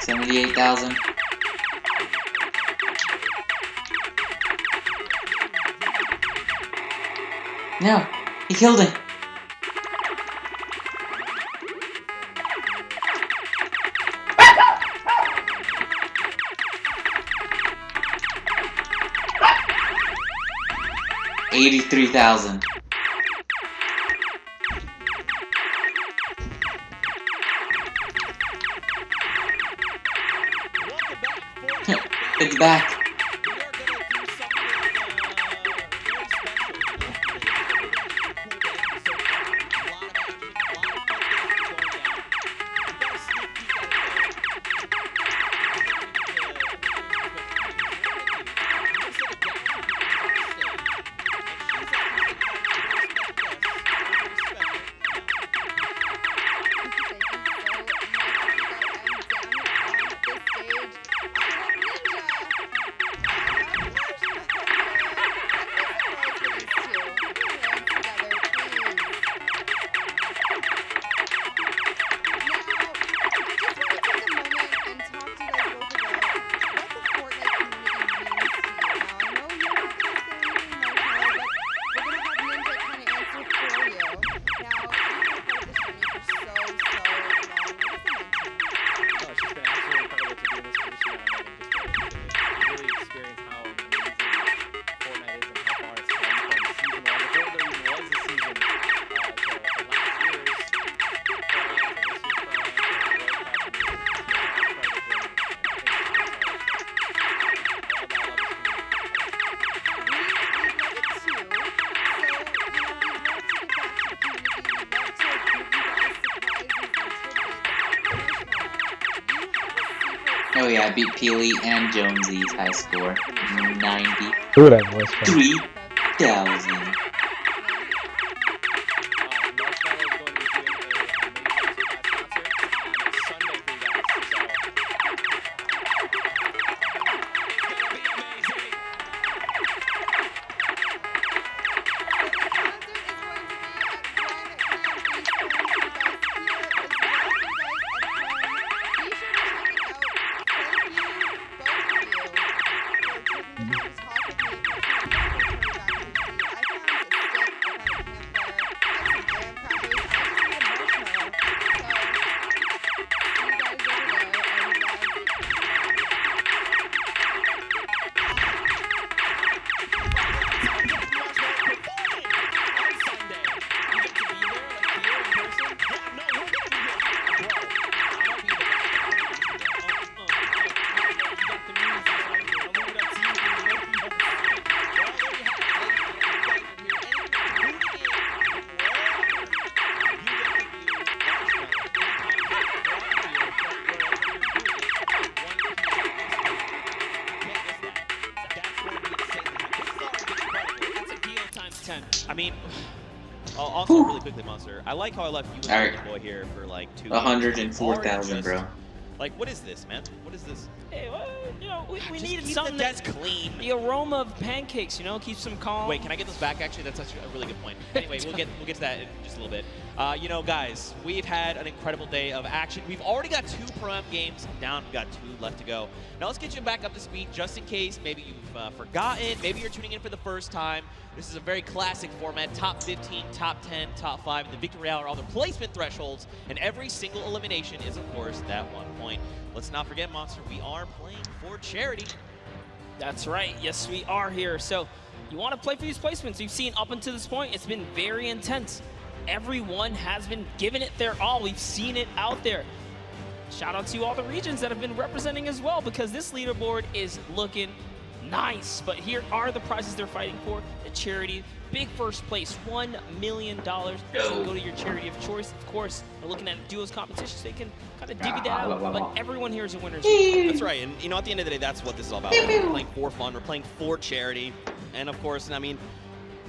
$78,000. No, he killed him. $83,000. It's back. Oh yeah, I beat Peely and Jonesy's high score. 93. Ooh, that voice crack. 4,000. I mean, also really quickly, Monster. I like how I left you and the boy here for like 2 104,000, bro. Like, what is this, man? What is this? Hey, well, you know, we needed keep something the desk clean. The aroma of pancakes, you know, keeps them calm. Wait, can I get this back? Actually, that's actually a really good point. Anyway, we'll get to that in just a little bit. You know, guys, we've had an incredible day of action. We've already got 2 Pro Am games down. We've got 2 left to go. Now let's get you back up to speed, just in case maybe you've forgotten. Maybe you're tuning in for the first time. This is a very classic format: top 15, top 10, top 5. And the victory royale are all the placement thresholds, and every single elimination is, of course, that 1 point. Let's not forget, Monster, we are playing for charity. That's right. Yes, we are here. So you want to play for these placements. You've seen up until this point, it's been very intense. Everyone has been giving it their all. We've seen it out there. Shout out to all the regions that have been representing as well, because this leaderboard is looking nice. But here are the prizes they're fighting for. The charity, big first place, $1 million. So go to your charity of choice. Of course, we're looking at duos competitions. They can kind of divvy that out, but everyone here is a winner. That's right, and you know, at the end of the day, that's what this is all about. We're playing for fun, we're playing for charity, and of course, I mean,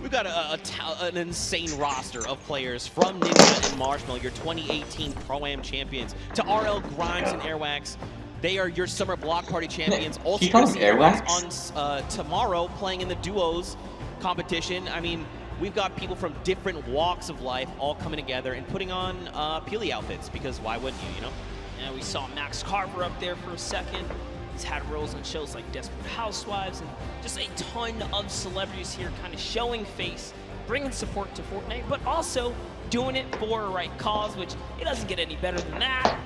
we've got an insane roster of players, from Ninja and Marshmallow, your 2018 Pro Am champions, to RL Grimes and Airwax. They are your summer block party champions. Also, you call them Airwax? On tomorrow, playing in the duos competition. I mean, we've got people from different walks of life all coming together and putting on Peely outfits, because why wouldn't you, you know? Yeah, we saw Max Carver up there for a second. He's had roles on shows like Desperate Housewives, and just a ton of celebrities here kind of showing face, bringing support to Fortnite, but also doing it for a right cause, which it doesn't get any better than that.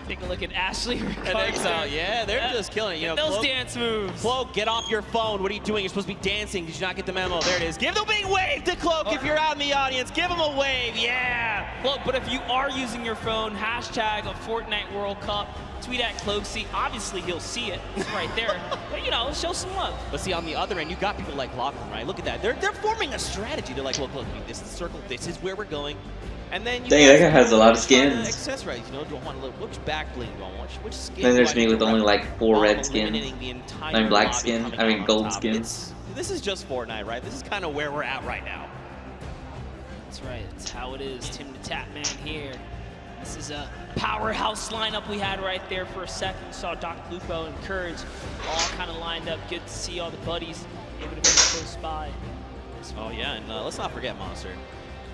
Take a look at Ashley and Exile. Yeah, they're just killing it. You know, those Cloak, dance moves. Cloak, get off your phone. What are you doing? You're supposed to be dancing. Did you not get the memo? There it is. Give the big wave to Cloak if you're out in the audience. Give him a wave. Yeah. Look, but if you are using your phone, hashtag a Fortnite World Cup, tweet at Cloaksy. Obviously, he'll see it right there. But, you know, show some love. But see, on the other end, you got people like Lachlan, right? Look at that. They're forming a strategy. They're like, look, this is the circle. This is where we're going. And then you dang, that guy has a lot of skins. Accessorize, you know, do I want a little, which back bling do I want? Which skin? Then there's me with only like 4 red skins. I mean black skin. I mean gold skins. This is just Fortnite, right? This is kind of where we're at right now. That's right. That's how it is. Tim the Tap Man here. This is a powerhouse lineup we had right there for a second. We saw Doc Lupo and Courage all kind of lined up. Good to see all the buddies able to be close by. Oh yeah, and let's not forget Monster.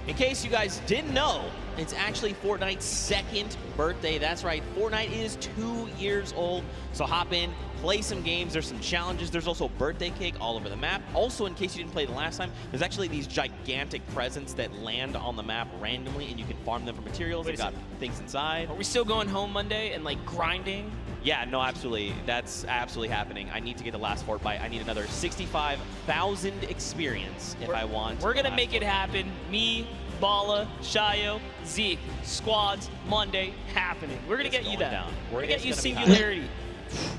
In case you guys didn't know, it's actually Fortnite's 2nd birthday. That's right, Fortnite is 2 years old. So hop in, play some games. There's some challenges. There's also birthday cake all over the map. Also, in case you didn't play the last time, there's actually these gigantic presents that land on the map randomly, and you can farm them for materials. They've got things inside. Are we still going home Monday and like grinding? Yeah, no, absolutely. That's absolutely happening. I need to get the last Fortnite. I need another 65,000 experience if I want. We're gonna make it happen. Me, Bala, Shayo, Zeke, squads, Monday, happening. We're gonna get you that. We're gonna get you Singularity.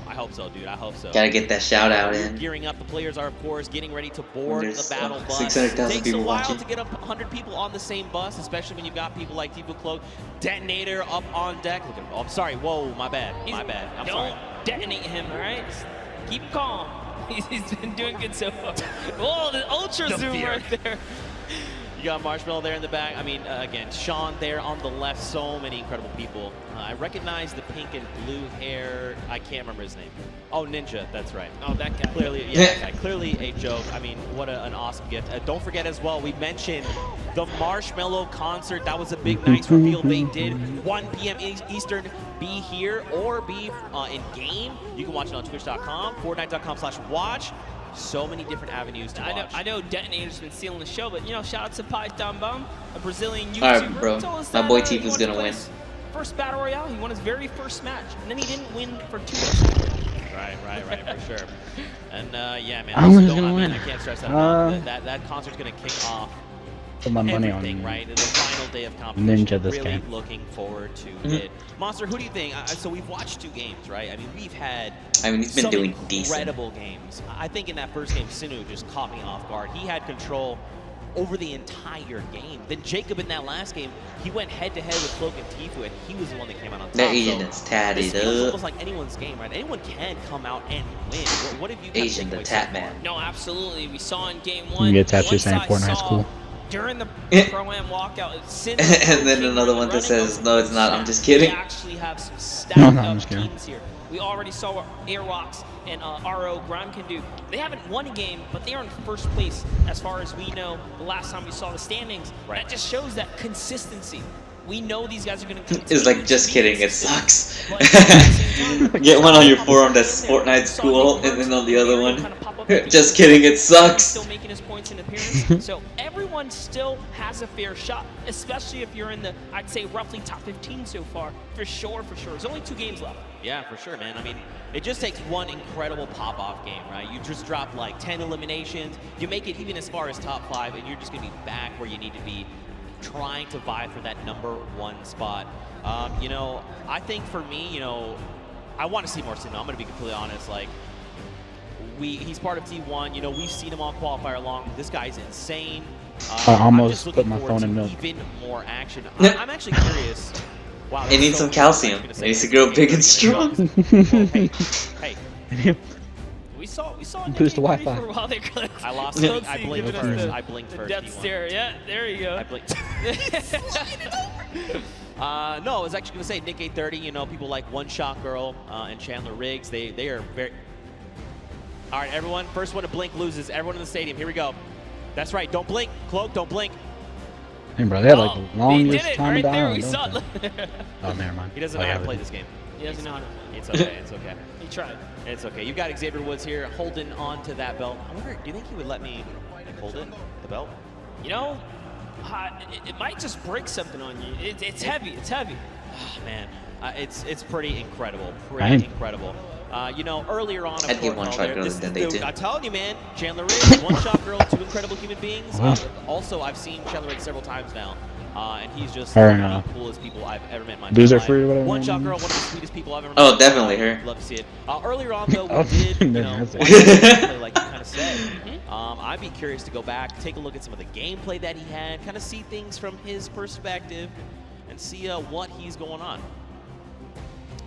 I hope so, dude. I hope so. Gotta get that shout out in. Gearing up. The players are, of course, getting ready to board the battle bus. 600,000 people watching. Takes a while to get up 100 people on the same bus, especially when you've got people like Tifu Cloak, Detonator up on deck. Look at, oh, I'm sorry. Whoa, my bad. My bad. I'm sorry. Don't detonate him, all right? Keep calm. He's been doing good so far. Whoa, the ultra zoom right there. You got Marshmallow there in the back. I mean, again, Sean there on the left. So many incredible people. I recognize the pink and blue hair. I can't remember his name. Oh, Ninja. That's right. Oh, that guy. Clearly, yeah, that guy. Clearly a joke. I mean, what an awesome gift. Don't forget as well, we mentioned the Marshmallow concert. That was a big, nice reveal they did. 1 p.m. Eastern. Be here or be in game. You can watch it on Twitch.com, Fortnite.com/watch. So many different avenues to watch. I know Detonator's been stealing the show, but you know, shout out to Python Bum, a Brazilian YouTuber. Alright, bro. Told us My that, boy Tief is gonna win win. his first battle royale. He won his very first match, and then he didn't win for 2 weeks. Right, for sure. And yeah, man, I'm just gonna win. I can't stress that enough. That concert's gonna kick off Put my money everything, on right? The final day of competition. Ninja this really game. looking forward to it. Monster, who do you think? So we've watched 2 games, right? I mean, we've had he's been some doing decent. incredible games. I think in that first game, Sinu just caught me off guard. He had control over the entire game. Then Jacob in that last game, he went head-to-head with Cloak and Tifu, and he was the one that came out on top. That Asian is tatted This feels up. almost like anyone's game, right? Anyone can come out and win. What have you guys Asian the Tat Man. No, absolutely. We saw in game You 1. can get tattoos saying once I Fortnite's saw cool. During the Pro-Am walkout, And then another one that says, no, it's not. I'm just kidding. We actually have some No, stacked I'm up just kidding. teams here. We already saw what Airrocks and RO Grime can do. They haven't won a game, but they are in first place as far as we know. The last time we saw the standings, that just shows that consistency. We know these guys are going to. It's like, just kidding, it sucks. Get one on your forearm that's Fortnite school, and then on the other one, just kidding, it sucks. Still making his points in appearance, so everyone still has a fair shot, especially if you're in the, I'd say, roughly top 15 so far. For sure. There's only 2 games left. Yeah, for sure, man. I mean, it just takes one incredible pop-off game, right? You just drop like 10 eliminations, you make it even as far as top 5, and you're just going to be back where you need to be, trying to vie for that #1 spot. You know, I think for me, you know, I want to see more Sino. I'm going to be completely honest. Like, he's part of T1. You know, we've seen him all qualifier long. This guy's insane. I almost I'm just put my looking phone forward in to milk. even more action. I'm actually curious. Wow, It needs some calcium. It needs to grow big and strong. Hey. We saw Boost the Nick Wi-Fi. for a while there. I lost it. I blinked Giving us first. the- I blinked the first. death He won. stare. Yeah, there you go. I blinked. No, I was actually going to say Nick 830, you know, people like One Shot Girl and Chandler Riggs, they are very... All right, everyone, first one to blink loses. Everyone in the stadium, here we go. That's right, don't blink. Cloak, don't blink. Hey, bro, they had like the He longest did it time right to there. die. We saw it. Oh, never mind. He doesn't know how to play this game. He doesn't know how to. It's okay, it's okay. He tried. It's okay. You've got Xavier Woods here holding on to that belt. I wonder, do you think he would let me hold it, the belt? You know, it might just break something on you. It's heavy. It's heavy. Oh, man, it's pretty incredible. Right. Incredible. You know, earlier on, I'd give One Shot Girl this, than they do. I'm telling you, man, Chandler Riggs, One Shot Girl, 2 incredible human beings. Wow. Also, I've seen Chandler Riggs several times now, and he's just Her one and, of the coolest people I've ever met in my Boozer life. Free or whatever One her Shot name Girl, is. one of the sweetest people I've ever met. Oh, definitely her. Love to see it. Earlier on, though, Oh, we did, you never know, has it. watch the gameplay, like you kind of said. I'd be curious to go back, take a look at some of the gameplay that he had, kind of see things from his perspective, and see what he's going on.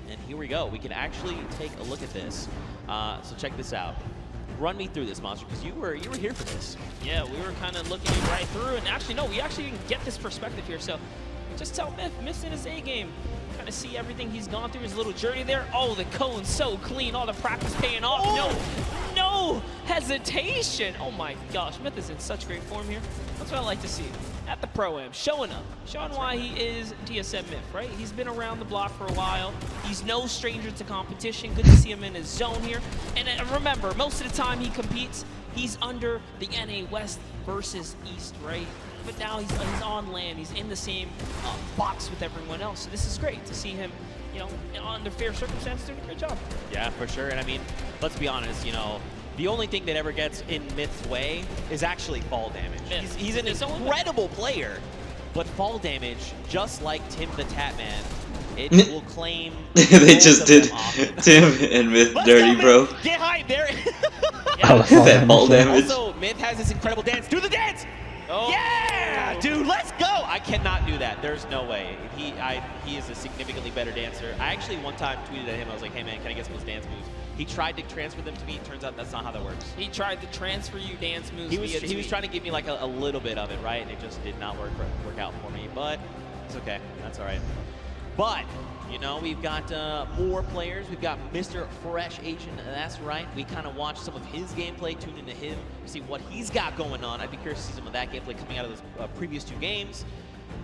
And here we go. We can actually take a look at this. So check this out. Run me through this, Monster, because you were here for this. Yeah, we were kind of looking right through, and actually, no, we actually didn't get this perspective here. So just tell Myth's in his A game. Kind of see everything he's gone through, his little journey there. Oh, the cone's so clean. All the practice paying off. Oh. No hesitation. Oh my gosh, Myth is in such great form here. That's what I like to see. At the Pro-Am, showing up, showing why he is TSM Myth, right? He's been around the block for a while. He's no stranger to competition. Good to see him in his zone here. And remember, most of the time he competes, he's under the NA West versus East, right? But now he's on land. He's in the same box with everyone else. So this is great to see him, you know, under fair circumstances, doing a great job. Yeah, for sure. And I mean, let's be honest, you know, the only thing that ever gets in Myth's way is actually fall damage. He's an incredible player, but fall damage, just like Tim the Tatman, it will claim. They just did Tim and Myth dirty, bro. Get hype there. That fall damage. Also, Myth has this incredible dance. Do the dance! Oh. Yeah, dude, let's go. I cannot do that. There's no way. He is a significantly better dancer. I actually one time tweeted at him. I was like, hey man, can I get some of those dance moves? He tried to transfer them to me. It turns out that's not how that works. He tried to transfer you dance moves. He was trying to give me like a little bit of it, right? And it just did not work out for me. But it's okay. That's all right. But you know, we've got more players. We've got Mr. Fresh Asian. That's right. We kind of watched some of his gameplay, tuned into him, see what he's got going on. I'd be curious to see some of that gameplay coming out of those previous 2 games.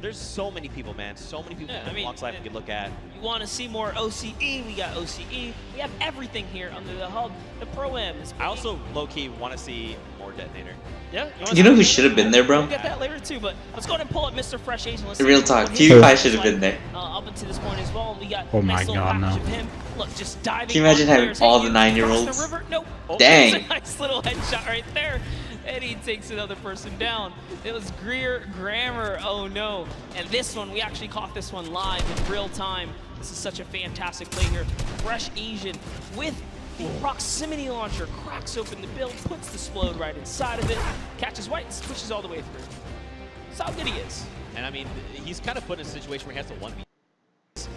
There's so many people, man. So many people in Walks Life we could look at. You want to see more OCE? We got OCE. We have everything here under the hub. The Pro Am is. I also low-key want to see more Detonator. Yeah. You know who should have been there, bro? We'll get that later too, but let's go ahead and pull up Mr. Fresh Asian. Real talk, PewDiePie should have been there. Up until this point as well, we got oh nice my little god, package no. of him. Look, just diving. Can you imagine having all the 9-year-olds? Nope. Dang. That's a nice little headshot right there. And he takes another person down. It was Greer Grammar, oh no. And this one, we actually caught this one live in real time. This is such a fantastic play here. Fresh Asian with the proximity launcher, cracks open the build, puts the explode right inside of it, catches white, switches all the way through. That's how good he is. And I mean, he's kind of put in a situation where he has to 1v.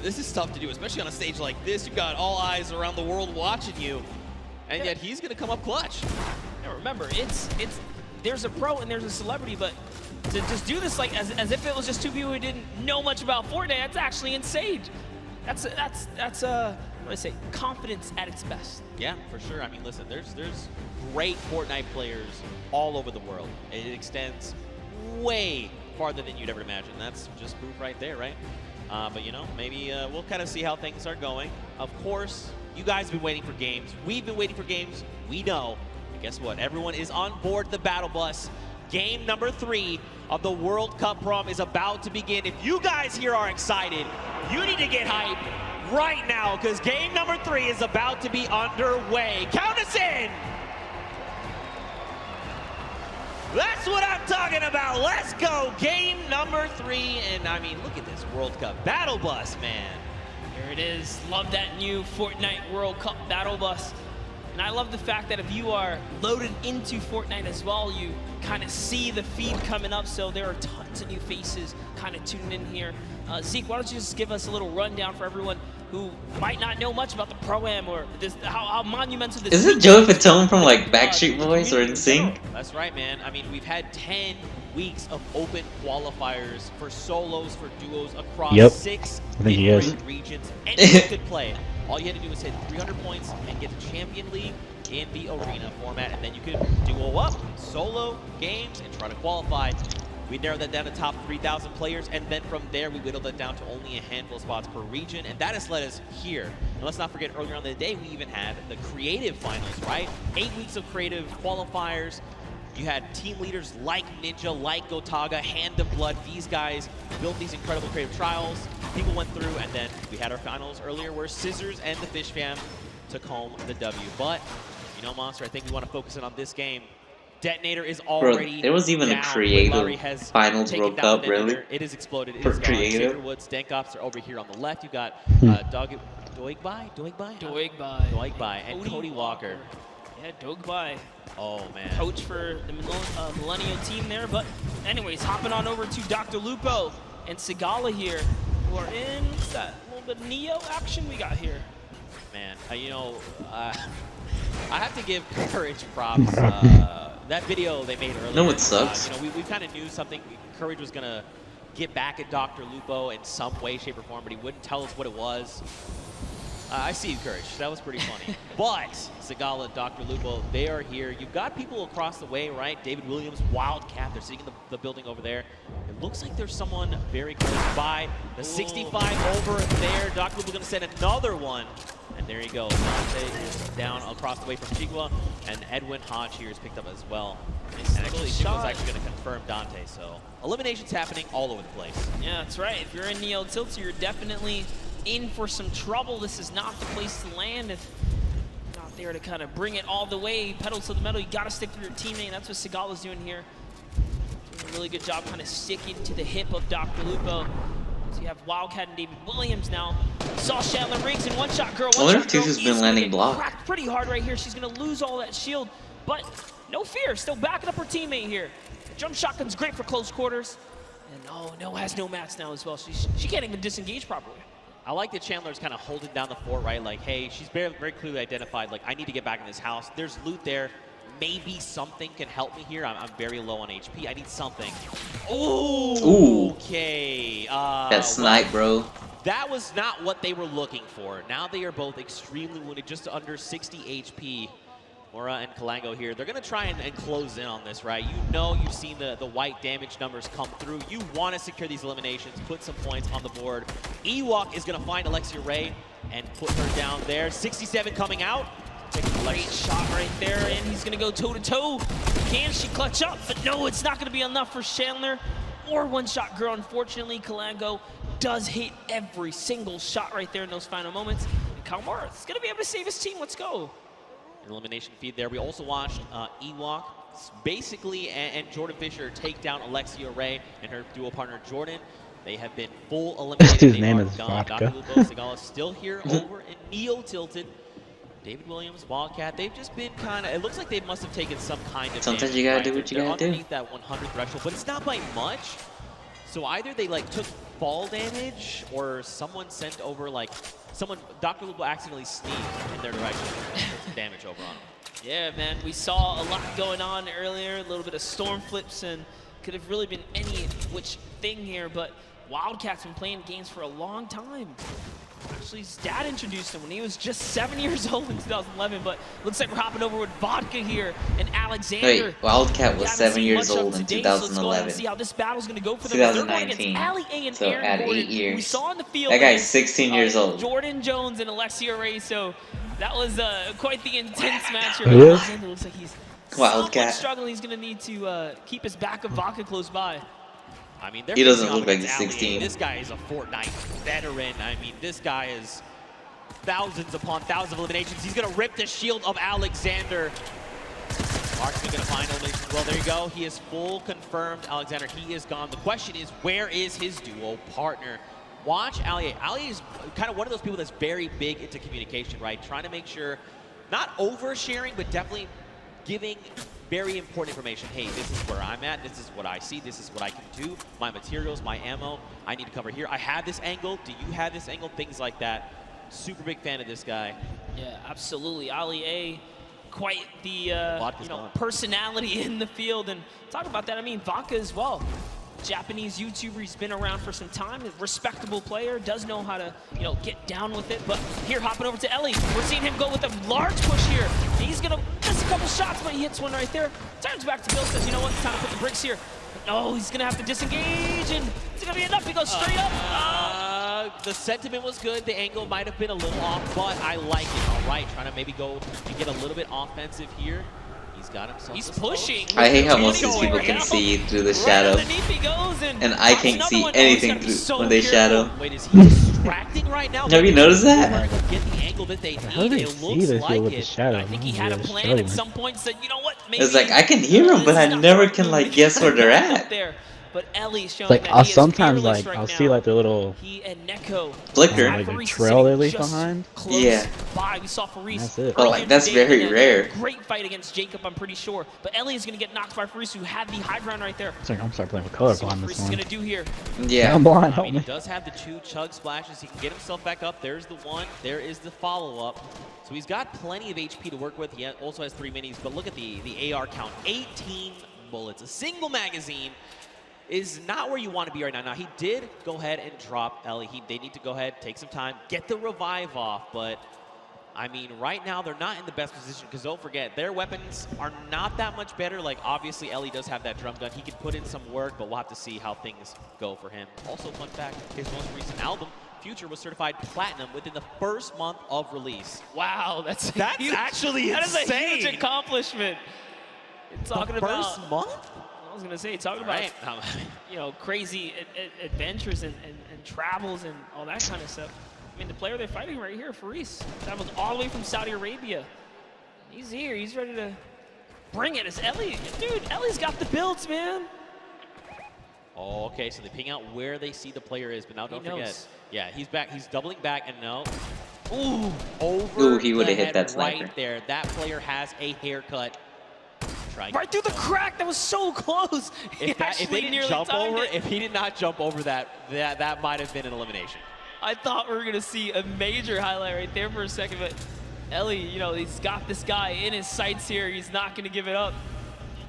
This is tough to do, especially on a stage like this. You've got all eyes around the world watching you, and yet he's gonna come up clutch. Now remember, there's a pro and there's a celebrity, but to just do this like as if it was just 2 people who didn't know much about Fortnite, that's actually insane. That's what I say, confidence at its best. Yeah, for sure. I mean, listen, there's great Fortnite players all over the world. It extends way farther than you'd ever imagine. That's just proof right there, right? But you know, maybe we'll kind of see how things are going. Of course, you guys have been waiting for games. We've been waiting for games. We know. And guess what? Everyone is on board the battle bus. Game number 3 of the World Cup Pro Am is about to begin. If you guys here are excited, you need to get hyped right now, because game number 3 is about to be underway. Count us in! That's what I'm talking about. Let's go. Game number 3. And I mean, look at this World Cup battle bus, man. Here it is. Love that new Fortnite World Cup battle bus. And I love the fact that if you are loaded into Fortnite as well, you kind of see the feed coming up. So there are tons of new faces kind of tuning in here. Zeke, why don't you just give us a little rundown for everyone who might not know much about the Pro Am or this, how monumental this is. Isn't Joey Fatone from like Backstreet Boys or NSYNC? That's right, man. I mean, we've had 10 weeks of open qualifiers for solos, for duos across 6 different regions. Anyone could play. All you had to do was hit 300 points and get the Champion League in the arena format, and then you could duo up, solo games, and try to qualify. We narrowed that down to top 3,000 players, and then from there we whittled that down to only a handful of spots per region, and that has led us here. And let's not forget, earlier on in the day, we even had the creative finals, right? 8 weeks of creative qualifiers. You had team leaders like Ninja, like Gotaga, Hand of Blood. These guys built these incredible creative trials. People went through, and then we had our finals earlier where Scissors and the Fish Fam took home the W. But, you know, Monster, I think we want to focus in on this game. Detonator is already Bro, there was even down. a creative finals World Cup, really? It is exploded. It For is gone. creative? Xavier Woods, Dankops are over here on the left. You got Doigbai, and Cody Walker. Yeah, Doigbai. Oh, man. Coach for the Millennial team there. But anyways, hopping on over to Dr. Lupo and Sigala here, who are in that little bit of Neo action we got here. Man, you know, I have to give Courage props. That video they made earlier. No, it sucks. You know, we kind of knew something. Courage was gonna get back at Dr. Lupo in some way, shape, or form, but he wouldn't tell us what it was. I see you, Courage. That was pretty funny. But Sigala, Dr. Lupo, they are here. You've got people across the way, right? David Williams, Wildcat. They're sitting in the building over there. It looks like there's someone very close by. The 65 over there. Dr. Lupo going to send another one. And there you go. Dante is down across the way from Chiwah, and Edwin Hodge here is picked up as well. And actually, Chiwah's actually going to confirm Dante. So eliminations happening all over the place. Yeah, that's right. If you're in Neo Tilted, you're definitely in for some trouble. This is not the place to land if you're not there to kind of bring it all the way, pedal to the metal. You got to stick with your teammate, and that's what Sigala's doing here. Doing a really good job kind of sticking to the hip of Dr. Lupo. So you have Wildcat and David Williams now. Saw Shanlin Riggs in one-shot girl. I wonder if Tutu's been landing block. Cracked pretty hard right here. She's going to lose all that shield, but no fear. Still backing up her teammate here. The jump shotgun's great for close quarters. And oh, no, has no mats now as well. She can't even disengage properly. I like that Chandler's kind of holding down the fort, right? Like, hey, she's very clearly identified, like, I need to get back in this house. There's loot there. Maybe something can help me here. I'm very low on HP. I need something. Ooh. Okay. That snipe, bro. That was not what they were looking for. Now they are both extremely wounded, just under 60 HP. Mora and Kalango here. They're going to try and close in on this, right? You know you've seen the white damage numbers come through. You want to secure these eliminations, put some points on the board. Ewok is going to find Alexia Rae and put her down there. 67 coming out. Great shot right there, and he's going to go toe-to-toe. Can she clutch up? But no, it's not going to be enough for Chandler or One-Shot Girl. Unfortunately, Kalango does hit every single shot right there in those final moments. And Kalmar is going to be able to save his team. Let's go. Elimination feed there. We also watched Ewok basically and Jordan Fisher take down Alexia Rae and her duo partner Jordan. They have been full eliminated. His name is Vodka. Dr. Lupo Segala still here over in Neo Tilted. David Williams, Wildcat, they've just been kind of, it looks like they must have taken some kind of Sometimes damage, you gotta right? do what you They're gotta do. underneath that 100 threshold, but it's not by much. So either they like took fall damage or someone sent over like, Dr. Lupo accidentally sneezed in their direction and put some damage over on them. Yeah, man, we saw a lot going on earlier, a little bit of storm flips, and could have really been any which thing here, but Wildcat's been playing games for a long time. Actually, his dad introduced him when he was just 7 years old in 2011, but looks like we're hopping over with Vodka here and Alexander. Wait, Wildcat was 7 years old in today, so let's go ahead 2011. and see how this battle's going to go for them. 2019. Ali A and So Aaron at Gordon, 8 years. we saw in the field. That guy's 16 years old. Jordan Jones and Alexia Rae, so that was quite the intense match here. Who is? Alexander looks like he's Wildcat. somewhat struggling. He's going to need to keep his back of Vodka close by. I mean, He doesn't facing look off like against he's Ali. 16. This guy is a Fortnite veteran. I mean, this guy is thousands upon thousands of eliminations. He's going to rip the shield of Alexander. Marksman going to find elimination. Well, there you go. He is full confirmed. Alexander, he is gone. The question is, where is his duo partner? Watch Ali. Ali is kind of one of those people that's very big into communication, right? Trying to make sure, not oversharing, but definitely giving very important information. Hey, this is where I'm at. This is what I see. This is what I can do. My materials, my ammo, I need to cover here. I have this angle. Do you have this angle? Things like that. Super big fan of this guy. Yeah, absolutely. Ali A, quite the personality in the field. And talk about that, I mean, Vodka as well. Japanese YouTuber, he's been around for some time, a respectable player, does know how to, get down with it. But here, hopping over to Ellie, we're seeing him go with a large push here. He's gonna miss a couple shots, but he hits one right there. Turns back to Bill, says, you know what, it's time to put the bricks here. No, he's gonna have to disengage, and it's gonna be enough. He goes straight up. The sentiment was good. The angle might have been a little off, but I like it. All right, trying to maybe go and get a little bit offensive here. He's got himself. He's pushing. I hate how most of these people can see through the shadow. And I can't see anything through when they shadow. Wait, is he distracting right now? Have you noticed that? Get the angle that they How do need. they It see looks this like with the it. shadow? I think he had a plan at some point, said, you know what, maybe. It's like, I can hear them, but I never can, like, guess where they're at. But Ellie's showing Like that I'll he is sometimes fearless like right I'll now. see like their little He and Neko flicker, like a trail they leave behind. Yeah. By. We saw Faris. That's it. But like that's very rare. Great fight against Jacob, I'm pretty sure. But Ellie is going to get knocked by Faris, who had the high ground right there. It's like I'm starting playing with color blind Faris this is one. going to do here. Yeah. I'm blind. I Help mean, me. he does have the 2 chug splashes. He can get himself back up. There's the 1. There is the follow-up. So he's got plenty of HP to work with. He also has 3 minis. But look at the AR count. 18 bullets. A single magazine is not where you want to be right now. Now, he did go ahead and drop Ellie. They need to go ahead, take some time, get the revive off. But, I mean, right now, they're not in the best position because don't forget, their weapons are not that much better. Like, obviously, Ellie does have that drum gun. He can put in some work, but we'll have to see how things go for him. Also, fun fact, his most recent album, Future, was certified platinum within the first month of release. Wow, that's huge. Actually that insane. is a huge accomplishment. Talking the about first month? I was gonna say, talking about crazy adventures and travels and all that kind of stuff. I mean, the player they're fighting right here, Faris, traveled all the way from Saudi Arabia. He's here. He's ready to bring it. It's Ellie, dude. Ellie's got the builds, man. Oh, okay, so they ping out where they see the player is, but now don't forget. knows. Yeah, he's back. He's doubling back, and no. Ooh, he would have hit that sniper. Right there. That player has a haircut. try. Right through the crack. That was so close. If they didn't jump over, if he did not jump over that might have been an elimination. I thought we were going to see a major highlight right there for a second, but Ellie, you know, he's got this guy in his sights here. He's not going to give it up.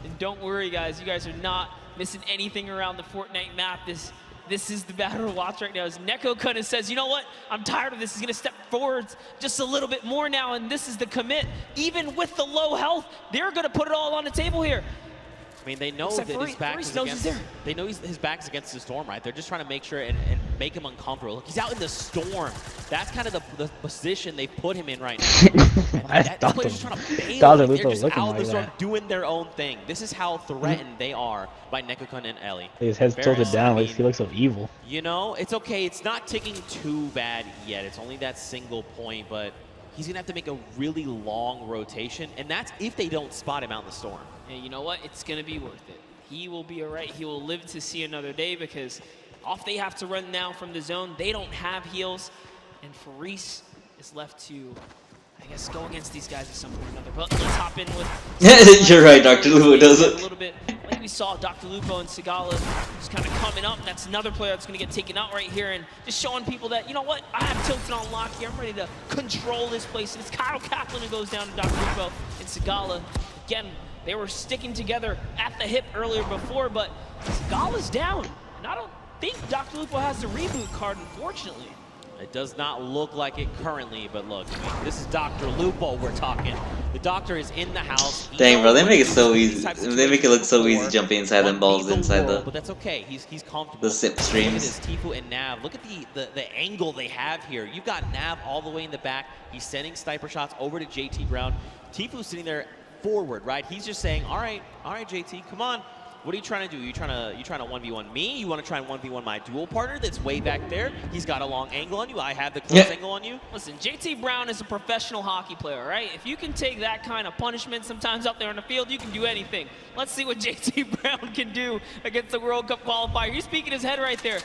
And don't worry, guys. You guys are not missing anything around the Fortnite map. This is the battle to watch right now. As Neko kind of says, you know what? I'm tired of this. He's going to step forwards just a little bit more now, and this is the commit. Even with the low health, they're going to put it all on the table here. I mean, they know that his back is against. They know his back's against the storm, right? They're just trying to make sure and make him uncomfortable. Look, he's out in the storm. That's kind of the position they put him in right now. that player's just trying to bail. They're just out in the storm doing their own thing. This is how threatened they are by Nekokun and Ellie. His head's tilted down. Like he looks so evil. You know, it's okay. It's not ticking too bad yet. It's only that single point, but he's going to have to make a really long rotation, and that's if they don't spot him out in the storm. And you know what? It's going to be worth it. He will be all right. He will live to see another day because off they have to run now from the zone. They don't have heals, and Farice is left to, I guess, go against these guys at some point or another. But let's hop in with... You're right, Dr. Lupo does it. A little bit, like we saw Dr. Lupo and Sigala just kind of coming up. That's another player that's going to get taken out right here and just showing people that, you know what, I have tilted on lock here. I'm ready to control this place. And it's Kyle Kaplan who goes down to Dr. Lupo and Sigala. Again, they were sticking together at the hip earlier before, but Sigala's down. And I don't think Dr. Lupo has the reboot card, unfortunately. It does not look like it currently, but look, I mean, this is Dr. Lupo we're talking. The doctor is in the house. Dang, bro, they make it so easy. They make it look so easy jumping inside them balls inside the. But that's okay. He's comfortable. The sip streams. Look at Tifu and Nav. Look at the angle they have here. You've got Nav all the way in the back. He's sending sniper shots over to JT Brown. Tifu's sitting there forward, right? He's just saying, all right, JT, come on. What are you trying to do? You trying to 1v1 me? You want to try and 1v1 my dual partner that's way back there? He's got a long angle on you. I have the close angle on you. Listen, JT Brown is a professional hockey player, right? If you can take that kind of punishment sometimes out there on the field, you can do anything. Let's see what JT Brown can do against the World Cup qualifier. He's speaking his head right there.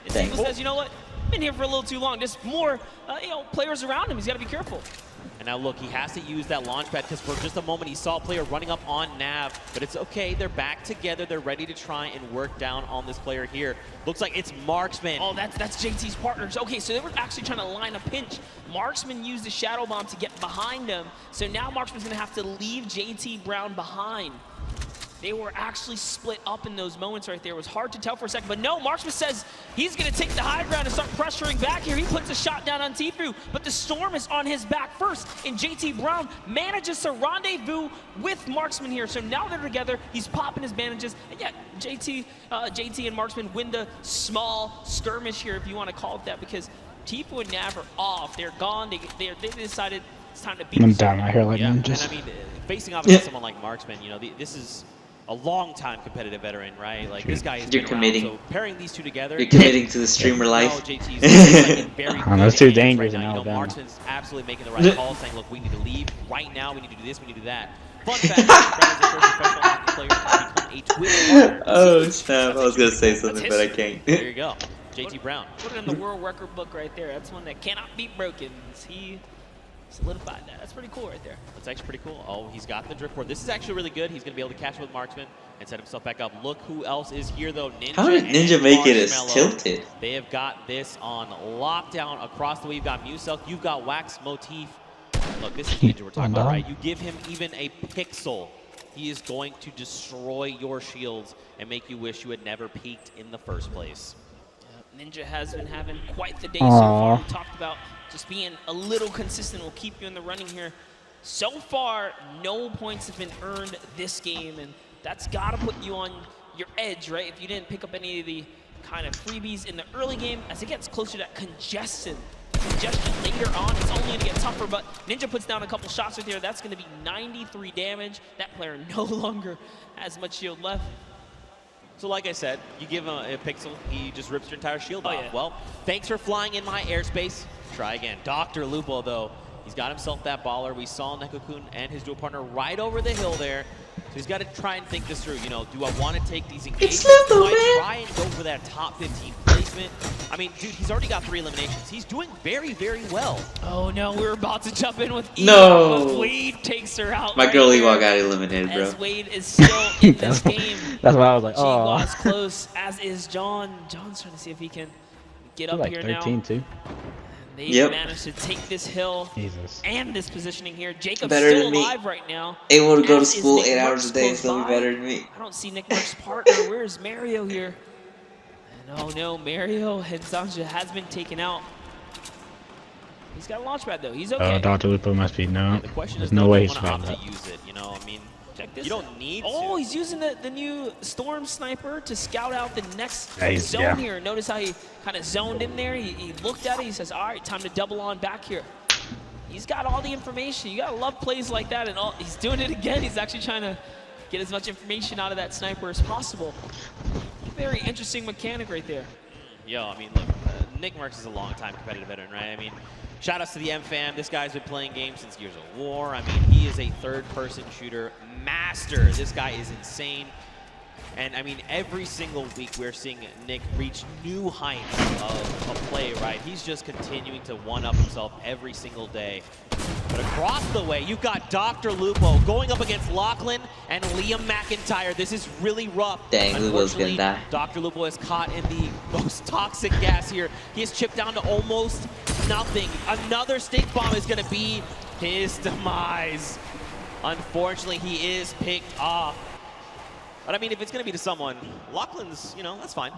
And Tifu says, you know what? I've been here for a little too long. There's more players around him. He's got to be careful. And now look, he has to use that launch pad because for just a moment he saw a player running up on Nav, but it's okay. They're back together. They're ready to try and work down on this player here. Looks like it's Marksman. Oh, that's JT's partners. Okay, so they were actually trying to line a pinch. Marksman used the Shadow Bomb to get behind him. So now Marksman's going to have to leave JT Brown behind. They were actually split up in those moments right there. It was hard to tell for a second, but no, Marksman says he's gonna take the high ground and start pressuring back here. He puts a shot down on Tifu, but the Storm is on his back first, and JT Brown manages to rendezvous with Marksman here. So now they're together, he's popping his bandages, and yeah, JT and Marksman win the small skirmish here, if you wanna call it that, because Tifu and Nav are off. They're gone, they decided it's time to beat I'm down out here like ninjas. And I mean, facing off against someone like Marksman, you know, this is a long-time competitive veteran, right? Like this guy is committing. So pairing these two together, you're committing to the streamer life. Those two Dankers in Alabama. Marksman's absolutely making the right call, saying, "Look, we need to leave right now. We need to do this. We need to do that." Fun fact: Brown is the first professional hockey player to become a Twitch partner. Oh snap! I was gonna say something, but I can't. There you go, JT Brown. Put it in the world record book right there. That's one that cannot be broken. He solidified that. That's pretty cool right there. That's actually pretty cool. Oh, he's got the drift board. This is actually really good. He's going to be able to catch up with Marksman and set himself back up. Look who else is here, though. Ninja. How did Ninja make it as tilted? They have got this on lockdown across the way. You've got Muselk. You've got Wax Motif. Look, this is Ninja we're talking about, right? You give him even a pixel, he is going to destroy your shields and make you wish you had never peaked in the first place. Ninja has been having quite the day so far. We talked about just being a little consistent will keep you in the running here. So far, no points have been earned this game, and that's got to put you on your edge, right? If you didn't pick up any of the kind of freebies in the early game, as it gets closer to that congestion later on, it's only going to get tougher, but Ninja puts down a couple shots right there. That's going to be 93 damage. That player no longer has much shield left. So like I said, you give him a pixel, he just rips your entire shield off. Yeah. Well, thanks for flying in my airspace. Try again. Dr. Lupo, though, he's got himself that baller. We saw Nekokun and his dual partner right over the hill there. So he's got to try and think this through. You know, do I want to take these engagements? Do I try and go for that top 15 placement? I mean, dude, he's already got 3 eliminations. He's doing very, very well. Oh no, we're about to jump in with No. but Wade takes her out. My right girl there, Ewok got eliminated, bro. as Wade is still in this game. That's why I was like, Chiwah's oh. close, as is John. John's trying to see if he can get up like here 13 now. too. They managed to take this hill Jesus. and this positioning here. Jacob's Better still than me. alive right now. Able to go to as is school Nick 8 Merckx hours a day and close still be by. better than me. I don't see Nick Merck's partner. Where's Mario here? And oh no, Mario and Zanja has been taken out. He's got a launch pad though. He's okay. Dr. Lupo must be no. The question There's is, no do way you he's want to surviving opt that. to use it? You know, I mean, Check this. you don't need Oh, to. he's using the new Storm Sniper to scout out the next zone yeah. here. Notice how he kind of zoned in there. He looked at it. He says, all right, time to double on back here. He's got all the information. You got to love plays like that. And he's doing it again. He's actually trying to get as much information out of that sniper as possible. Very interesting mechanic right there. Yo, I mean, look, Nick Merckx is a long-time competitive veteran, right? I mean, shout-outs to the M-Fam. This guy's been playing games since Gears of War. I mean, he is a third-person shooter master. This guy is insane. And, I mean, every single week we're seeing Nick reach new heights of play, right? He's just continuing to one-up himself every single day. But across the way, you've got Dr. Lupo going up against Lachlan and Liam McIntyre. This is really rough. Dang, Lupo's gonna die. Dr. Lupo is caught in the most toxic gas here. He is chipped down to almost nothing. Another stink bomb is going to be his demise. Unfortunately, he is picked off. But I mean, if it's going to be to someone, Lachlan's, you know, that's fine.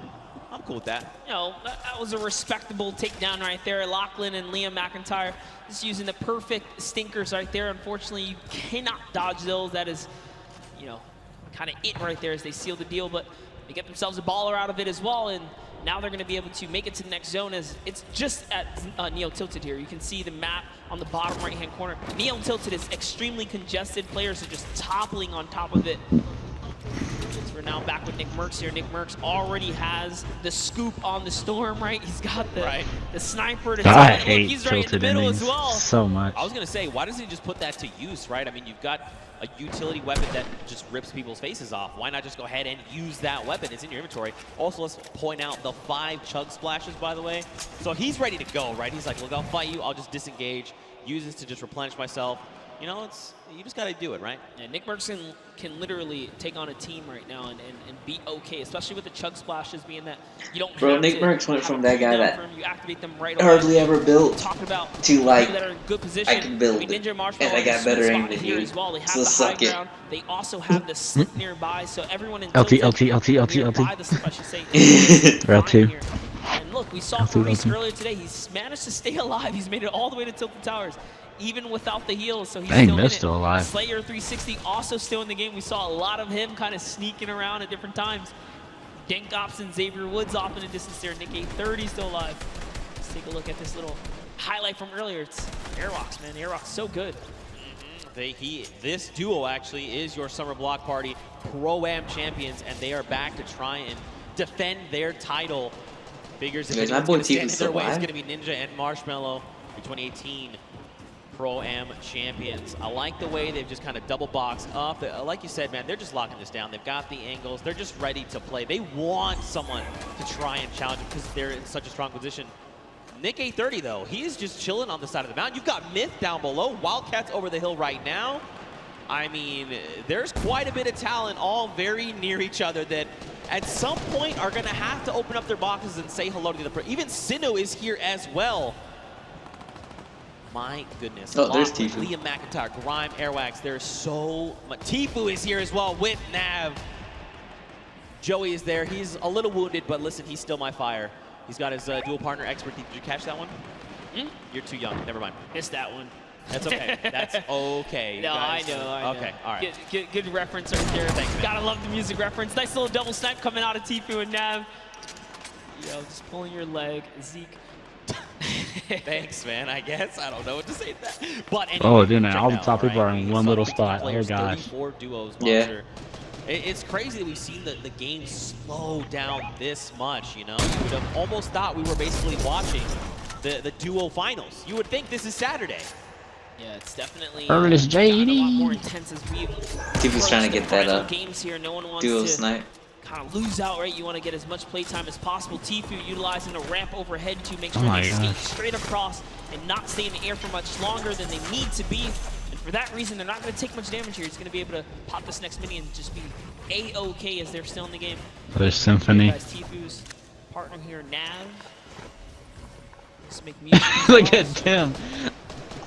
I'm cool with that. You know, that was a respectable takedown right there. Lachlan and Liam McIntyre just using the perfect stinkers right there. Unfortunately, you cannot dodge those. That is, you know, kind of it right there as they seal the deal. But they get themselves a baller out of it as well. And now they're going to be able to make it to the next zone as it's just at Neo Tilted here. You can see the map on the bottom right-hand corner. Neo Tilted is extremely congested. Players are just toppling on top of it. We're now back with Nick Merckx here. Nick Merckx already has the scoop on the Storm, right? He's got the sniper to I look, hate he's right in the tilted middle endings as well. so much. I was going to say, why doesn't he just put that to use, right? I mean, you've got a utility weapon that just rips people's faces off. Why not just go ahead and use that weapon? It's in your inventory. Also, let's point out the 5 chug splashes, by the way. So he's ready to go, right? He's like, look, I'll fight you. I'll just disengage. Use this to just replenish myself. You know, you just got to do it, right? Yeah, Nick Merckx can literally take on a team right now and be okay, especially with the chug splashes being that you don't Bro, have Nick to Merckx went have from a that guy cooldown that for him. You activate them right hardly away. ever built Talking about to like, people that are in good position. I can build I mean, Ninja it, Marshmallow and I got better aim than here you, as well. They have so the high suck it. ground. They also have the slip nearby, so everyone in LT, Tilted LT, LT, nearby LT. the slip, I should say, is Route 2. here. And look, we saw LT, Faris LT. earlier today. He's managed to stay alive. He's made it all the way to Tilted Towers, even without the heals. So he's Dang, still in Mist it. still alive. Slayer 360 also still in the game. We saw a lot of him kind of sneaking around at different times. Dank Ops and Xavier Woods off in the distance there. Nick 830 still alive. Let's take a look at this little highlight from earlier. It's Airwalks, man. Airwalks so good. This duo actually is your Summer Block Party Pro Am champions, and they are back to try and defend their title. Figures if anyone's going to stand in their way, it's going to be Ninja and Marshmallow, the 2018 Pro Am champions. I like the way they've just kind of double boxed up. Like you said, man, they're just locking this down. They've got the angles. They're just ready to play. They want someone to try and challenge them because they're in such a strong position. Nick 830, though, he is just chilling on the side of the mountain. You've got Myth down below. Wildcats over the hill right now. I mean, there's quite a bit of talent all very near each other that at some point are going to have to open up their boxes and say hello to the other. Even Sino is here as well. My goodness. Oh, there's Lachlan, Tifu. Liam McIntyre, Grime, Airwax. There's so much. Tifu is here as well with Nav. Joey is there. He's a little wounded, but listen, he's still my fire. He's got his dual partner expert. Did you catch that one? You're too young. Never mind. Missed that one. That's okay. That's okay. No, guys. I know. Okay, all right. Good reference right there. Thanks, man. Gotta love the music reference. Nice little double snipe coming out of Tifu and Nav. Yo, just pulling your leg, Zeke. Thanks, man. I guess I don't know what to say to that. But anyway, Oh, dude, check all it the out, top people right? are in We one saw little 15 spot. Oh, players, gosh. 34 duos. Yeah. Monster. It's crazy that we've seen the game slow down this much, you know? You would have almost thought we were basically watching the duo finals. You would think this is Saturday. Yeah, it's definitely Robles gotten a lot more intense as we Tifu's trying to get that games here. No one wants dual to snipe. kind of lose out, right? You want to get as much playtime as possible. Tifu utilizing a ramp overhead to make Oh sure my they skate gosh. straight across and not stay in the air for much longer than they need to be. And for that reason, they're not going to take much damage here. He's going to be able to pop this next mini and just be A-OK as they're still in the game. There's Symphony. Guys, Tifu's partner here, Nav. Let's make music. Look at Tim.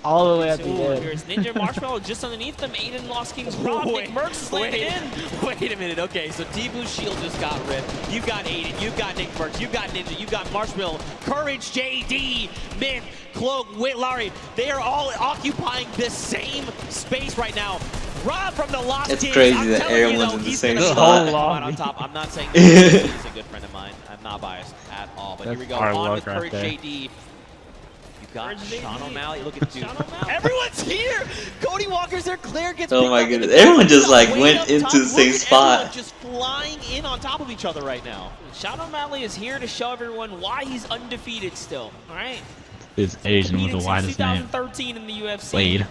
All the way at the Ooh, end. here's Ninja Marshmallow just underneath them. Aiden lost King's Rob. Nick Merckx is landed in. Wait a minute. Okay, so Tifu's shield just got ripped. You've got Aiden. You've got Nick Merckx. You've got Ninja. You've got Marshmallow. Courage, JD, Myth, Cloak, Whitlarry. They are all occupying this same space right now. Rob from the Lost It's Kings. crazy I'm that telling you, everyone's though, in the he's same gonna be spot. the one on top. I'm not saying he's a good friend of mine. I'm not biased at all. But here we go. hard On luck with right Courage, there. JD. Got Courage Sean JD. O'Malley. Look at dude. Everyone's here. Cody Walker's there. Claire gets. Oh picked my up in the goodness. Everyone just like way went up into top. the Look same at spot. everyone just flying in on top of each other right now. Sean O'Malley is here to show everyone why he's undefeated still. All right. It's Asian with the Competing widest since name. 2013 in the UFC. Blade.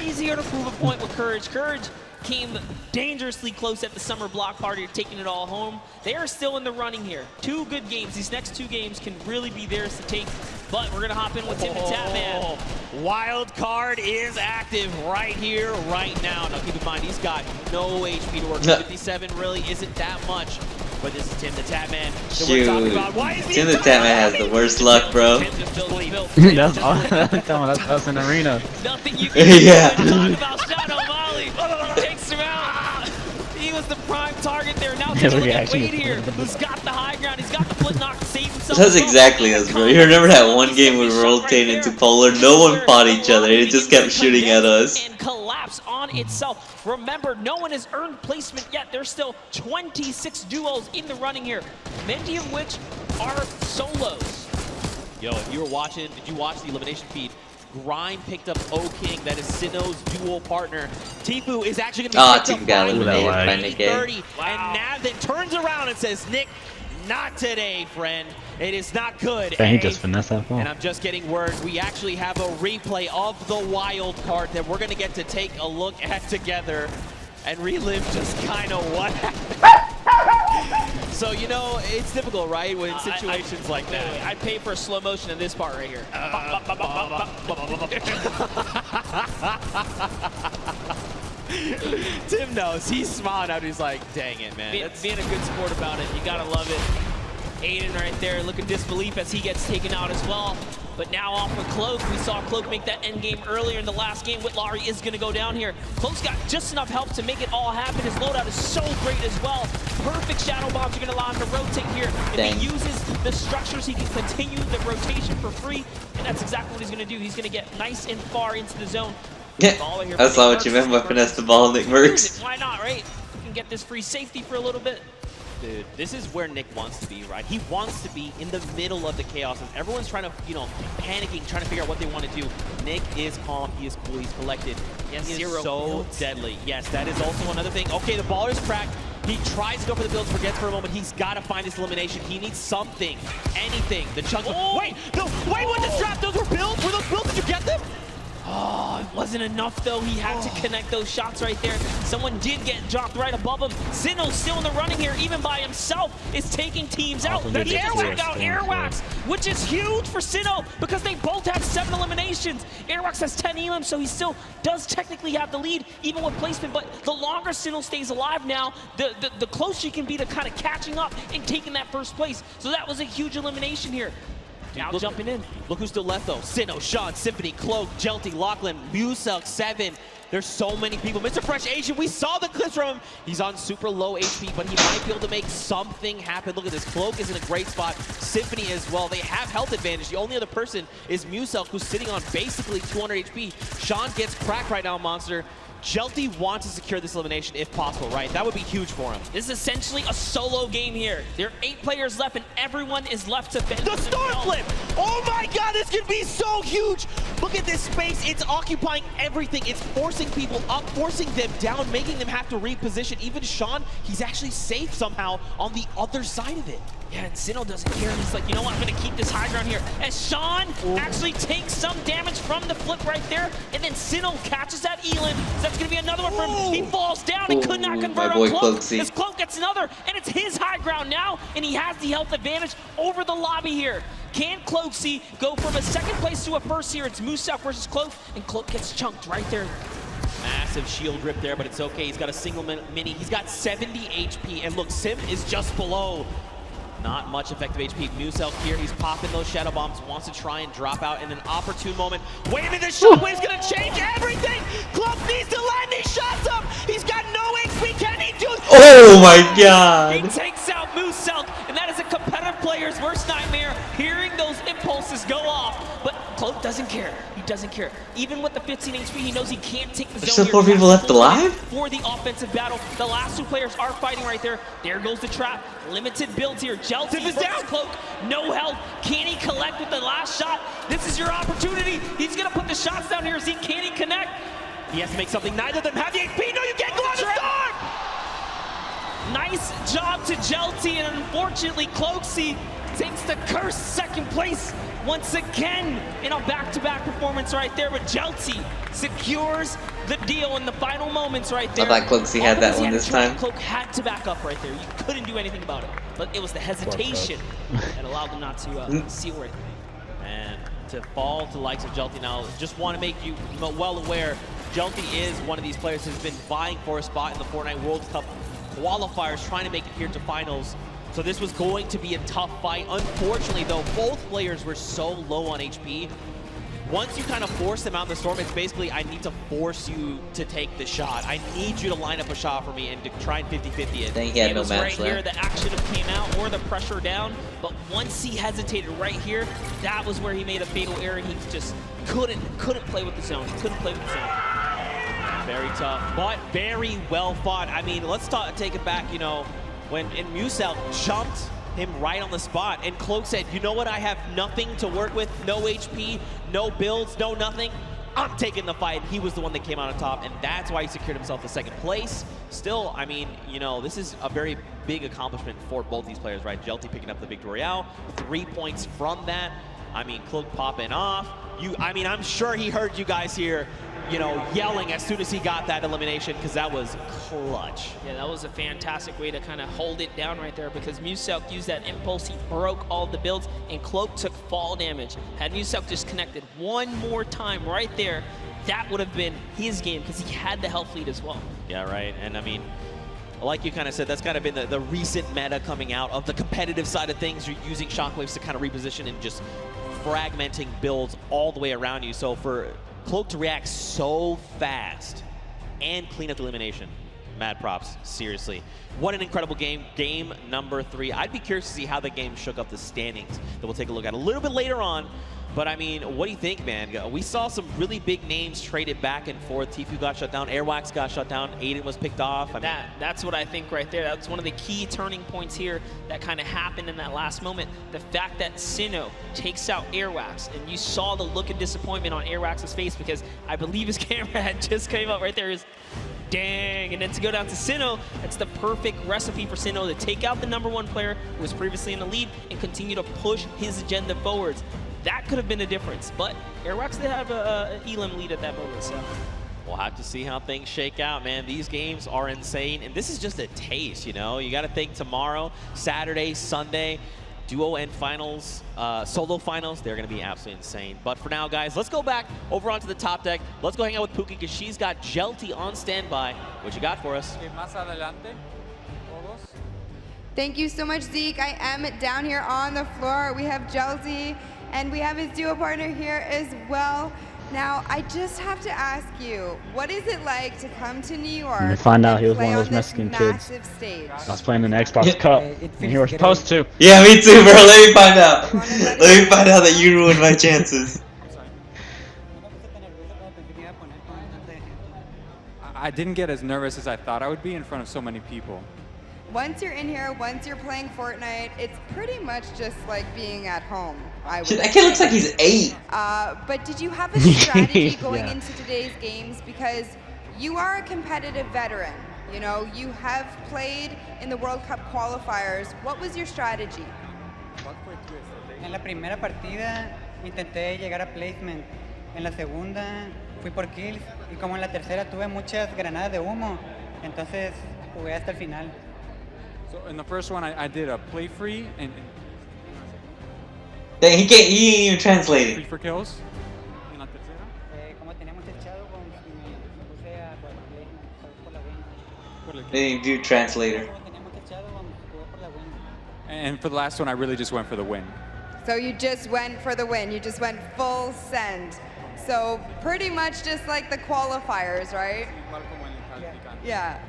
He's here to prove a point with Courage. Courage came dangerously close at the summer block party to taking it all home. They are still in the running here. 2 good games. These next 2 games can really be theirs to take. But we're going to hop in with Tim the Tatman. Wild card is active right here, right now. Now keep in mind, he's got no HP to work with. 57 really isn't that much. But this is Tim the Tatman that we're talking about. Why is he Tim the Tatman has the worst luck, bro. That's all. That's us in arena. Nothing you can Yeah. do when talk about Sean O'Malley. Takes him out. He was the prime target there. Now take a look at Wade here, who's got the high ground. He's got the flip knock to save himself. That's exactly us, bro. You remember that one game we rotated into polar? No one fought each other. It just kept shooting at us. And collapse on itself. Remember, no one has earned placement yet. There's still 26 duos in the running here, many of which are solos. Yo, if you were watching, did you watch the elimination feed? Grind picked up O-King, that is Sinnoh's dual partner. Tifu is actually going to be picked up got by eliminated by Nick Nick. 30. And Nav then turns around and says, Nick, not today, friend. It is not good. Dang, he just finessed that ball. And I'm just getting word, we actually have a replay of the wild card that we're going to get to take a look at together and relive just kind of what happened. So, you know, it's difficult, right, when situations like that. I'd pay for a slow motion in this part right here. Tim knows. He's smiling out. He's like, dang it, man. Being a good sport about it. You got to love it. Aiden right there looking disbelief as he gets taken out as well. But now off with Cloak. We saw Cloak make that end game earlier in the last game. Whitlarry is going to go down here. Cloak's got just enough help to make it all happen. His loadout is so great as well. Perfect shadow bombs are going to allow him to rotate here. If he uses the structures, he can continue the rotation for free. And that's exactly what he's going to do. He's going to get nice and far into the zone. Yeah, that's not what you meant by finesse the ball, Nick Merckx. Why not, right? You can get this free safety for a little bit. Dude, this is where Nick wants to be, right? He wants to be in the middle of the chaos. And everyone's trying to, you know, panicking, trying to figure out what they want to do. Nick is calm. He is cool. He's collected. Yes, he zero is so builds. deadly. Yes, that is also another thing. Okay, the baller is cracked. He tries to go for the builds, forgets for a moment. He's got to find his elimination. He needs something, anything. The chunk. Wait, no, wait, what the strap? Those were builds? Were those builds? Did you get them? Oh, it wasn't enough though. He had to connect those shots right there. Someone did get dropped right above him. Sinnoh's still in the running here, even by himself, is taking teams out. He took out Airwax, which is huge for Sinnoh because they both have 7 eliminations. Airwax has 10 elims, so he still does technically have the lead, even with placement. But the longer Sinnoh stays alive now, the closer he can be to kind of catching up and taking that first place. So that was a huge elimination here. Now jumping in. Look who's still left though. Sinnoh, Sean, Symphony, Cloak, Jelty, Lachlan, Muselk, 7. There's so many people. Mr. Fresh Asian, we saw the clips from him. He's on super low HP, but he might be able to make something happen. Look at this. Cloak is in a great spot. Symphony as well. They have health advantage. The only other person is Muselk, who's sitting on basically 200 HP. Sean gets cracked right now, Monster. Jelty wants to secure this elimination if possible, right? That would be huge for him. This is essentially a solo game here. There are 8 players left, and everyone is left to fend. The star flip! Oh my god, this could be so huge! Look at this space. It's occupying everything. It's forcing people up, forcing them down, making them have to reposition. Even Sean, he's actually safe somehow on the other side of it. Yeah, and Sinnoh doesn't care. He's like, you know what, I'm going to keep this high ground here. As Sean actually takes some damage from the flip right there, and then Sinnoh catches that Elin. So that's going to be another one for him. He falls down and could not convert on Cloak. As Cloak gets another, and it's his high ground now, and he has the health advantage over the lobby here. Can Cloaksy go from a second place to a first here? It's Moosef versus Cloak, and Cloak gets chunked right there. Massive shield rip there, but it's okay. He's got a single mini. He's got 70 HP, and look, Sim is just below. Not much effective HP. Moosef here, he's popping those shadow bombs, wants to try and drop out in an opportune moment. Wait a minute, this shockwave's gonna change everything! Cloak needs to land these shots up! He's got no HP, can he do it? Oh my god! He takes out Moosef, and that is a competitive player's worst nightmare, hearing those impulses go off. But Cloak doesn't care. He doesn't care. Even with the 15 HP, he knows he can't take the zone. There's still 4 people left alive? For the offensive battle. The last 2 players are fighting right there. There goes the trap. Limited builds here. Jelty is down. Cloak, no health. Can he collect with the last shot? This is your opportunity. He's going to put the shots down here. Can he connect? He has to make something. Neither of them have the HP. No, you can't go on the storm! Nice job to Jelty, and unfortunately, Cloaksy takes the cursed second place once again in a back-to-back performance right there. But Jelty secures the deal in the final moments right there. I thought Cloaksy had that one this time. Cloak had to back up right there. You couldn't do anything about it. But it was the hesitation that allowed them not to see where it. And to fall to the likes of Jelty now, just want to make you well aware, Jelty is one of these players who's been vying for a spot in the Fortnite World Cup qualifiers, trying to make it here to finals. So this was going to be a tough fight. Unfortunately, though, both players were so low on HP. Once you kind of force them out in the storm, it's basically, I need to force you to take the shot. I need you to line up a shot for me and to try and 50-50 it. Then he had no match right here, the action have came out or the pressure down, but once he hesitated right here, that was where he made a fatal error, and he just couldn't play with the zone. He couldn't play with the zone. Very tough, but very well fought. I mean, let's take it back, you know, when Moosef jumped him right on the spot, and Cloak said, you know what, I have nothing to work with, no HP, no builds, no nothing. I'm taking the fight. He was the one that came out on top, and that's why he secured himself the second place. Still, I mean, you know, this is a very big accomplishment for both these players, right? Jelty picking up the big Royale, 3 points from that. I mean, Cloak popping off. I mean, I'm sure he heard you guys here, you know, yelling as soon as he got that elimination, because that was clutch. Yeah, that was a fantastic way to kind of hold it down right there, because Moosef used that impulse. He broke all the builds, and Cloak took fall damage. Had Moosef just connected one more time right there, that would have been his game, because he had the health lead as well. Yeah, right. And I mean, like you kind of said, that's kind of been the recent meta coming out of the competitive side of things. You're using shockwaves to kind of reposition and just fragmenting builds all the way around you. So for Cloak to react so fast and clean up the elimination, mad props, seriously. What an incredible game. Game number 3. I'd be curious to see how the game shook up the standings that we'll take a look at a little bit later on. But I mean, what do you think, man? We saw some really big names traded back and forth. Tfue got shut down, Airwax got shut down, Aiden was picked off. I mean, that's what I think right there. That's one of the key turning points here that kind of happened in that last moment. The fact that Sinnoh takes out Airwax, and you saw the look of disappointment on Airwax's face, because I believe his camera had just came up right there. Dang, and then to go down to Sinnoh, it's the perfect recipe for Sinnoh to take out the #1 player who was previously in the lead and continue to push his agenda forwards. That could have been a difference, but Airwax did have an Elim lead at that moment, so. We'll have to see how things shake out, man. These games are insane, and this is just a taste, you know? You got to think tomorrow, Saturday, Sunday, duo and finals, solo finals, they're going to be absolutely insane. But for now, guys, let's go back over onto the top deck. Let's go hang out with Pookie, because she's got Jelty on standby. What you got for us? Thank you so much, Zeke. I am down here on the floor. We have Jelty, and we have his duo partner here as well. Now, I just have to ask you, what is it like to come to New York and find out he was one of those on this Mexican kids. stage? I was playing in the Xbox Cup, and you were supposed to. Yeah, me too, bro. Let me find out. Let me find out that you ruined my chances. I didn't get as nervous as I thought I would be in front of so many people. Once you're in here, once you're playing Fortnite, it's pretty much just like being at home, I would say. That kid looks like he's 8. But did you have a strategy going Yeah. into today's games? Because you are a competitive veteran. You know, you have played in the World Cup qualifiers. What was your strategy? En la primera partida intenté llegar a placement. En la segunda fui por kills y como en la tercera tuve muchas granadas de humo, entonces jugué hasta el final. So in the first one, I did a play free and Dang, he can't even translate free it. for kills. Como tenía mucho echado, me puse a jugar por placement, por la win. They didn't do translator. Como tenía mucho echado, jugué por la win. And for the last one, I really just went for the win. So you just went for the win. You just went full send. So pretty much just like the qualifiers, right? Yeah.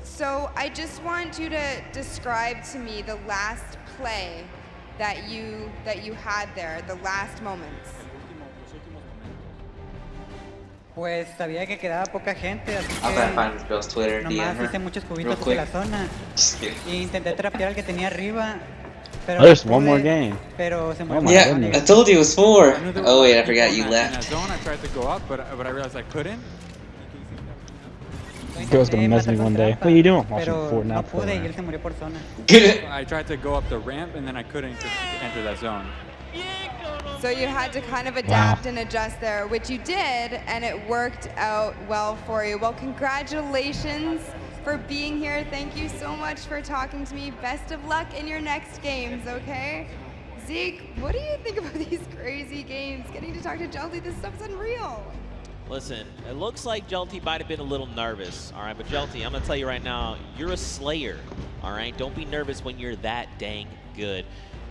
So I just want you to describe to me the last play that you had there, the last moments. Pues sabía que quedaba poca gente, así I'm gonna find this girl's Twitter and nomás DM her hice muchos real cubitos hacia quick. la zona y intenté trapear al que tenía arriba. Pero Oh, there's no one more pude, game. Pero se Oh murió. my Yeah, goodness. I told you it was 4. Oh wait, I forgot you In that left. zone, I tried to go up, but I realized I couldn't. Girl's gonna mess me one day. What are you doing? Watching Pero Fortnite no Pro pude y Am. él se murió por zona. I tried to go up the ramp and then I couldn't to enter that zone. So you had to kind of adapt and adjust there, which you did, and it worked out well for you. Well, congratulations for being here. Thank you so much for talking to me. Best of luck in your next games, okay? Zeke, what do you think about these crazy games? Getting to talk to Jelty, this stuff's unreal. Listen, it looks like Jelty might have been a little nervous, all right? But Jelty, I'm going to tell you right now, you're a slayer, all right? Don't be nervous when you're that dang good.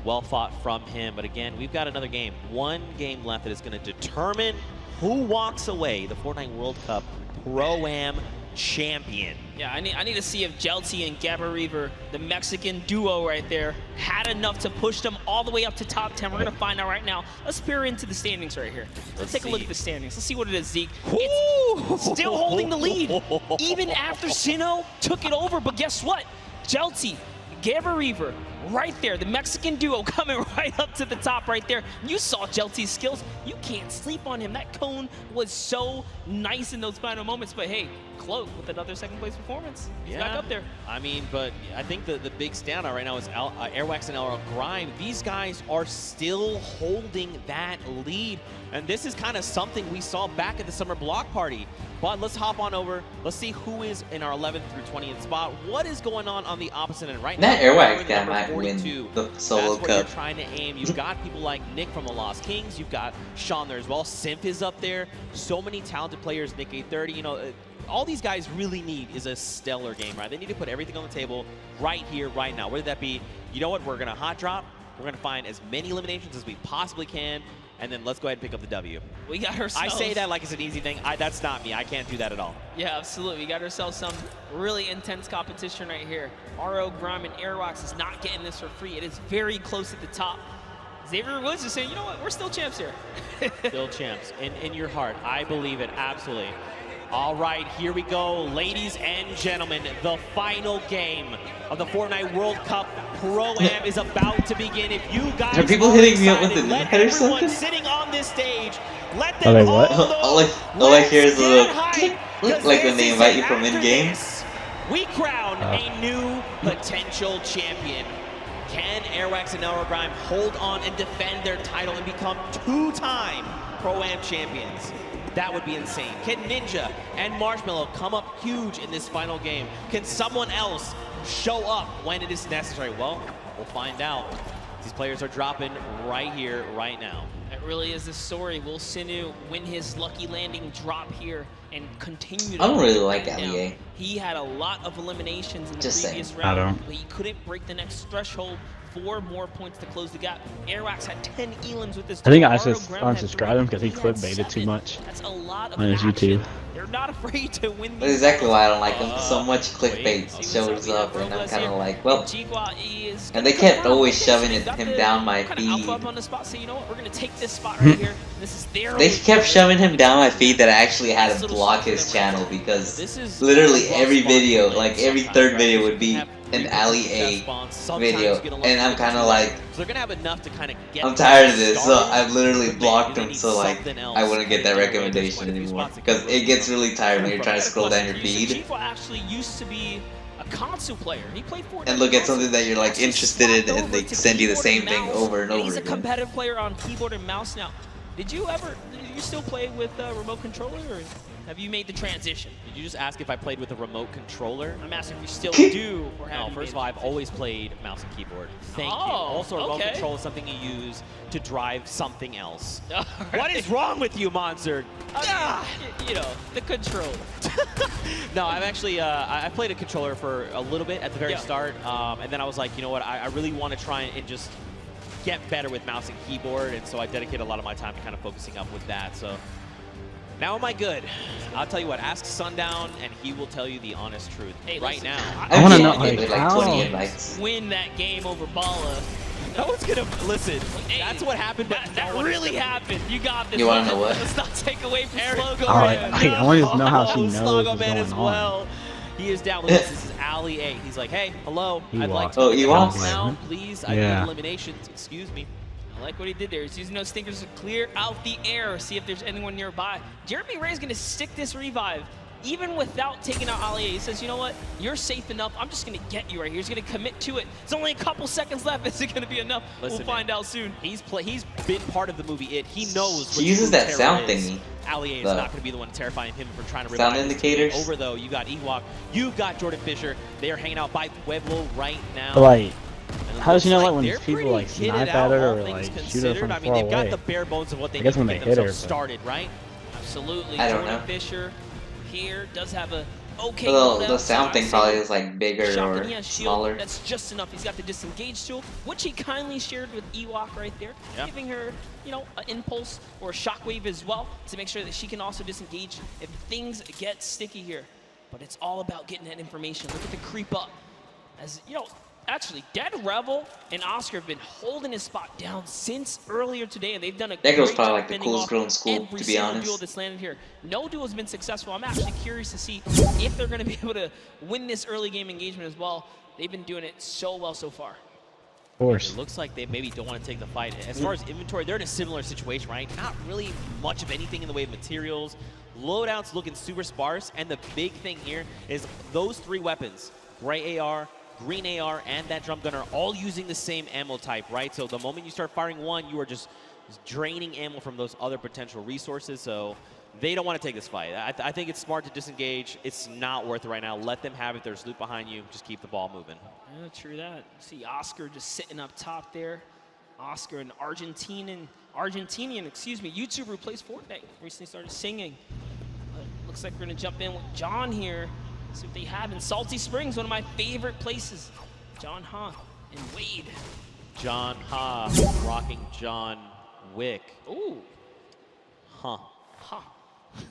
Well fought from him, but again, we've got another game. One game left that is going to determine who walks away the Fortnite World Cup Pro Am champion. Yeah, I need to see if Jelty and Gabba the Mexican duo right there, had enough to push them all the way up to top 10. We're going to find out right now. Let's peer into the standings right here. Let's take a look at the standings. Let's see what it is, Zeke. It's still holding the lead, even after Sinnoh took it over. But guess what? Jelty, Gabba right there, the Mexican duo coming right up to the top right there. You saw Jelty's skills. You can't sleep on him. That cone was so nice in those final moments. But hey, Cloak with another second place performance. He's back up there. I mean, but I think the big standout right now is Airwax and LRL Grime. These guys are still holding that lead. And this is kind of something we saw back at the summer block party. But let's hop on over. Let's see who is in our 11th through 20th spot. What is going on the opposite end right now? That Airwax guy Number might 42. win the solo That's what you're cup. trying to aim. You've got people like Nick from the Lost Kings. You've got Sean there as well. Symph is up there. So many talented players. Nick 830. You know, all these guys really need is a stellar game, right? They need to put everything on the table right here, right now. Whether that be, you know what, we're going to hot drop. We're going to find as many eliminations as we possibly can. And then let's go ahead and pick up the W. We got ourselves. I say that like it's an easy thing. That's not me. I can't do that at all. Yeah, absolutely. We got ourselves some really intense competition right here. RO, Grime, and Airwax is not getting this for free. It is very close at the top. Xavier Woods is saying, you know what, we're still champs here. Still champs. In your heart. I believe it. Absolutely. All right, here we go. Ladies and gentlemen, the final game of the Fortnite World Cup Pro Am is about to begin. If you guys Are people hitting me up with the let net or everyone something? sitting on this stage, let Are them they what? all know. All I hear is a little hype, click, like when they invite you from in-game. We crown a new potential champion. Can Airwax and Elro Grime hold on and defend their title and become two-time Pro-Am champions? That would be insane. Can Ninja and Marshmallow come up huge in this final game? Can someone else show up when it is necessary? Well, we'll find out. These players are dropping right here, right now. It really is the story. Will Sinnoh win his lucky landing drop here and continue to I don't really break like down? LEA. He had a lot of eliminations in the Just previous saying. round, I don't. but he couldn't break the next threshold. 4 more points to close the gap. Airwax had 10 elims with this. I think duel. I Mario just Graham had 3. unsubscribed him because he had clickbaited too 7. much That's a lot of on his action. YouTube. They're not afraid to win That's these. exactly why I don't like him. So much clickbait shows up, and I'm kind of like, well. And they kept always shoving him down my feed. On the spot, so you know what? We're gonna take this spot right here. This is their. They kept shoving him down my feed that I actually had to block his channel because literally every video, like every third video would be an Ali A video, and I'm kind of like, So they're gonna have enough to kind of get. I'm tired of this, so I've literally blocked him so like I wouldn't get that recommendation anymore because it gets really tired when you're trying to scroll down your feed. Chiwah actually used to be a console player. He played Fortnite. And look at something that you're like interested in, and they send you the same thing over and over He's a again. competitive player on keyboard and mouse now. Did you still play with a remote controller, or have you made the transition? Did you just ask if I played with a remote controller? I'm asking if you still do, or have No, you first of made all, I've always played mouse and keyboard. Thank you. Oh, Also, a remote okay. control is something you use to drive something else. All What is wrong with you, Monster? You know, the control. No, I've actually I played a controller for a little bit at the very start, and then I was like, you know what, I really want to try and just get better with mouse and keyboard, and so I dedicate a lot of my time to kind of focusing up with that. So now am I good? I'll tell you what, ask Sundown, and he will tell you the honest truth. Hey, right listen, now. I want to know, like, like how? 20 invites. Win that game over Bala. No one's gonna listen. That's what happened. But That really happened. You got this. You wanna know what? Let's not take away from Logoman. I want to know how she knows what's Logoman going as on. well. He is down. Look at this. This is Ali A. He's like, hey, hello. I'd like to Oh, Ewok? now, please. I Yeah. need eliminations. Excuse me. I like what he did there. He's using those stinkers to clear out the air, see if there's anyone nearby. Jeremy Ray's going to stick this revive, even without taking out Ali. He says, you know what? You're safe enough. I'm just going to get you right here. He's going to commit to it. It's only a couple seconds left. Is it going to be enough? Listen, we'll find out soon. He's been part of the movie It. He knows what He uses true that terror sound is. thingy. Ali is The not going to be the one terrifying him for trying to sound revive his indicators. teammate. Over though, you got Ewok, you've got Jordan Fisher. They are hanging out by Pueblo right now. But like, And it how does she know looks like when they're these people like pretty snipe kitted at out, her all or things like shoot her considered. from I mean, far they've got away? the bare bones of what they I need guess to when get they hit her, themselves but- started, right? Absolutely. I don't Jordan know. Fisher here does have a okay The sound thing probably is like bigger Shotgun, or he has shield. smaller. That's just enough. He's got the disengage tool, which he kindly shared with Ewok right there, giving her, you know, an impulse or a shockwave as well to make sure that she can also disengage if things get sticky here. But it's all about getting that information. Look at the creep up. As you know, actually, Dead Revel and Oscar have been holding his spot down since earlier today, and they've done a That girl's great probably job like the fending coolest off girl in school, every to be single honest. duel that's landed here. No duel has been successful. I'm actually curious to see if they're going to be able to win this early game engagement as well. They've been doing it so well so far. Of course. It looks like they maybe don't want to take the fight. As far as inventory, they're in a similar situation, right? Not really much of anything in the way of materials. Loadouts looking super sparse, and the big thing here is those three weapons, gray AR, green AR, and that drum gunner, all using the same ammo type, right? So the moment you start firing one, you are just draining ammo from those other potential resources. So they don't want to take this fight. I think it's smart to disengage. It's not worth it right now. Let them have it. There's loot behind you. Just keep the ball moving. Yeah, true that. See Oscar just sitting up top there. Oscar, an Argentinian, YouTuber who plays Fortnite, recently started singing. Looks like we're gonna jump in with John here. See what they have in Salty Springs, one of my favorite places. John Ha and Wade. John Ha rocking John Wick. Ooh. Huh. Huh.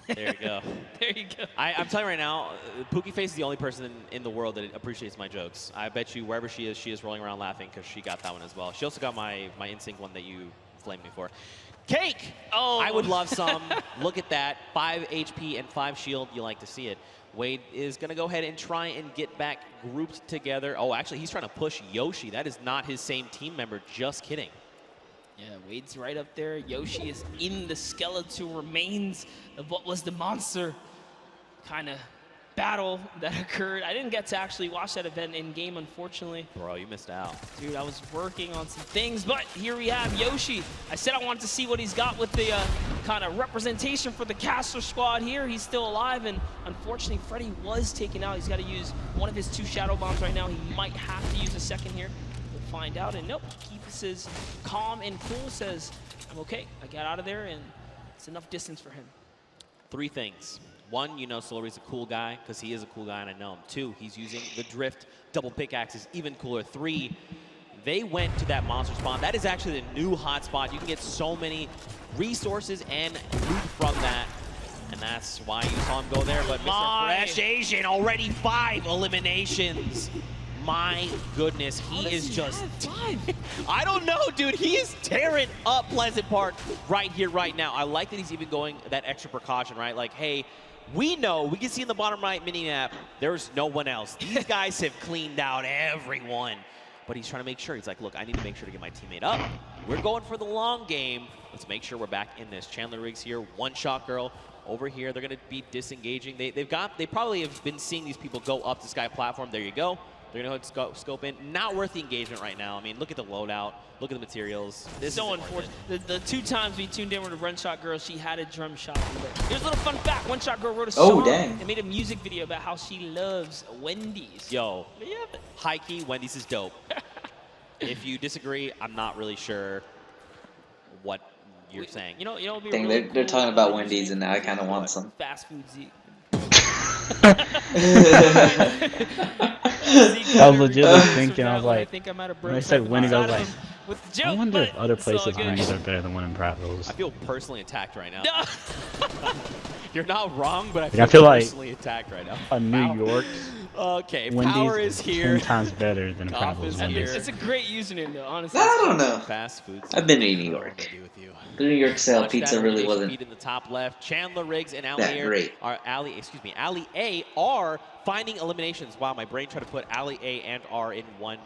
There you go. There you go. I'm telling you right now, Pookie Face is the only person in the world that appreciates my jokes. I bet you wherever she is rolling around laughing because she got that one as well. She also got my NSYNC one that you flamed me for. Cake! Oh. I would love some. Look at that. 5 HP and 5 shield. You like to see it. Wade is going to go ahead and try and get back grouped together. Oh, actually, he's trying to push Yoshi. That is not his same team member. Just kidding. Yeah, Wade's right up there. Yoshi is in the skeletal remains of what was the monster kind of battle that occurred. I didn't get to actually watch that event in game, unfortunately. Bro, you missed out. Dude, I was working on some things, but here we have Yoshi. I said I wanted to see what he's got with the kind of representation for the caster squad here. He's still alive, and unfortunately, Freddy was taken out. He's got to use one of his 2 shadow bombs right now. He might have to use a second here. We'll find out, and nope, keeps his calm and cool, says, I'm okay. I got out of there, and it's enough distance for him. 3 things. 1, you know Solari's a cool guy because he is a cool guy and I know him. 2, he's using the drift double pickaxes, even cooler. 3, they went to that monster spawn. That is actually the new hot spot. You can get so many resources and loot from that. And that's why you saw him go there. But Mr. Fresh Asian, already 5 eliminations. My goodness, he is just... I don't know, dude. He is tearing up Pleasant Park right here, right now. I like that he's even going that extra precaution, right? Like, hey, we know, we can see in the bottom right mini map, there's no one else. These guys have cleaned out everyone. But he's trying to make sure. He's like, look, I need to make sure to get my teammate up. We're going for the long game. Let's make sure we're back in this. Chandler Riggs here, one-shot girl, over here. They're going to be disengaging. They probably have been seeing these people go up the sky platform. There you go. They're going to scope in. Not worth the engagement right now. I mean, look at the loadout. Look at the materials. This so unfortunate. The 2 times we tuned in with a Run Shot Girl, she had a drum shot. Here's a little fun fact. One Shot Girl wrote a song and made a music video about how she loves Wendy's. Yo, high key, Wendy's is dope. If you disagree, I'm not really sure what you're saying. Dang, really they're talking about Wendy's, and now I kind of want some. Fast food Zeke. I was legitimately thinking, I was like, when they said Wendy's, I was like, I wonder if other places Wendy's are better than one in Prowse. I feel personally attacked right now. You're not wrong, but I feel like personally attacked right now. A New York Wendy's Power is here. 10 times better than Prowse Wendy's. It's a great username, though, honestly. I don't know. Fast food. I've been to New York. The New York style pizza really wasn't in the top left. Chandler Riggs and that great. Ali A are finding eliminations. Wow, my brain tried to put Ali A and R in one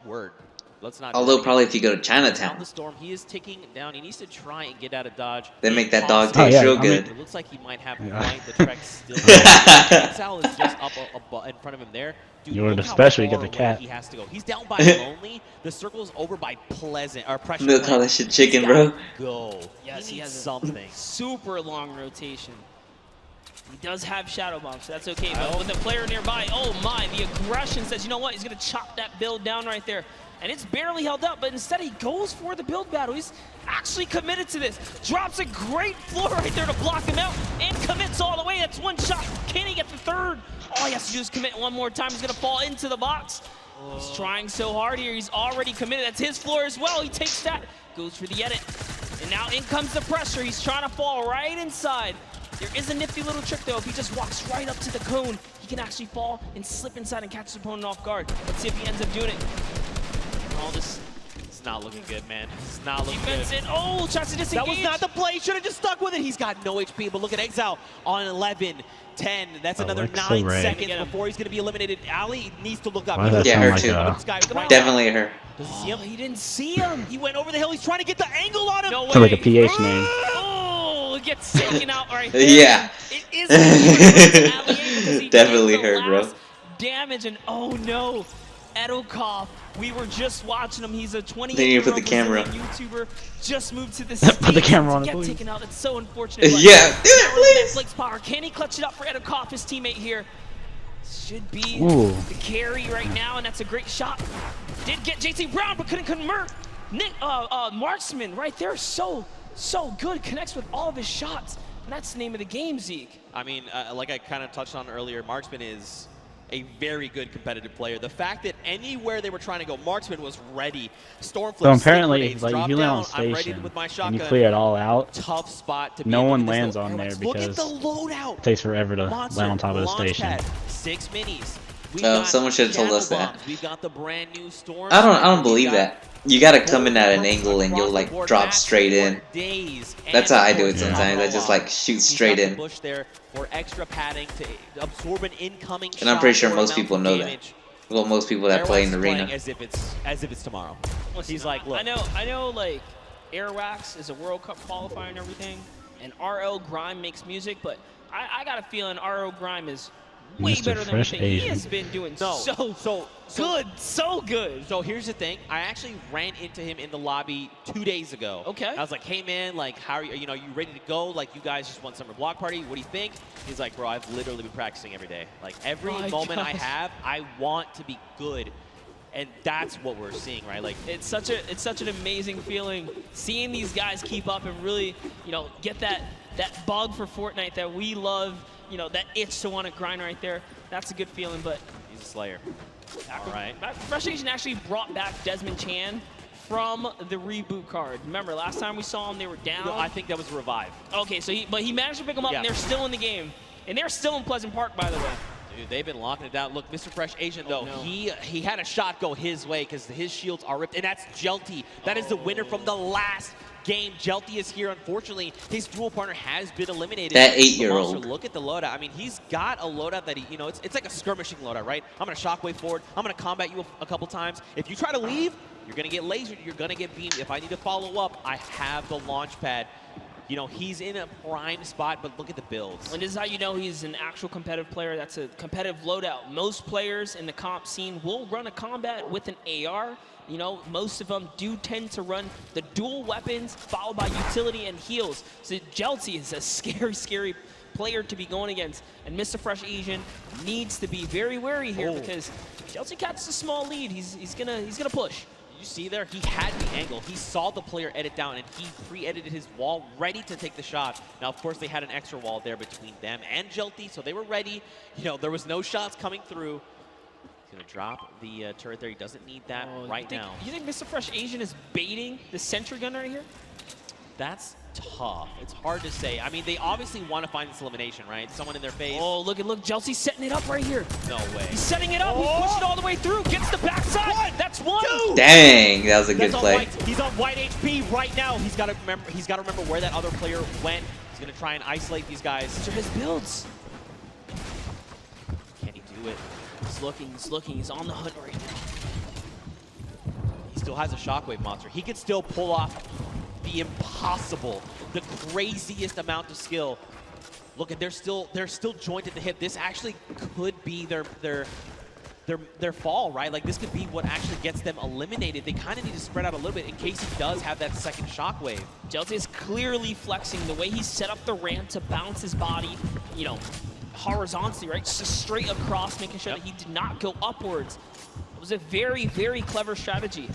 word. Let's not. Although probably if you go to Chinatown. Down the storm, he is ticking down. He needs to try and get out of dodge. They make that dog taste real good. It looks like he might have quite the trek still. Sal is just up in front of him there. Dude, you ordered a special, you get the cat. He has to go. He's down by Lonely. The circle's over by Pleasant or Pressure. They'll call that shit chicken, bro. Go. Yes, he has something. Super long rotation. He does have Shadow Bomb, so that's okay. But with the player nearby, oh my, the aggression says, you know what? He's going to chop that build down right there. And it's barely held up, but instead he goes for the build battle. He's actually committed to this. Drops a great floor right there to block him out and commits all the way. That's one shot. Can he get the third? All he has to do is commit one more time. He's going to fall into the box. He's trying so hard here. He's already committed. That's his floor as well. He takes that, goes for the edit. And now in comes the pressure. He's trying to fall right inside. There is a nifty little trick, though. If he just walks right up to the cone, he can actually fall and slip inside and catch his opponent off guard. Let's see if he ends up doing it. All this, it's not looking good, man. It's not looking good. Oh, tries to disengage. That was not the play. Should have just stuck with it. He's got no HP, but look at Exile on 11, 10. That's another 9 seconds before he's going to be eliminated. Ali needs to look up. Yeah, her too. Definitely her. Does he see him? He didn't see him. He went over the hill. He's trying to get the angle on him. No way. Sounds like a PH name. Oh, it gets taken out right there. Yeah. It is definitely her, bro. Damage, and oh no. Edokov, we were just watching him. He's a 28-year-old YouTuber. Just moved to the stage. Put the camera on. Get taken out. It's so unfortunate. Yeah, do it, Netflix power. Can he clutch it up for Edokov, his teammate here? Should be the carry right now, and that's a great shot. Did get JT Brown, but couldn't convert. Nick, Marksman right there, so good. Connects with all of his shots. And that's the name of the game, Zeke. I mean, like I kind of touched on earlier, Marksman is a very good competitive player. The fact that anywhere they were trying to go, Marksman was ready. Stormflip. So apparently, like you land on station and you clear it all out. Tough spot to be no one lands on there because it takes forever to land on top of the station. 6 minis. Someone should have told us that. We've got the brand new Storm. I don't believe that. You gotta come in at an angle and you'll like drop straight in. That's how I do it sometimes. I just like shoot straight in. Bush there for extra padding to absorb an incoming and I'm pretty sure most people know that. Well, most people that play in the arena. As if it's tomorrow. He's like, look. I know. Like, Airwax is a World Cup qualifier and everything, and RL Grime makes music, but I got a feeling RL Grime is way better than anything he has been doing. So good. So here's the thing. I actually ran into him in the lobby 2 days ago. Okay. I was like, hey man, like how are you? You know, you ready to go? Like you guys just won summer block party. What do you think? He's like, bro, I've literally been practicing every day. Like every moment I have, I want to be good. And that's what we're seeing, right? Like it's such an amazing feeling seeing these guys keep up and really, you know, get that bug for Fortnite that we love. You know, that itch to want to grind right there. That's a good feeling, but he's a slayer. All right. Frustration actually brought back Desmond Chan from the reboot card. Remember, last time we saw him, they were down. No, I think that was a revive. Okay, so he managed to pick them up, and they're still in the game. And they're still in Pleasant Park, by the way. Dude, they've been locking it down. Look, Mr. Fresh Asian, though, he had a shot go his way because his shields are ripped, and that's Jelty. That is the winner from the last game. Jelty is here. Unfortunately, his dual partner has been eliminated. That 8-year-old. Look at the loadout. I mean, he's got a loadout that he, you know, it's like a skirmishing loadout, right? I'm going to shockwave forward. I'm going to combat you a couple times. If you try to leave, you're going to get lasered. You're going to get beamed. If I need to follow up, I have the launch pad. you know, he's in a prime spot, but look at the builds. And this is how you know he's an actual competitive player. That's a competitive loadout. Most players in the comp scene will run a combat with an AR. You know, most of them do tend to run the dual weapons followed by utility and heals. So Jelty is a scary, scary player to be going against. And Mr. Fresh Asian needs to be very wary here because Jelty catches a small lead. He's gonna push. You see there, he had the angle. He saw the player edit down, and he pre-edited his wall, ready to take the shot. Now, of course, they had an extra wall there between them and Jelty, so they were ready. You know, there was no shots coming through. He's gonna drop the turret there. He doesn't need that now. You think Mr. Fresh Asian is baiting the sentry gun right here? That's tough. It's hard to say. I mean, they obviously want to find this elimination, right? Someone in their face. Oh, look, Jelty's setting it up right here. No way. He's setting it up. He pushed it all the way through. Gets the backside. That's one. Two. Dang, that was a good play. He's on white HP right now. He's got to remember where that other player went. He's gonna try and isolate these guys. These are his builds. Can he do it? He's looking. He's on the hunt right now. He still has a shockwave monster. He could still pull off the impossible, the craziest amount of skill. Look, at they're still jointed at the hip. This actually could be their fall, right? Like, this could be what actually gets them eliminated. They kind of need to spread out a little bit in case he does have that second shockwave. Jelty is clearly flexing the way he set up the ramp to bounce his body, you know, horizontally, right? Just straight across, making sure that he did not go upwards. It was a very, very clever strategy.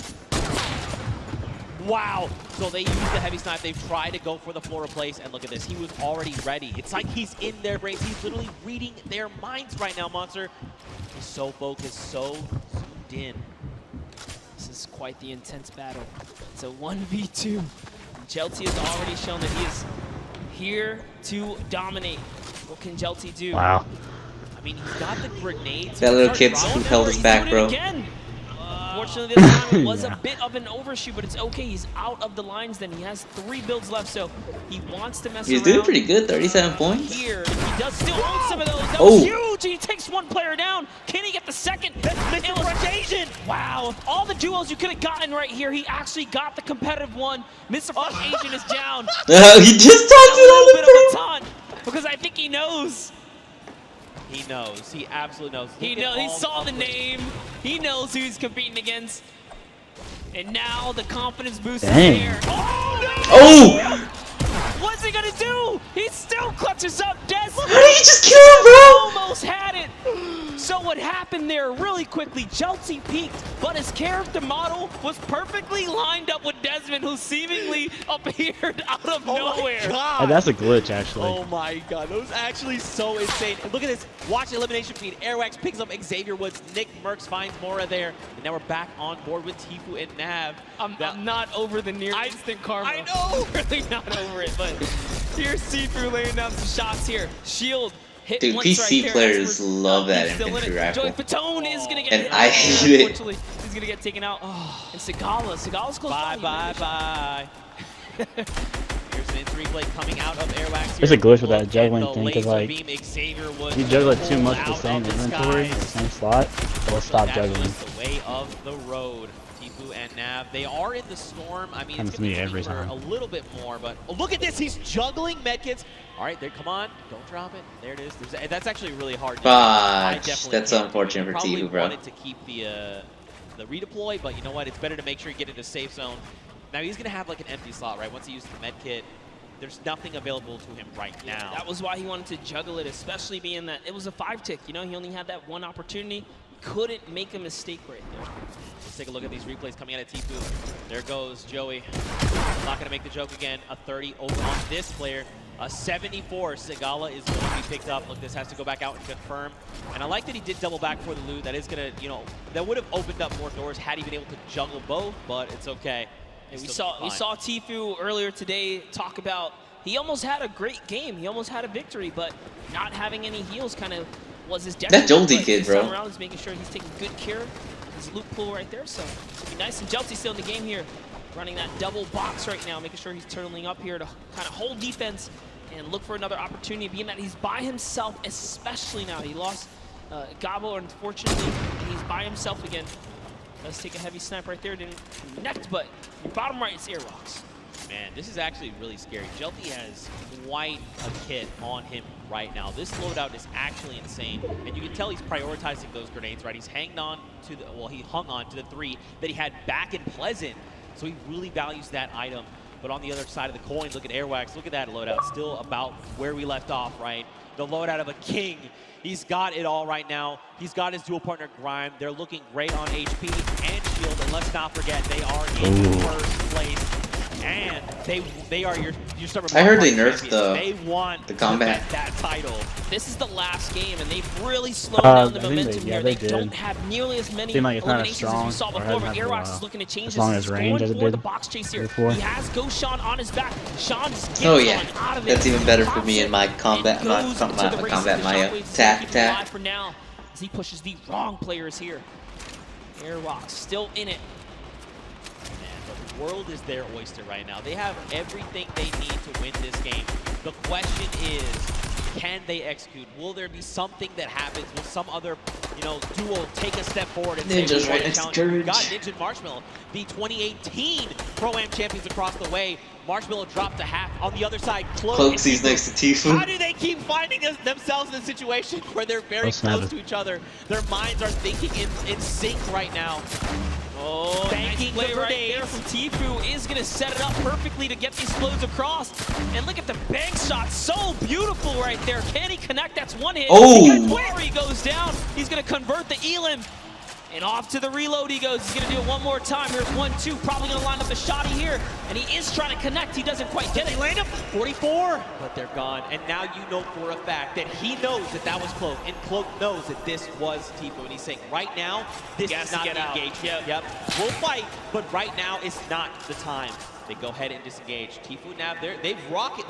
Wow. So they used the heavy snipe. They've tried to go for the floor replace, and look at this. He was already ready. It's like he's in their brains. He's literally reading their minds right now, Monster. He's so focused, so zoomed in. This is quite the intense battle. It's a 1v2. Jelty has already shown that he is here to dominate. What can Jelty do? Wow. I mean, he's got the grenades. That little kid's who held us back, bro. Unfortunately, this time it was a bit of an overshoot, but it's okay. He's out of the lines then. He has 3 builds left, so he wants to mess around. He's doing pretty good, 37 points. Here, he does still own some of those. That was huge. He takes 1 player down. Can he get the second? Mr. Fresh Asian. Wow. All the duos you could have gotten right here, he actually got the competitive one. Mr. Fresh Asian is down. He just taunted a on little him, bit of a taunt because I think he knows. He knows. He absolutely knows. He knows. He saw the name. He knows who he's competing against. And now the confidence boost is there. Oh, no! Oh! What's he gonna do? He still clutches up Des. How did he just kill him, bro? Almost had it. So what happened there really quickly, Jelty peaked, but his character model was perfectly lined up with Desmond, who seemingly appeared out of nowhere. God. That's a glitch, actually. Oh my god, that was actually so insane. And look at this, watch the elimination feed. Airwax picks up Xavier Woods, Nick Merckx finds Mora there, and now we're back on board with Tfue and Nav. I'm not over the near instant karma. I know! Really not over it, but here's Tfue laying down some shots here. Shield. Hit Dude, PC right players love that infantry rifle. Fatone is gonna get and I hate it. Unfortunately, he's gonna get taken out. Oh. And Sigala's close by. Bye. Here's an entry play coming out of Airwax. There's a glitch with that juggling thing, because like, you juggle it too much the same inventory, the same slot, it'll stop juggling. The way of the road. Tfue and Nav, they are in the storm. I mean, it's gonna be every time. a little bit more, but look at this. He's juggling medkits. All right, there. Come on, don't drop it. There it is. That's actually really hard. That's unfortunate for Tfue, bro. Wanted to keep the redeploy, but you know what? It's better to make sure you get into safe zone. Now he's gonna have like an empty slot, right? Once he uses the medkit, there's nothing available to him right now. That was why he wanted to juggle it, especially being that it was a 5-tick. You know, he only had that 1 opportunity. Couldn't make a mistake right there. Let's take a look at these replays coming out of Tfue. There goes Joey. Not gonna make the joke again. A 30 over on this player. A 74. Sigala is going to be picked up. Look, this has to go back out and confirm. And I like that he did double back for the loot. That is gonna, you know, that would have opened up more doors had he been able to juggle both, but it's okay. And we saw Tfue earlier today talk about he almost had a great game. He almost had a victory, but not having any heals kind of was his detriment. That Jolty kid, bro. This time around is making sure he's taking good care of his loot pool right there. So it's gonna be nice. And Jelty's still in the game here, running that double box right now, making sure he's turtling up here to kind of hold defense and look for another opportunity, being that he's by himself, especially now. He lost Gabo, unfortunately, and he's by himself again. Let's take a heavy snipe right there. Didn't connect, but your bottom right is air rocks. Man, this is actually really scary. Jelty has quite a kit on him right now. This loadout is actually insane, and you can tell he's prioritizing those grenades, right? He's hanging on to the, well, he hung on to the 3 that he had back in Pleasant, so he really values that item. But on the other side of the coin, look at Airwax. Look at that loadout, still about where we left off, right? The loadout of a king. He's got it all right now. He's got his dual partner Grime. They're looking great on HP and shield, and let's not forget they are in first place. And they are your summer. I heard they nerfed they want the combat. that title. This is the last game, and they've really slowed down the momentum here. They don't have nearly as many eliminations as we saw before, but Airwax is looking to change this. He's going for the box chase here. He has Ghost Sean on his back. Sean just gets out of it. That's even better for me in my combat, my tack. For now, as he pushes the wrong players here. Airwax still in it. The world is their oyster right now. They have everything they need to win this game. The question is, can they execute? Will there be something that happens? Will some other, duo take a step forward and Ninja's say, right we got Ninja and Marshmallow, the 2018 Pro-Am champions across the way. Marshmallow dropped to half. On the other side, Cloaksy's next to Tifu. How do they keep finding themselves in a situation where they're very close to each other? Their minds are thinking in sync right now. Oh, nice play right there from Tifu is going to set it up perfectly to get these flows across. And look at the bank shot, so beautiful right there. Can he connect? That's one hit. He goes down. He's going to convert the Elim. And off to the reload he goes. He's going to do it one more time. Here's 1-2, probably going to line up the shotty here. And he is trying to connect. He doesn't quite get it. Land him. 44, but they're gone. And now you know for a fact that he knows that that was Cloak. And Cloak knows that this was Tifu. And he's saying, right now, this is not the engagement. Yep. We'll fight, but right now is not the time. They go ahead and disengage. Tifu now, they're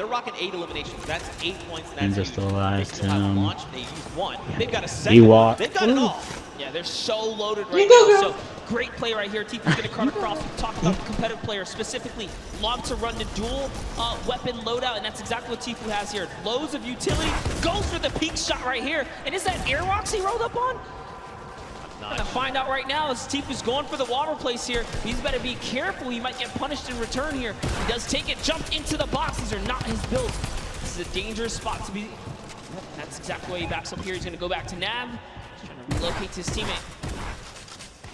rocking 8 eliminations. That's 8 points. That's huge. Still alive. They still have launch. They use 1. They've got a second. They've got it all. Yeah, they're so loaded right now. So great play right here. Tifu's going to cut across. Talk about the competitive players specifically. Love to run the dual weapon loadout, and that's exactly what Tifu has here. Loads of utility. Goes for the peak shot right here. And is that Airwalks he rolled up on? I'm gonna find out right now as Tifu's going for the water place here. He's better be careful. He might get punished in return here. He does take it, jump into the box. These are not his builds. This is a dangerous spot to be. That's exactly why he backs up here. He's gonna go back to Nav. He's trying to relocate his teammate.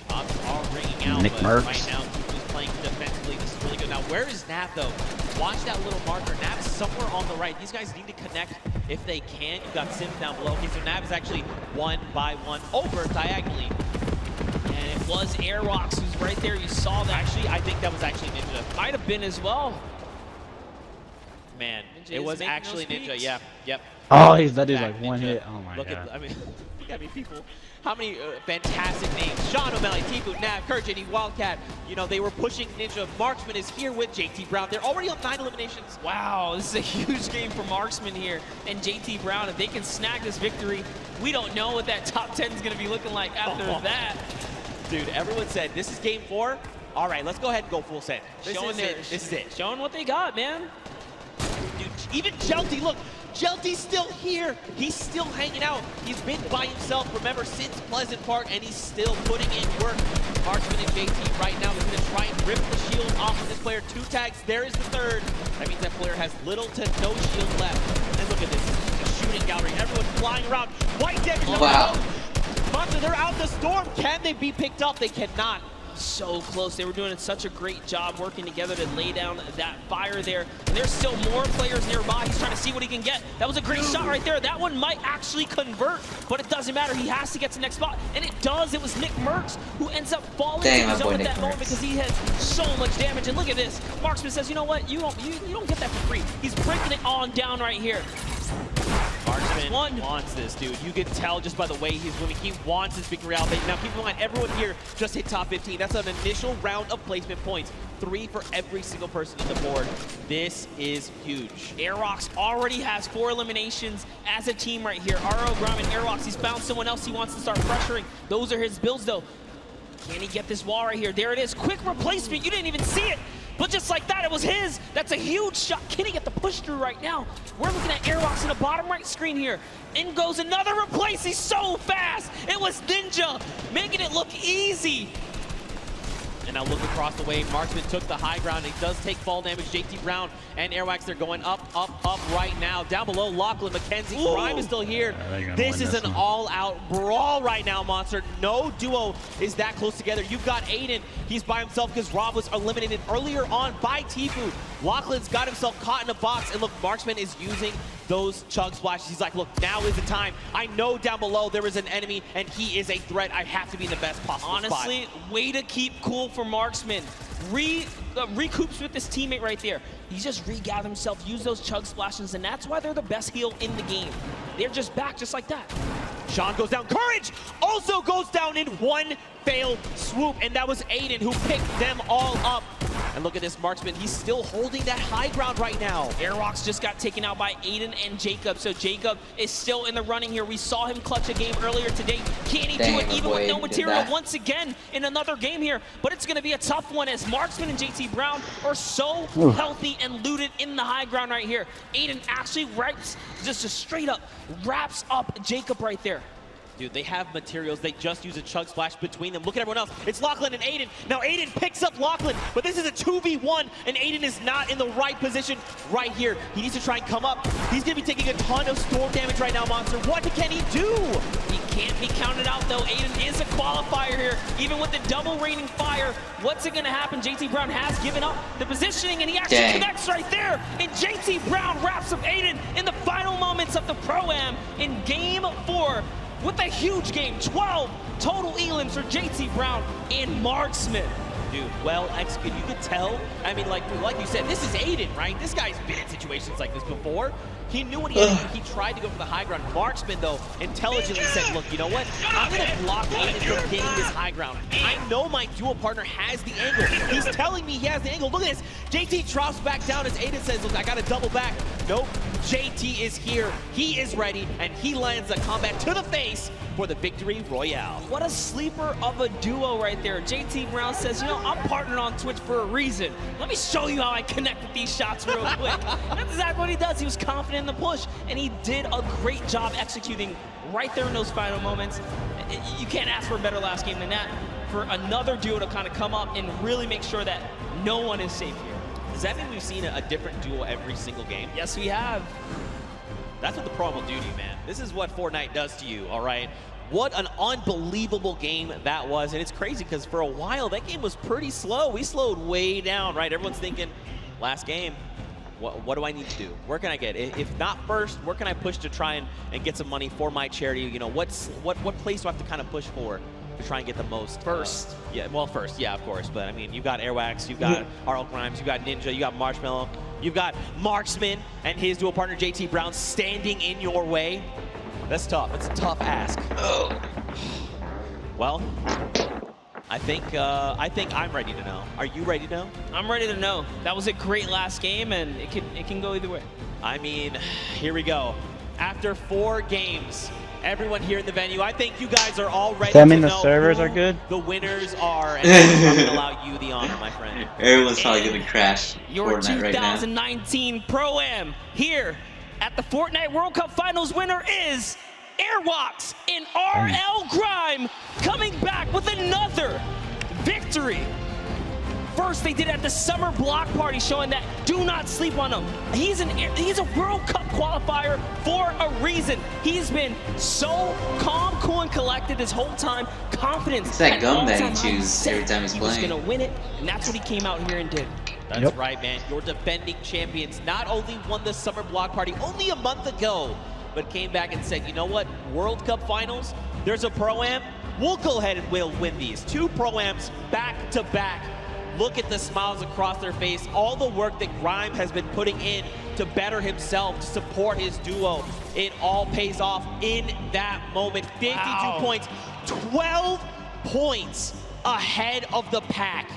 Pops are ringing out, but right now Tifu's playing defensively. This is really good. Now, where is Nav though? Watch that little marker. Nav is somewhere on the right. These guys need to connect if they can. You've got Sims down below. Okay, so Nav is actually 1 by 1 over diagonally. And it was Airwalks who's right there. You saw that. Actually, I think that was actually Ninja. Might have been as well. Man, Ninja it was actually Ninja. Yeah, yep. Oh, that dude's like one hit. Oh my god. I mean, people. How many fantastic names? Sean O'Malley, Tifu, Nav, Kurt, JD, Wildcat. They were pushing Ninja. Marksman is here with JT Brown. They're already on 9 eliminations. Wow, this is a huge game for Marksman here. And JT Brown, if they can snag this victory, we don't know what that top 10 is going to be looking like after that. Dude, everyone said, this is game 4. All right, let's go ahead and go full send. This is it. Showing what they got, man. Dude, even Jelty, look. Jelty's still here. He's still hanging out. He's been by himself, remember, since Pleasant Park, and he's still putting in work. Marksman and JT right now is going to try and rip the shield off of this player. 2 tags. There is the 3rd. That means that player has little to no shield left. And look at this. The shooting gallery. Everyone's flying around. White Deck. Wow. Monster, they're out the storm. Can they be picked up? They cannot. So close. They were doing such a great job working together to lay down that fire there. And there's still more players nearby. He's trying to see what he can get. That was a great shot right there. That one might actually convert, but it doesn't matter. He has to get to the next spot, and it does. It was Nick Merckx who ends up falling to his own at that moment because he has so much damage. And look at this. Marksman says, you know what? You don't get that for free. He's breaking it on down right here. Marksman wants this, dude. You can tell just by the way he's moving. He wants his victory out. Now, keep in mind, everyone here just hit top 15. That's an initial round of placement points. 3 for every single person on the board. This is huge. Airwalks already has 4 eliminations as a team right here. RO, Grime, and Airwalks. He's found someone else he wants to start pressuring. Those are his builds, though. Can he get this wall right here? There it is. Quick replacement. You didn't even see it. But just like that, it was his. That's a huge shot. Can he get the push through right now? We're looking at Airwalks in the bottom right screen here. In goes another replace. He's so fast. It was Ninja making it look easy. And now look across the way. Marksman took the high ground. He does take fall damage. JT Brown and Airwax, they're going up right now. Down below, Lachlan, McKenzie, Grime is still here. This is an all-out brawl right now, Monster. No duo is that close together. You've got Aiden. He's by himself because Rob was eliminated earlier on by Tifu. Lachlan's got himself caught in a box. And look, Marksman is using those chug splashes. He's like, look, now is the time. I know down below there is an enemy, and he is a threat. I have to be in the best possible spot. Honestly, way to keep cool for Marksman. Recoups with this teammate right there. He just regathered himself, use those chug splashes, and that's why they're the best heal in the game. They're just back just like that. Sean goes down. Courage also goes down in one failed swoop, and that was Aiden who picked them all up. And look at this Marksman. He's still holding that high ground right now. Airwalks just got taken out by Aiden and Jacob, so Jacob is still in the running here. We saw him clutch a game earlier today. Can he do it even with no material once again in another game here? But it's going to be a tough one as Marksman and JT Brown are so healthy and looted in the high ground right here. Aiden actually just straight up wraps up Jacob right there. Dude, they have materials. They just use a chug splash between them. Look at everyone else. It's Lachlan and Aiden. Now Aiden picks up Lachlan, but this is a 2v1, and Aiden is not in the right position right here. He needs to try and come up. He's going to be taking a ton of storm damage right now, Monster. What can he do? He can't be counted out, though. Aiden is a qualifier here. Even with the double raining fire, what's it going to happen? JT Brown has given up the positioning, and he actually connects right there. And JT Brown wraps up Aiden in the final moments of the Pro-Am in Game 4. With a huge game, 12 total elims for JT Brown and Marksman. Dude, well executed. You could tell. I mean, like you said, this is Aiden, right? This guy's been in situations like this before. He knew what he had to do. He tried to go for the high ground. Marksman, though, intelligently said, look, you know what? I'm going to block Aiden from getting this high ground. I know my dual partner has the angle. He's telling me he has the angle. Look at this. JT drops back down as Aiden says, look, I got to double back. Nope. JT is here. He is ready, and he lands a combat to the face for the victory royale. What a sleeper of a duo right there. JT Brown says, you know, I'm partnered on Twitch for a reason. Let me show you how I connect with these shots real quick. That's exactly what he does. He was confident in the push, and he did a great job executing right there in those final moments. You can't ask for a better last game than that for another duo to kind of come up and really make sure that no one is safe here. Does that mean we've seen a different duo every single game? Yes, we have. That's what the Pro Am will do to you, man. This is what Fortnite does to you, all right? What an unbelievable game that was. And it's crazy because for a while, that game was pretty slow. We slowed way down, right? Everyone's thinking, last game, what do I need to do? Where can I get? If not first, where can I push to try and get some money for my charity? You know, what place do I have to kind of push for to try and get the most? First. Yeah, well, first, yeah, of course. But I mean, you've got Airwax, you've got Arl Grimes, you've got Ninja, you got Marshmallow, you've got Marksman and his dual partner JT Brown standing in your way. That's tough. That's a tough ask. Well, I think I'm ready to know. Are you ready to know? I'm ready to know. That was a great last game, and it can go either way. I mean, here we go. After 4 games, everyone here in the venue, I think you guys are all ready to know the servers are good? The winners are, and I'm going to allow you the honor, my friend. Everyone's probably going to crash Your Fortnite right now. 2019 Pro-Am here at the Fortnite World Cup Finals winner is Airwalks and RL Grime coming back with another victory. First, they did it at the summer block party, showing that do not sleep on him. He's a World Cup qualifier for a reason. He's been so calm, cool, and collected this whole time. Confidence. It's that gun that he chews every time he's playing. He was gonna win it, and that's what he came out here and did. That's right, man. Your defending champions not only won the summer block party only a month ago, but came back and said, you know what? World Cup Finals, there's a Pro-Am. We'll go ahead and we'll win these. 2 Pro-Ams back to back. Look at the smiles across their face. All the work that Grime has been putting in to better himself, to support his duo. It all pays off in that moment. 52 points, 12 points ahead of the pack.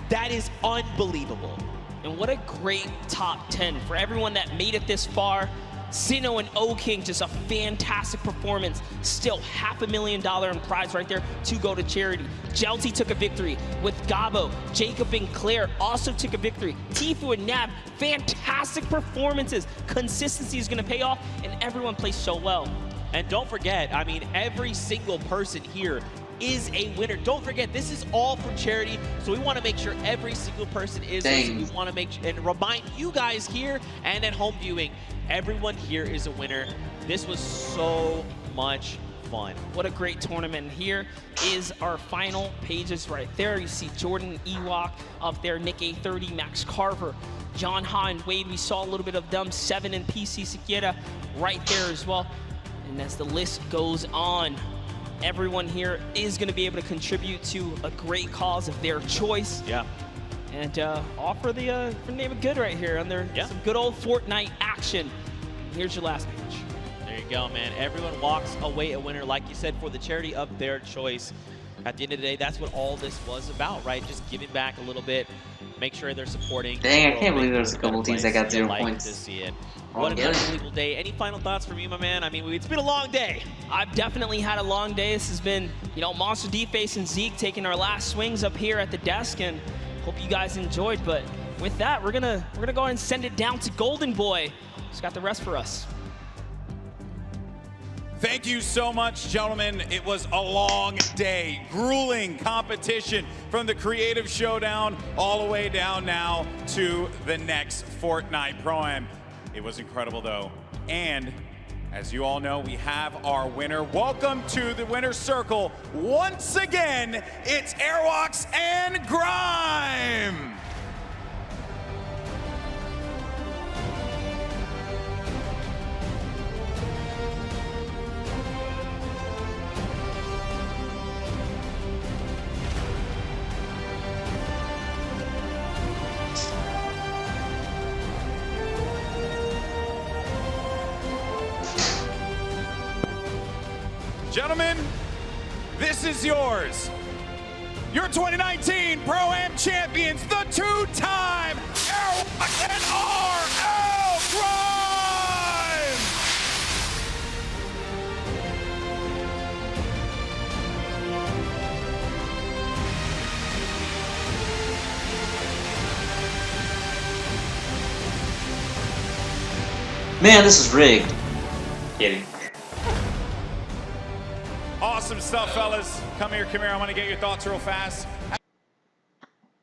That is unbelievable. And what a great top 10 for everyone that made it this far. Sino and O-King, just a fantastic performance. Still $500,000 in prize right there to go to charity. Jelty took a victory with Gabo. Jacob and Claire also took a victory. Tifu and Nav, fantastic performances. Consistency is gonna pay off, and everyone plays so well. And don't forget, I mean, every single person here is a winner. Don't forget, this is all for charity, so we want to make sure every single person is listening. We want to make sure and remind you guys here and at home viewing, everyone here is a winner. This was so much fun. What a great tournament. Here is our final pages right there. You see Jordan Ewok up there, Nick A30, Max Carver, John Ha and Wade. We saw a little bit of them, 7 and PC Shakira right there as well. And as the list goes on, everyone here is going to be able to contribute to a great cause of their choice. Yeah. And offer the for name of good right here under some good old Fortnite action. Here's your last page. There you go, man. Everyone walks away a winner, like you said, for the charity of their choice. At the end of the day, that's what all this was about, right? Just giving back a little bit, make sure they're supporting. Dang, I can't believe there's a couple teams that got 0 points. To see it. What an unbelievable day. Any final thoughts from you, my man? I mean, it's been a long day. I've definitely had a long day. This has been, you know, Monster D-Face and Zeke taking our last swings up here at the desk, and hope you guys enjoyed. But with that, we're gonna go ahead and send it down to Golden Boy. He's got the rest for us. Thank you so much, gentlemen. It was a long day, grueling competition from the creative showdown all the way down now to the next Fortnite Pro Am. It was incredible though. And as you all know, we have our winner. Welcome to the winner's circle. Once again, it's Airwalks and Grime. Gentlemen, this is yours. Your 2019 Pro-Am champions, the two-time Airwalks and RL Grime! Man, this is rigged. Kidding. Awesome stuff, fellas. Come here. I want to get your thoughts real fast.